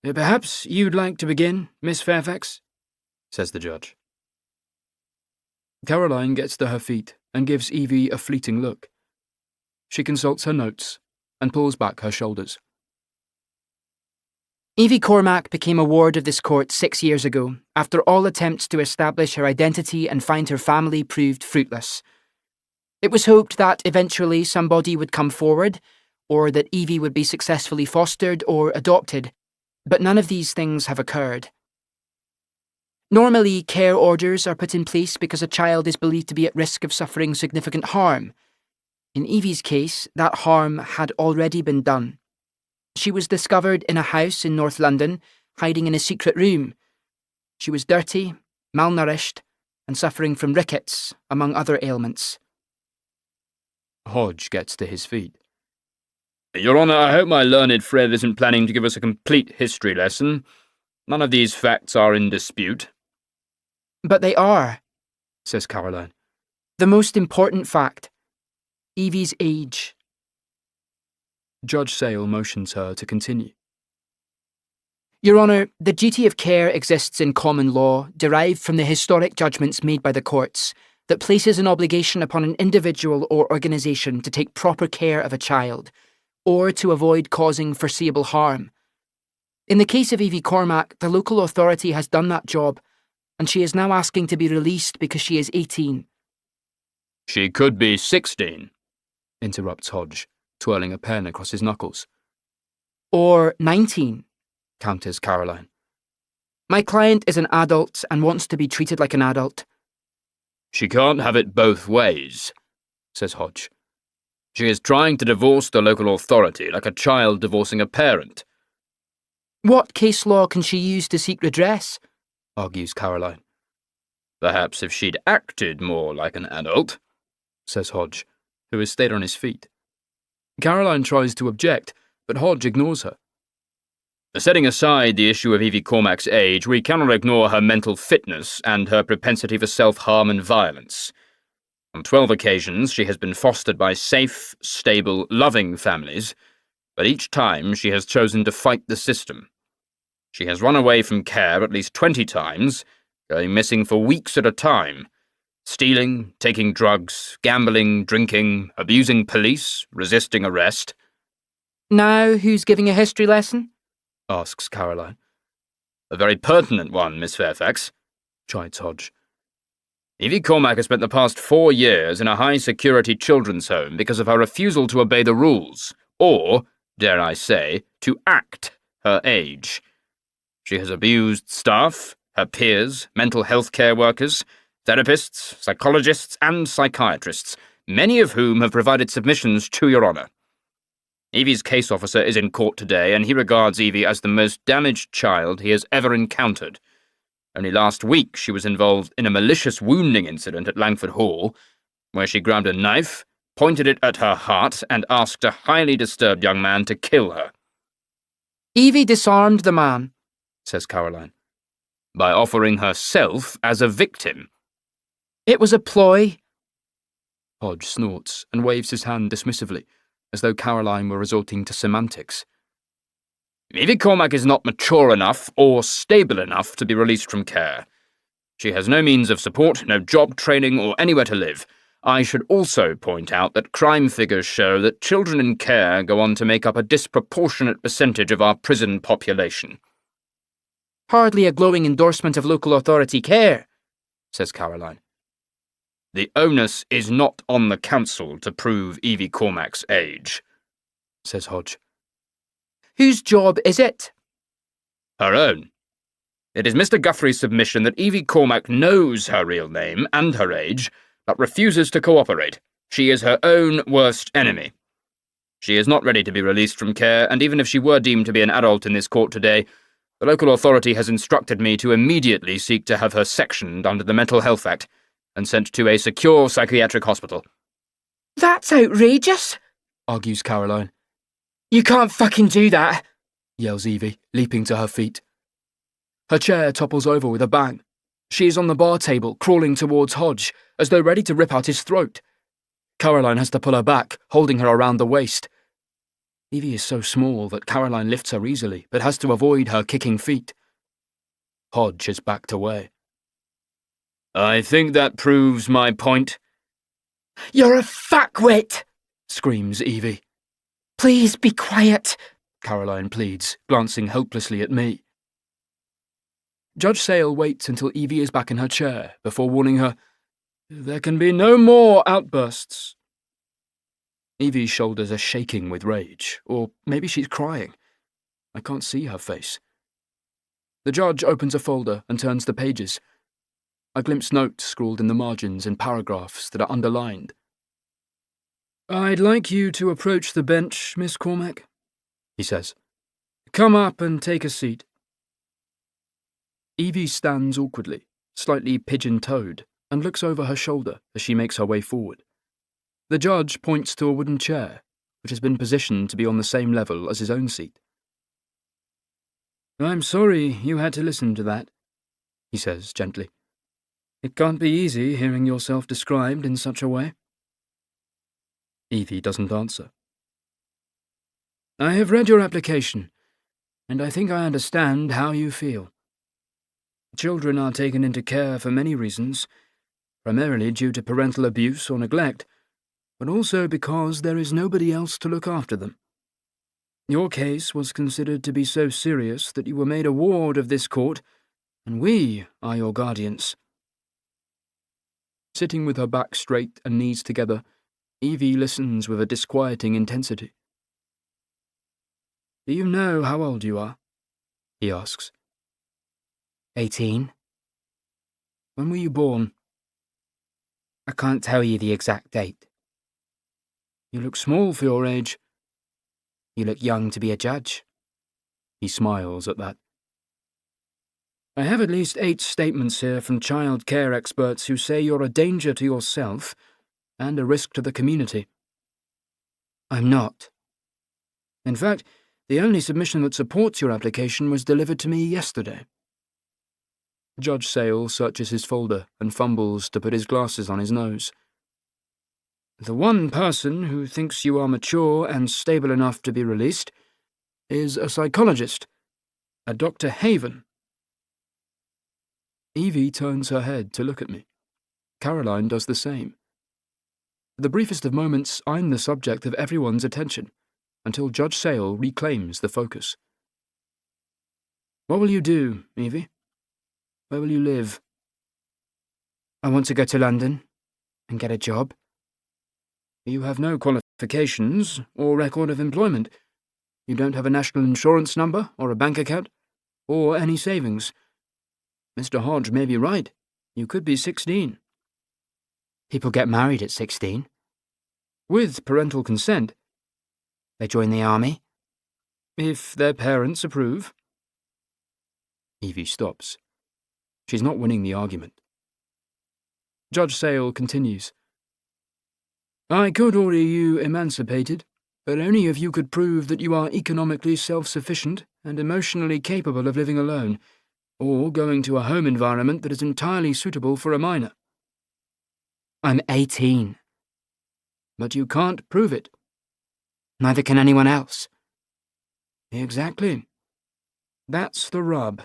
S4: Perhaps you'd like to begin, Miss Fairfax, says the judge.
S1: Caroline gets to her feet and gives Evie a fleeting look. She consults her notes and pulls back her shoulders.
S3: Evie Cormac became a ward of this court 6 years ago, after all attempts to establish her identity and find her family proved fruitless. It was hoped that eventually somebody would come forward, or that Evie would be successfully fostered or adopted, but none of these things have occurred. Normally, care orders are put in place because a child is believed to be at risk of suffering significant harm. In Evie's case, that harm had already been done. She was discovered in a house in North London, hiding in a secret room. She was dirty, malnourished, and suffering from rickets, among other ailments.
S1: Hodge gets to his feet.
S2: Your Honour, I hope my learned friend isn't planning to give us a complete history lesson. None of these facts are in dispute.
S3: But they are,
S1: says Caroline.
S3: The most important fact: Evie's age.
S1: Judge Sale motions her to continue.
S3: Your Honour, the duty of care exists in common law, derived from the historic judgments made by the courts, that places an obligation upon an individual or organisation to take proper care of a child, or to avoid causing foreseeable harm. In the case of Evie Cormac, the local authority has done that job, and she is now asking to be released because she is 18.
S2: She could be 16,
S1: interrupts Hodge, twirling a pen across his knuckles.
S3: Or 19,
S1: counters Caroline.
S3: My client is an adult and wants to be treated like an adult.
S2: She can't have it both ways, says Hodge. She is trying to divorce the local authority like a child divorcing a parent.
S3: What case law can she use to seek redress?
S1: Argues Caroline.
S2: Perhaps if she'd acted more like an adult,
S1: says Hodge, who has stayed on his feet. Caroline tries to object, but Hodge ignores her.
S2: Setting aside the issue of Evie Cormac's age, we cannot ignore her mental fitness and her propensity for self-harm and violence. On 12 occasions, she has been fostered by safe, stable, loving families, but each time she has chosen to fight the system. She has run away from care at least 20 times, going missing for weeks at a time. Stealing, taking drugs, gambling, drinking, abusing police, resisting arrest.
S3: Now who's giving a history lesson?
S2: Asks Caroline. A very pertinent one, Miss Fairfax, chides Hodge. Evie Cormac has spent the past 4 years in a high-security children's home because of her refusal to obey the rules, or, dare I say, to act her age. She has abused staff, her peers, mental health care workers, therapists, psychologists, and psychiatrists, many of whom have provided submissions to Your Honour. Evie's case officer is in court today, and he regards Evie as the most damaged child he has ever encountered. Only last week she was involved in a malicious wounding incident at Langford Hall, where she grabbed a knife, pointed it at her heart, and asked a highly disturbed young man to kill her.
S3: Evie disarmed the man,
S2: says Caroline, by offering herself as a victim.
S3: It was a ploy.
S1: Hodge snorts and waves his hand dismissively, as though Caroline were resorting to semantics.
S2: Evie Cormac is not mature enough or stable enough to be released from care. She has no means of support, no job training, or anywhere to live. I should also point out that crime figures show that children in care go on to make up a disproportionate percentage of our prison population.
S3: Hardly a glowing endorsement of local authority care, says Caroline.
S2: The onus is not on the council to prove Evie Cormac's age, says Hodge.
S3: Whose job is it?
S2: Her own. It is Mr. Guthrie's submission that Evie Cormac knows her real name and her age, but refuses to cooperate. She is her own worst enemy. She is not ready to be released from care, and even if she were deemed to be an adult in this court today, the local authority has instructed me to immediately seek to have her sectioned under the Mental Health Act and sent to a secure psychiatric hospital.
S3: That's outrageous,
S1: argues Caroline.
S3: You can't fucking do that,
S1: yells Evie, leaping to her feet. Her chair topples over with a bang. She is on the bar table, crawling towards Hodge, as though ready to rip out his throat. Caroline has to pull her back, holding her around the waist. Evie is so small that Caroline lifts her easily, but has to avoid her kicking feet. Hodge is backed away.
S2: I think that proves my point.
S3: You're a fuckwit,
S1: screams Evie.
S3: Please be quiet,
S1: Caroline pleads, glancing helplessly at me. Judge Sale waits until Evie is back in her chair before warning her, "There can be no more outbursts." Evie's shoulders are shaking with rage, or maybe she's crying. I can't see her face. The judge opens a folder and turns the pages. I glimpse notes scrawled in the margins in paragraphs that are underlined. "I'd like you to approach the bench, Miss Cormac," he says. "Come up and take a seat." Evie stands awkwardly, slightly pigeon-toed, and looks over her shoulder as she makes her way forward. The judge points to a wooden chair, which has been positioned to be on the same level as his own seat. "I'm sorry you had to listen to that," he says gently. "It can't be easy hearing yourself described in such a way." Evie doesn't answer. "I have read your application, and I think I understand how you feel. Children are taken into care for many reasons, primarily due to parental abuse or neglect, but also because there is nobody else to look after them. Your case was considered to be so serious that you were made a ward of this court, and we are your guardians." Sitting with her back straight and knees together, Evie listens with a disquieting intensity. "Do you know how old you are?" he asks.
S3: 18.
S1: "When were you born?"
S3: I can't tell you the exact date.
S1: "You look small for your age."
S3: You look young to be a judge."
S1: He smiles at that. "I have at least 8 statements here from child care experts who say you're a danger to yourself and a risk to the community."
S3: I'm not.
S1: "In fact, the only submission that supports your application was delivered to me yesterday." Judge Sale searches his folder and fumbles to put his glasses on his nose. "The one person who thinks you are mature and stable enough to be released is a psychologist, A Dr. Haven. Evie turns her head to look at me. Caroline does the same. For the briefest of moments, I'm the subject of everyone's attention, until Judge Sale reclaims the focus. What will you do, Evie? Where will you live?
S3: I want to go to London and get a job.
S1: You have no qualifications or record of employment. You don't have a national insurance number or a bank account, or any savings. Mr. Hodge may be right. You could be 16.
S3: People get married at 16.
S1: With parental consent.
S3: They join the army.
S1: If their parents approve. Evie stops. She's not winning the argument. Judge Sale continues. I could order you emancipated, but only if you could prove that you are economically self-sufficient and emotionally capable of living alone, or going to a home environment that is entirely suitable for a minor.
S3: I'm 18.
S1: But you can't prove it.
S3: Neither can anyone else.
S1: Exactly. That's the rub,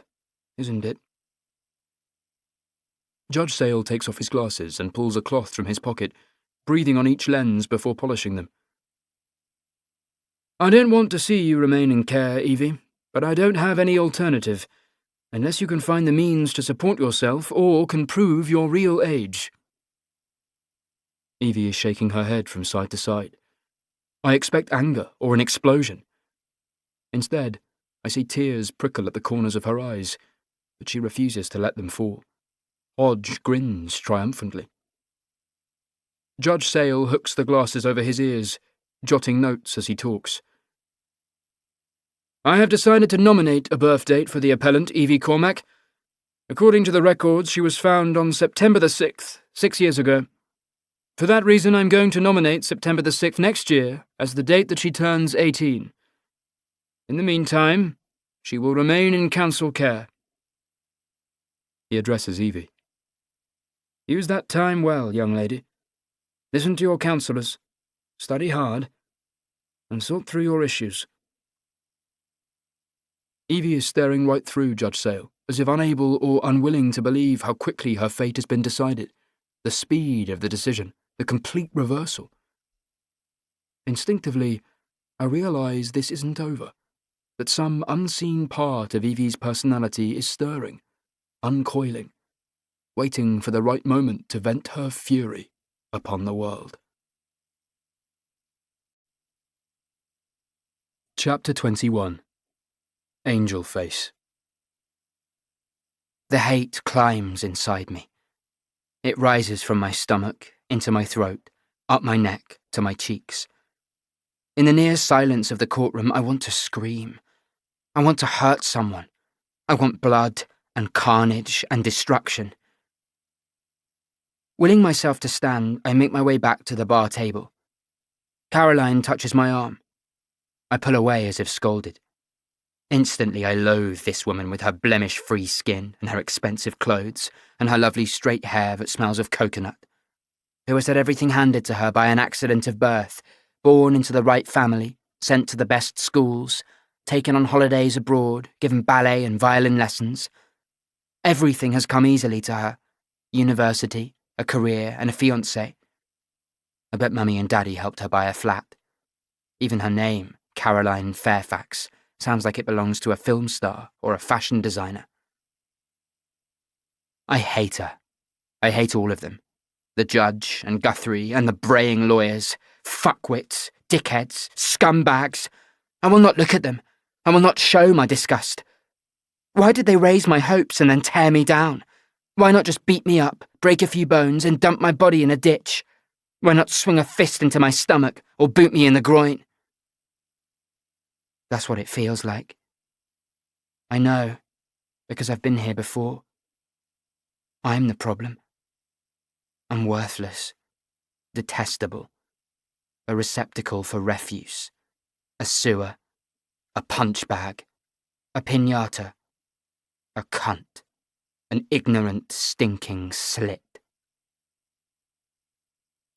S1: isn't it? Judge Sale takes off his glasses and pulls a cloth from his pocket, breathing on each lens before polishing them. I don't want to see you remain in care, Evie, but I don't have any alternative, unless you can find the means to support yourself or can prove your real age. Evie is shaking her head from side to side. I expect anger or an explosion. Instead, I see tears prickle at the corners of her eyes, but she refuses to let them fall. Hodge grins triumphantly. Judge Sale hooks the glasses over his ears, jotting notes as he talks. I have decided to nominate a birth date for the appellant, Evie Cormac. According to the records, she was found on September the 6th, 6 years ago. For that reason, I'm going to nominate September the 6th next year as the date that she turns 18. In the meantime, she will remain in council care. He addresses Evie. Use that time well, young lady. Listen to your counsellors, study hard, and sort through your issues. Evie is staring right through Judge Sale, as if unable or unwilling to believe how quickly her fate has been decided, the speed of the decision, the complete reversal. Instinctively, I realise this isn't over, that some unseen part of Evie's personality is stirring, uncoiling, waiting for the right moment to vent her fury upon the world. Chapter 21. Angel Face.
S3: The hate climbs inside me. It rises from my stomach, into my throat, up my neck, to my cheeks. In the near silence of the courtroom, I want to scream. I want to hurt someone. I want blood and carnage and destruction. Willing myself to stand, I make my way back to the bar table. Caroline touches my arm. I pull away as if scolded. Instantly I loathe this woman with her blemish-free skin and her expensive clothes and her lovely straight hair that smells of coconut, who has had everything handed to her by an accident of birth, born into the right family, sent to the best schools, taken on holidays abroad, given ballet and violin lessons. Everything has come easily to her. University, a career, and a fiancé. I bet Mummy and Daddy helped her buy a flat. Even her name, Caroline Fairfax, sounds like it belongs to a film star or a fashion designer. I hate her. I hate all of them. The judge and Guthrie and the braying lawyers, fuckwits, dickheads, scumbags. I will not look at them. I will not show my disgust. Why did they raise my hopes and then tear me down? Why not just beat me up, break a few bones, and dump my body in a ditch? Why not swing a fist into my stomach or boot me in the groin? That's what it feels like. I know, because I've been here before. I'm the problem. I'm worthless, detestable, a receptacle for refuse, a sewer, a punch bag, a piñata, a cunt, an ignorant, stinking slit.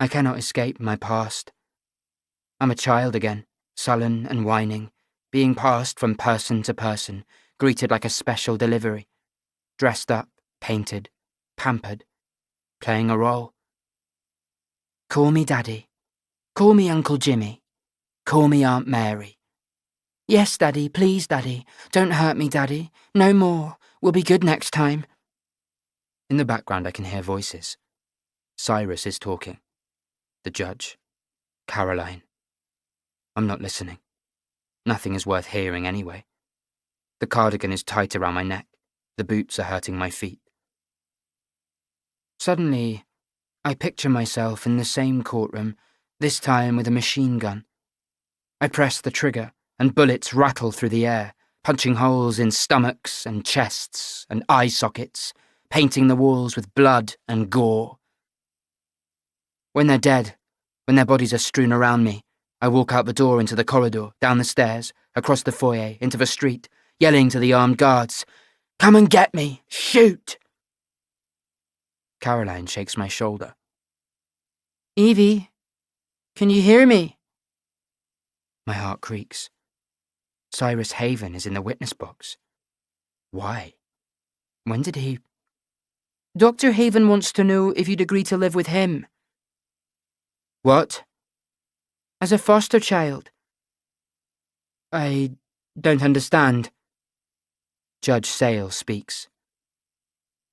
S3: I cannot escape my past. I'm a child again, sullen and whining, being passed from person to person, greeted like a special delivery. Dressed up, painted, pampered, playing a role. Call me Daddy. Call me Uncle Jimmy. Call me Aunt Mary. Yes, Daddy, please, Daddy. Don't hurt me, Daddy. No more. We'll be good next time. In the background I can hear voices. Cyrus is talking. The judge. Caroline. I'm not listening. Nothing is worth hearing anyway. The cardigan is tight around my neck. The boots are hurting my feet. Suddenly, I picture myself in the same courtroom, this time with a machine gun. I press the trigger, and bullets rattle through the air, punching holes in stomachs and chests and eye sockets, painting the walls with blood and gore. When they're dead, when their bodies are strewn around me, I walk out the door into the corridor, down the stairs, across the foyer, into the street, yelling to the armed guards, "Come and get me! Shoot!" Caroline shakes my shoulder. Evie, can you hear me? My heart creaks. Cyrus Haven is in the witness box. Why? When did he... Dr. Haven wants to know if you'd agree to live with him. What? As a foster child. I don't understand. Judge Sale speaks.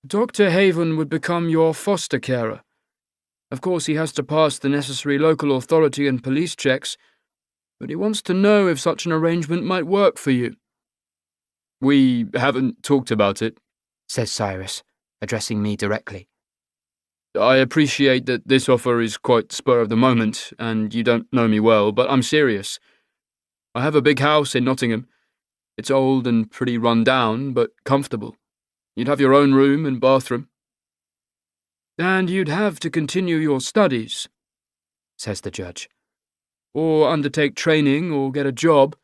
S1: Dr. Haven would become your foster carer. Of course, he has to pass the necessary local authority and police checks, but he wants to know if such an arrangement might work for you. We haven't talked about it,
S3: says Cyrus, addressing me directly.
S1: I appreciate that this offer is quite spur of the moment, and you don't know me well, but I'm serious. I have a big house in Nottingham. It's old and pretty run down, but comfortable. You'd have your own room and bathroom. And you'd have to continue your studies, says the judge, or undertake training or get a job.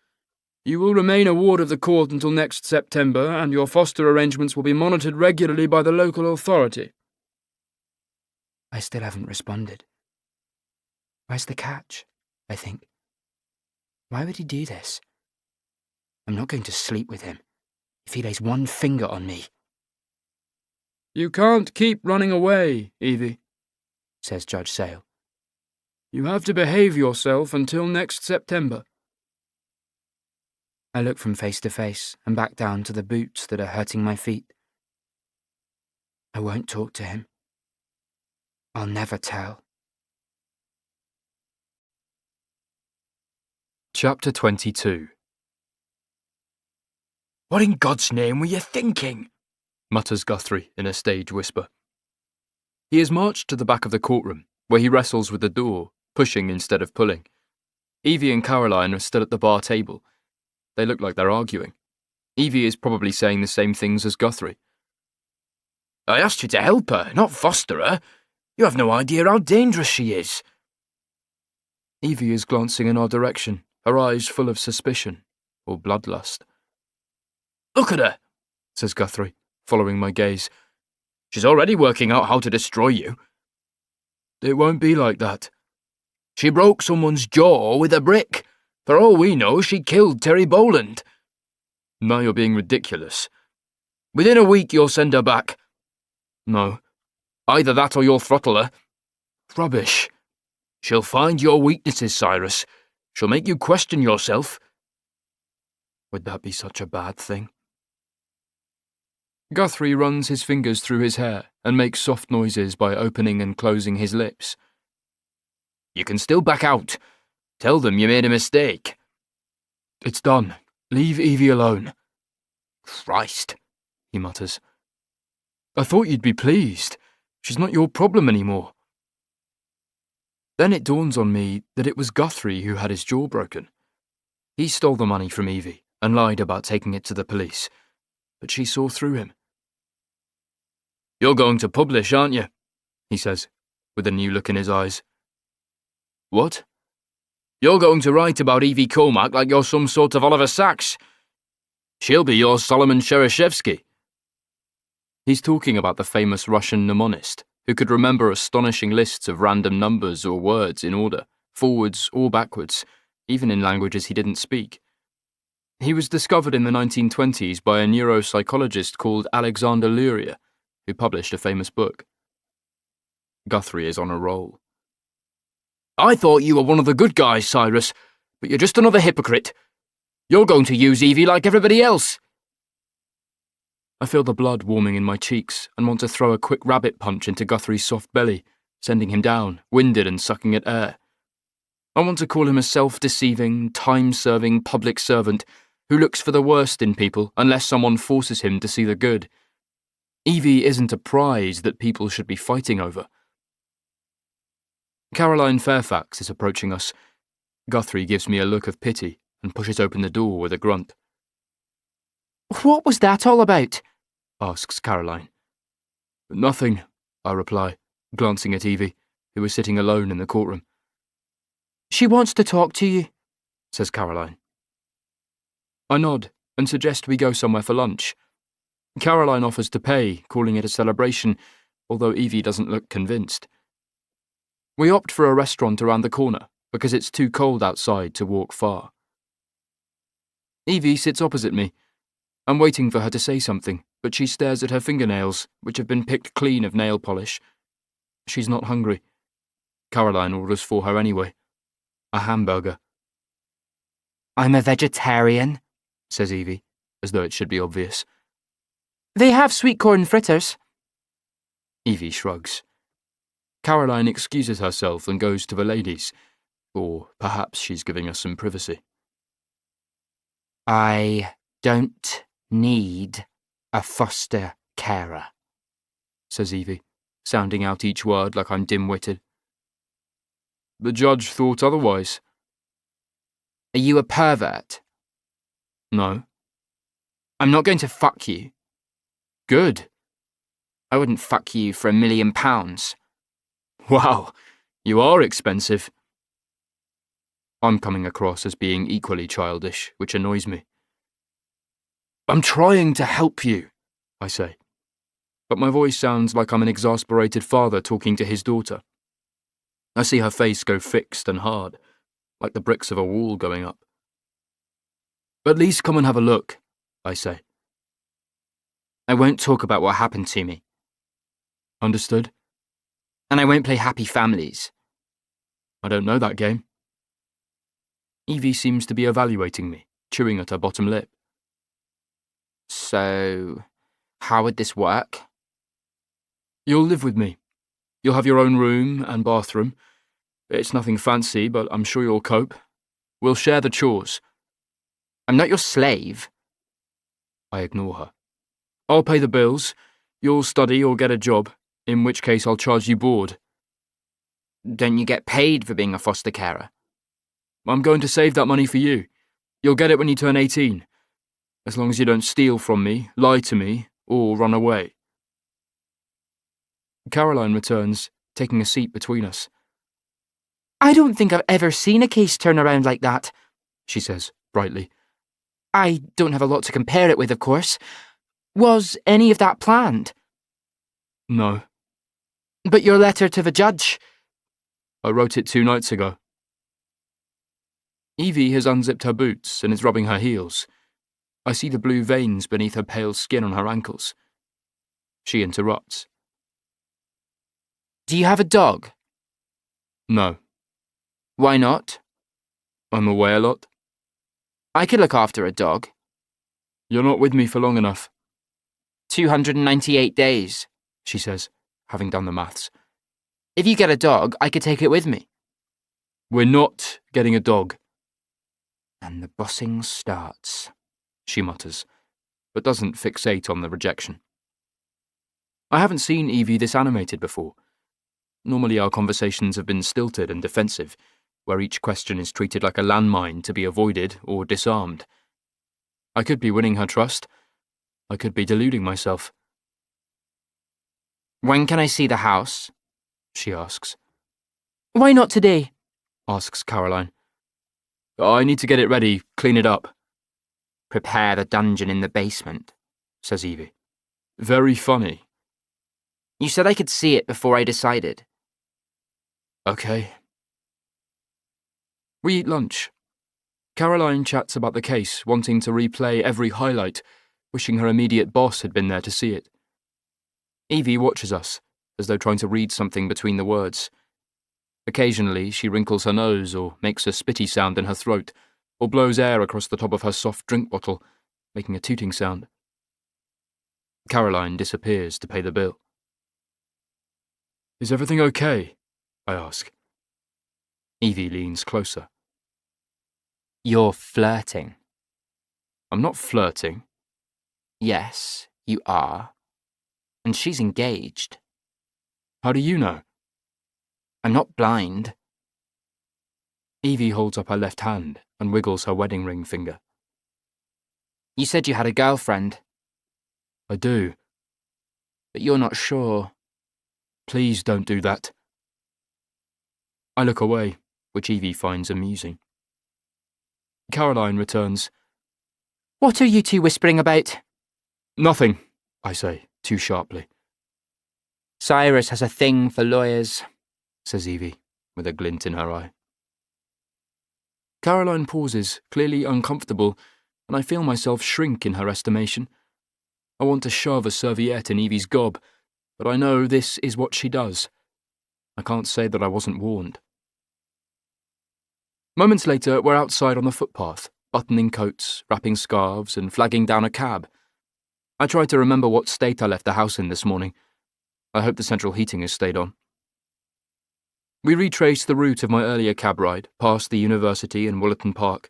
S1: You will remain a ward of the court until next September, and your foster arrangements will be monitored regularly by the local authority.
S3: I still haven't responded. Where's the catch? I think. Why would he do this? I'm not going to sleep with him if he lays one finger on me.
S1: You can't keep running away, Evie,
S3: says Judge Sale.
S1: You have to behave yourself until next September.
S3: I look from face to face and back down to the boots that are hurting my feet. I won't talk to him. I'll never tell.
S1: Chapter 22.
S2: What in God's name were you thinking?
S1: Mutters Guthrie in a stage whisper. He is marched to the back of the courtroom, where he wrestles with the door, pushing instead of pulling. Evie and Caroline are stood at the bar table. They look like they're arguing. Evie is probably saying the same things as Guthrie.
S2: I asked you to help her, not foster her. You have no idea how dangerous she is.
S1: Evie is glancing in our direction, her eyes full of suspicion, or bloodlust.
S2: Look at her,
S1: says Guthrie, following my gaze.
S2: She's already working out how to destroy you.
S1: It won't be like that.
S2: She broke someone's jaw with a brick. For all we know, she killed Terry Boland.
S1: Now you're being ridiculous.
S2: Within a week you'll send her back.
S1: No.
S2: Either that or you'll throttle her.
S1: Rubbish.
S2: She'll find your weaknesses, Cyrus. She'll make you question yourself.
S1: Would that be such a bad thing? Guthrie runs his fingers through his hair and makes soft noises by opening and closing his lips.
S2: You can still back out. Tell them you made a mistake.
S1: It's done. Leave Evie alone.
S2: Christ,
S1: he mutters. I thought you'd be pleased. She's not your problem anymore. Then it dawns on me that it was Guthrie who had his jaw broken. He stole the money from Evie and lied about taking it to the police, but she saw through him.
S2: You're going to publish, aren't you?
S1: He says, with a new look in his eyes. What?
S2: You're going to write about Evie Cormac like you're some sort of Oliver Sacks. She'll be your Solomon Cherishevsky.
S1: He's talking about the famous Russian mnemonist who could remember astonishing lists of random numbers or words in order, forwards or backwards, even in languages he didn't speak. He was discovered in the 1920s by a neuropsychologist called Alexander Luria, who published a famous book. Guthrie is on a roll.
S2: I thought you were one of the good guys, Cyrus, but you're just another hypocrite. You're going to use Evie like everybody else.
S1: I feel the blood warming in my cheeks and want to throw a quick rabbit punch into Guthrie's soft belly, sending him down, winded and sucking at air. I want to call him a self-deceiving, time-serving public servant who looks for the worst in people unless someone forces him to see the good. Evie isn't a prize that people should be fighting over. Caroline Fairfax is approaching us. Guthrie gives me a look of pity and pushes open the door with a grunt.
S3: What was that all about?
S1: Asks Caroline. Nothing, I reply, glancing at Evie, who is sitting alone in the courtroom.
S3: She wants to talk to you,
S1: says Caroline. I nod and suggest we go somewhere for lunch. Caroline offers to pay, calling it a celebration, although Evie doesn't look convinced. We opt for a restaurant around the corner because it's too cold outside to walk far. Evie sits opposite me. I'm waiting for her to say something, but she stares at her fingernails, which have been picked clean of nail polish. She's not hungry. Caroline orders for her anyway. A hamburger.
S3: I'm a vegetarian,
S1: says Evie, as though it should be obvious.
S3: They have sweet corn fritters.
S1: Evie shrugs. Caroline excuses herself and goes to the ladies, or perhaps she's giving us some privacy.
S3: I don't need a foster carer,
S1: says Evie, sounding out each word like I'm dim-witted. The judge thought otherwise.
S3: Are you a pervert?
S1: No.
S3: I'm not going to fuck you.
S1: Good.
S3: I wouldn't fuck you for £1 million.
S1: Wow, you are expensive. I'm coming across as being equally childish, which annoys me. I'm trying to help you, I say, but my voice sounds like I'm an exasperated father talking to his daughter. I see her face go fixed and hard, like the bricks of a wall going up. At least come and have a look, I say.
S3: I won't talk about what happened to me.
S1: Understood?
S3: And I won't play Happy Families.
S1: I don't know that game. Evie seems to be evaluating me, chewing at her bottom lip.
S3: So, how would this work?
S1: You'll live with me. You'll have your own room and bathroom. It's nothing fancy, but I'm sure you'll cope. We'll share the chores.
S3: I'm not your slave.
S1: I ignore her. I'll pay the bills. You'll study or get a job, in which case I'll charge you board.
S3: Don't you get paid for being a foster carer?
S1: I'm going to save that money for you. You'll get it when you turn 18. As long as you don't steal from me, lie to me, or run away. Caroline returns, taking a seat between us.
S3: I don't think I've ever seen a case turn around like that,
S1: she says, brightly.
S3: I don't have a lot to compare it with, of course. Was any of that planned?
S1: No.
S3: But your letter to the judge?
S1: I wrote it 2 nights ago. Evie has unzipped her boots and is rubbing her heels. I see the blue veins beneath her pale skin on her ankles. She interrupts.
S3: Do you have a dog?
S1: No.
S3: Why not?
S1: I'm away a lot.
S3: I could look after a dog.
S1: You're not with me for long enough.
S3: 298 days, she says, having done the maths. If you get a dog, I could take it with me.
S1: We're not getting a dog.
S3: And the bossing starts,
S1: she mutters, but doesn't fixate on the rejection. I haven't seen Evie this animated before. Normally our conversations have been stilted and defensive, where each question is treated like a landmine to be avoided or disarmed. I could be winning her trust. I could be deluding myself.
S3: When can I see the house?
S1: She asks.
S3: Why not today?
S1: Asks Caroline. I need to get it ready, clean it up.
S3: Prepare the dungeon in the basement, says Evie.
S1: Very funny.
S3: You said I could see it before I decided.
S1: Okay. We eat lunch. Caroline chats about the case, wanting to replay every highlight, wishing her immediate boss had been there to see it. Evie watches us, as though trying to read something between the words. Occasionally, she wrinkles her nose or makes a spitty sound in her throat, or blows air across the top of her soft drink bottle, making a tooting sound. Caroline disappears to pay the bill. Is everything okay? I ask. Evie leans closer.
S3: You're flirting.
S1: I'm not flirting.
S3: Yes, you are. And she's engaged.
S1: How do you know?
S3: I'm not blind.
S1: Evie holds up her left hand and wiggles her wedding ring finger.
S3: You said you had a girlfriend,
S1: I do.
S3: but you're not sure.
S1: Please don't do that. I look away, which Evie finds amusing. Caroline returns.
S3: What are you two whispering about?
S1: Nothing, I say, too sharply.
S3: Cyrus has a thing for lawyers,
S1: Says Evie, with a glint in her eye. Caroline pauses, clearly uncomfortable, and I feel myself shrink in her estimation. I want to shove a serviette in Evie's gob, but I know this is what she does. I can't say that I wasn't warned. Moments later, we're outside on the footpath, buttoning coats, wrapping scarves, and flagging down a cab. I try to remember what state I left the house in this morning. I hope the central heating has stayed on. We retrace the route of my earlier cab ride, past the university and Woollerton Park.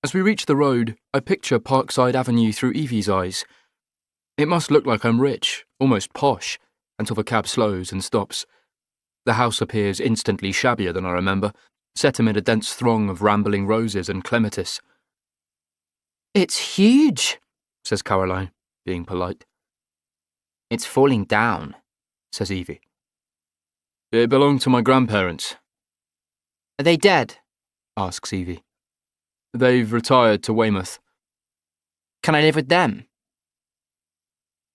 S1: As we reach the road, I picture Parkside Avenue through Evie's eyes. It must look like I'm rich, almost posh, until the cab slows and stops. The house appears instantly shabbier than I remember, set amid a dense throng of rambling roses and clematis.
S3: It's huge,
S1: Says Caroline, being polite.
S3: It's falling down,
S1: Says Evie. It belonged to my grandparents,
S3: Are they dead?
S1: asks Evie. They've retired to Weymouth.
S3: Can I live with them?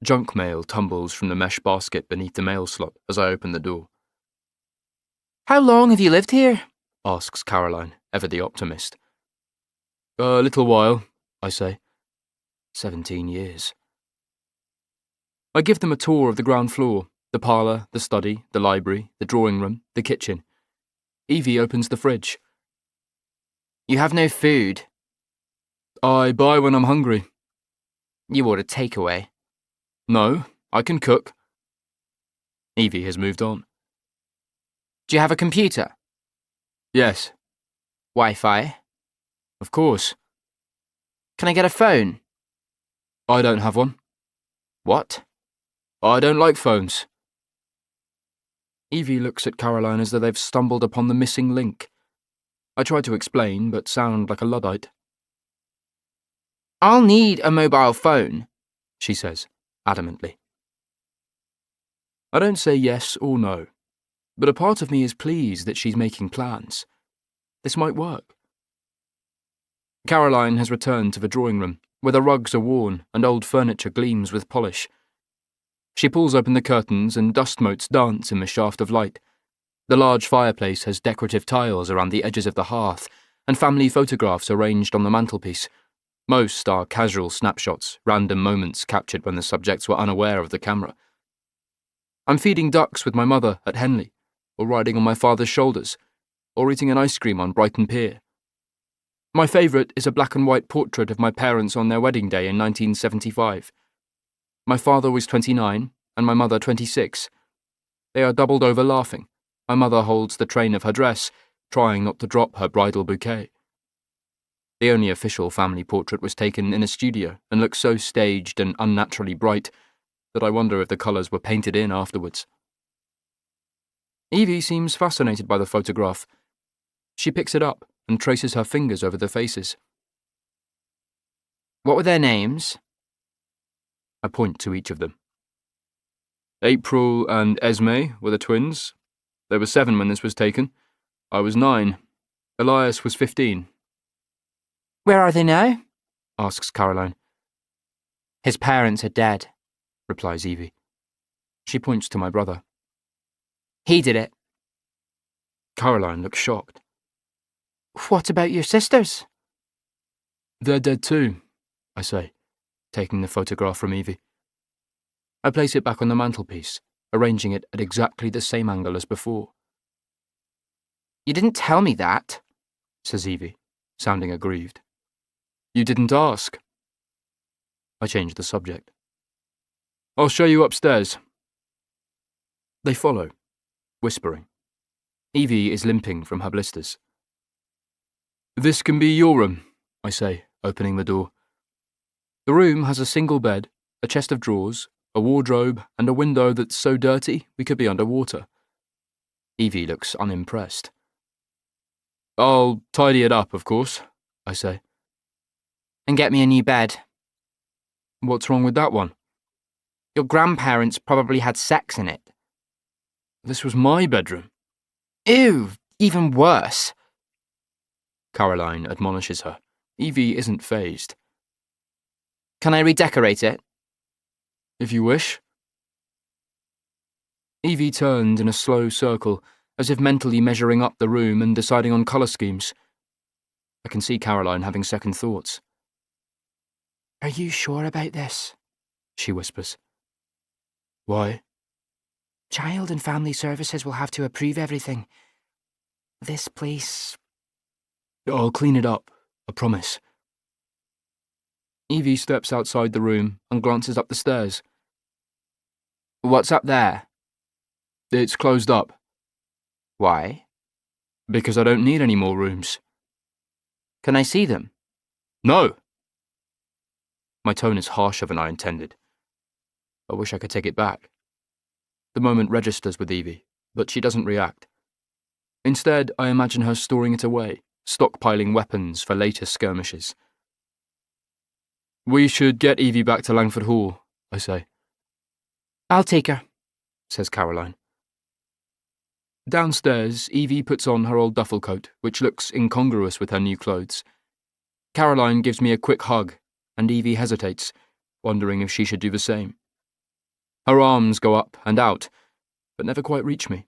S1: Junk mail tumbles from the mesh basket beneath the mail slot as I open the door,
S3: How long have you lived here?
S1: asks Caroline, ever the optimist. A little while, I say. 17 years. I give them a tour of the ground floor, the parlour, the study, the library, the drawing room, the kitchen. Evie opens the fridge.
S3: You have no food.
S1: I buy when I'm hungry.
S3: You order takeaway.
S1: No, I can cook. Evie has moved on.
S3: Do you have a computer?
S1: Yes,
S3: Wi-Fi?
S1: of course.
S3: Can I get a phone?
S1: I don't have one.
S3: What?
S1: I don't like phones. Evie looks at Caroline as though they've stumbled upon the missing link. I try to explain, but sound like a Luddite.
S3: I'll need a mobile phone,
S1: She says, adamantly. I don't say yes or no, but a part of me is pleased that she's making plans. This might work. Caroline has returned to the drawing room, where the rugs are worn and old furniture gleams with polish. She pulls open the curtains and dust motes dance in the shaft of light. The large fireplace has decorative tiles around the edges of the hearth, and family photographs arranged on the mantelpiece. Most are casual snapshots, random moments captured when the subjects were unaware of the camera. I'm feeding ducks with my mother at Henley, or riding on my father's shoulders, or eating an ice cream on Brighton Pier. My favourite is a black and white portrait of my parents on their wedding day in 1975. My father was 29, and my mother 26. They are doubled over laughing. My mother holds the train of her dress, trying not to drop her bridal bouquet. The only official family portrait was taken in a studio and looks so staged and unnaturally bright that I wonder if the colours were painted in afterwards. Evie seems fascinated by the photograph. She picks it up and traces her fingers over the faces.
S3: What were their names?
S1: I point to each of them. April and Esme were the twins. They were 7 when this was taken. I was 9. Elias was 15.
S3: Where are they now?
S1: Asks Caroline.
S3: His parents are dead,
S1: Replies Evie. She points to my brother.
S3: He did it.
S1: Caroline looks shocked.
S3: What about your sisters?
S1: They're dead too, I say, taking the photograph from Evie. I place it back on the mantelpiece, arranging it at exactly the same angle as before.
S3: You didn't tell me that,
S1: says Evie, sounding aggrieved. You didn't ask. I change the subject. I'll show you upstairs. They follow, whispering. Evie is limping from her blisters. This can be your room, I say, opening the door. The room has a single bed, a chest of drawers, a wardrobe, and a window that's so dirty we could be underwater. Evie looks unimpressed. I'll tidy it up, of course, I say.
S3: And get me a new bed.
S1: What's wrong with that one?
S3: Your grandparents probably had sex in it.
S1: This was my bedroom.
S3: Ew, even worse.
S1: Caroline admonishes her. Evie isn't fazed.
S3: Can I redecorate it?
S1: If you wish. Evie turned in a slow circle, as if mentally measuring up the room and deciding on colour schemes. I can see Caroline having second thoughts.
S3: Are you sure about this?
S1: She whispers. Why?
S3: Child and Family Services will have to approve everything. This place...
S1: I'll clean it up, I promise. Evie steps outside the room and glances up the stairs.
S3: What's up there?
S1: It's closed up.
S3: Why?
S1: Because I don't need any more rooms.
S3: Can I see them?
S1: No! My tone is harsher than I intended. I wish I could take it back. The moment registers with Evie, but she doesn't react. Instead, I imagine her storing it away, stockpiling weapons for later skirmishes. We should get Evie back to Langford Hall, I say.
S3: I'll take her,
S1: says Caroline. Downstairs, Evie puts on her old duffel coat, which looks incongruous with her new clothes. Caroline gives me a quick hug, and Evie hesitates, wondering if she should do the same. Her arms go up and out, but never quite reach me.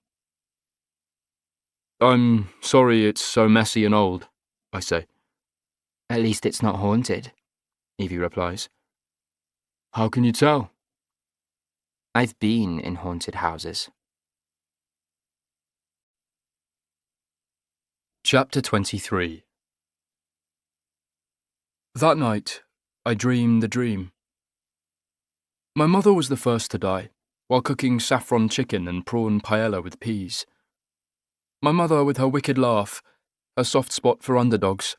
S1: I'm sorry it's so messy and old, I say.
S3: At least it's not haunted,
S1: Evie replies. How can you tell?
S3: I've been in haunted houses.
S1: Chapter 23. That night, I dreamed the dream. My mother was the first to die, while cooking saffron chicken and prawn paella with peas. My mother with her wicked laugh, her soft spot for underdogs,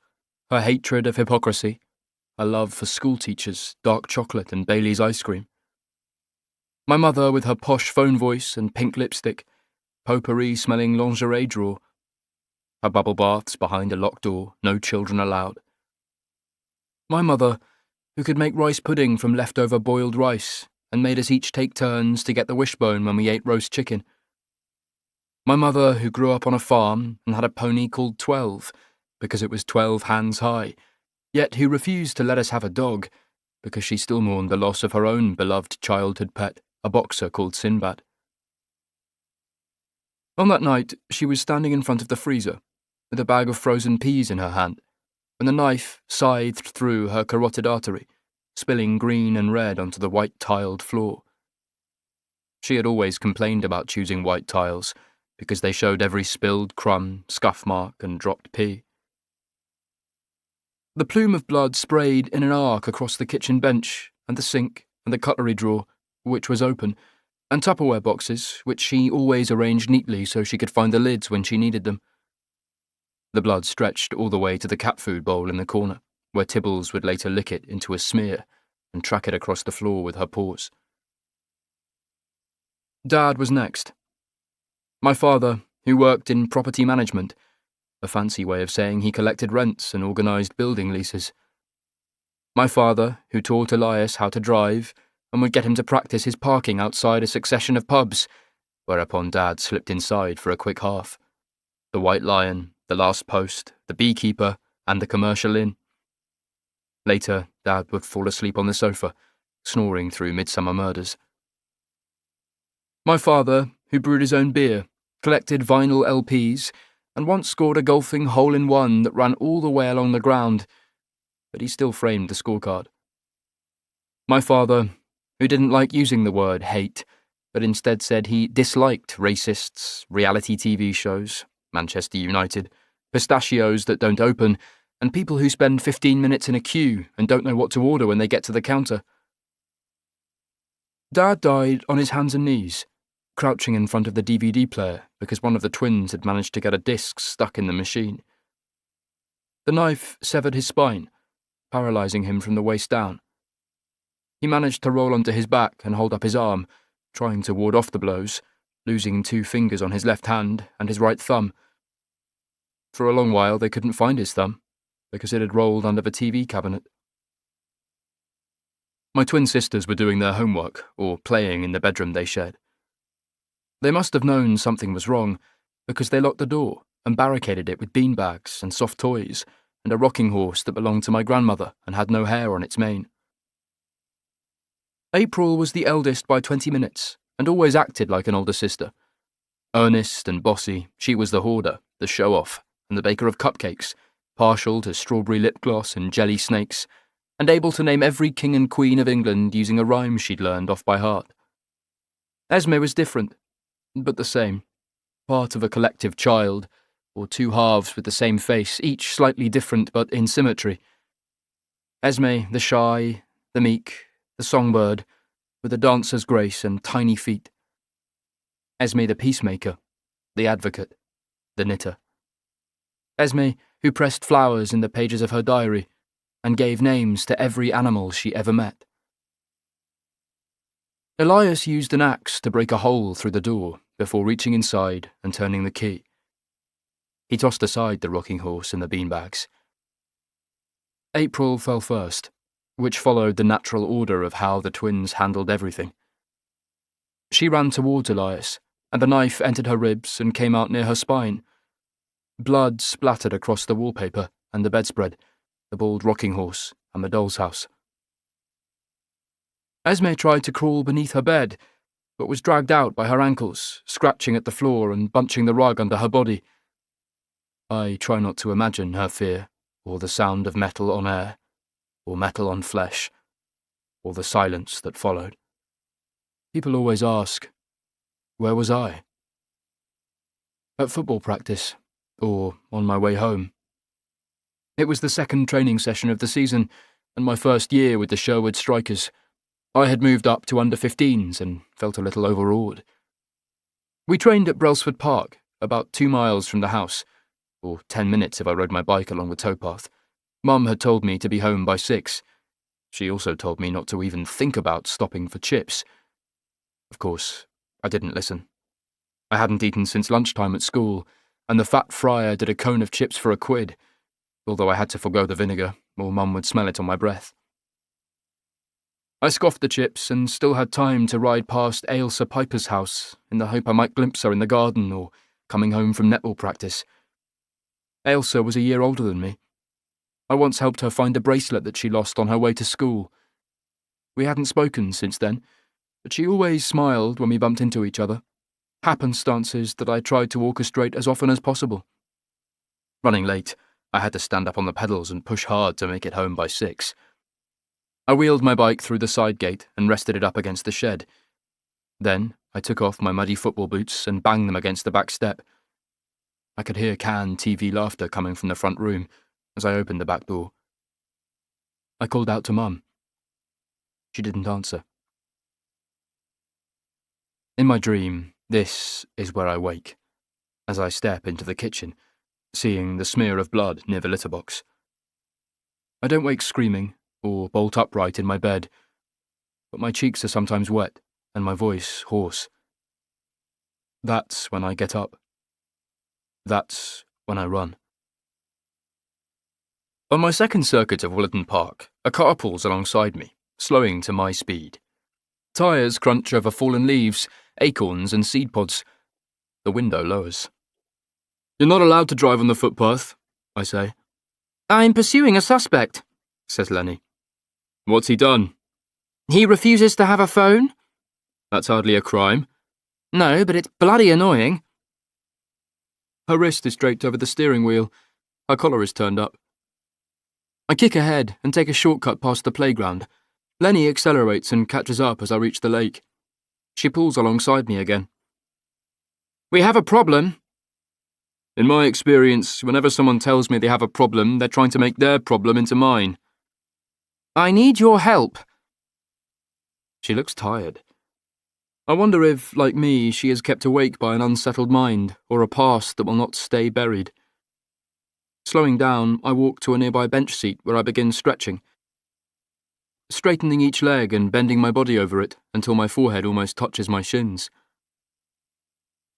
S1: her hatred of hypocrisy, her love for schoolteachers, dark chocolate and Bailey's ice cream. My mother with her posh phone voice and pink lipstick, potpourri-smelling lingerie drawer, her bubble baths behind a locked door, no children allowed. My mother, who could make rice pudding from leftover boiled rice and made us each take turns to get the wishbone when we ate roast chicken. My mother, who grew up on a farm and had a pony called 12 because it was 12 hands high, yet who refused to let us have a dog because she still mourned the loss of her own beloved childhood pet, a boxer called Sinbad. On that night, she was standing in front of the freezer, with a bag of frozen peas in her hand, when the knife scythed through her carotid artery, spilling green and red onto the white-tiled floor. She had always complained about choosing white tiles, because they showed every spilled crumb, scuff mark, and dropped pea. The plume of blood sprayed in an arc across the kitchen bench, and the sink, and the cutlery drawer, which was open, and Tupperware boxes, which she always arranged neatly so she could find the lids when she needed them. The blood stretched all the way to the cat food bowl in the corner, where Tibbles would later lick it into a smear and track it across the floor with her paws. Dad was next. My father, who worked in property management, a fancy way of saying he collected rents and organised building leases. My father, who taught Elias how to drive and would get him to practice his parking outside a succession of pubs, whereupon Dad slipped inside for a quick half. The White Lion, the Last Post, the Beekeeper, and the Commercial Inn. Later, Dad would fall asleep on the sofa, snoring through Midsummer Murders. My father, who brewed his own beer, collected vinyl LPs, and once scored a golfing hole-in-one that ran all the way along the ground, but he still framed the scorecard. My father, who didn't like using the word hate, but instead said he disliked racists, reality TV shows, Manchester United, pistachios that don't open, and people who spend 15 minutes in a queue and don't know what to order when they get to the counter. Dad died on his hands and knees, crouching in front of the DVD player because one of the twins had managed to get a disc stuck in the machine. The knife severed his spine, paralysing him from the waist down. He managed to roll onto his back and hold up his arm, trying to ward off the blows, losing 2 fingers on his left hand and his right thumb. For a long while they couldn't find his thumb, because it had rolled under the TV cabinet. My twin sisters were doing their homework, or playing in the bedroom they shared. They must have known something was wrong, because they locked the door and barricaded it with beanbags and soft toys and a rocking horse that belonged to my grandmother and had no hair on its mane. April was the eldest by 20 minutes, and always acted like an older sister. Earnest and bossy, she was the hoarder, the show-off, and the baker of cupcakes, partial to strawberry lip gloss and jelly snakes, and able to name every king and queen of England using a rhyme she'd learned off by heart. Esme was different, but the same, part of a collective child, or 2 halves with the same face, each slightly different but in symmetry. Esme, the shy, the meek, the songbird, with a dancer's grace and tiny feet. Esme the peacemaker, the advocate, the knitter. Esme, who pressed flowers in the pages of her diary and gave names to every animal she ever met. Elias used an axe to break a hole through the door before reaching inside and turning the key. He tossed aside the rocking horse and the beanbags. April fell first, which followed the natural order of how the twins handled everything. She ran towards Elias, and the knife entered her ribs and came out near her spine. Blood splattered across the wallpaper and the bedspread, the bald rocking horse and the doll's house. Esme tried to crawl beneath her bed, but was dragged out by her ankles, scratching at the floor and bunching the rug under her body. I try not to imagine her fear, or the sound of metal on air, or metal on flesh, or the silence that followed. People always ask, where was I? At football practice, or on my way home. It was the second training session of the season, and my first year with the Sherwood Strikers. I had moved up to under-15s and felt a little overawed. We trained at Brailsford Park, about 2 miles from the house, or 10 minutes if I rode my bike along the towpath. Mum had told me to be home by 6. She also told me not to even think about stopping for chips. Of course, I didn't listen. I hadn't eaten since lunchtime at school, and the fat fryer did a cone of chips for £1, although I had to forgo the vinegar, or Mum would smell it on my breath. I scoffed the chips and still had time to ride past Ailsa Piper's house in the hope I might glimpse her in the garden or coming home from netball practice. Ailsa was a year older than me. I once helped her find a bracelet that she lost on her way to school. We hadn't spoken since then, but she always smiled when we bumped into each other, happenstances that I tried to orchestrate as often as possible. Running late, I had to stand up on the pedals and push hard to make it home by 6. I wheeled my bike through the side gate and rested it up against the shed. Then I took off my muddy football boots and banged them against the back step. I could hear canned TV laughter coming from the front room as I opened the back door. I called out to Mum. She didn't answer. In my dream, this is where I wake, as I step into the kitchen, seeing the smear of blood near the litter box. I don't wake screaming or bolt upright in my bed, but my cheeks are sometimes wet and my voice hoarse. That's when I get up. That's when I run. On my second circuit of Willerton Park, a car pulls alongside me, slowing to my speed. Tyres crunch over fallen leaves, acorns and seed pods. The window lowers. "You're not allowed to drive on the footpath," I say.
S3: "I'm pursuing a suspect," says Lenny.
S5: "What's he done?"
S3: "He refuses to have a phone."
S5: "That's hardly a crime."
S3: "No, but it's bloody annoying."
S1: Her wrist is draped over the steering wheel. Her collar is turned up. I kick ahead and take a shortcut past the playground. Lenny accelerates and catches up as I reach the lake. She pulls alongside me again.
S4: We have a problem.
S1: In my experience, whenever someone tells me they have a problem, they're trying to make their problem into mine.
S4: I need your help.
S1: She looks tired. I wonder if, like me, she is kept awake by an unsettled mind or a past that will not stay buried. Slowing down, I walk to a nearby bench seat where I begin stretching, straightening each leg and bending my body over it until my forehead almost touches my shins.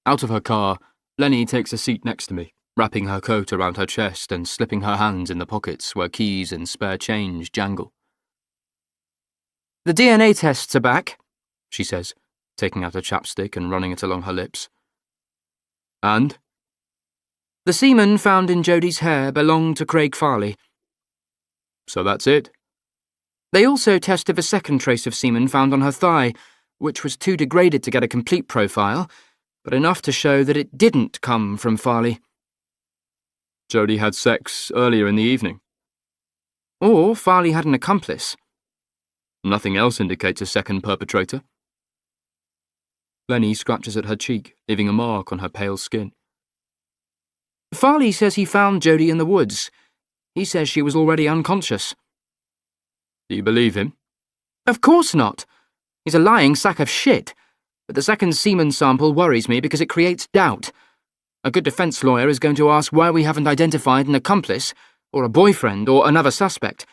S1: Out of her car, Lenny takes a seat next to me, wrapping her coat around her chest and slipping her hands in the pockets where keys and spare change jangle.
S4: The DNA tests are back,
S1: she says, taking out a chapstick and running it along her lips. And?
S4: The semen found in Jodie's hair belonged to Craig Farley.
S1: So that's it?
S4: They also tested a second trace of semen found on her thigh, which was too degraded to get a complete profile, but enough to show that it didn't come from Farley.
S1: Jodie had sex earlier in the evening.
S4: Or Farley had an accomplice.
S1: Nothing else indicates a second perpetrator. Lenny scratches at her cheek, leaving a mark on her pale skin.
S4: Farley says he found Jodie in the woods. He says she was already unconscious.
S1: Do you believe him?
S4: Of course not. He's a lying sack of shit. But the second semen sample worries me because it creates doubt. A good defense lawyer is going to ask why we haven't identified an accomplice, or a boyfriend, or another suspect.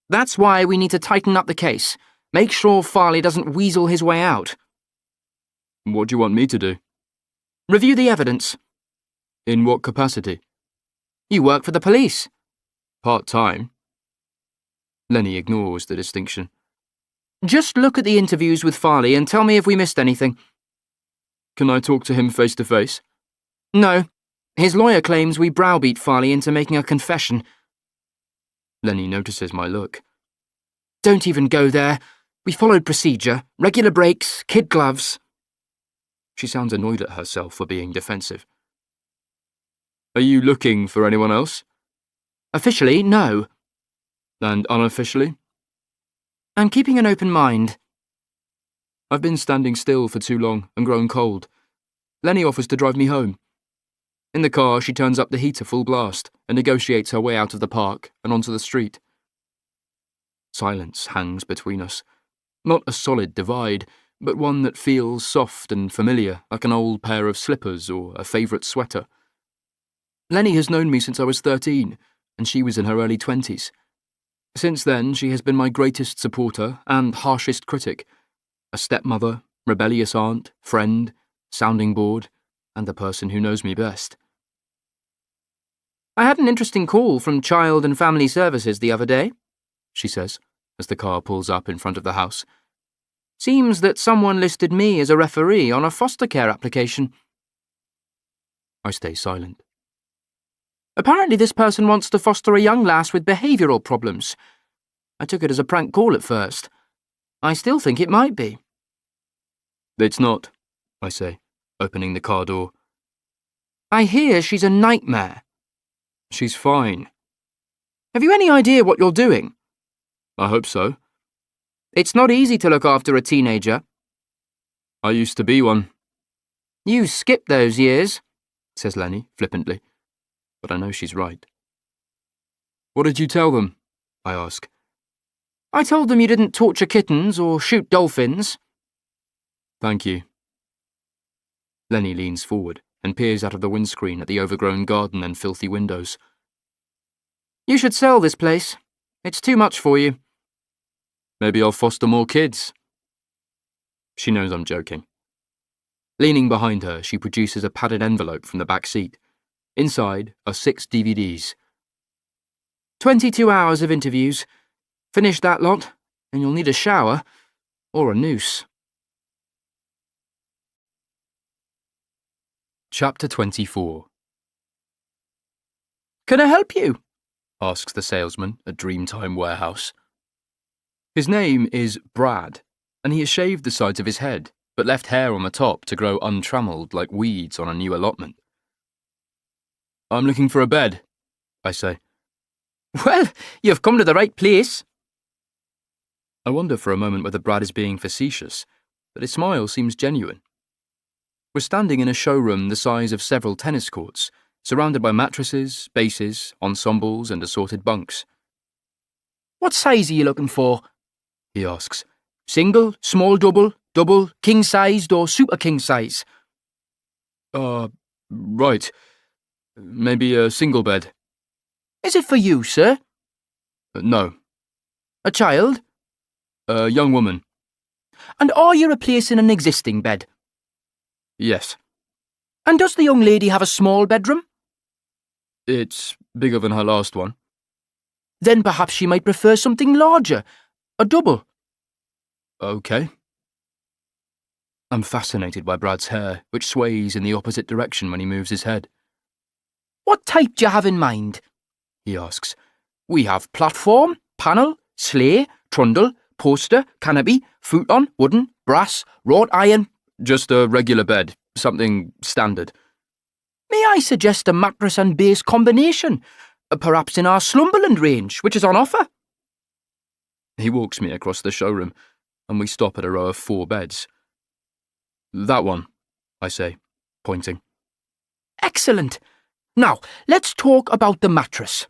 S4: That's why we need to tighten up the case. Make sure Farley doesn't weasel his way out.
S1: What do you want me to do?
S4: Review the evidence.
S1: In what capacity?
S4: You work for the police.
S1: Part-time? Lenny ignores the distinction.
S4: Just look at the interviews with Farley and tell me if we missed anything.
S1: Can I talk to him face-to-face?
S4: No. His lawyer claims we browbeat Farley into making a confession.
S1: Lenny notices my look.
S4: Don't even go there. We followed procedure. Regular breaks, kid gloves.
S1: She sounds annoyed at herself for being defensive. Are you looking for anyone else?
S4: Officially, no.
S1: And unofficially?
S4: I'm keeping an open mind.
S1: I've been standing still for too long and grown cold. Lenny offers to drive me home. In the car, she turns up the heater full blast and negotiates her way out of the park and onto the street. Silence hangs between us. Not a solid divide, but one that feels soft and familiar, like an old pair of slippers or a favourite sweater. Lenny has known me since I was 13, and she was in her early 20s. Since then, she has been my greatest supporter and harshest critic, a stepmother, rebellious aunt, friend, sounding board, and the person who knows me best.
S4: I had an interesting call from Child and Family Services the other day, she says, as the car pulls up in front of the house. Seems that someone listed me as a referee on a foster care application.
S1: I stay silent.
S4: Apparently this person wants to foster a young lass with behavioural problems. I took it as a prank call at first. I still think it might be.
S1: It's not, I say, opening the car door.
S4: I hear she's a nightmare.
S1: She's fine.
S4: Have you any idea what you're doing?
S1: I hope so.
S4: It's not easy to look after a teenager.
S1: I used to be one.
S4: You skipped those years,
S1: says Lenny flippantly. But I know she's right. What did you tell them? I ask.
S4: I told them you didn't torture kittens or shoot dolphins.
S1: Thank you. Lenny leans forward and peers out of the windscreen at the overgrown garden and filthy windows.
S4: You should sell this place. It's too much for you.
S1: Maybe I'll foster more kids. She knows I'm joking. Leaning behind her, she produces a padded envelope from the back seat. Inside are 6 DVDs.
S4: 22 hours of interviews. Finish that lot, and you'll need a shower or a noose.
S1: Chapter 24.
S4: Can I help you?
S1: Asks the salesman at Dreamtime Warehouse. His name is Brad, and he has shaved the sides of his head, but left hair on the top to grow untrammelled like weeds on a new allotment. I'm looking for a bed, I say.
S4: Well, you've come to the right place.
S1: I wonder for a moment whether Brad is being facetious, but his smile seems genuine. We're standing in a showroom the size of several tennis courts, surrounded by mattresses, bases, ensembles, and assorted bunks.
S4: What size are you looking for?
S1: He asks.
S4: Single, small double, double, king-sized or super king-size?
S1: Right. Maybe a single bed.
S4: Is it for you, sir?
S1: No.
S4: A child?
S1: A young woman.
S4: And are you replacing an existing bed?
S1: Yes.
S4: And does the young lady have a small bedroom?
S1: It's bigger than her last one.
S4: Then perhaps she might prefer something larger, a double.
S1: Okay. I'm fascinated by Brad's hair, which sways in the opposite direction when he moves his head.
S4: What type do you have in mind?
S1: He asks.
S4: We have platform, panel, sleigh, trundle, poster, canopy, futon, wooden, brass, wrought iron.
S1: Just a regular bed, something standard.
S4: May I suggest a mattress and base combination? Perhaps in our Slumberland range, which is on offer?
S1: He walks me across the showroom, and we stop at a row of 4 beds. That one, I say, pointing.
S4: Excellent. Now, let's talk about the mattress.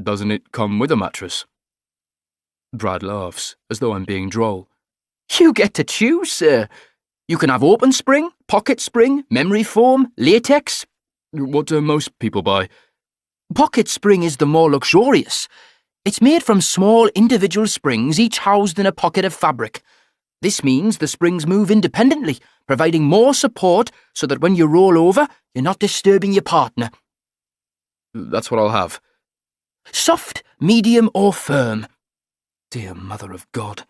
S1: Doesn't it come with a mattress? Brad laughs, as though I'm being droll.
S4: You get to choose, sir. You can have open spring, pocket spring, memory foam, latex.
S1: What do most people buy?
S4: Pocket spring is the more luxurious. It's made from small individual springs, each housed in a pocket of fabric. This means the springs move independently, providing more support so that when you roll over, you're not disturbing your partner.
S1: That's what I'll have.
S4: Soft, medium, or firm?
S1: Dear Mother of God.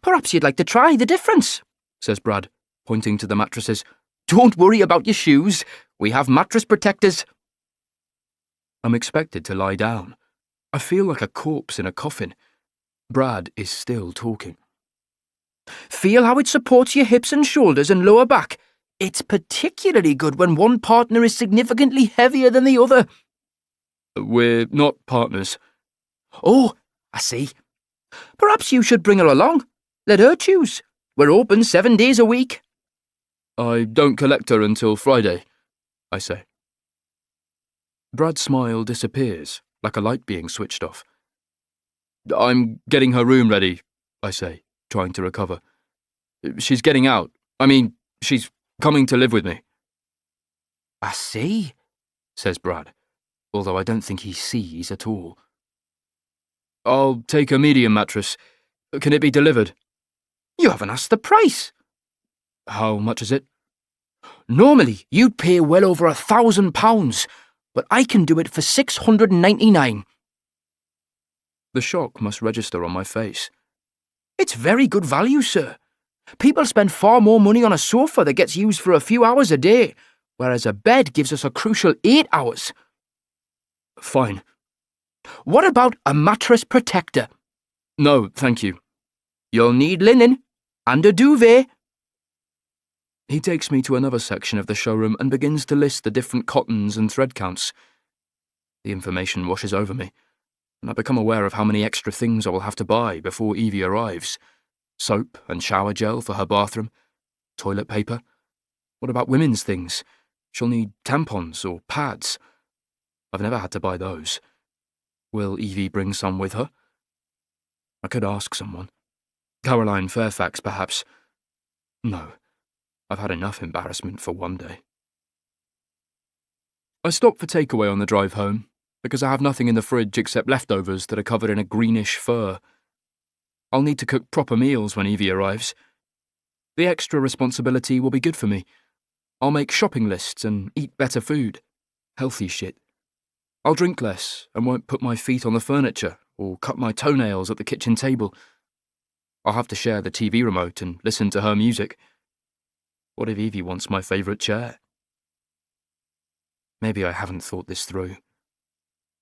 S4: Perhaps you'd like to try the difference,
S1: says Brad, pointing to the mattresses.
S4: Don't worry about your shoes. We have mattress protectors.
S1: I'm expected to lie down. I feel like a corpse in a coffin. Brad is still talking.
S4: Feel how it supports your hips and shoulders and lower back. It's particularly good when one partner is significantly heavier than the other.
S1: We're not partners.
S4: Oh, I see. Perhaps you should bring her along. Let her choose. We're open 7 days a week.
S1: I don't collect her until Friday, I say. Brad's smile disappears, like a light being switched off. I'm getting her room ready, I say, trying to recover. She's getting out. She's coming to live with me.
S4: I see,
S1: says Brad, although I don't think he sees at all. I'll take a medium mattress. Can it be delivered?
S4: You haven't asked the price.
S1: How much is it?
S4: Normally, you'd pay well over £1,000, but I can do it for $699.
S1: The shock must register on my face.
S4: It's very good value, sir. People spend far more money on a sofa that gets used for a few hours a day, whereas a bed gives us a crucial 8 hours.
S1: Fine.
S4: What about a mattress protector?
S1: No, thank you.
S4: You'll need linen and a duvet.
S1: He takes me to another section of the showroom and begins to list the different cottons and thread counts. The information washes over me, and I become aware of how many extra things I will have to buy before Evie arrives. Soap and shower gel for her bathroom. Toilet paper. What about women's things? She'll need tampons or pads. I've never had to buy those. Will Evie bring some with her? I could ask someone. Caroline Fairfax, perhaps. No. I've had enough embarrassment for one day. I stop for takeaway on the drive home, because I have nothing in the fridge except leftovers that are covered in a greenish fur. I'll need to cook proper meals when Evie arrives. The extra responsibility will be good for me. I'll make shopping lists and eat better food. Healthy shit. I'll drink less and won't put my feet on the furniture or cut my toenails at the kitchen table. I'll have to share the TV remote and listen to her music. What if Evie wants my favourite chair? Maybe I haven't thought this through.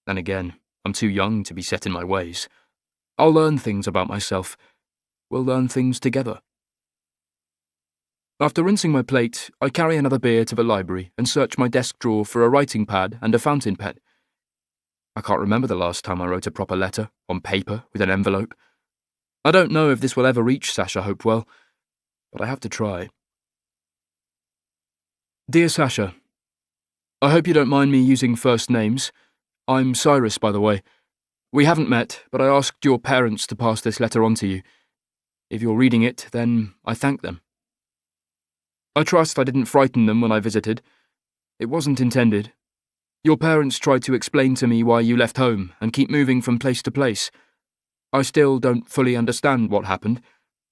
S1: Then again, I'm too young to be set in my ways. I'll learn things about myself. We'll learn things together. After rinsing my plate, I carry another beer to the library and search my desk drawer for a writing pad and a fountain pen. I can't remember the last time I wrote a proper letter, on paper, with an envelope. I don't know if this will ever reach Sasha Hopewell, but I have to try. Dear Sasha, I hope you don't mind me using first names. I'm Cyrus, by the way. We haven't met, but I asked your parents to pass this letter on to you. If you're reading it, then I thank them. I trust I didn't frighten them when I visited. It wasn't intended. Your parents tried to explain to me why you left home and keep moving from place to place. I still don't fully understand what happened,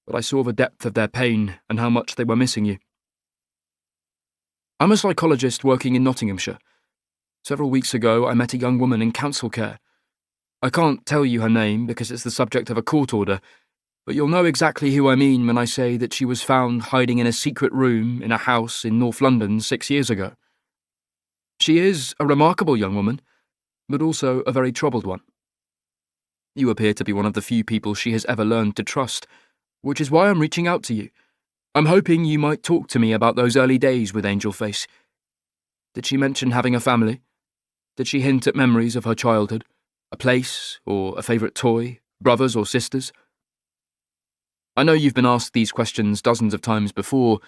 S1: but I saw the depth of their pain and how much they were missing you. I'm a psychologist working in Nottinghamshire. Several weeks ago, I met a young woman in council care. I can't tell you her name because it's the subject of a court order, but you'll know exactly who I mean when I say that she was found hiding in a secret room in a house in North London 6 years ago. She is a remarkable young woman, but also a very troubled one. You appear to be one of the few people she has ever learned to trust, which is why I'm reaching out to you. I'm hoping you might talk to me about those early days with Angel Face. Did she mention having a family? Did she hint at memories of her childhood? A place, or a favourite toy, brothers or sisters? I know you've been asked these questions dozens of times before,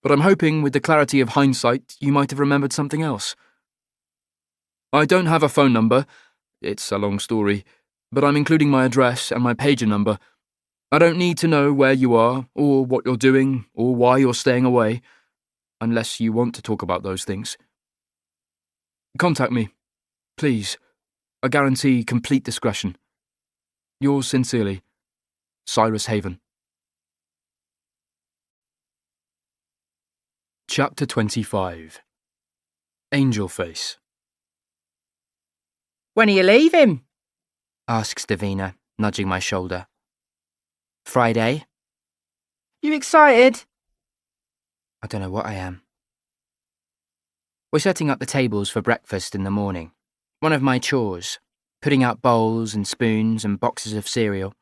S1: but I'm hoping with the clarity of hindsight you might have remembered something else. I don't have a phone number, it's a long story, but I'm including my address and my pager number. I don't need to know where you are, or what you're doing, or why you're staying away, unless you want to talk about those things. Contact me, please. I guarantee complete discretion. Yours sincerely, Cyrus Haven. Chapter 25. Angel Face.
S3: When are you leaving? Asks Davina, nudging my shoulder. Friday. You excited? I don't know what I am. We're setting up the tables for breakfast in the morning. One of my chores, putting out bowls and spoons and boxes of cereal,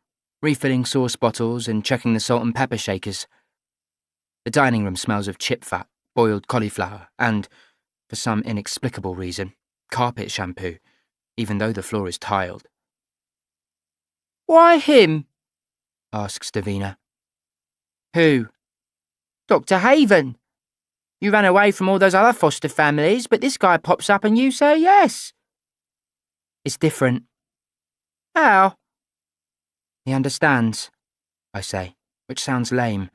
S3: refilling sauce bottles and checking the salt and pepper shakers. The dining room smells of chip fat, boiled cauliflower and, for some inexplicable reason, carpet shampoo, even though the floor is tiled. Why him? Asks Davina. Who? Dr. Haven. You ran away from all those other foster families, but this guy pops up and you say yes. It's different. How? He understands, I say, which sounds lame.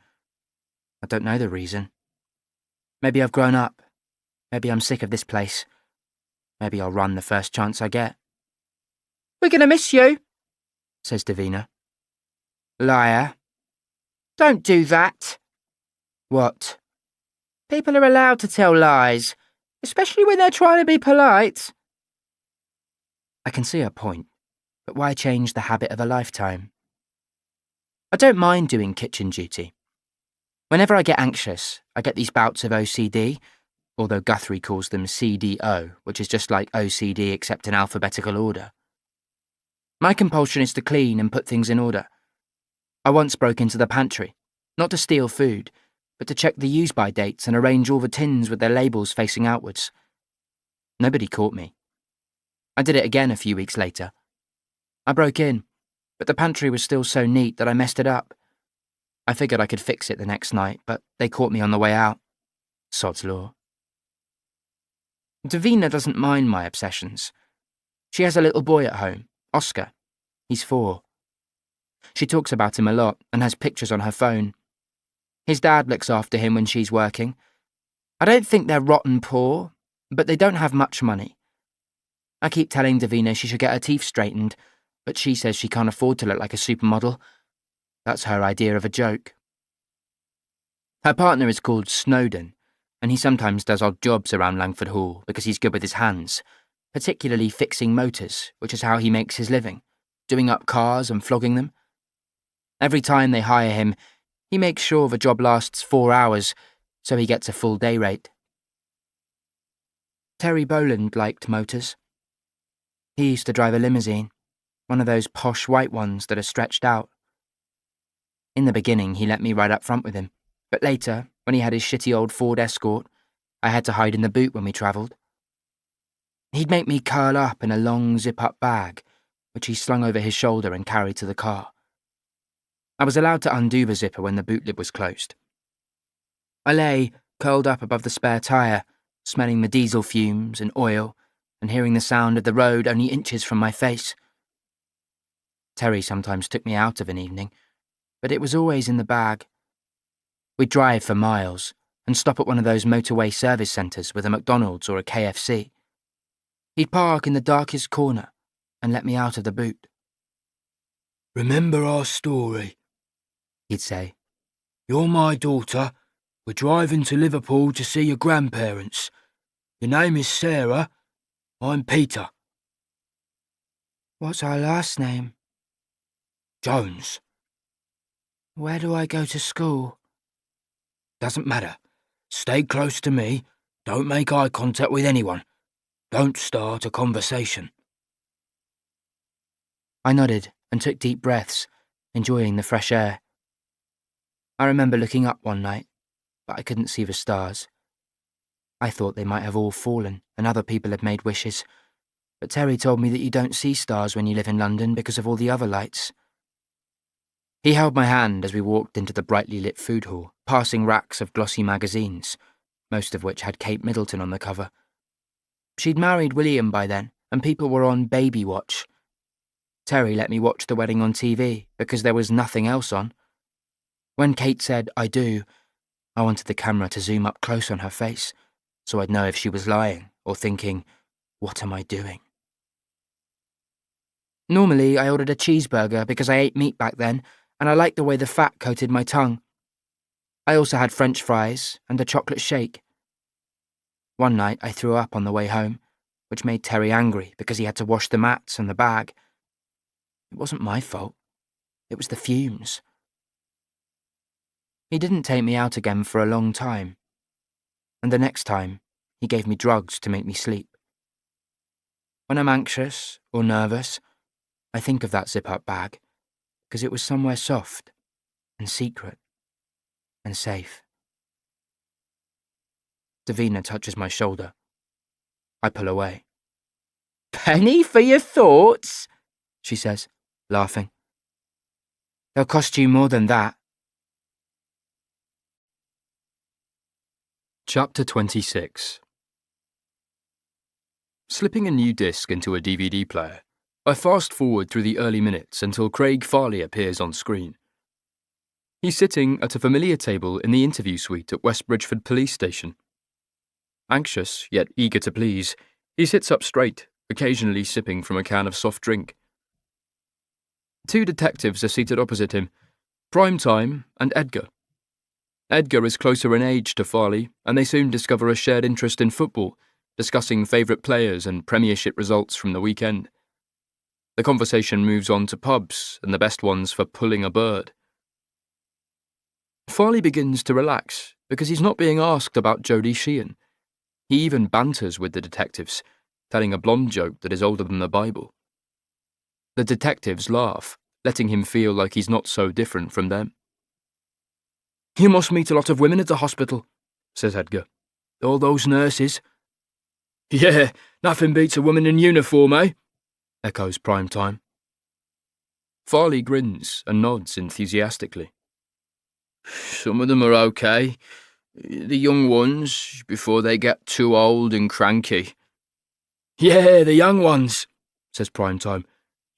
S3: I don't know the reason. Maybe I've grown up. Maybe I'm sick of this place. Maybe I'll run the first chance I get. We're going to miss you, says Davina. Liar. Don't do that. What? People are allowed to tell lies, especially when they're trying to be polite. I can see her point, but why change the habit of a lifetime? I don't mind doing kitchen duty. Whenever I get anxious, I get these bouts of OCD, although Guthrie calls them CDO, which is just like OCD except in alphabetical order. My compulsion is to clean and put things in order. I once broke into the pantry, not to steal food, but to check the use-by dates and arrange all the tins with their labels facing outwards. Nobody caught me. I did it again a few weeks later. I broke in, but the pantry was still so neat that I messed it up. I figured I could fix it the next night, but they caught me on the way out. Sod's law. Davina doesn't mind my obsessions. She has a little boy at home, Oscar. He's 4. She talks about him a lot and has pictures on her phone. His dad looks after him when she's working. I don't think they're rotten poor, but they don't have much money. I keep telling Davina she should get her teeth straightened, but she says she can't afford to look like a supermodel. That's her idea of a joke. Her partner is called Snowden, and he sometimes does odd jobs around Langford Hall because he's good with his hands, particularly fixing motors, which is how he makes his living, doing up cars and flogging them. Every time they hire him, he makes sure the job lasts 4 hours, so he gets a full day rate. Terry Boland liked motors. He used to drive a limousine, one of those posh white ones that are stretched out. In the beginning, he let me ride up front with him, but later, When he had his shitty old Ford Escort, I had to hide in the boot when we travelled. He'd make me curl up in a long zip-up bag, which he slung over his shoulder and carried to the car. I was allowed to undo the zipper when the boot lid was closed. I lay, curled up above the spare tyre, smelling the diesel fumes and oil, and hearing the sound of the road only inches from my face. Terry sometimes took me out of an evening, but it was always in the bag. We'd drive for miles and stop at one of those motorway service centres with a McDonald's or a KFC. He'd park in the darkest corner and let me out of the boot.
S5: "Remember our story,"
S3: He'd say.
S5: "You're my daughter. We're driving to Liverpool to see your grandparents. Your name is Sarah. I'm Peter."
S3: What's our last name?
S5: "Jones."
S3: Where do I go to school?
S5: "Doesn't matter. Stay close to me. Don't make eye contact with anyone. Don't start a conversation."
S3: I nodded and took deep breaths, enjoying the fresh air. I remember looking up one night, but I couldn't see the stars. I thought they might have all fallen and other people had made wishes, but Terry told me that you don't see stars when you live in London because of all the other lights. He held my hand as we walked into the brightly lit food hall, passing racks of glossy magazines, most of which had Kate Middleton on the cover. She'd married William by then, and people were on baby watch. Terry let me watch the wedding on TV because there was nothing else on. When Kate said, "I do," I wanted the camera to zoom up close on her face, so I'd know if she was lying or thinking, "What am I doing?" Normally, I ordered a cheeseburger because I ate meat back then, and I liked the way the fat coated my tongue. I also had French fries and a chocolate shake. One night, I threw up on the way home, which made Terry angry because he had to wash the mats and the bag. It wasn't my fault. It was the fumes. He didn't take me out again for a long time, and the next time, he gave me drugs to make me sleep. When I'm anxious or nervous, I think of that zip-up bag, because it was somewhere soft and secret and safe. Davina touches my shoulder. I pull away. "Penny for your thoughts," she says, laughing. "They'll cost you more than that."
S1: Chapter 26. Slipping a new disc into a DVD player, I fast-forward through the early minutes until Craig Farley appears on screen. He's sitting at a familiar table in the interview suite at West Bridgford Police Station. Anxious, yet eager to please, he sits up straight, occasionally sipping from a can of soft drink. Two detectives are seated opposite him, Primetime and Edgar. Edgar is closer in age to Farley, and they soon discover a shared interest in football, discussing favourite players and Premiership results from the weekend. The conversation moves on to pubs and the best ones for pulling a bird. Farley begins to relax because he's not being asked about Jodie Sheehan. He even banters with the detectives, telling a blonde joke that is older than the Bible. The detectives laugh, letting him feel like he's not so different from them. "You must meet a lot of women at the hospital," says Edgar. "All those nurses." "Yeah, nothing beats a woman in uniform, eh?" echoes Primetime. Farley grins and nods enthusiastically. "Some of them are okay. The young ones, before they get too old and cranky." "Yeah, the young ones," says Primetime.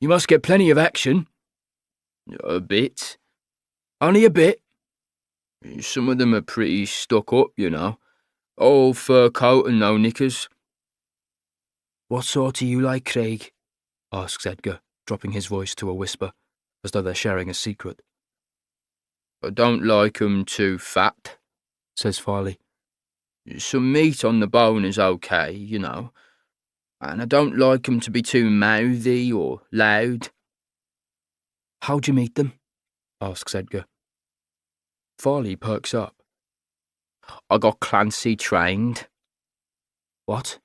S1: "You must get plenty of action." "A bit. Only a bit. Some of them are pretty stuck up, you know. Old fur coat and no knickers." "What sort are you like, Craig?" asks Edgar, dropping his voice to a whisper, as though they're sharing a secret. "I don't like 'em too fat," says Farley. "Some meat on the bone is okay, you know. And I don't like 'em to be too mouthy or loud." "How'd you meet them?" asks Edgar. Farley perks up. "I got Clancy trained." "What?"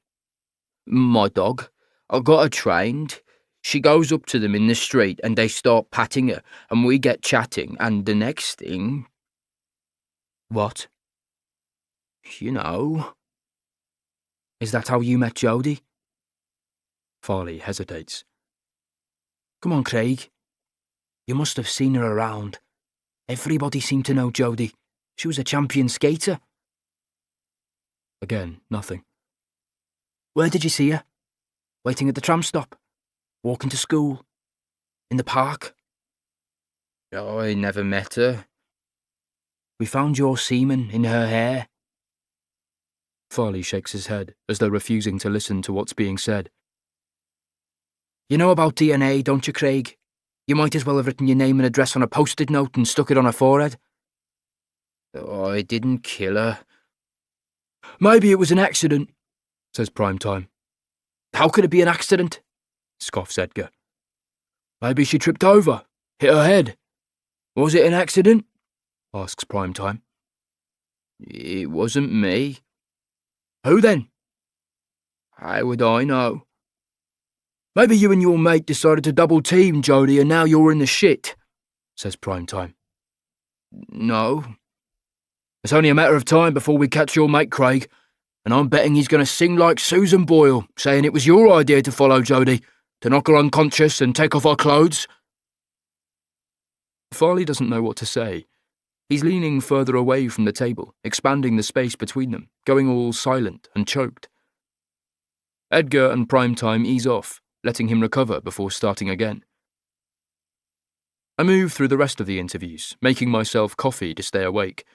S1: "My dog. I got her trained. She goes up to them in the street and they start patting her and we get chatting and the next thing..." "What?"
S2: You know.
S4: Is that how you met Jodie?
S1: Farley hesitates.
S4: Come on, Craig. You must have seen her around. Everybody seemed to know Jodie. She was a champion skater.
S1: Again, nothing.
S4: Where did you see her? Waiting at the tram stop? Walking to school? In the park?
S2: Oh, I never met her.
S4: We found your semen in her hair.
S1: Farley shakes his head, as though refusing to listen to what's being said.
S4: You know about DNA, don't you, Craig? You might as well have written your name and address on a post-it note and stuck it on her forehead.
S2: Oh, I didn't kill her.
S4: Maybe it was an accident,
S1: says Primetime.
S4: How could it be an accident?
S1: Scoffs Edgar.
S4: Maybe she tripped over, hit her head. Was it an accident?
S1: Asks Primetime.
S2: It wasn't me.
S4: Who then?
S2: How would I know?
S4: Maybe you and your mate decided to double team Jodie and now you're in the shit,
S1: says Primetime.
S2: No.
S4: It's only a matter of time before we catch your mate, Craig, and I'm betting he's going to sing like Susan Boyle, saying it was your idea to follow Jodie, to knock her unconscious and take off her clothes.
S1: Farley doesn't know what to say. He's leaning further away from the table, expanding the space between them, going all silent and choked. Edgar and Primetime ease off, letting him recover before starting again. I move through the rest of the interviews, making myself coffee to stay awake.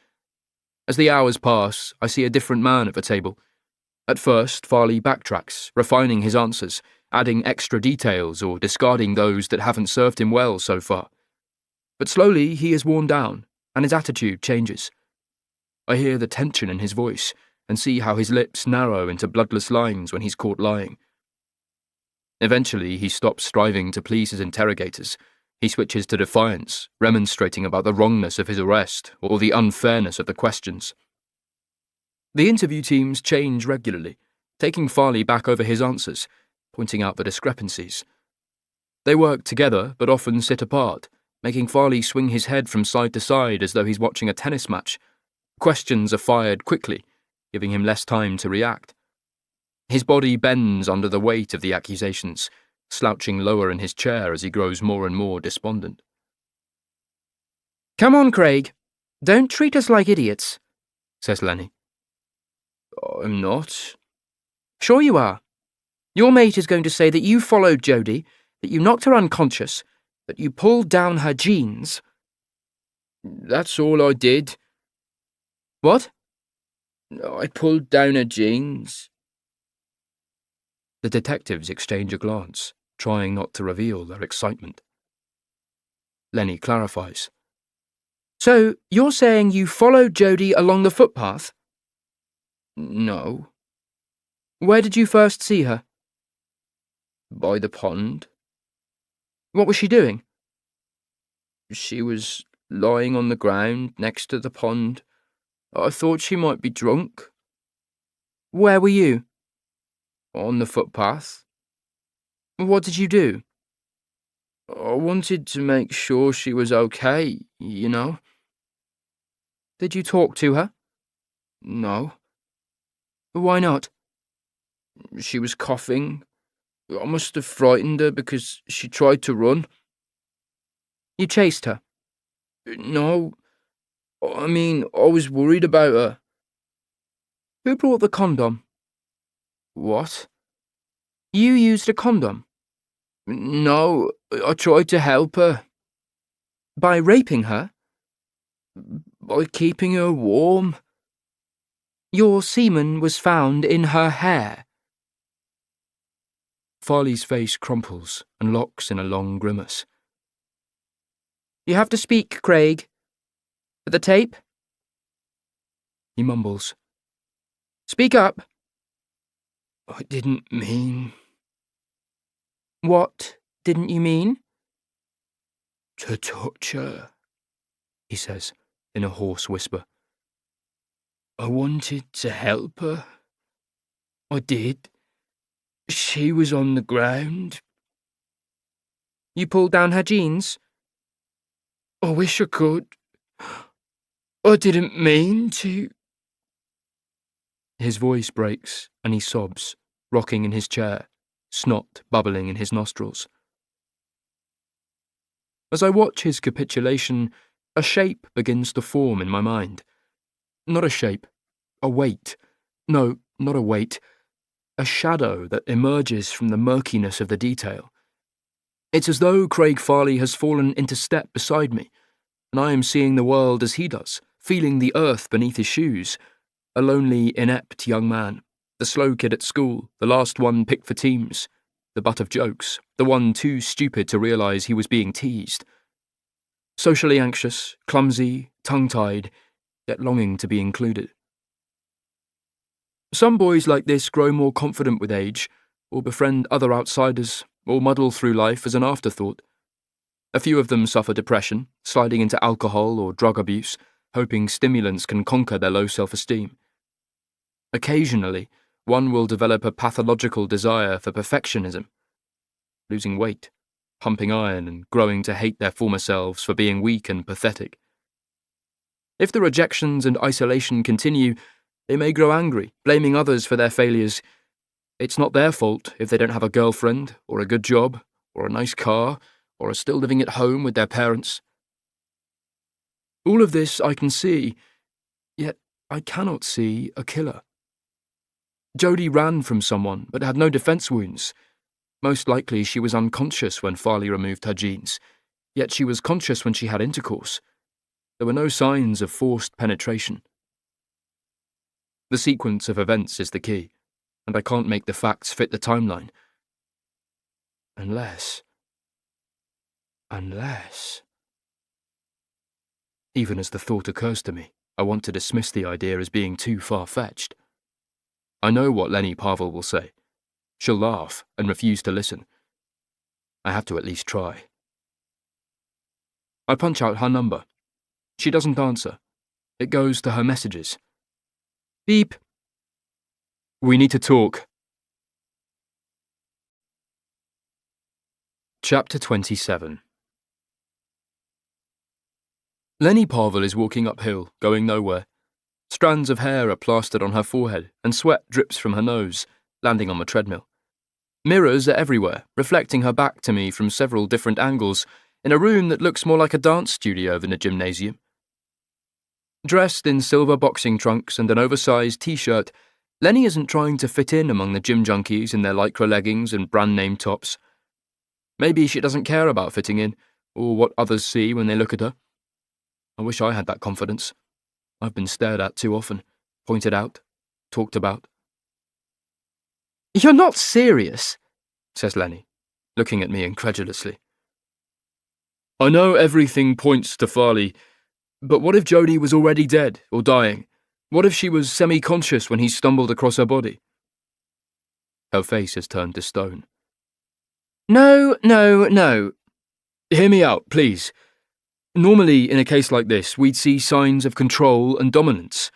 S1: As the hours pass, I see a different man at the table. At first, Farley backtracks, refining his answers, adding extra details or discarding those that haven't served him well so far. But slowly he is worn down, and his attitude changes. I hear the tension in his voice, and see how his lips narrow into bloodless lines when he's caught lying. Eventually, he stops striving to please his interrogators. He switches to defiance, remonstrating about the wrongness of his arrest or the unfairness of the questions. The interview teams change regularly, taking Farley back over his answers, pointing out the discrepancies. They work together, but often sit apart, making Farley swing his head from side to side as though he's watching a tennis match. Questions are fired quickly, giving him less time to react. His body bends under the weight of the accusations, slouching lower in his chair as he grows more and more despondent.
S4: Come on, Craig. Don't treat us like idiots,
S1: says Lenny.
S2: I'm not.
S4: Sure you are. Your mate is going to say that you followed Jodie, that you knocked her unconscious, that you pulled down her jeans.
S2: That's all I did.
S4: What?
S2: I pulled down her jeans.
S1: The detectives exchange a glance, trying not to reveal their excitement. Lenny clarifies.
S4: So, you're saying you followed Jodie along the footpath?
S2: No.
S4: Where did you first see her?
S2: By the pond.
S4: What was she doing?
S2: She was lying on the ground next to the pond. I thought she might be drunk.
S4: Where were you?
S2: On the footpath.
S4: What did you do?
S2: I wanted to make sure she was okay, you know.
S4: Did you talk to her?
S2: No.
S4: Why not?
S2: She was coughing. I must have frightened her because she tried to run.
S4: You chased her?
S2: No. I mean, I was worried about her.
S4: Who brought the condom?
S2: What?
S4: You used a condom?
S2: No, I tried to help her.
S4: By raping her?
S2: By keeping her warm.
S4: Your semen was found in her hair.
S1: Farley's face crumples and locks in a long grimace.
S4: You have to speak, Craig. For the tape?
S1: He mumbles.
S4: Speak up.
S2: I didn't mean...
S4: What didn't you mean?
S2: To touch her,
S1: he says, in a hoarse whisper.
S2: I wanted to help her. I did. She was on the ground.
S4: You pulled down her jeans?
S2: I wish I could. I didn't mean to.
S1: His voice breaks and he sobs, rocking in his chair, snot bubbling in his nostrils. As I watch his capitulation, a shape begins to form in my mind. Not a shape, a weight. No, not a weight. A shadow that emerges from the murkiness of the detail. It's as though Craig Farley has fallen into step beside me, and I am seeing the world as he does, feeling the earth beneath his shoes. A lonely, inept young man, the slow kid at school, the last one picked for teams, the butt of jokes, the one too stupid to realise he was being teased. Socially anxious, clumsy, tongue-tied, yet longing to be included. Some boys like this grow more confident with age, or befriend other outsiders, or muddle through life as an afterthought. A few of them suffer depression, sliding into alcohol or drug abuse, hoping stimulants can conquer their low self-esteem. Occasionally, one will develop a pathological desire for perfectionism, losing weight, pumping iron and growing to hate their former selves for being weak and pathetic. If the rejections and isolation continue, they may grow angry, blaming others for their failures. It's not their fault if they don't have a girlfriend, or a good job, or a nice car, or are still living at home with their parents. All of this I can see, yet I cannot see a killer. Jodie ran from someone, but had no defence wounds. Most likely she was unconscious when Farley removed her jeans, yet she was conscious when she had intercourse. There were no signs of forced penetration. The sequence of events is the key, and I can't make the facts fit the timeline. Unless... Even as the thought occurs to me, I want to dismiss the idea as being too far-fetched. I know what Lenny Parvel will say. She'll laugh and refuse to listen. I have to at least try. I punch out her number. She doesn't answer. It goes to her messages. Beep. We need to talk. Chapter 27. Lenny Parvel is walking uphill, going nowhere. Strands of hair are plastered on her forehead, and sweat drips from her nose, landing on the treadmill. Mirrors are everywhere, reflecting her back to me from several different angles, in a room that looks more like a dance studio than a gymnasium. Dressed in silver boxing trunks and an oversized t-shirt, Lenny isn't trying to fit in among the gym junkies in their lycra leggings and brand-name tops. Maybe she doesn't care about fitting in, or what others see when they look at her. I wish I had that confidence. I've been stared at too often, pointed out, talked about.
S4: You're not serious,
S1: says Lenny, looking at me incredulously. I know everything points to Farley, but what if Jodie was already dead or dying? What if she was semi-conscious when he stumbled across her body? Her face has turned to stone.
S4: No.
S1: Hear me out, please. Normally, in a case like this, we'd see signs of control and dominance.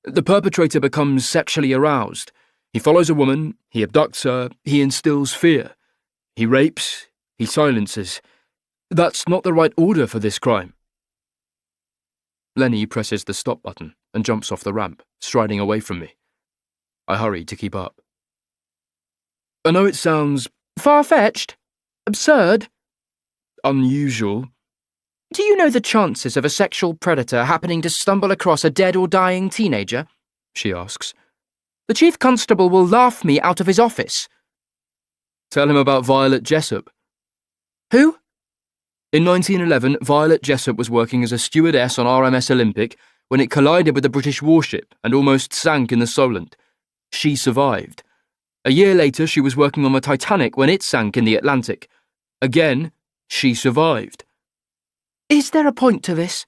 S1: The perpetrator becomes sexually aroused. He follows a woman, he abducts her, he instills fear. He rapes, he silences. That's not the right order for this crime. Lenny presses the stop button and jumps off the ramp, striding away from me. I hurry to keep up. I know it sounds
S4: far-fetched, absurd,
S1: unusual.
S4: Do you know the chances of a sexual predator happening to stumble across a dead or dying teenager?
S1: She asks.
S4: The chief constable will laugh me out of his office.
S1: Tell him about Violet Jessup.
S4: Who?
S1: In 1911, Violet Jessup was working as a stewardess on RMS Olympic when it collided with a British warship and almost sank in the Solent. She survived. A year later, she was working on the Titanic when it sank in the Atlantic. Again, she survived.
S4: Is there a point to this?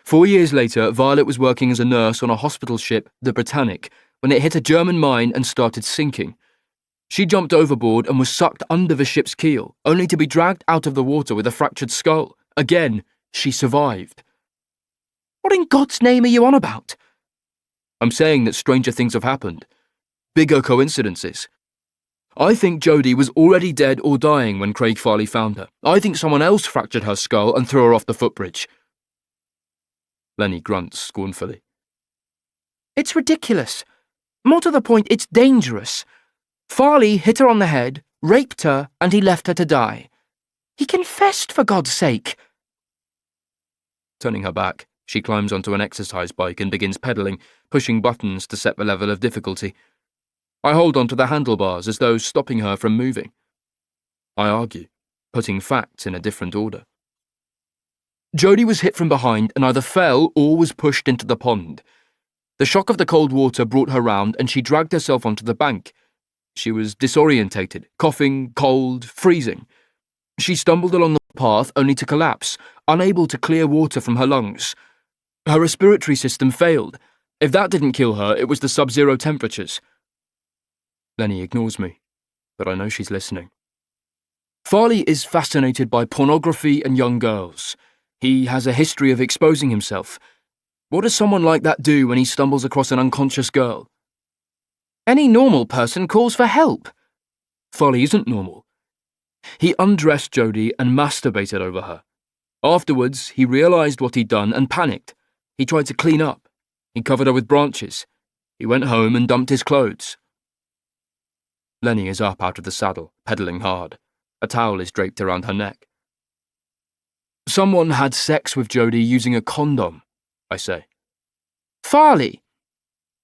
S1: 4 years later, Violet was working as a nurse on a hospital ship, the Britannic, when it hit a German mine and started sinking. She jumped overboard and was sucked under the ship's keel, only to be dragged out of the water with a fractured skull. Again, she survived.
S4: What in God's name are you on about?
S1: I'm saying that stranger things have happened. Bigger coincidences. I think Jodie was already dead or dying when Craig Farley found her. I think someone else fractured her skull and threw her off the footbridge. Lenny grunts scornfully.
S4: It's ridiculous. More to the point, it's dangerous. Farley hit her on the head, raped her, and he left her to die. He confessed, for God's sake.
S1: Turning her back, she climbs onto an exercise bike and begins pedalling, pushing buttons to set the level of difficulty. I hold onto the handlebars as though stopping her from moving. I argue, putting facts in a different order. Jodie was hit from behind and either fell or was pushed into the pond. The shock of the cold water brought her round and she dragged herself onto the bank. She was disorientated, coughing, cold, freezing. She stumbled along the path only to collapse, unable to clear water from her lungs. Her respiratory system failed. If that didn't kill her, it was the sub-zero temperatures. Lenny ignores me, but I know she's listening. Farley is fascinated by pornography and young girls. He has a history of exposing himself. What does someone like that do when he stumbles across an unconscious girl?
S4: Any normal person calls for help.
S1: Farley isn't normal. He undressed Jodie and masturbated over her. Afterwards, he realised what he'd done and panicked. He tried to clean up. He covered her with branches. He went home and dumped his clothes. Lenny is up out of the saddle, pedalling hard. A towel is draped around her neck. Someone had sex with Jodie using a condom, I say.
S4: Farley!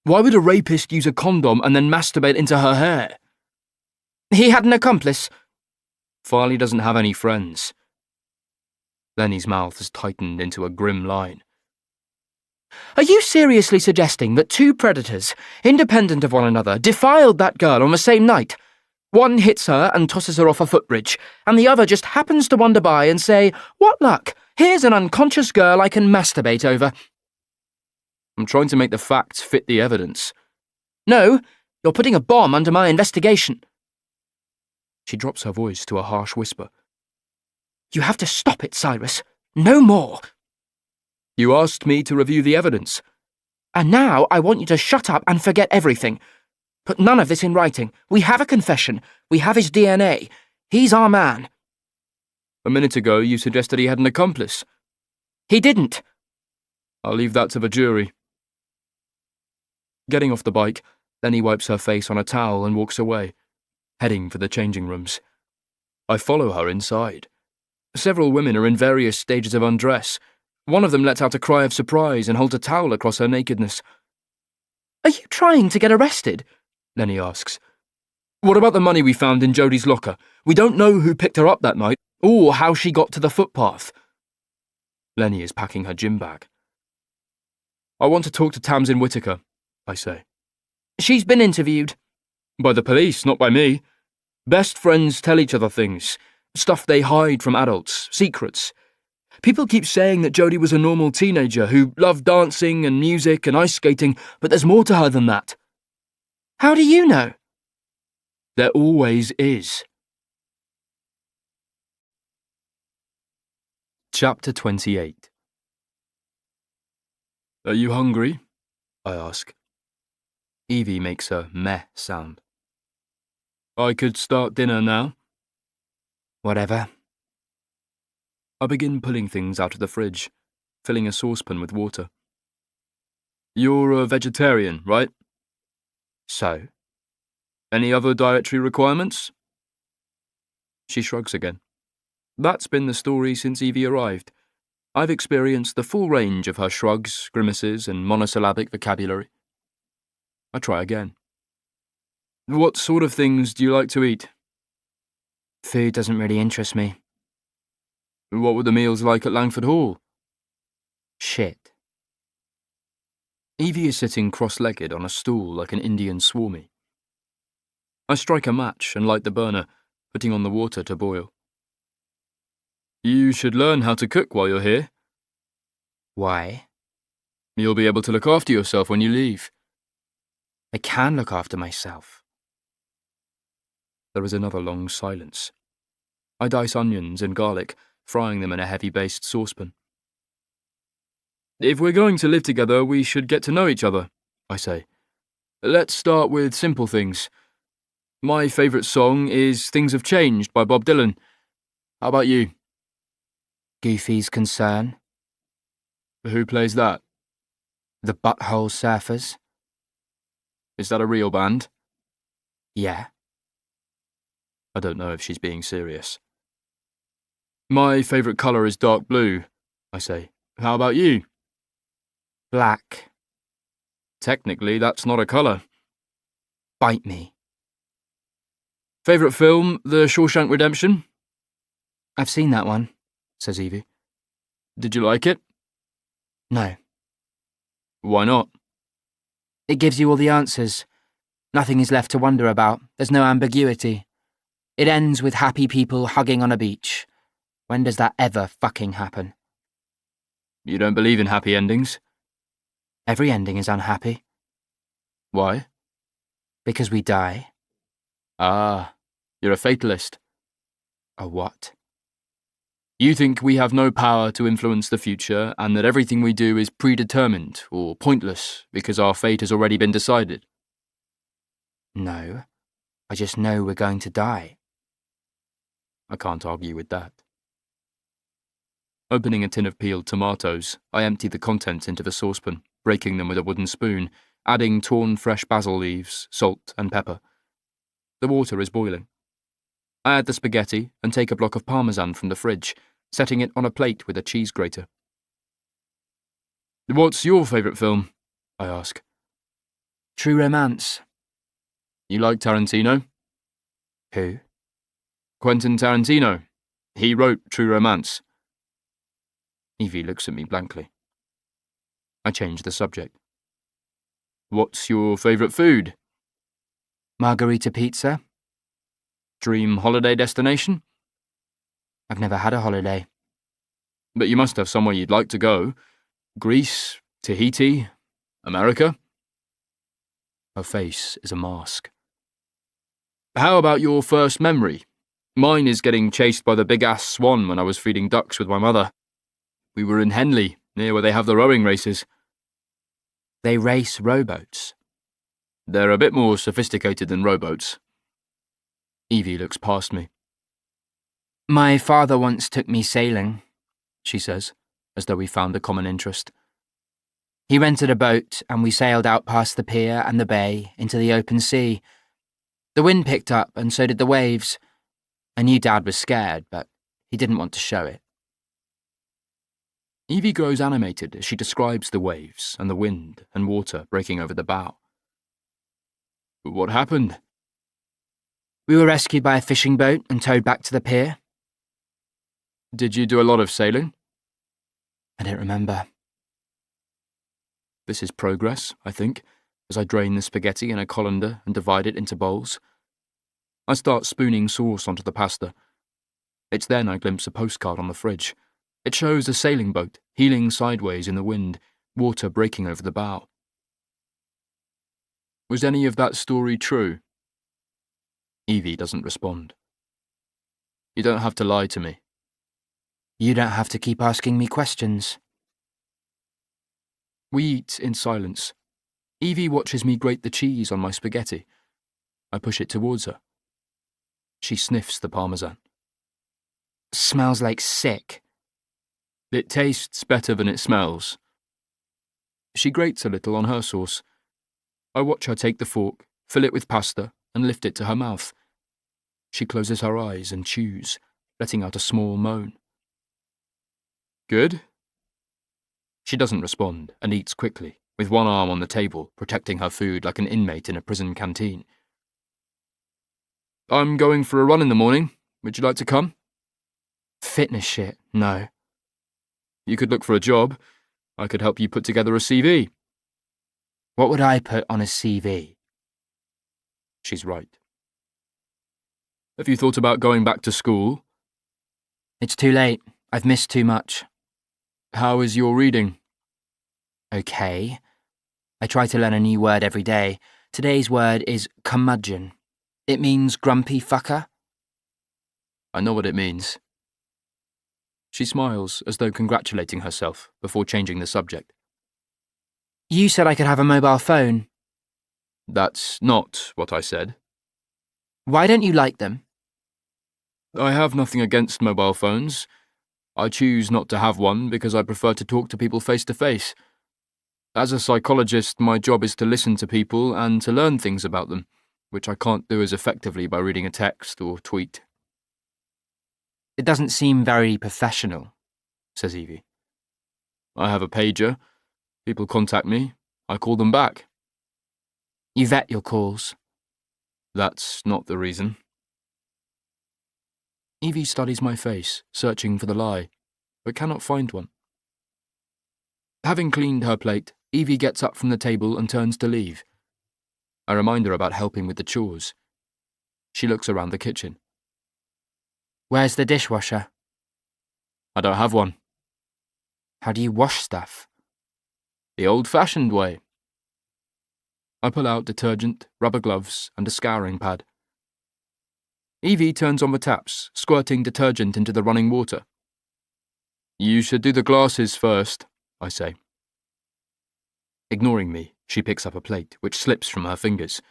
S1: Why would a rapist use a condom and then masturbate into her hair?
S4: He had an accomplice.
S1: Farley doesn't have any friends. Lenny's mouth has tightened into a grim line.
S4: Are you seriously suggesting that two predators, independent of one another, defiled that girl on the same night? One hits her and tosses her off a footbridge, and the other just happens to wander by and say, "What luck! Here's an unconscious girl I can masturbate over."
S1: I'm trying to make the facts fit the evidence.
S4: No, you're putting a bomb under my investigation.
S1: She drops her voice to a harsh whisper.
S4: You have to stop it, Cyrus. No more.
S1: You asked me to review the evidence.
S4: And now I want you to shut up and forget everything. Put none of this in writing. We have a confession. We have his DNA. He's our man.
S1: A minute ago, you suggested he had an accomplice.
S4: He didn't.
S1: I'll leave that to the jury. Getting off the bike, Lenny wipes her face on a towel and walks away, heading for the changing rooms. I follow her inside. Several women are in various stages of undress. One of them lets out a cry of surprise and holds a towel across her nakedness.
S4: Are you trying to get arrested?
S1: Lenny asks. What about the money we found in Jodie's locker? We don't know who picked her up that night, or how she got to the footpath. Lenny is packing her gym bag. I want to talk to Tamsin Whittaker, I say.
S4: She's been interviewed.
S1: By the police, not by me. Best friends tell each other things. Stuff they hide from adults, secrets. People keep saying that Jodie was a normal teenager who loved dancing and music and ice skating, but there's more to her than that.
S4: How do you know?
S1: There always is. Chapter 28. Are you hungry? I ask. Evie makes a meh sound. I could start dinner now.
S3: Whatever.
S1: I begin pulling things out of the fridge, filling a saucepan with water. You're a vegetarian, right?
S3: So?
S1: Any other dietary requirements? She shrugs again. That's been the story since Evie arrived. I've experienced the full range of her shrugs, grimaces, and monosyllabic vocabulary. I try again. What sort of things do you like to eat?
S3: Food doesn't really interest me.
S1: What were the meals like at Langford Hall?
S3: Shit.
S1: Evie is sitting cross-legged on a stool like an Indian swarmy. I strike a match and light the burner, putting on the water to boil. You should learn how to cook while you're here.
S3: Why?
S1: You'll be able to look after yourself when you leave.
S3: I can look after myself.
S1: There is another long silence. I dice onions and garlic, frying them in a heavy-based saucepan. If we're going to live together, we should get to know each other, I say. Let's start with simple things. My favourite song is Things Have Changed by Bob Dylan. How about you?
S3: Goofy's Concern.
S1: Who plays that?
S3: The Butthole Surfers.
S1: Is that a real band?
S3: Yeah.
S1: I don't know if she's being serious. My favourite colour is dark blue, I say. How about you?
S3: Black.
S1: Technically, that's not a colour.
S3: Bite me.
S1: Favourite film, The Shawshank Redemption?
S3: I've seen that one, says Evie.
S1: Did you like it?
S3: No.
S1: Why not?
S3: It gives you all the answers. Nothing is left to wonder about. There's no ambiguity. It ends with happy people hugging on a beach. When does that ever fucking happen?
S1: You don't believe in happy endings?
S3: Every ending is unhappy.
S1: Why?
S3: Because we die.
S1: Ah, you're a fatalist.
S3: A what?
S1: You think we have no power to influence the future and that everything we do is predetermined or pointless because our fate has already been decided.
S3: No. I just know we're going to die.
S1: I can't argue with that. Opening a tin of peeled tomatoes, I empty the contents into the saucepan, breaking them with a wooden spoon, adding torn fresh basil leaves, salt and pepper. The water is boiling. I add the spaghetti and take a block of parmesan from the fridge, setting it on a plate with a cheese grater. What's your favourite film? I ask.
S3: True Romance.
S1: You like Tarantino?
S3: Who?
S1: Quentin Tarantino. He wrote True Romance. Evie looks at me blankly. I change the subject. What's your favourite food?
S3: Margarita pizza.
S1: Dream holiday destination?
S3: I've never had a holiday.
S1: But you must have somewhere you'd like to go. Greece, Tahiti, America? Her face is a mask. How about your first memory? Mine is getting chased by the big-ass swan when I was feeding ducks with my mother. We were in Henley, near where they have the rowing races.
S3: They race rowboats.
S1: They're a bit more sophisticated than rowboats. Evie looks past me.
S3: My father once took me sailing, she says, as though we found a common interest. He rented a boat and we sailed out past the pier and the bay into the open sea. The wind picked up and so did the waves. I knew Dad was scared, but he didn't want to show it.
S1: Evie grows animated as she describes the waves and the wind and water breaking over the bow. What happened?
S3: We were rescued by a fishing boat and towed back to the pier.
S1: Did you do a lot of sailing?
S3: I don't remember.
S1: This is progress, I think, as I drain the spaghetti in a colander and divide it into bowls. I start spooning sauce onto the pasta. It's then I glimpse a postcard on the fridge. It shows a sailing boat, heeling sideways in the wind, water breaking over the bow. Was any of that story true? Evie doesn't respond. You don't have to lie to me.
S3: You don't have to keep asking me questions.
S1: We eat in silence. Evie watches me grate the cheese on my spaghetti. I push it towards her. She sniffs the parmesan.
S3: Smells like sick.
S1: It tastes better than it smells. She grates a little on her sauce. I watch her take the fork, fill it with pasta, and lift it to her mouth. She closes her eyes and chews, letting out a small moan. Good? She doesn't respond and eats quickly, with one arm on the table, protecting her food like an inmate in a prison canteen. I'm going for a run in the morning. Would you like to come?
S3: Fitness shit, no.
S1: You could look for a job. I could help you put together a CV.
S3: What would I put on a CV?
S1: She's right. Have you thought about going back to school?
S3: It's too late. I've missed too much.
S1: How is your reading?
S3: Okay. I try to learn a new word every day. Today's word is curmudgeon. It means grumpy fucker.
S1: I know what it means. She smiles as though congratulating herself before changing the subject.
S3: You said I could have a mobile phone.
S1: That's not what I said.
S3: Why don't you like them?
S1: I have nothing against mobile phones. I choose not to have one because I prefer to talk to people face to face. As a psychologist, my job is to listen to people and to learn things about them, which I can't do as effectively by reading a text or tweet.
S3: It doesn't seem very professional, says Evie.
S1: I have a pager. People contact me. I call them back.
S3: You vet your calls.
S1: That's not the reason. Evie studies my face, searching for the lie, but cannot find one. Having cleaned her plate, Evie gets up from the table and turns to leave. I remind her about helping with the chores. She looks around the kitchen.
S3: Where's the dishwasher?
S1: I don't have one.
S3: How do you wash stuff?
S1: The old-fashioned way. I pull out detergent, rubber gloves, and a scouring pad. Evie turns on the taps, squirting detergent into the running water. You should do the glasses first, I say. Ignoring me, she picks up a plate, which slips from her fingers.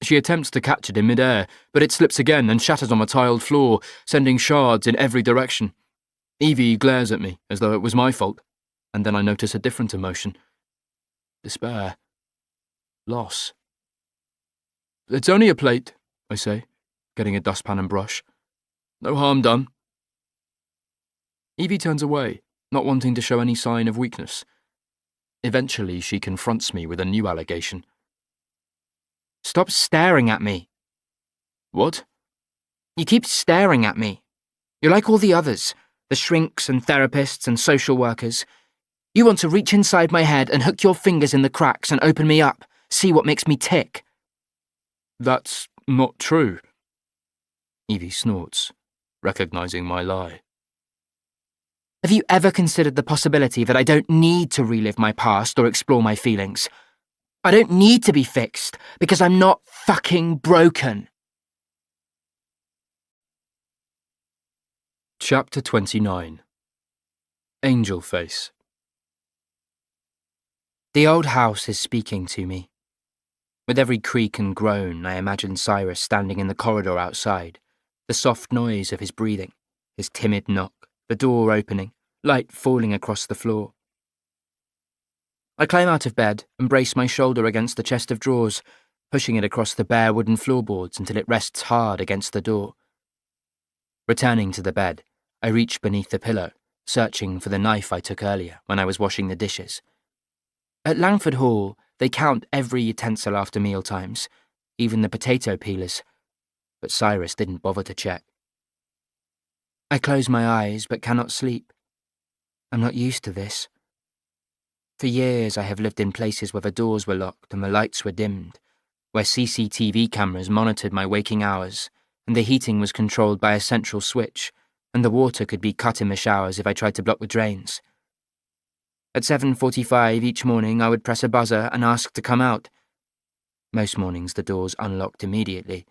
S1: She attempts to catch it in mid-air, but it slips again and shatters on the tiled floor, sending shards in every direction. Evie glares at me, as though it was my fault, and then I notice a different emotion. Despair. Loss. It's only a plate, I say, getting a dustpan and brush. No harm done. Evie turns away, not wanting to show any sign of weakness. Eventually, she confronts me with a new allegation.
S3: Stop staring at me.
S1: What?
S3: You keep staring at me. You're like all the others, the shrinks and therapists and social workers. You want to reach inside my head and hook your fingers in the cracks and open me up, see what makes me tick.
S1: That's not true. Evie snorts, recognizing my lie.
S3: Have you ever considered the possibility that I don't need to relive my past or explore my feelings? I don't need to be fixed because I'm not fucking broken.
S1: Chapter 29. Angel Face.
S3: The old house is speaking to me. With every creak and groan, I imagine Cyrus standing in the corridor outside, the soft noise of his breathing, his timid knock, the door opening, light falling across the floor. I climb out of bed and brace my shoulder against the chest of drawers, pushing it across the bare wooden floorboards until it rests hard against the door. Returning to the bed, I reach beneath the pillow, searching for the knife I took earlier when I was washing the dishes. At Langford Hall, they count every utensil after mealtimes, even the potato peelers, but Cyrus didn't bother to check. I close my eyes but cannot sleep. I'm not used to this. For years I have lived in places where the doors were locked and the lights were dimmed, where CCTV cameras monitored my waking hours, and the heating was controlled by a central switch, and the water could be cut in the showers if I tried to block the drains. At 7:45 each morning I would press a buzzer and ask to come out. Most mornings the doors unlocked immediately,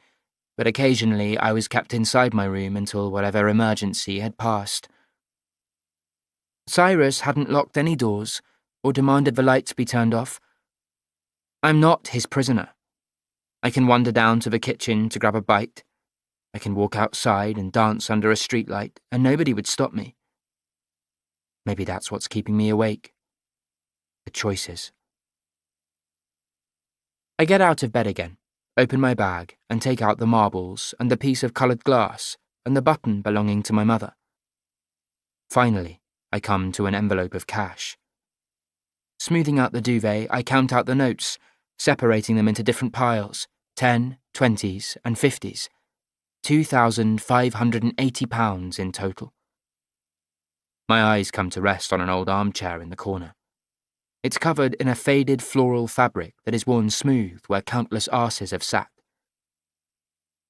S3: but occasionally I was kept inside my room until whatever emergency had passed. Cyrus hadn't locked any doors, or demanded the lights be turned off. I'm not his prisoner. I can wander down to the kitchen to grab a bite. I can walk outside and dance under a streetlight, and nobody would stop me. Maybe that's what's keeping me awake. The choices. I get out of bed again, open my bag, and take out the marbles and the piece of coloured glass and the button belonging to my mother. Finally, I come to an envelope of cash. Smoothing out the duvet, I count out the notes, separating them into different piles, 10, 20s, and 50s. £2,580 in total. My eyes come to rest on an old armchair in the corner. It's covered in a faded floral fabric that is worn smooth where countless arses have sat.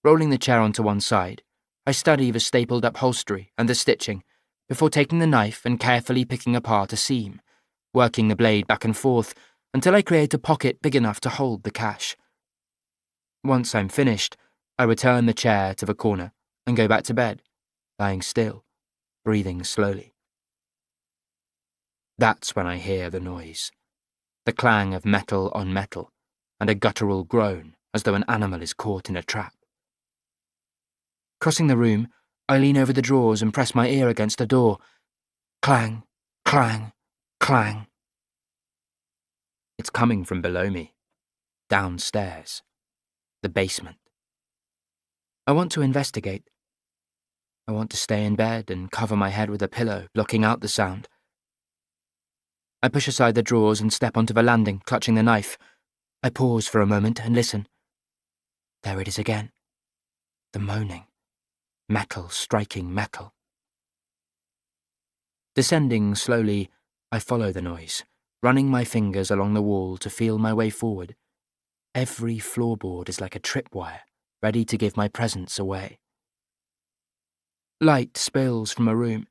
S3: Rolling the chair onto one side, I study the stapled upholstery and the stitching before taking the knife and carefully picking apart a seam, working the blade back and forth until I create a pocket big enough to hold the cash. Once I'm finished, I return the chair to the corner and go back to bed, lying still, breathing slowly. That's when I hear the noise, the clang of metal on metal, and a guttural groan as though an animal is caught in a trap. Crossing the room, I lean over the drawers and press my ear against the door. Clang, clang, clang. It's coming from below me. Downstairs. The basement. I want to investigate. I want to stay in bed and cover my head with a pillow, blocking out the sound. I push aside the drawers and step onto the landing, clutching the knife. I pause for a moment and listen. There it is again. The moaning. Metal striking metal. Descending slowly, I follow the noise, running my fingers along the wall to feel my way forward. Every floorboard is like a tripwire, ready to give my presence away. Light spills from a room.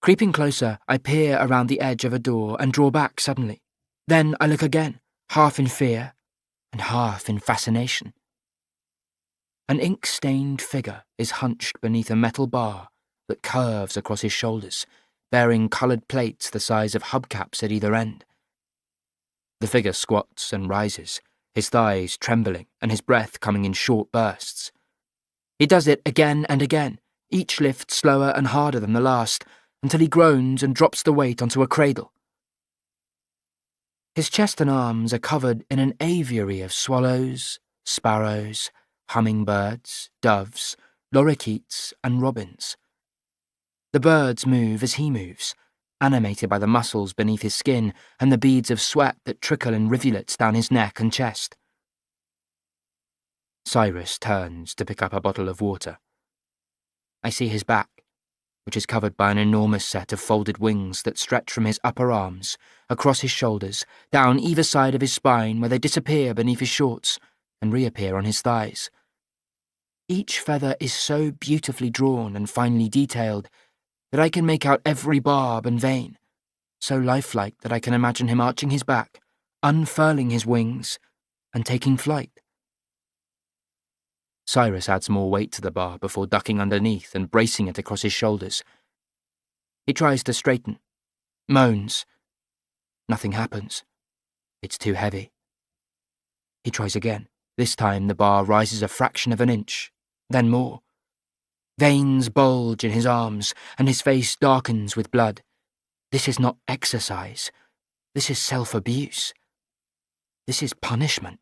S3: Creeping closer, I peer around the edge of a door and draw back suddenly. Then I look again, half in fear and half in fascination. An ink-stained figure is hunched beneath a metal bar that curves across his shoulders, bearing coloured plates the size of hubcaps at either end. The figure squats and rises, his thighs trembling and his breath coming in short bursts. He does it again and again, each lift slower and harder than the last, until he groans and drops the weight onto a cradle. His chest and arms are covered in an aviary of swallows, sparrows, hummingbirds, doves, lorikeets, and robins. The birds move as he moves, animated by the muscles beneath his skin and the beads of sweat that trickle in rivulets down his neck and chest. Cyrus turns to pick up a bottle of water. I see his back, which is covered by an enormous set of folded wings that stretch from his upper arms, across his shoulders, down either side of his spine where they disappear beneath his shorts and reappear on his thighs. Each feather is so beautifully drawn and finely detailed that I can make out every barb and vein, so lifelike that I can imagine him arching his back, unfurling his wings, and taking flight. Cyrus adds more weight to the bar before ducking underneath and bracing it across his shoulders. He tries to straighten, moans. Nothing happens. It's too heavy. He tries again. This time the bar rises a fraction of an inch, then more. Veins bulge in his arms, and his face darkens with blood. This is not exercise. This is self-abuse. This is punishment.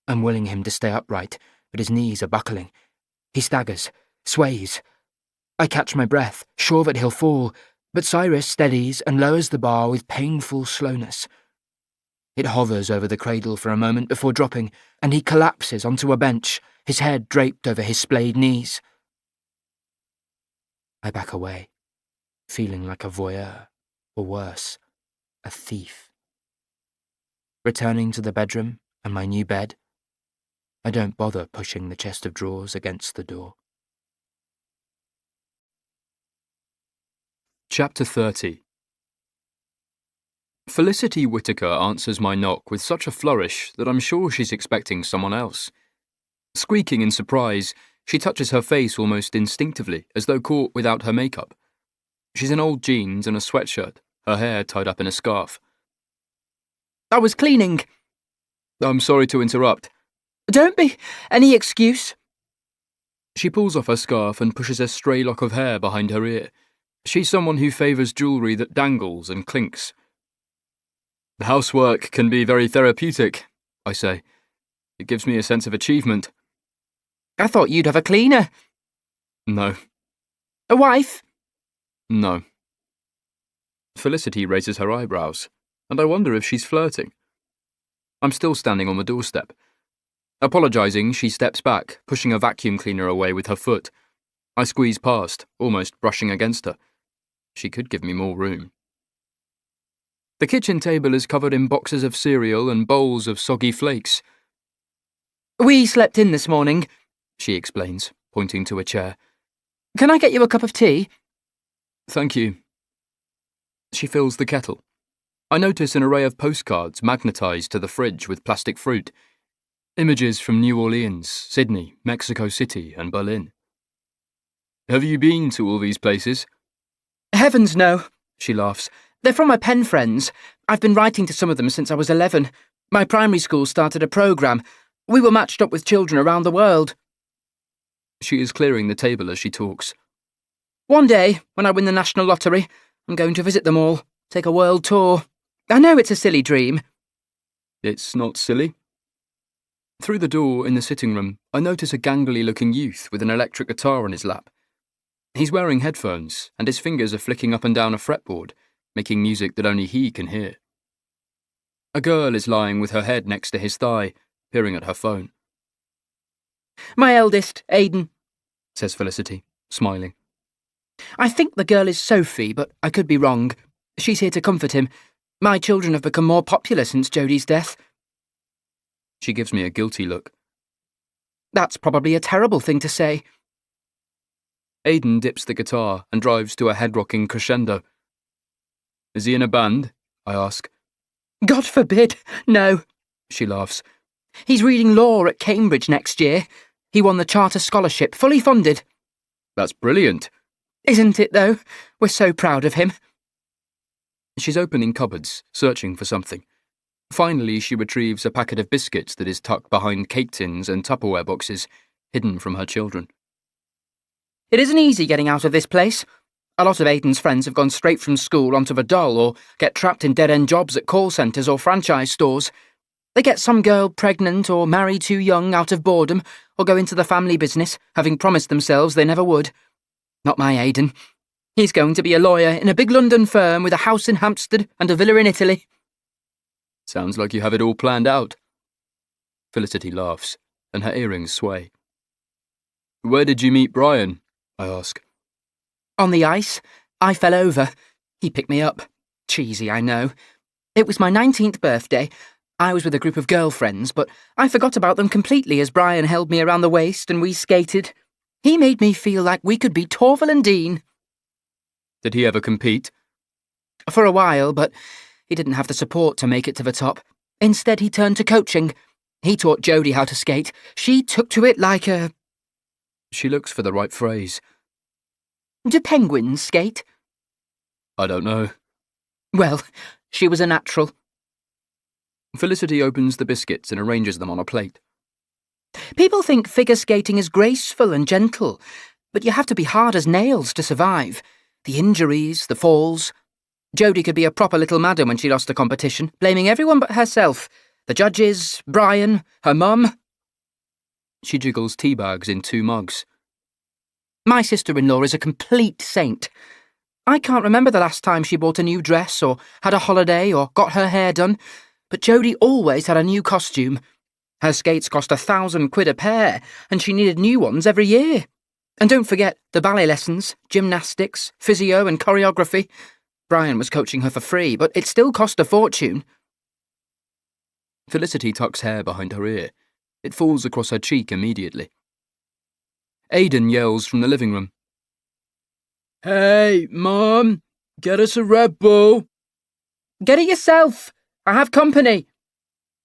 S3: I'm willing him to stay upright, but his knees are buckling. He staggers, sways. I catch my breath, sure that he'll fall, but Cyrus steadies and lowers the bar with painful slowness. It hovers over the cradle for a moment before dropping, and he collapses onto a bench, his head draped over his splayed knees. I back away, feeling like a voyeur, or worse, a thief. Returning to the bedroom and my new bed, I don't bother pushing the chest of drawers against the door.
S1: Chapter 30. Felicity Whittaker answers my knock with such a flourish that I'm sure she's expecting someone else. Squeaking in surprise, she touches her face almost instinctively, as though caught without her makeup. She's in old jeans and a sweatshirt, her hair tied up in a scarf.
S4: I was cleaning.
S1: I'm sorry to interrupt.
S4: Don't be any excuse.
S1: She pulls off her scarf and pushes a stray lock of hair behind her ear. She's someone who favours jewellery that dangles and clinks. Housework can be very therapeutic, I say. It gives me a sense of achievement.
S4: I thought you'd have a cleaner.
S1: No.
S4: A wife?
S1: No. Felicity raises her eyebrows, and I wonder if she's flirting. I'm still standing on the doorstep. Apologising, she steps back, pushing a vacuum cleaner away with her foot. I squeeze past, almost brushing against her. She could give me more room. The kitchen table is covered in boxes of cereal and bowls of soggy flakes.
S4: We slept in this morning,
S1: she explains, pointing to a chair.
S4: Can I get you a cup of tea?
S1: Thank you. She fills the kettle. I notice an array of postcards magnetised to the fridge with plastic fruit. Images from New Orleans, Sydney, Mexico City, and Berlin. Have you been to all these places?
S4: Heavens no, she laughs. They're from my pen friends. I've been writing to some of them since I was 11. My primary school started a programme. We were matched up with children around the world.
S1: She is clearing the table as she talks.
S4: One day, when I win the national lottery, I'm going to visit them all, take a world tour.
S3: I know it's a silly dream.
S1: It's not silly. Through the door in the sitting room, I notice a gangly-looking youth with an electric guitar on his lap. He's wearing headphones, and his fingers are flicking up and down a fretboard, making music that only he can hear. A girl is lying with her head next to his thigh, peering at her phone.
S3: My eldest, Aidan,
S1: Says Felicity, smiling.
S3: I think the girl is Sophie, but I could be wrong. She's here to comfort him. My children have become more popular since Jodie's death.
S1: She gives me a guilty look.
S3: That's probably a terrible thing to say.
S1: Aidan dips the guitar and drives to a head-rocking crescendo. Is he in a band? I ask.
S3: God forbid, no,
S1: She laughs.
S3: He's reading law at Cambridge next year. He won the Charter Scholarship, fully funded.
S1: That's brilliant.
S3: Isn't it, though? We're so proud of him.
S1: She's opening cupboards, searching for something. Finally, she retrieves a packet of biscuits that is tucked behind cake tins and Tupperware boxes, hidden from her children.
S3: It isn't easy getting out of this place. A lot of Aidan's friends have gone straight from school onto the dole or get trapped in dead-end jobs at call centres or franchise stores. They get some girl pregnant or marry too young out of boredom or go into the family business, having promised themselves they never would. Not my Aidan. He's going to be a lawyer in a big London firm with a house in Hampstead and a villa in Italy.
S1: Sounds like you have it all planned out. Felicity laughs, and her earrings sway. Where did you meet Brian? I ask.
S3: On the ice, I fell over. He picked me up. Cheesy, I know. It was my 19th birthday. I was with a group of girlfriends, but I forgot about them completely as Brian held me around the waist and we skated. He made me feel like we could be Torval and Dean.
S1: Did he ever compete?
S3: For a while, but he didn't have the support to make it to the top. Instead, he turned to coaching. He taught Jodie how to skate. She took to it like a...
S1: She looks for the right phrase.
S3: Do penguins skate?
S1: I don't know.
S3: Well, she was a natural.
S1: Felicity opens the biscuits and arranges them on a plate.
S3: People think figure skating is graceful and gentle, but you have to be hard as nails to survive. The injuries, the falls. Jodie could be a proper little madam when she lost the competition, blaming everyone but herself. The judges, Brian, her mum.
S1: She jiggles tea bags in 2 mugs.
S3: My sister-in-law is a complete saint. I can't remember the last time she bought a new dress or had a holiday or got her hair done, but Jodie always had a new costume. Her skates cost £1,000 a pair, and she needed new ones every year. And don't forget the ballet lessons, gymnastics, physio and choreography. Brian was coaching her for free, but it still cost a fortune.
S1: Felicity tucks hair behind her ear. It falls across her cheek immediately. Aidan yells from the living room. Hey, Mum, get us a Red Bull.
S3: Get it yourself. I have company.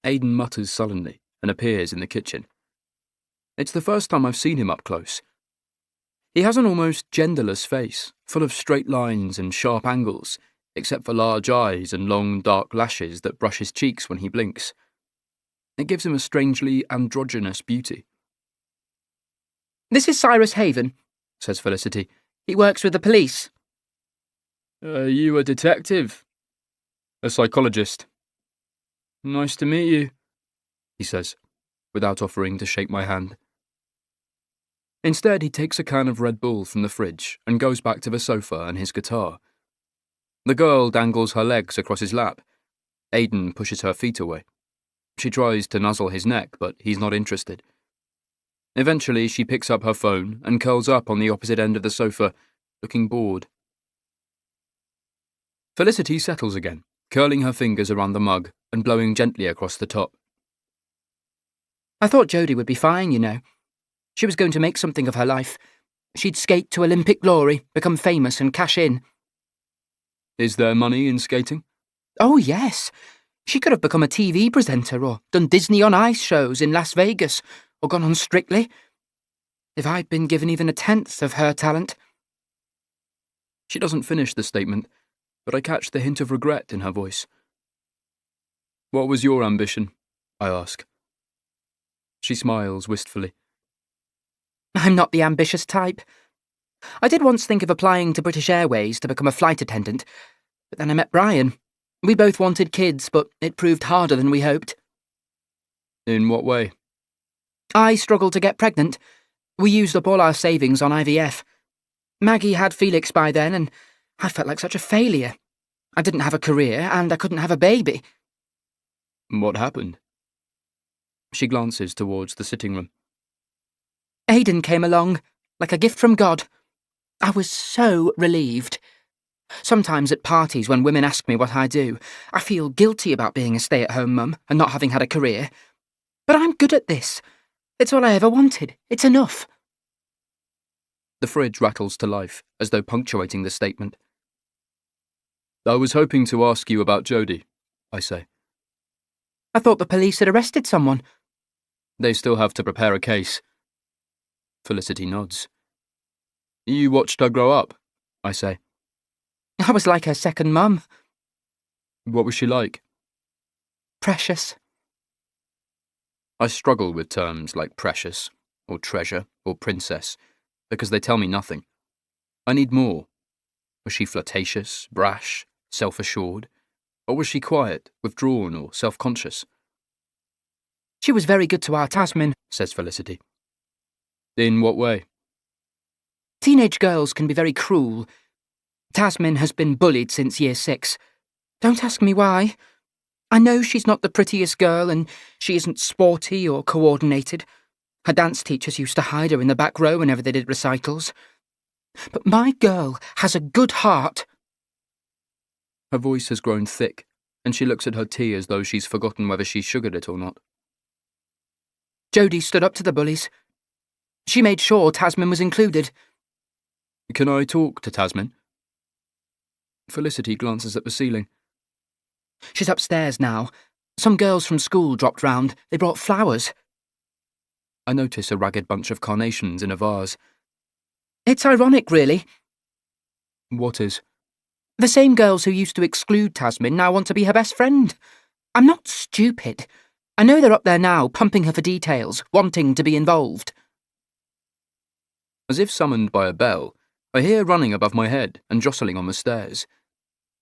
S1: Aidan mutters sullenly and appears in the kitchen. It's the first time I've seen him up close. He has an almost genderless face, full of straight lines and sharp angles, except for large eyes and long, dark lashes that brush his cheeks when he blinks. It gives him a strangely androgynous beauty.
S3: This is Cyrus Haven,
S1: Says Felicity.
S3: He works with the police.
S1: Are you a detective? A psychologist. Nice to meet you, he says, without offering to shake my hand. Instead, he takes a can of Red Bull from the fridge and goes back to the sofa and his guitar. The girl dangles her legs across his lap. Aidan pushes her feet away. She tries to nuzzle his neck, but he's not interested. Eventually, she picks up her phone and curls up on the opposite end of the sofa, looking bored. Felicity settles again, curling her fingers around the mug and blowing gently across the top.
S3: I thought Jodie would be fine, you know. She was going to make something of her life. She'd skate to Olympic glory, become famous and cash in.
S1: Is there money in skating?
S3: Oh, yes. She could have become a TV presenter or done Disney on Ice shows in Las Vegas or gone on Strictly. If I'd been given even 1/10 of her talent.
S1: She doesn't finish the statement, but I catch the hint of regret in her voice. What was your ambition? I ask. She smiles wistfully.
S3: I'm not the ambitious type. I did once think of applying to British Airways to become a flight attendant, but then I met Brian. We both wanted kids, but it proved harder than we hoped.
S1: In what way?
S3: I struggled to get pregnant. We used up all our savings on IVF. Maggie had Felix by then, and I felt like such a failure. I didn't have a career, and I couldn't have a baby.
S1: What happened? She glances towards the sitting room.
S3: Aidan came along, like a gift from God. I was so relieved. Sometimes at parties when women ask me what I do, I feel guilty about being a stay-at-home mum and not having had a career. But I'm good at this. It's all I ever wanted. It's enough.
S1: The fridge rattles to life, as though punctuating the statement. I was hoping to ask you about Jodie, I say.
S3: I thought the police had arrested someone.
S1: They still have to prepare a case. Felicity nods. You watched her grow up, I say.
S3: I was like her second mum.
S1: What was she like?
S3: Precious.
S1: I struggle with terms like precious, or treasure, or princess, because they tell me nothing. I need more. Was she flirtatious, brash, self-assured? Or was she quiet, withdrawn, or self-conscious?
S3: She was very good to our Tasman,
S1: says Felicity. In what way?
S3: Teenage girls can be very cruel. Tasman has been bullied since year 6. Don't ask me why. I know she's not the prettiest girl and she isn't sporty or coordinated. Her dance teachers used to hide her in the back row whenever they did recitals. But my girl has a good heart.
S1: Her voice has grown thick, and she looks at her tea as though she's forgotten whether she sugared it or not.
S3: Jodie stood up to the bullies. She made sure Tasman was included.
S1: Can I talk to Tasman? Felicity glances at the ceiling.
S3: She's upstairs now. Some girls from school dropped round. They brought flowers.
S1: I notice a ragged bunch of carnations in a vase.
S3: It's ironic, really.
S1: What is?
S3: The same girls who used to exclude Tasman now want to be her best friend. I'm not stupid. I know they're up there now, pumping her for details, wanting to be involved.
S1: As if summoned by a bell, I hear running above my head and jostling on the stairs.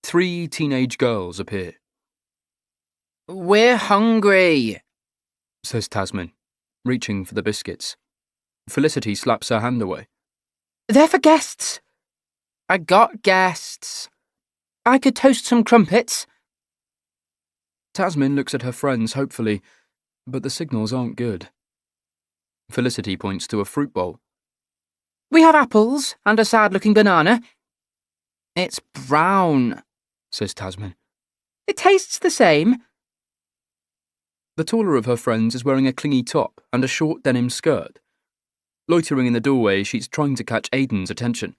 S1: 3 teenage girls appear.
S3: We're hungry,
S1: says Tasman, reaching for the biscuits. Felicity slaps her hand away.
S3: They're for guests. I got guests. I could toast some crumpets.
S1: Tasman looks at her friends hopefully, but the signals aren't good. Felicity points to a fruit bowl.
S3: We have apples and a sad-looking banana. It's brown,
S1: says Tasman.
S3: It tastes the same.
S1: The taller of her friends is wearing a clingy top and a short denim skirt. Loitering in the doorway, she's trying to catch Aidan's attention,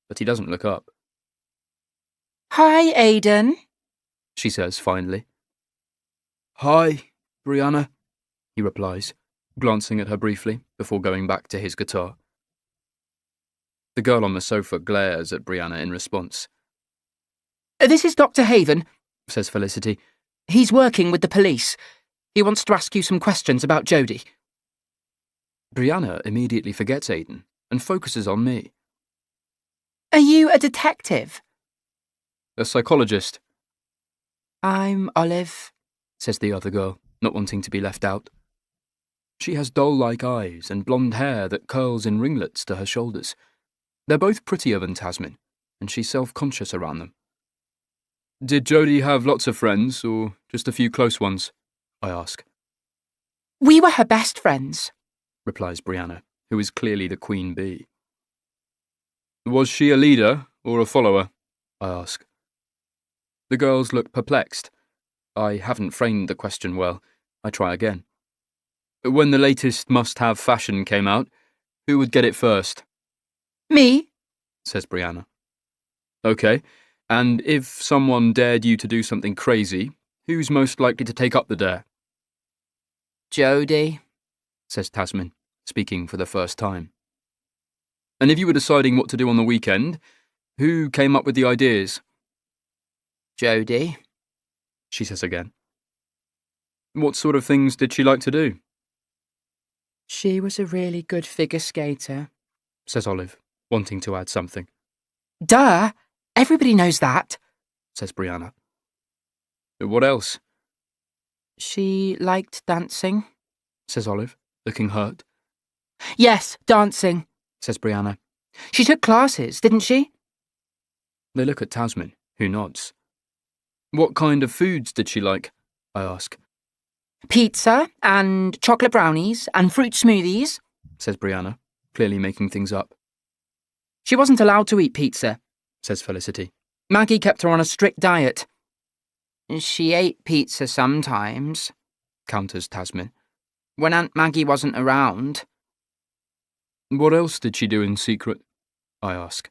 S1: but he doesn't look up.
S3: Hi, Aidan,
S1: she says finally. Hi, Brianna, he replies, glancing at her briefly before going back to his guitar. The girl on the sofa glares at Brianna in response.
S3: This is Dr. Haven,
S1: says Felicity.
S3: He's working with the police. He wants to ask you some questions about Jodie.
S1: Brianna immediately forgets Aidan and focuses on me.
S3: Are you a detective?
S1: A psychologist.
S3: I'm Olive,
S1: says the other girl, not wanting to be left out. She has doll-like eyes and blonde hair that curls in ringlets to her shoulders. They're both prettier than Tasman, and she's self-conscious around them. Did Jodie have lots of friends, or just a few close ones? I ask.
S3: We were her best friends,
S1: replies Brianna, who is clearly the queen bee. Was she a leader or a follower? I ask. The girls look perplexed. I haven't framed the question well. I try again. When the latest must-have fashion came out, who would get it first?
S3: Me,
S1: says Brianna. Okay, and if someone dared you to do something crazy, who's most likely to take up the dare?
S3: Jodie,
S1: says Tasman, speaking for the first time. And if you were deciding what to do on the weekend, who came up with the ideas?
S3: Jodie,
S1: she says again. What sort of things did she like to do?
S3: She was a really good figure skater,
S1: says Olive, wanting to add something.
S3: Duh! Everybody knows that,
S1: says Brianna.
S5: What else?
S3: She liked dancing,
S1: says Olive, looking hurt.
S3: Yes, dancing,
S1: Says Brianna.
S3: She took classes, didn't she?
S1: They look at Tasman, who nods. What kind of foods did she like? I ask.
S3: Pizza and chocolate brownies and fruit smoothies,
S1: Says Brianna, clearly making things up.
S3: She wasn't allowed to eat pizza,
S1: Says Felicity.
S3: Maggie kept her on a strict diet. She ate pizza sometimes,
S1: Counters Tasman.
S3: when Aunt Maggie wasn't around.
S1: What else did she do in secret? I ask.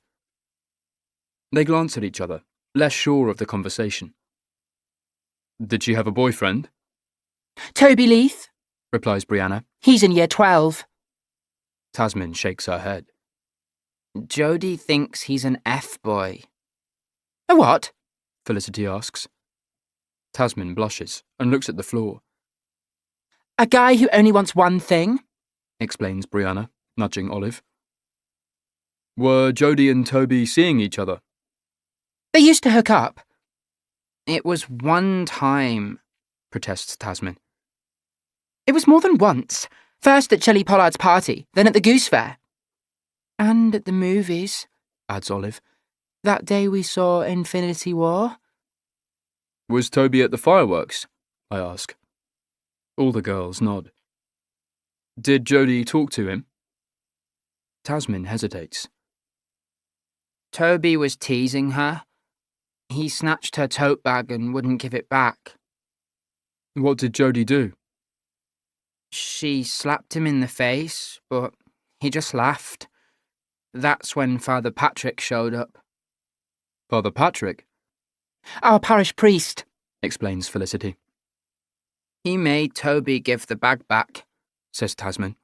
S1: They glance at each other, less sure of the conversation. Did she have a boyfriend?
S3: Toby Leith,
S1: Replies Brianna.
S3: he's in year 12.
S1: Tasman shakes her head.
S3: Jodie thinks he's an F-boy. A what?
S1: Felicity asks. Tasman blushes and looks at the floor.
S3: A guy who only wants one thing?
S1: Explains Brianna, nudging Olive. Were Jodie and Toby seeing each other?
S3: They used to hook up. It was one time,
S1: Protests Tasman.
S3: It was more than once. First at Shelley Pollard's party, then at the Goose Fair. And at the movies,
S1: Adds Olive.
S3: that day we saw Infinity War.
S1: Was Toby at the fireworks? I ask. All the girls nod. Did Jodie talk to him? Tasman hesitates.
S3: Toby was teasing her. He snatched her tote bag and wouldn't give it back.
S1: What did Jodie do?
S3: She slapped him in the face, but he just laughed. That's when Father Patrick showed up.
S1: Father Patrick,
S3: Our parish priest.
S1: explains Felicity.
S3: He made Toby give the bag back,
S1: Says Tasman.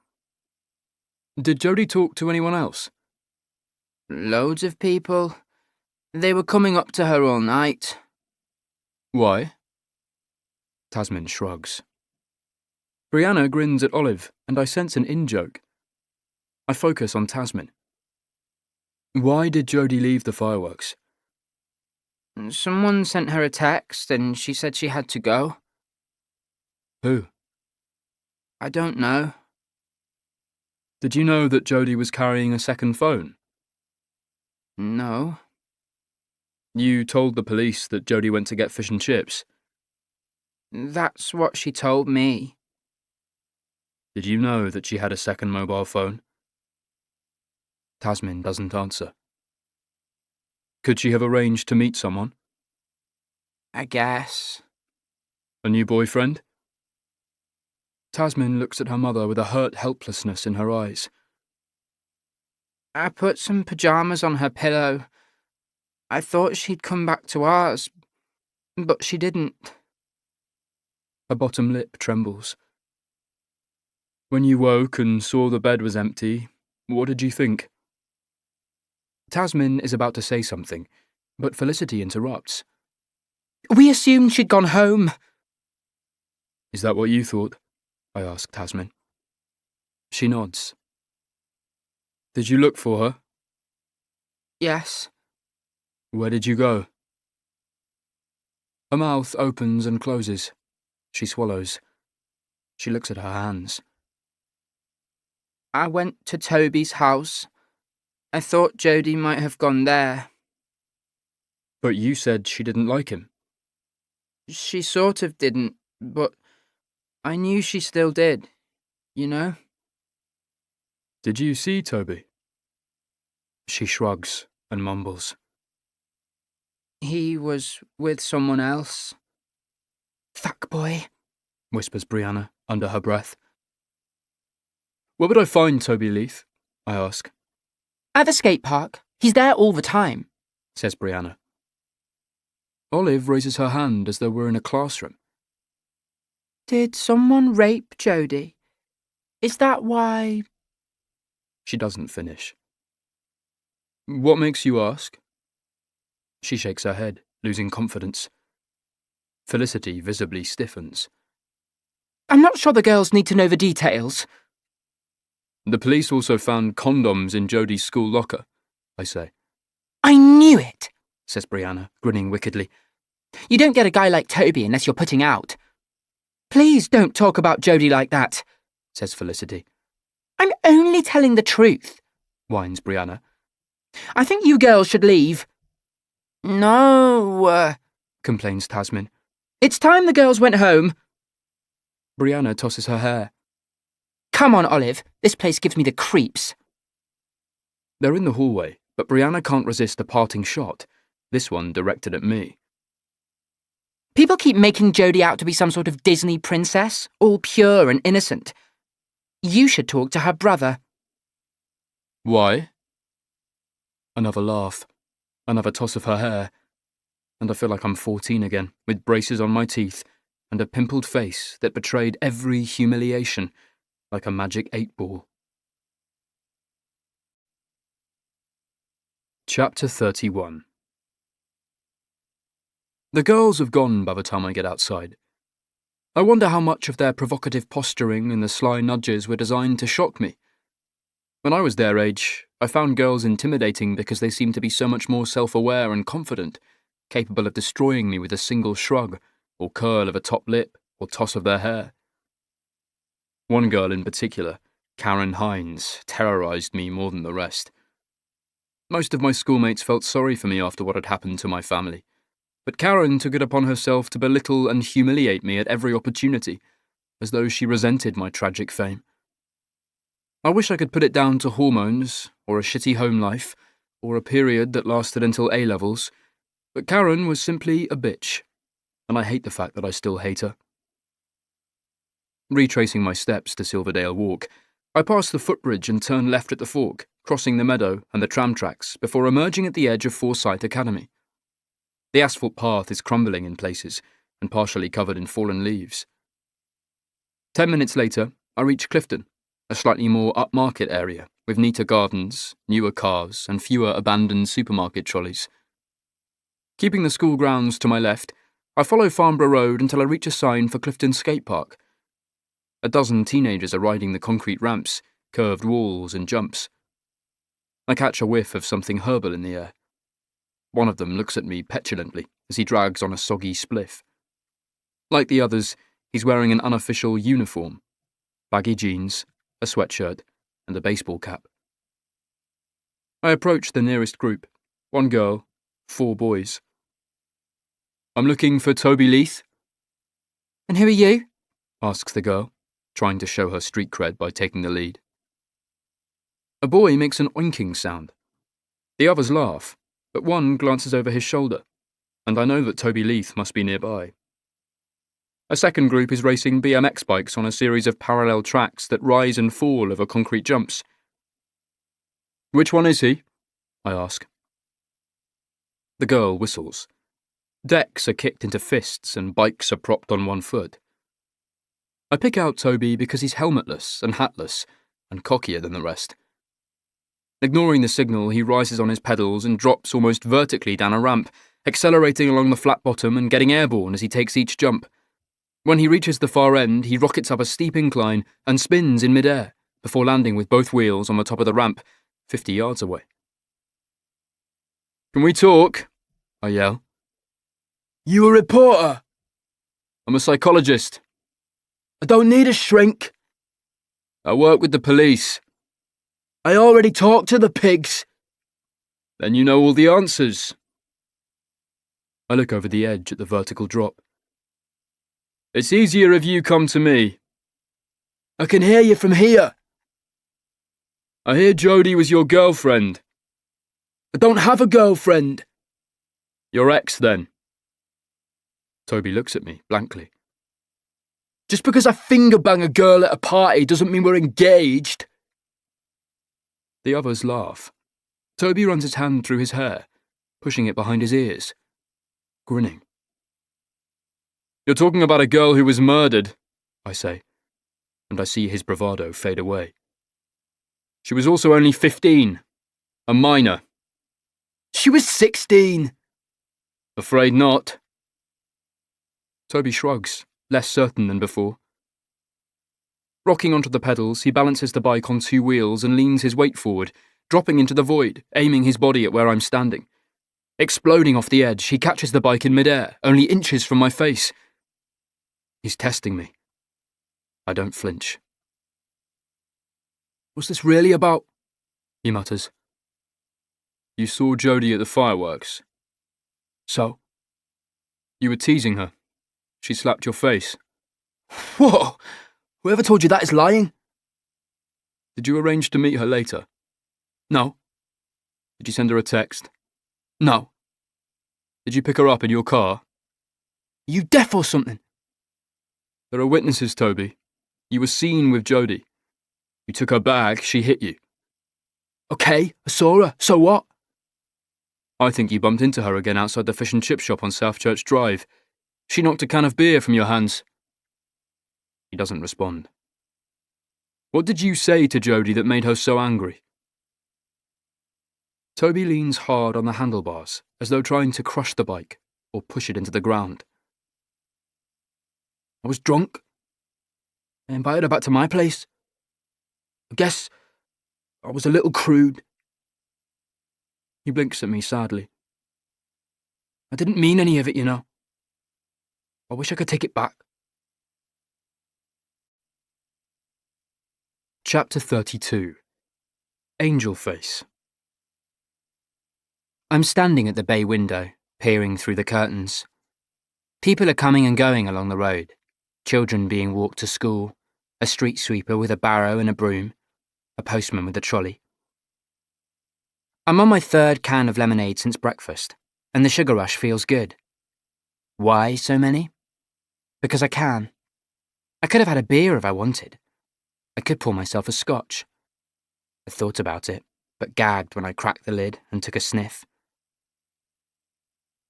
S1: Did Jodie talk to anyone else?
S3: Loads of people. They were coming up to her all night.
S1: Why? Tasman shrugs. Brianna grins at Olive, and I sense an in-joke. I focus on Tasman. Why did Jodie leave the fireworks?
S3: Someone sent her a text and she said she had to go.
S1: Who?
S3: I don't know.
S1: Did you know that Jodie was carrying a second phone?
S3: No.
S1: You told the police that Jodie went to get fish and chips.
S3: That's what she told me.
S1: Did you know that she had a second mobile phone? Tasman doesn't answer. Could she have arranged to meet someone?
S3: I guess.
S1: A new boyfriend? Tasman looks at her mother with a hurt helplessness in her eyes.
S3: I put some pyjamas on her pillow. I thought she'd come back to ours, but she didn't.
S1: Her bottom lip trembles. When you woke and saw the bed was empty, what did you think? Tasman is about to say something, but Felicity interrupts.
S3: We assumed she'd gone home.
S1: Is that what you thought? I ask Tasman. She nods. Did you look for her?
S3: Yes.
S1: Where did you go? Her mouth opens and closes. She swallows. She looks at her hands.
S3: I went to Toby's house. I thought Jodie might have gone there.
S1: But you said she didn't like him.
S3: She sort of didn't, but I knew she still did, you know?
S1: Did you see Toby? She shrugs and mumbles.
S3: He was with someone else. Fuck boy,
S1: Whispers Brianna under her breath. Where would I find Toby Leith? I ask.
S3: At the skate park. He's there all the time.
S1: Says Brianna. Olive raises her hand as though we're in a classroom.
S3: Did someone rape Jodie? Is that why?
S1: She doesn't finish. What makes you ask? She shakes her head, losing confidence. Felicity visibly stiffens.
S3: I'm not sure the girls need to know the details.
S1: The police also found condoms in Jodie's school locker, I say.
S3: I knew it,
S1: Says Brianna, grinning wickedly.
S3: You don't get a guy like Toby unless you're putting out. Please don't talk about Jodie like that, says Felicity. I'm only telling the truth, whines Brianna. I think you girls should leave. No, complains Tasmin. It's time the girls went home.
S1: Brianna tosses her hair.
S3: Come on, Olive. This place gives me the creeps.
S1: They're in the hallway, but Brianna can't resist a parting shot, this one directed at me.
S3: People keep making Jodie out to be some sort of Disney princess, all pure and innocent. You should talk to her brother.
S1: Why? Another laugh, another toss of her hair, and I feel like I'm 14 again, with braces on my teeth and a pimpled face that betrayed every humiliation like a magic 8-ball. Chapter 31. The girls have gone by the time I get outside. I wonder how much of their provocative posturing and the sly nudges were designed to shock me. When I was their age, I found girls intimidating because they seemed to be so much more self-aware and confident, capable of destroying me with a single shrug, or curl of a top lip, or toss of their hair. One girl in particular, Karen Hines, terrorised me more than the rest. Most of my schoolmates felt sorry for me after what had happened to my family, but Karen took it upon herself to belittle and humiliate me at every opportunity, as though she resented my tragic fame. I wish I could put it down to hormones, or a shitty home life, or a period that lasted until A-levels, but Karen was simply a bitch, and I hate the fact that I still hate her. Retracing my steps to Silverdale Walk, I passed the footbridge and turned left at the fork, crossing the meadow and the tram tracks before emerging at the edge of Forsyth Academy. The asphalt path is crumbling in places and partially covered in fallen leaves. 10 minutes later, I reach Clifton, a slightly more upmarket area with neater gardens, newer cars, and fewer abandoned supermarket trolleys. Keeping the school grounds to my left, I follow Farnborough Road until I reach a sign for Clifton Skate Park. A dozen teenagers are riding the concrete ramps, curved walls, and jumps. I catch a whiff of something herbal in the air. One of them looks at me petulantly as he drags on a soggy spliff. Like the others, he's wearing an unofficial uniform: baggy jeans, a sweatshirt, and a baseball cap. I approach the nearest group, 1 girl, 4 boys. I'm looking for Toby Leith.
S3: And who are you?
S1: Asks the girl, trying to show her street cred by taking the lead. A boy makes an oinking sound. The others laugh, but one glances over his shoulder, and I know that Toby Leith must be nearby. A second group is racing BMX bikes on a series of parallel tracks that rise and fall over concrete jumps. Which one is he? I ask. The girl whistles. Decks are kicked into fists and bikes are propped on one foot. I pick out Toby because he's helmetless and hatless, and cockier than the rest. Ignoring the signal, he rises on his pedals and drops almost vertically down a ramp, accelerating along the flat bottom and getting airborne as he takes each jump. When he reaches the far end, he rockets up a steep incline and spins in midair, before landing with both wheels on the top of the ramp, 50 yards away. Can we talk? I yell. You a reporter? I'm a psychologist. I don't need a shrink. I work with the police. I already talked to the pigs. Then you know all the answers. I look over the edge at the vertical drop. It's easier if you come to me. I can hear you from here. I hear Jodie was your girlfriend. I don't have a girlfriend. Your ex, then. Toby looks at me blankly. Just because I finger bang a girl at a party doesn't mean we're engaged. The others laugh. Toby runs his hand through his hair, pushing it behind his ears, grinning. You're talking about a girl who was murdered, I say, and I see his bravado fade away. She was also only 15, a minor. She was 16. Afraid not. Toby shrugs, less certain than before. Rocking onto the pedals, he balances the bike on 2 wheels and leans his weight forward, dropping into the void, aiming his body at where I'm standing. Exploding off the edge, he catches the bike in midair, only inches from my face. He's testing me. I don't flinch. "What's this really about?" he mutters. "You saw Jodie at the fireworks." "So?" "You were teasing her. She slapped your face." "Whoa! Whoever told you that is lying." "Did you arrange to meet her later?" "No." "Did you send her a text?" "No." "Did you pick her up in your car?" "You deaf or something?" "There are witnesses, Toby. You were seen with Jodie. You took her bag, she hit you." "Okay, I saw her. So what?" "I think you bumped into her again outside the fish and chip shop on South Church Drive. She knocked a can of beer from your hands." He doesn't respond. "What did you say to Jodie that made her so angry?" Toby leans hard on the handlebars, as though trying to crush the bike or push it into the ground. "I was drunk. I invited her back to my place. I guess I was a little crude." He blinks at me sadly. "I didn't mean any of it, you know. I wish I could take it back." Chapter 32. Angel Face. I'm standing at the bay window, peering through the curtains. People are coming and going along the road, children being walked to school, a street sweeper with a barrow and a broom, a postman with a trolley. I'm on my third can of lemonade since breakfast, and the sugar rush feels good. Why so many? Because I can. I could have had a beer if I wanted. I could pour myself a scotch. I thought about it, but gagged when I cracked the lid and took a sniff.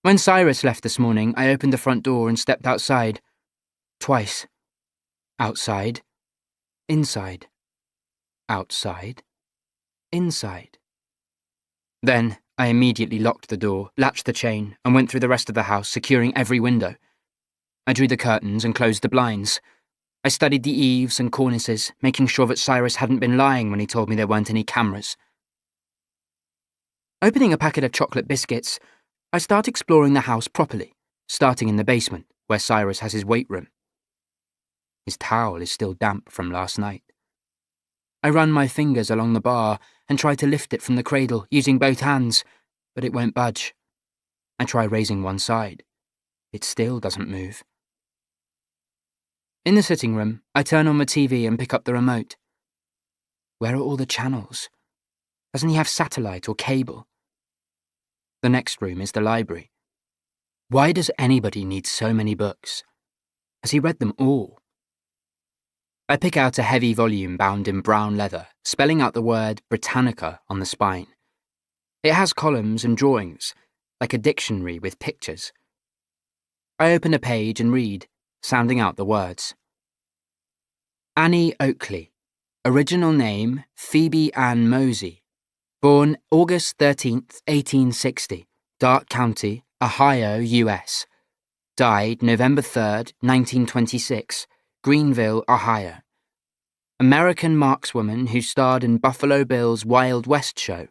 S1: When Cyrus left this morning, I opened the front door and stepped outside. Twice. Outside. Inside. Outside. Inside. Then I immediately locked the door, latched the chain, and went through the rest of the house, securing every window. I drew the curtains and closed the blinds. I studied the eaves and cornices, making sure that Cyrus hadn't been lying when he told me there weren't any cameras. Opening a packet of chocolate biscuits, I start exploring the house properly, starting in the basement, where Cyrus has his weight room. His towel is still damp from last night. I run my fingers along the bar and try to lift it from the cradle, using both hands, but it won't budge. I try raising one side. It still doesn't move. In the sitting room, I turn on the TV and pick up the remote. Where are all the channels? Doesn't he have satellite or cable? The next room is the library. Why does anybody need so many books? Has he read them all? I pick out a heavy volume bound in brown leather, spelling out the word Britannica on the spine. It has columns and drawings, like a dictionary with pictures. I open a page and read, sounding out the words. Annie Oakley. Original name, Phoebe Ann Mosey. Born August 13th, 1860, Dark County, Ohio, U.S. Died November 3rd, 1926, Greenville, Ohio. American markswoman who starred in Buffalo Bill's Wild West show,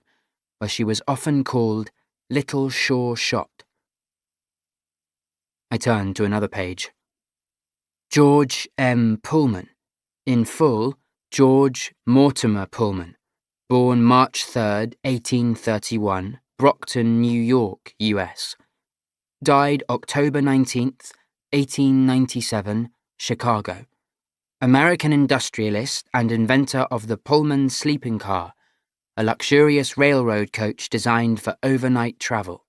S1: where she was often called Little Sure Shot. I turn to another page. George M. Pullman. In full, George Mortimer Pullman. Born March 3rd, 1831, Brockton, New York, U.S. Died October 19th, 1897, Chicago. American industrialist and inventor of the Pullman sleeping car, a luxurious railroad coach designed for overnight travel.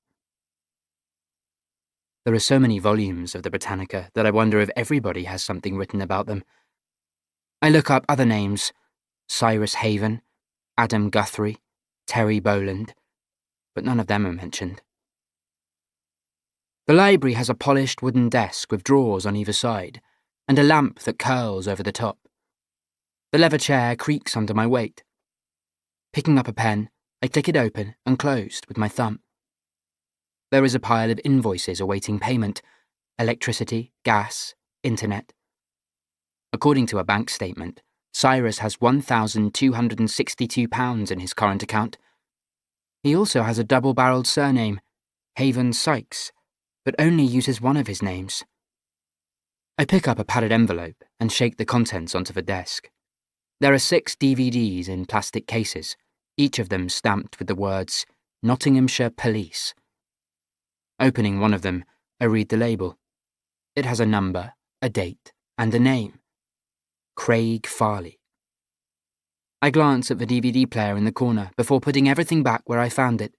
S1: There are so many volumes of the Britannica that I wonder if everybody has something written about them. I look up other names, Cyrus Haven, Adam Guthrie, Terry Boland, but none of them are mentioned. The library has a polished wooden desk with drawers on either side, and a lamp that curls over the top. The leather chair creaks under my weight. Picking up a pen, I click it open and closed with my thumb. There is a pile of invoices awaiting payment: electricity, gas, internet. According to a bank statement, Cyrus has £1,262 in his current account. He also has a double-barrelled surname,
S3: Haven Sykes, but only uses one of his names. I pick up a padded envelope and shake the contents onto the desk. There are 6 DVDs in plastic cases, each of them stamped with the words Nottinghamshire Police. Opening one of them, I read the label. It has a number, a date, and a name. Craig Farley. I glance at the DVD player in the corner before putting everything back where I found it.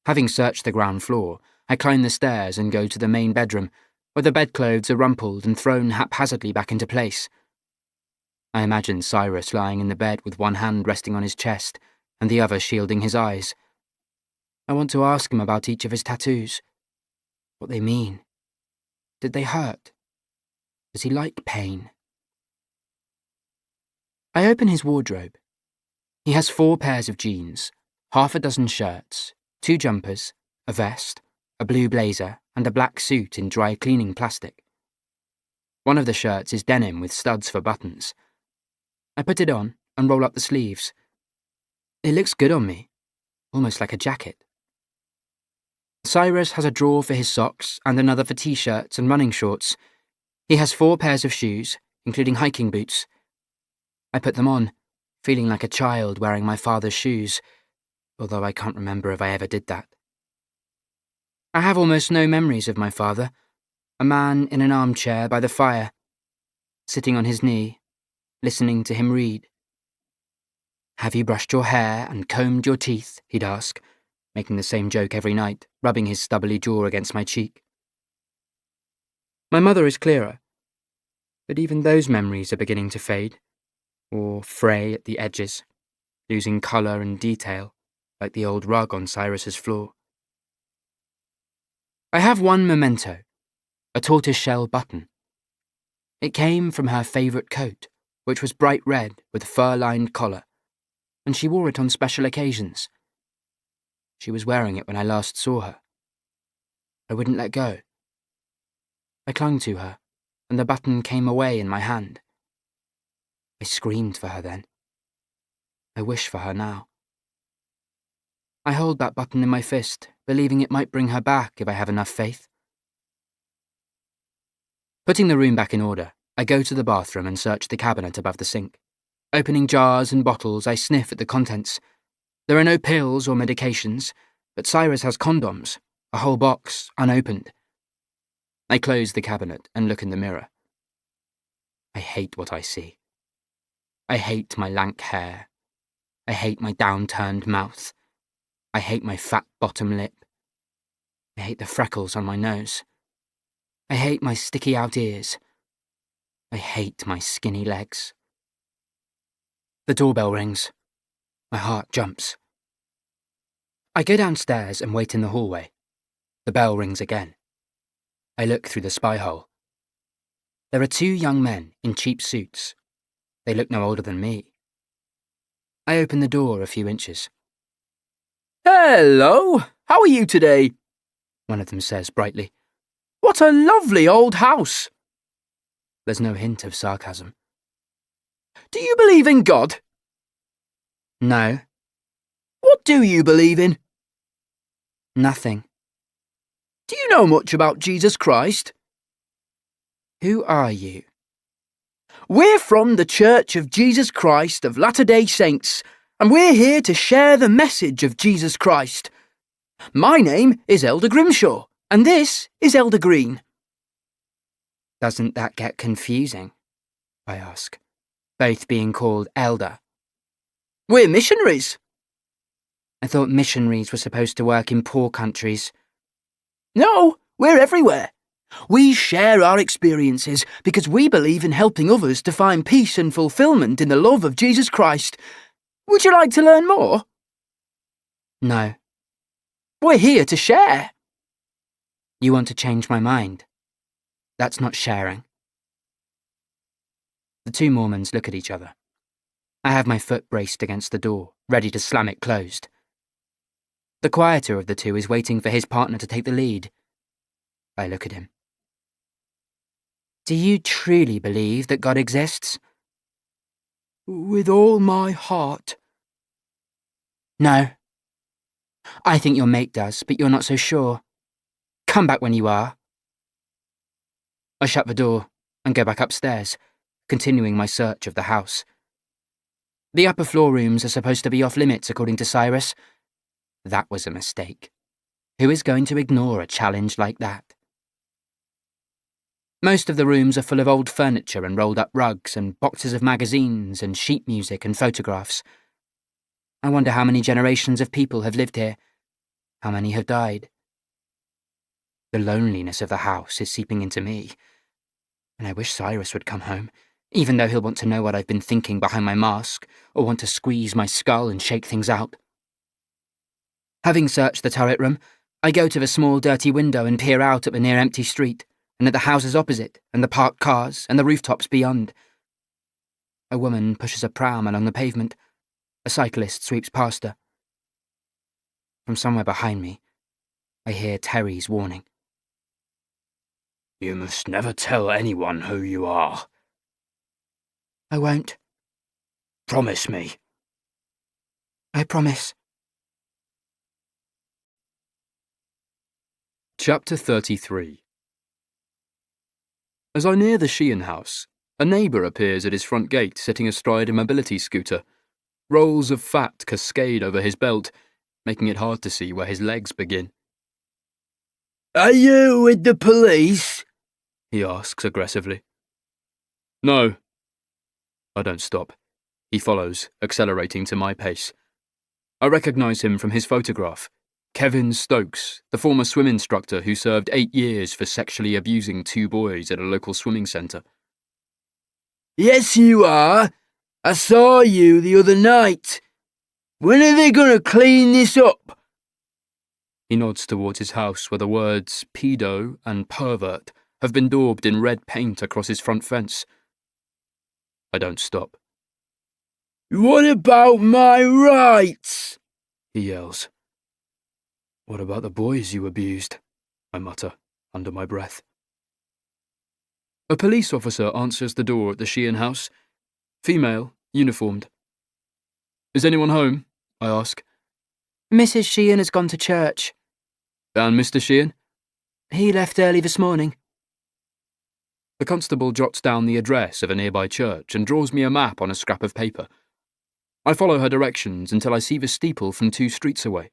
S3: Having searched the ground floor, I climb the stairs and go to the main bedroom, where the bedclothes are rumpled and thrown haphazardly back into place. I imagine Cyrus lying in the bed with one hand resting on his chest and the other shielding his eyes. I want to ask him about each of his tattoos. What they mean. Did they hurt? Does he like pain? I open his wardrobe. He has 4 pairs of jeans, half a dozen shirts, 2 jumpers, a vest, a blue blazer, and a black suit in dry cleaning plastic. One of the shirts is denim with studs for buttons. I put it on and roll up the sleeves. It looks good on me, almost like a jacket. Cyrus has a drawer for his socks and another for t-shirts and running shorts. He has 4 pairs of shoes, including hiking boots. I put them on, feeling like a child wearing my father's shoes, although I can't remember if I ever did that. I have almost no memories of my father, a man in an armchair by the fire, sitting on his knee, listening to him read. "Have you brushed your hair and combed your teeth?" he'd ask, making the same joke every night, rubbing his stubbly jaw against my cheek. My mother is clearer, but even those memories are beginning to fade, or fray at the edges, losing colour and detail, like the old rug on Cyrus's floor. I have one memento, a tortoiseshell button. It came from her favourite coat, which was bright red with a fur-lined collar, and she wore it on special occasions. She was wearing it when I last saw her. I wouldn't let go. I clung to her, and the button came away in my hand. I screamed for her then. I wish for her now. I hold that button in my fist, believing it might bring her back if I have enough faith. Putting the room back in order, I go to the bathroom and search the cabinet above the sink. Opening jars and bottles, I sniff at the contents. There are no pills or medications, but Cyrus has condoms, a whole box, unopened. I close the cabinet and look in the mirror. I hate what I see. I hate my lank hair. I hate my downturned mouth. I hate my fat bottom lip. I hate the freckles on my nose. I hate my sticky out ears. I hate my skinny legs. The doorbell rings. My heart jumps. I go downstairs and wait in the hallway. The bell rings again. I look through the spy hole. There are 2 young men in cheap suits. They look no older than me. I open the door a few inches.
S2: Hello, how are you today? One of them says brightly. What a lovely old house.
S3: There's no hint of sarcasm.
S2: Do you believe in God?
S3: No.
S2: What do you believe in?
S3: Nothing.
S2: Do you know much about Jesus Christ?
S3: Who are you?
S2: We're from the Church of Jesus Christ of Latter-day Saints, and we're here to share the message of Jesus Christ. My name is Elder Grimshaw, and this is Elder Green.
S3: Doesn't that get confusing? I ask, both being called Elder.
S2: We're missionaries.
S3: I thought missionaries were supposed to work in poor countries.
S2: No, we're everywhere. We share our experiences because we believe in helping others to find peace and fulfillment in the love of Jesus Christ. Would you like to learn more?
S3: No.
S2: We're here to share.
S3: You want to change my mind? That's not sharing. The 2 Mormons look at each other. I have my foot braced against the door, ready to slam it closed. The quieter of the 2 is waiting for his partner to take the lead. I look at him. Do you truly believe that God exists?
S2: With all my heart.
S3: No. I think your mate does, but you're not so sure. Come back when you are. I shut the door and go back upstairs, continuing my search of the house. The upper floor rooms are supposed to be off limits, according to Cyrus. That was a mistake. Who is going to ignore a challenge like that? Most of the rooms are full of old furniture and rolled-up rugs and boxes of magazines and sheet music and photographs. I wonder how many generations of people have lived here, how many have died. The loneliness of the house is seeping into me, and I wish Cyrus would come home, even though he'll want to know what I've been thinking behind my mask, or want to squeeze my skull and shake things out. Having searched the turret room, I go to the small dirty window and peer out at the near-empty street, and at the houses opposite, and the parked cars, and the rooftops beyond. A woman pushes a pram along the pavement. A cyclist sweeps past her. From somewhere behind me, I hear Terry's warning.
S5: You must never tell anyone who you are.
S3: I won't.
S5: Promise me.
S3: I promise.
S1: Chapter 33. As I near the Sheehan house, a neighbour appears at his front gate sitting astride a mobility scooter. Rolls of fat cascade over his belt, making it hard to see where his legs begin.
S2: Are you with the police?
S1: He asks aggressively. No. I don't stop. He follows, accelerating to my pace. I recognise him from his photograph. Kevin Stokes, the former swim instructor who served 8 years for sexually abusing 2 boys at a local swimming centre.
S2: Yes, you are. I saw you the other night. When are they going to clean this up?
S1: He nods towards his house where the words pedo and pervert have been daubed in red paint across his front fence. I don't stop.
S2: What about my rights?
S1: He yells. What about the boys you abused? I mutter, under my breath. A police officer answers the door at the Sheehan house. Female, uniformed. Is anyone home? I ask.
S3: Mrs. Sheehan has gone to church.
S1: And Mr. Sheehan?
S3: He left early this morning.
S1: The constable jots down the address of a nearby church and draws me a map on a scrap of paper. I follow her directions until I see the steeple from 2 streets away.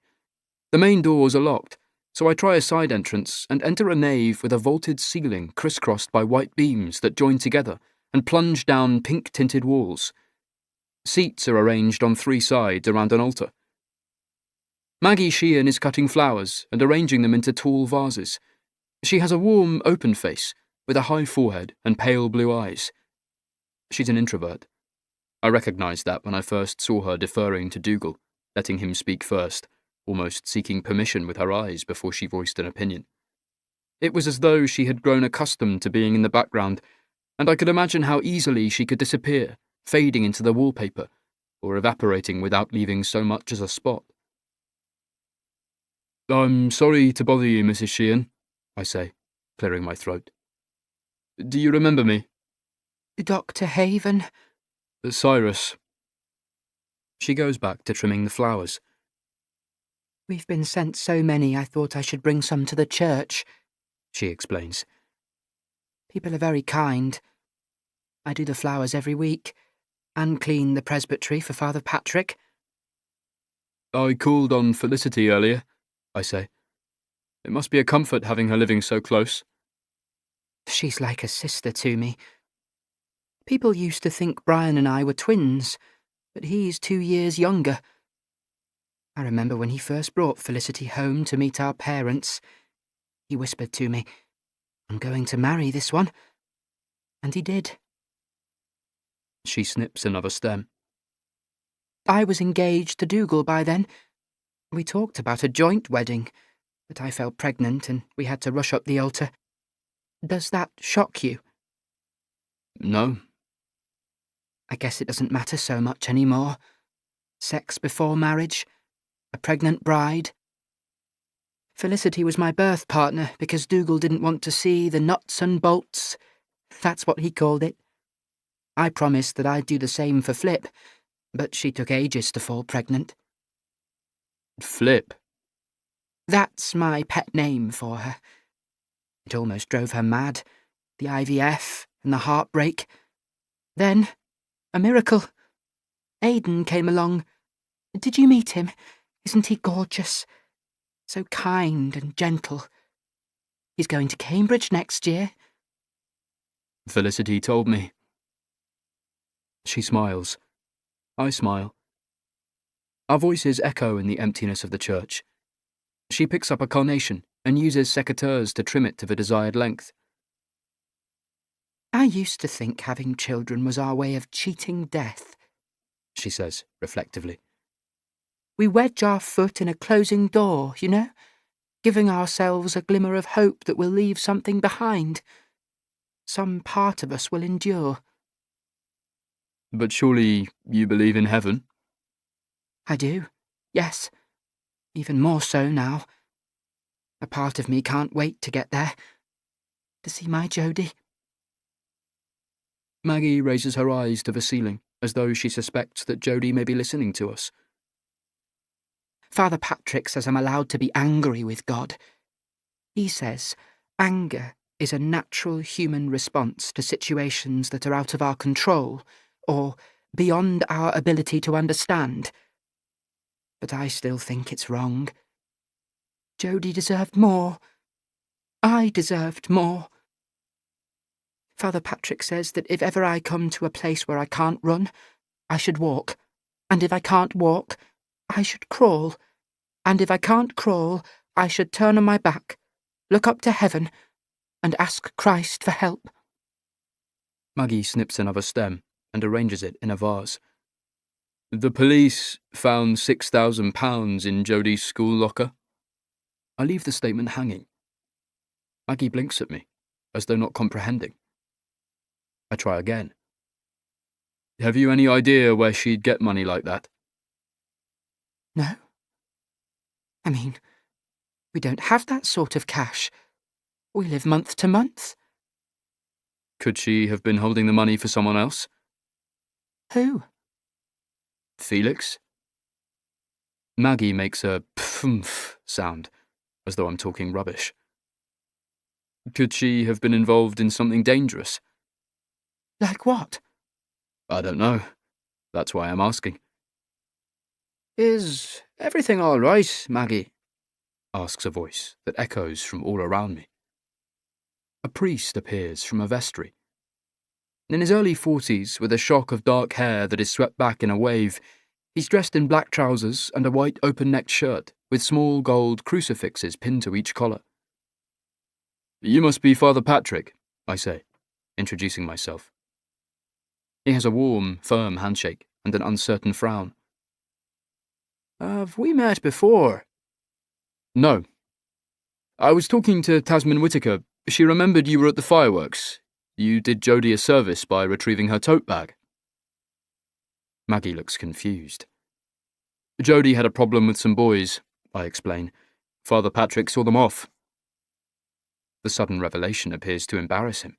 S1: The main doors are locked, so I try a side entrance and enter a nave with a vaulted ceiling crisscrossed by white beams that join together and plunge down pink-tinted walls. Seats are arranged on 3 sides around an altar. Maggie Sheehan is cutting flowers and arranging them into tall vases. She has a warm, open face, with a high forehead and pale blue eyes. She's an introvert. I recognised that when I first saw her deferring to Dougal, letting him speak first, almost seeking permission with her eyes before she voiced an opinion. It was as though she had grown accustomed to being in the background, and I could imagine how easily she could disappear, fading into the wallpaper, or evaporating without leaving so much as a spot. I'm sorry to bother you, Mrs. Sheehan, I say, clearing my throat. Do you remember me?
S3: Dr. Haven?
S1: Cyrus. She goes back to trimming the flowers.
S3: We've been sent so many I thought I should bring some to the church, she explains. People are very kind. I do the flowers every week, and clean the presbytery for Father Patrick.
S1: I called on Felicity earlier, I say. It must be a comfort having her living so close.
S3: She's like a sister to me. People used to think Brian and I were twins, but he's 2 years younger. I remember when he first brought Felicity home to meet our parents. He whispered to me, I'm going to marry this one. And he did.
S1: She snips another stem.
S3: I was engaged to Dougal by then. We talked about a joint wedding, but I fell pregnant and we had to rush up the altar. Does that shock you?
S1: No.
S3: I guess it doesn't matter so much anymore. Sex before marriage, a pregnant bride. Felicity was my birth partner because Dougal didn't want to see the nuts and bolts. That's what he called it. I promised that I'd do the same for Flip, but she took ages to fall pregnant.
S1: Flip?
S3: That's my pet name for her. It almost drove her mad, the IVF and the heartbreak. Then, a miracle. Aidan came along. Did you meet him? Isn't he gorgeous? So kind and gentle. He's going to Cambridge next year.
S1: Felicity told me. She smiles. I smile. Our voices echo in the emptiness of the church. She picks up a carnation and uses secateurs to trim it to the desired length.
S3: I used to think having children was our way of cheating death, she says reflectively. We wedge our foot in a closing door, you know, giving ourselves a glimmer of hope that we'll leave something behind. Some part of us will endure.
S1: But surely you believe in heaven?
S3: I do, yes. Even more so now. A part of me can't wait to get there. To see my Jodie.
S1: Maggie raises her eyes to the ceiling, as though she suspects that Jodie may be listening to us.
S3: Father Patrick says I'm allowed to be angry with God. He says anger is a natural human response to situations that are out of our control, or beyond our ability to understand. But I still think it's wrong. Jodie deserved more. I deserved more. Father Patrick says that if ever I come to a place where I can't run, I should walk. And if I can't walk, I should crawl. And if I can't crawl, I should turn on my back, look up to heaven, and ask Christ for help.
S1: Maggie snips another stem and arranges it in a vase. The police found £6,000 in Jodie's school locker. I leave the statement hanging. Maggie blinks at me, as though not comprehending. I try again. Have you any idea where she'd get money like that?
S3: No. I mean, we don't have that sort of cash. We live month to month.
S1: Could she have been holding the money for someone else?
S3: Who?
S1: Felix? Maggie makes a pfmph sound, as though I'm talking rubbish. Could she have been involved in something dangerous?
S3: Like what?
S1: I don't know. That's why I'm asking.
S2: Is everything all right, Maggie?
S1: Asks a voice that echoes from all around me. A priest appears from a vestry. In his early 40s, with a shock of dark hair that is swept back in a wave, he's dressed in black trousers and a white open-necked shirt with small gold crucifixes pinned to each collar. You must be Father Patrick, I say, introducing myself. He has a warm, firm handshake and an uncertain frown.
S2: Have we met before?
S1: No. I was talking to Tasman Whittaker. She remembered you were at the fireworks. You did Jodie a service by retrieving her tote bag. Maggie looks confused. Jodie had a problem with some boys, I explain. Father Patrick saw them off. The sudden revelation appears to embarrass him.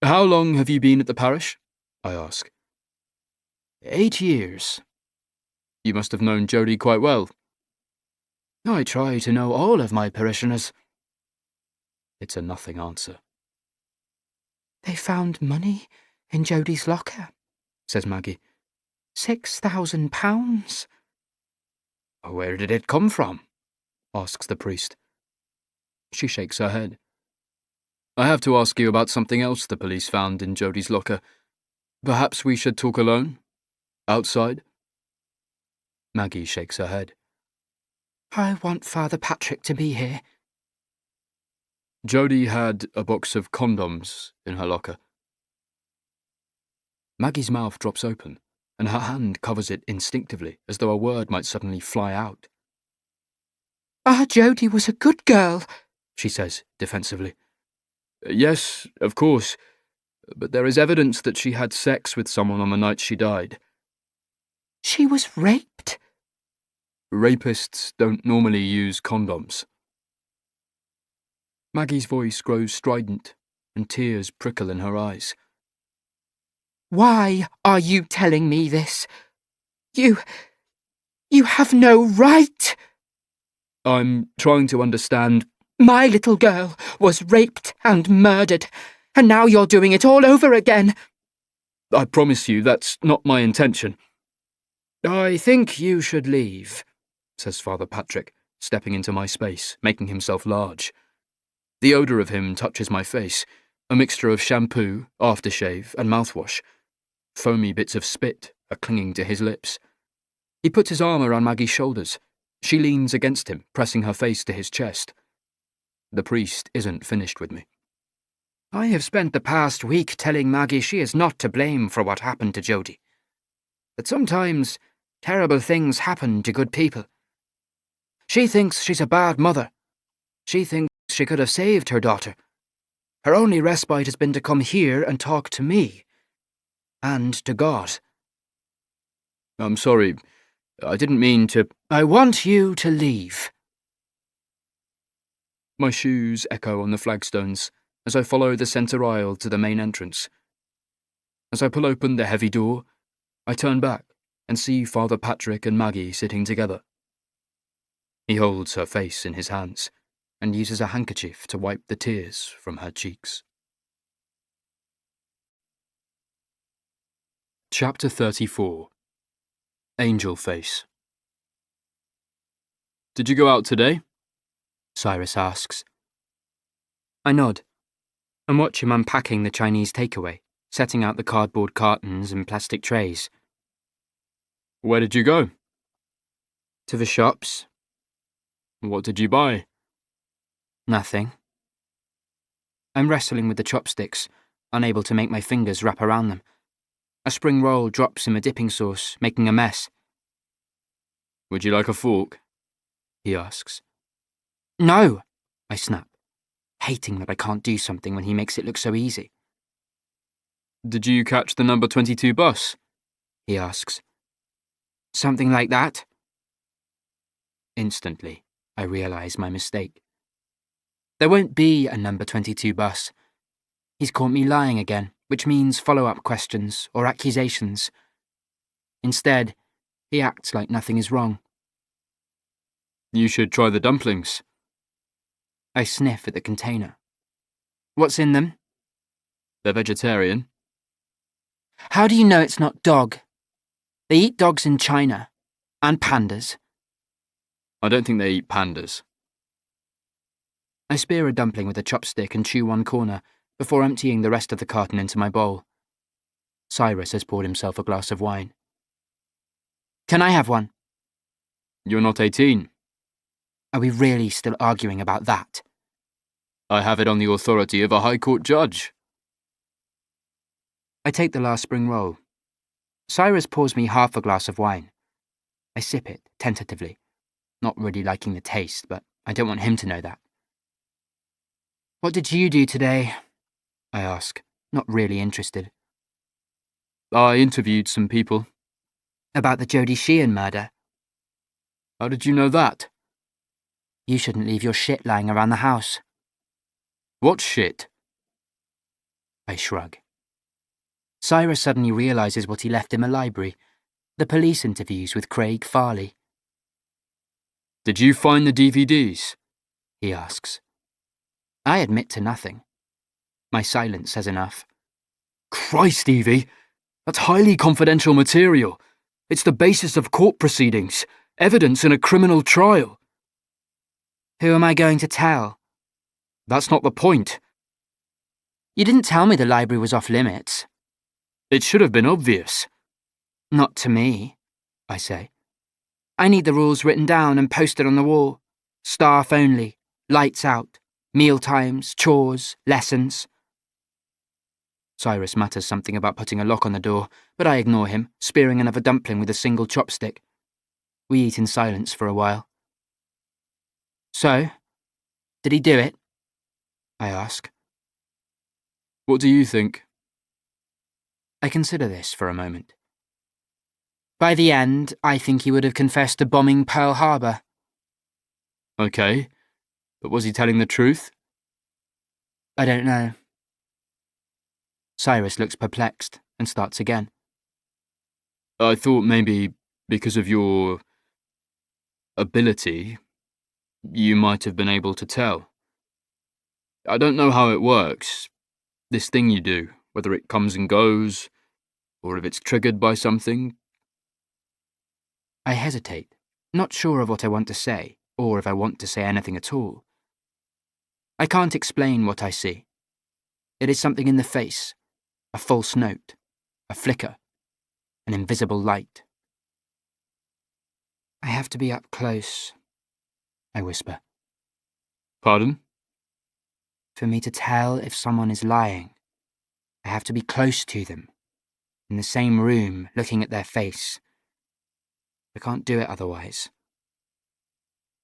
S1: How long have you been at the parish? I ask.
S2: 8 years.
S1: You must have known Jodie quite well.
S2: I try to know all of my parishioners.
S1: It's a nothing answer.
S3: They found money in Jodie's locker,
S1: says Maggie.
S3: £6,000.
S2: Where did it come from?
S1: Asks the priest. She shakes her head. I have to ask you about something else the police found in Jodie's locker. Perhaps we should talk alone? Outside? Maggie shakes her head.
S3: I want Father Patrick to be here.
S1: Jodie had a box of condoms in her locker. Maggie's mouth drops open, and her hand covers it instinctively, as though a word might suddenly fly out.
S3: Jodie was a good girl,
S1: she says defensively. Yes, of course, but there is evidence that she had sex with someone on the night she died.
S3: She was raped.
S1: Rapists don't normally use condoms. Maggie's voice grows strident, and tears prickle in her eyes.
S3: Why are you telling me this? You have no right!
S5: I'm trying to understand.
S4: My little girl was raped and murdered, and now you're doing it all over again.
S5: I promise you that's not my intention.
S1: I think you should leave, says Father Patrick, stepping into my space, making himself large. The odour of him touches my face, a mixture of shampoo, aftershave, and mouthwash. Foamy bits of spit are clinging to his lips. He puts his arm around Maggie's shoulders. She leans against him, pressing her face to his chest. The priest isn't finished with me.
S3: I have spent the past week telling Maggie she is not to blame for what happened to Jody. That sometimes terrible things happen to good people. She thinks she's a bad mother. She thinks she could have saved her daughter. Her only respite has been to come here and talk to me. And to God.
S1: I'm sorry. I didn't mean to.
S3: I want you to leave.
S1: My shoes echo on the flagstones as I follow the centre aisle to the main entrance. As I pull open the heavy door, I turn back and see Father Patrick and Maggie sitting together. He holds her face in his hands and uses a handkerchief to wipe the tears from her cheeks. Chapter 34. Angel Face. Did you go out today? Cyrus asks.
S3: I nod and watch him unpacking the Chinese takeaway, setting out the cardboard cartons and plastic trays.
S1: Where did you go?
S3: To the shops.
S1: What did you buy?
S3: Nothing. I'm wrestling with the chopsticks, unable to make my fingers wrap around them. A spring roll drops in the dipping sauce, making a mess.
S1: Would you like a fork? He asks.
S3: No, I snap, hating that I can't do something when he makes it look so easy.
S1: Did you catch the number 22 bus? He asks.
S3: Something like that? Instantly, I realise my mistake. There won't be a number 22 bus. He's caught me lying again, which means follow-up questions or accusations. Instead, he acts like nothing is wrong.
S1: You should try the dumplings.
S3: I sniff at the container. What's in them?
S1: They're vegetarian.
S3: How do you know it's not dog? They eat dogs in China. And pandas.
S1: I don't think they eat pandas.
S3: I spear a dumpling with a chopstick and chew one corner before emptying the rest of the carton into my bowl. Cyrus has poured himself a glass of wine. Can I have one?
S1: You're not 18.
S3: Are we really still arguing about that?
S1: I have it on the authority of a High Court judge.
S3: I take the last spring roll. Cyrus pours me half a glass of wine. I sip it, tentatively, not really liking the taste, but I don't want him to know that. What did you do today? I ask, not really interested.
S1: I interviewed some people.
S3: About the Jody Sheehan murder?
S1: How did you know that?
S3: You shouldn't leave your shit lying around the house.
S1: What shit?
S3: I shrug. Cyrus suddenly realises what he left in the library, the police interviews with Craig Farley.
S1: Did you find the DVDs? He asks.
S3: I admit to nothing. My silence says enough.
S1: Christ, Evie! That's highly confidential material. It's the basis of court proceedings, evidence in a criminal trial.
S3: Who am I going to tell?
S1: That's not the point.
S3: You didn't tell me the library was off limits.
S1: It should have been obvious.
S3: Not to me, I say. I need the rules written down and posted on the wall. Staff only, lights out, meal times, chores, lessons. Cyrus mutters something about putting a lock on the door, but I ignore him, spearing another dumpling with a single chopstick. We eat in silence for a while. So, did he do it? I ask.
S1: What do you think?
S3: I consider this for a moment. By the end, I think he would have confessed to bombing Pearl Harbor.
S1: Okay, but was he telling the truth?
S3: I don't know. Cyrus looks perplexed and starts again.
S1: I thought maybe because of your ability, you might have been able to tell. I don't know how it works, this thing you do, whether it comes and goes, or if it's triggered by something.
S3: I hesitate, not sure of what I want to say, or if I want to say anything at all. I can't explain what I see. It is something in the face, a false note, a flicker, an invisible light. I have to be up close, I whisper.
S1: Pardon?
S3: For me to tell if someone is lying, I have to be close to them, in the same room, looking at their face. I can't do it otherwise.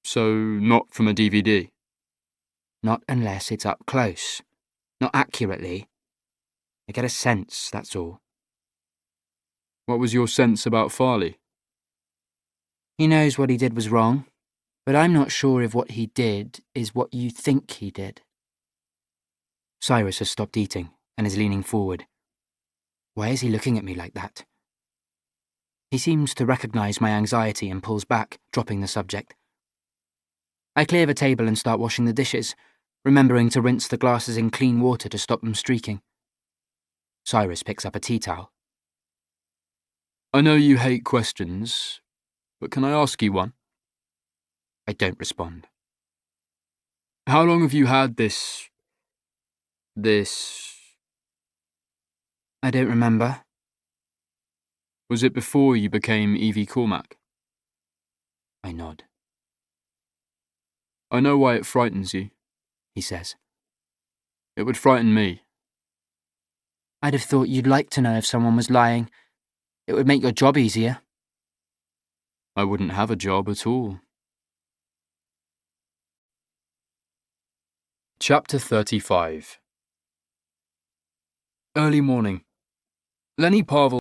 S1: So, not from a DVD?
S3: Not unless it's up close, not accurately. I get a sense, that's all.
S1: What was your sense about Farley?
S3: He knows what he did was wrong, but I'm not sure if what he did is what you think he did. Cyrus has stopped eating and is leaning forward. Why is he looking at me like that? He seems to recognize my anxiety and pulls back, dropping the subject. I clear the table and start washing the dishes, remembering to rinse the glasses in clean water to stop them streaking. Cyrus picks up a tea towel.
S1: I know you hate questions, but can I ask you one?
S3: I don't respond.
S1: How long have you had this...
S3: I don't remember.
S1: Was it before you became Evie Cormac?
S3: I nod.
S1: I know why it frightens you,
S3: He says.
S1: It would frighten me.
S3: I'd have thought you'd like to know if someone was lying. It would make your job easier.
S1: I wouldn't have a job at all. Chapter 35. Early morning. Lenny Parvel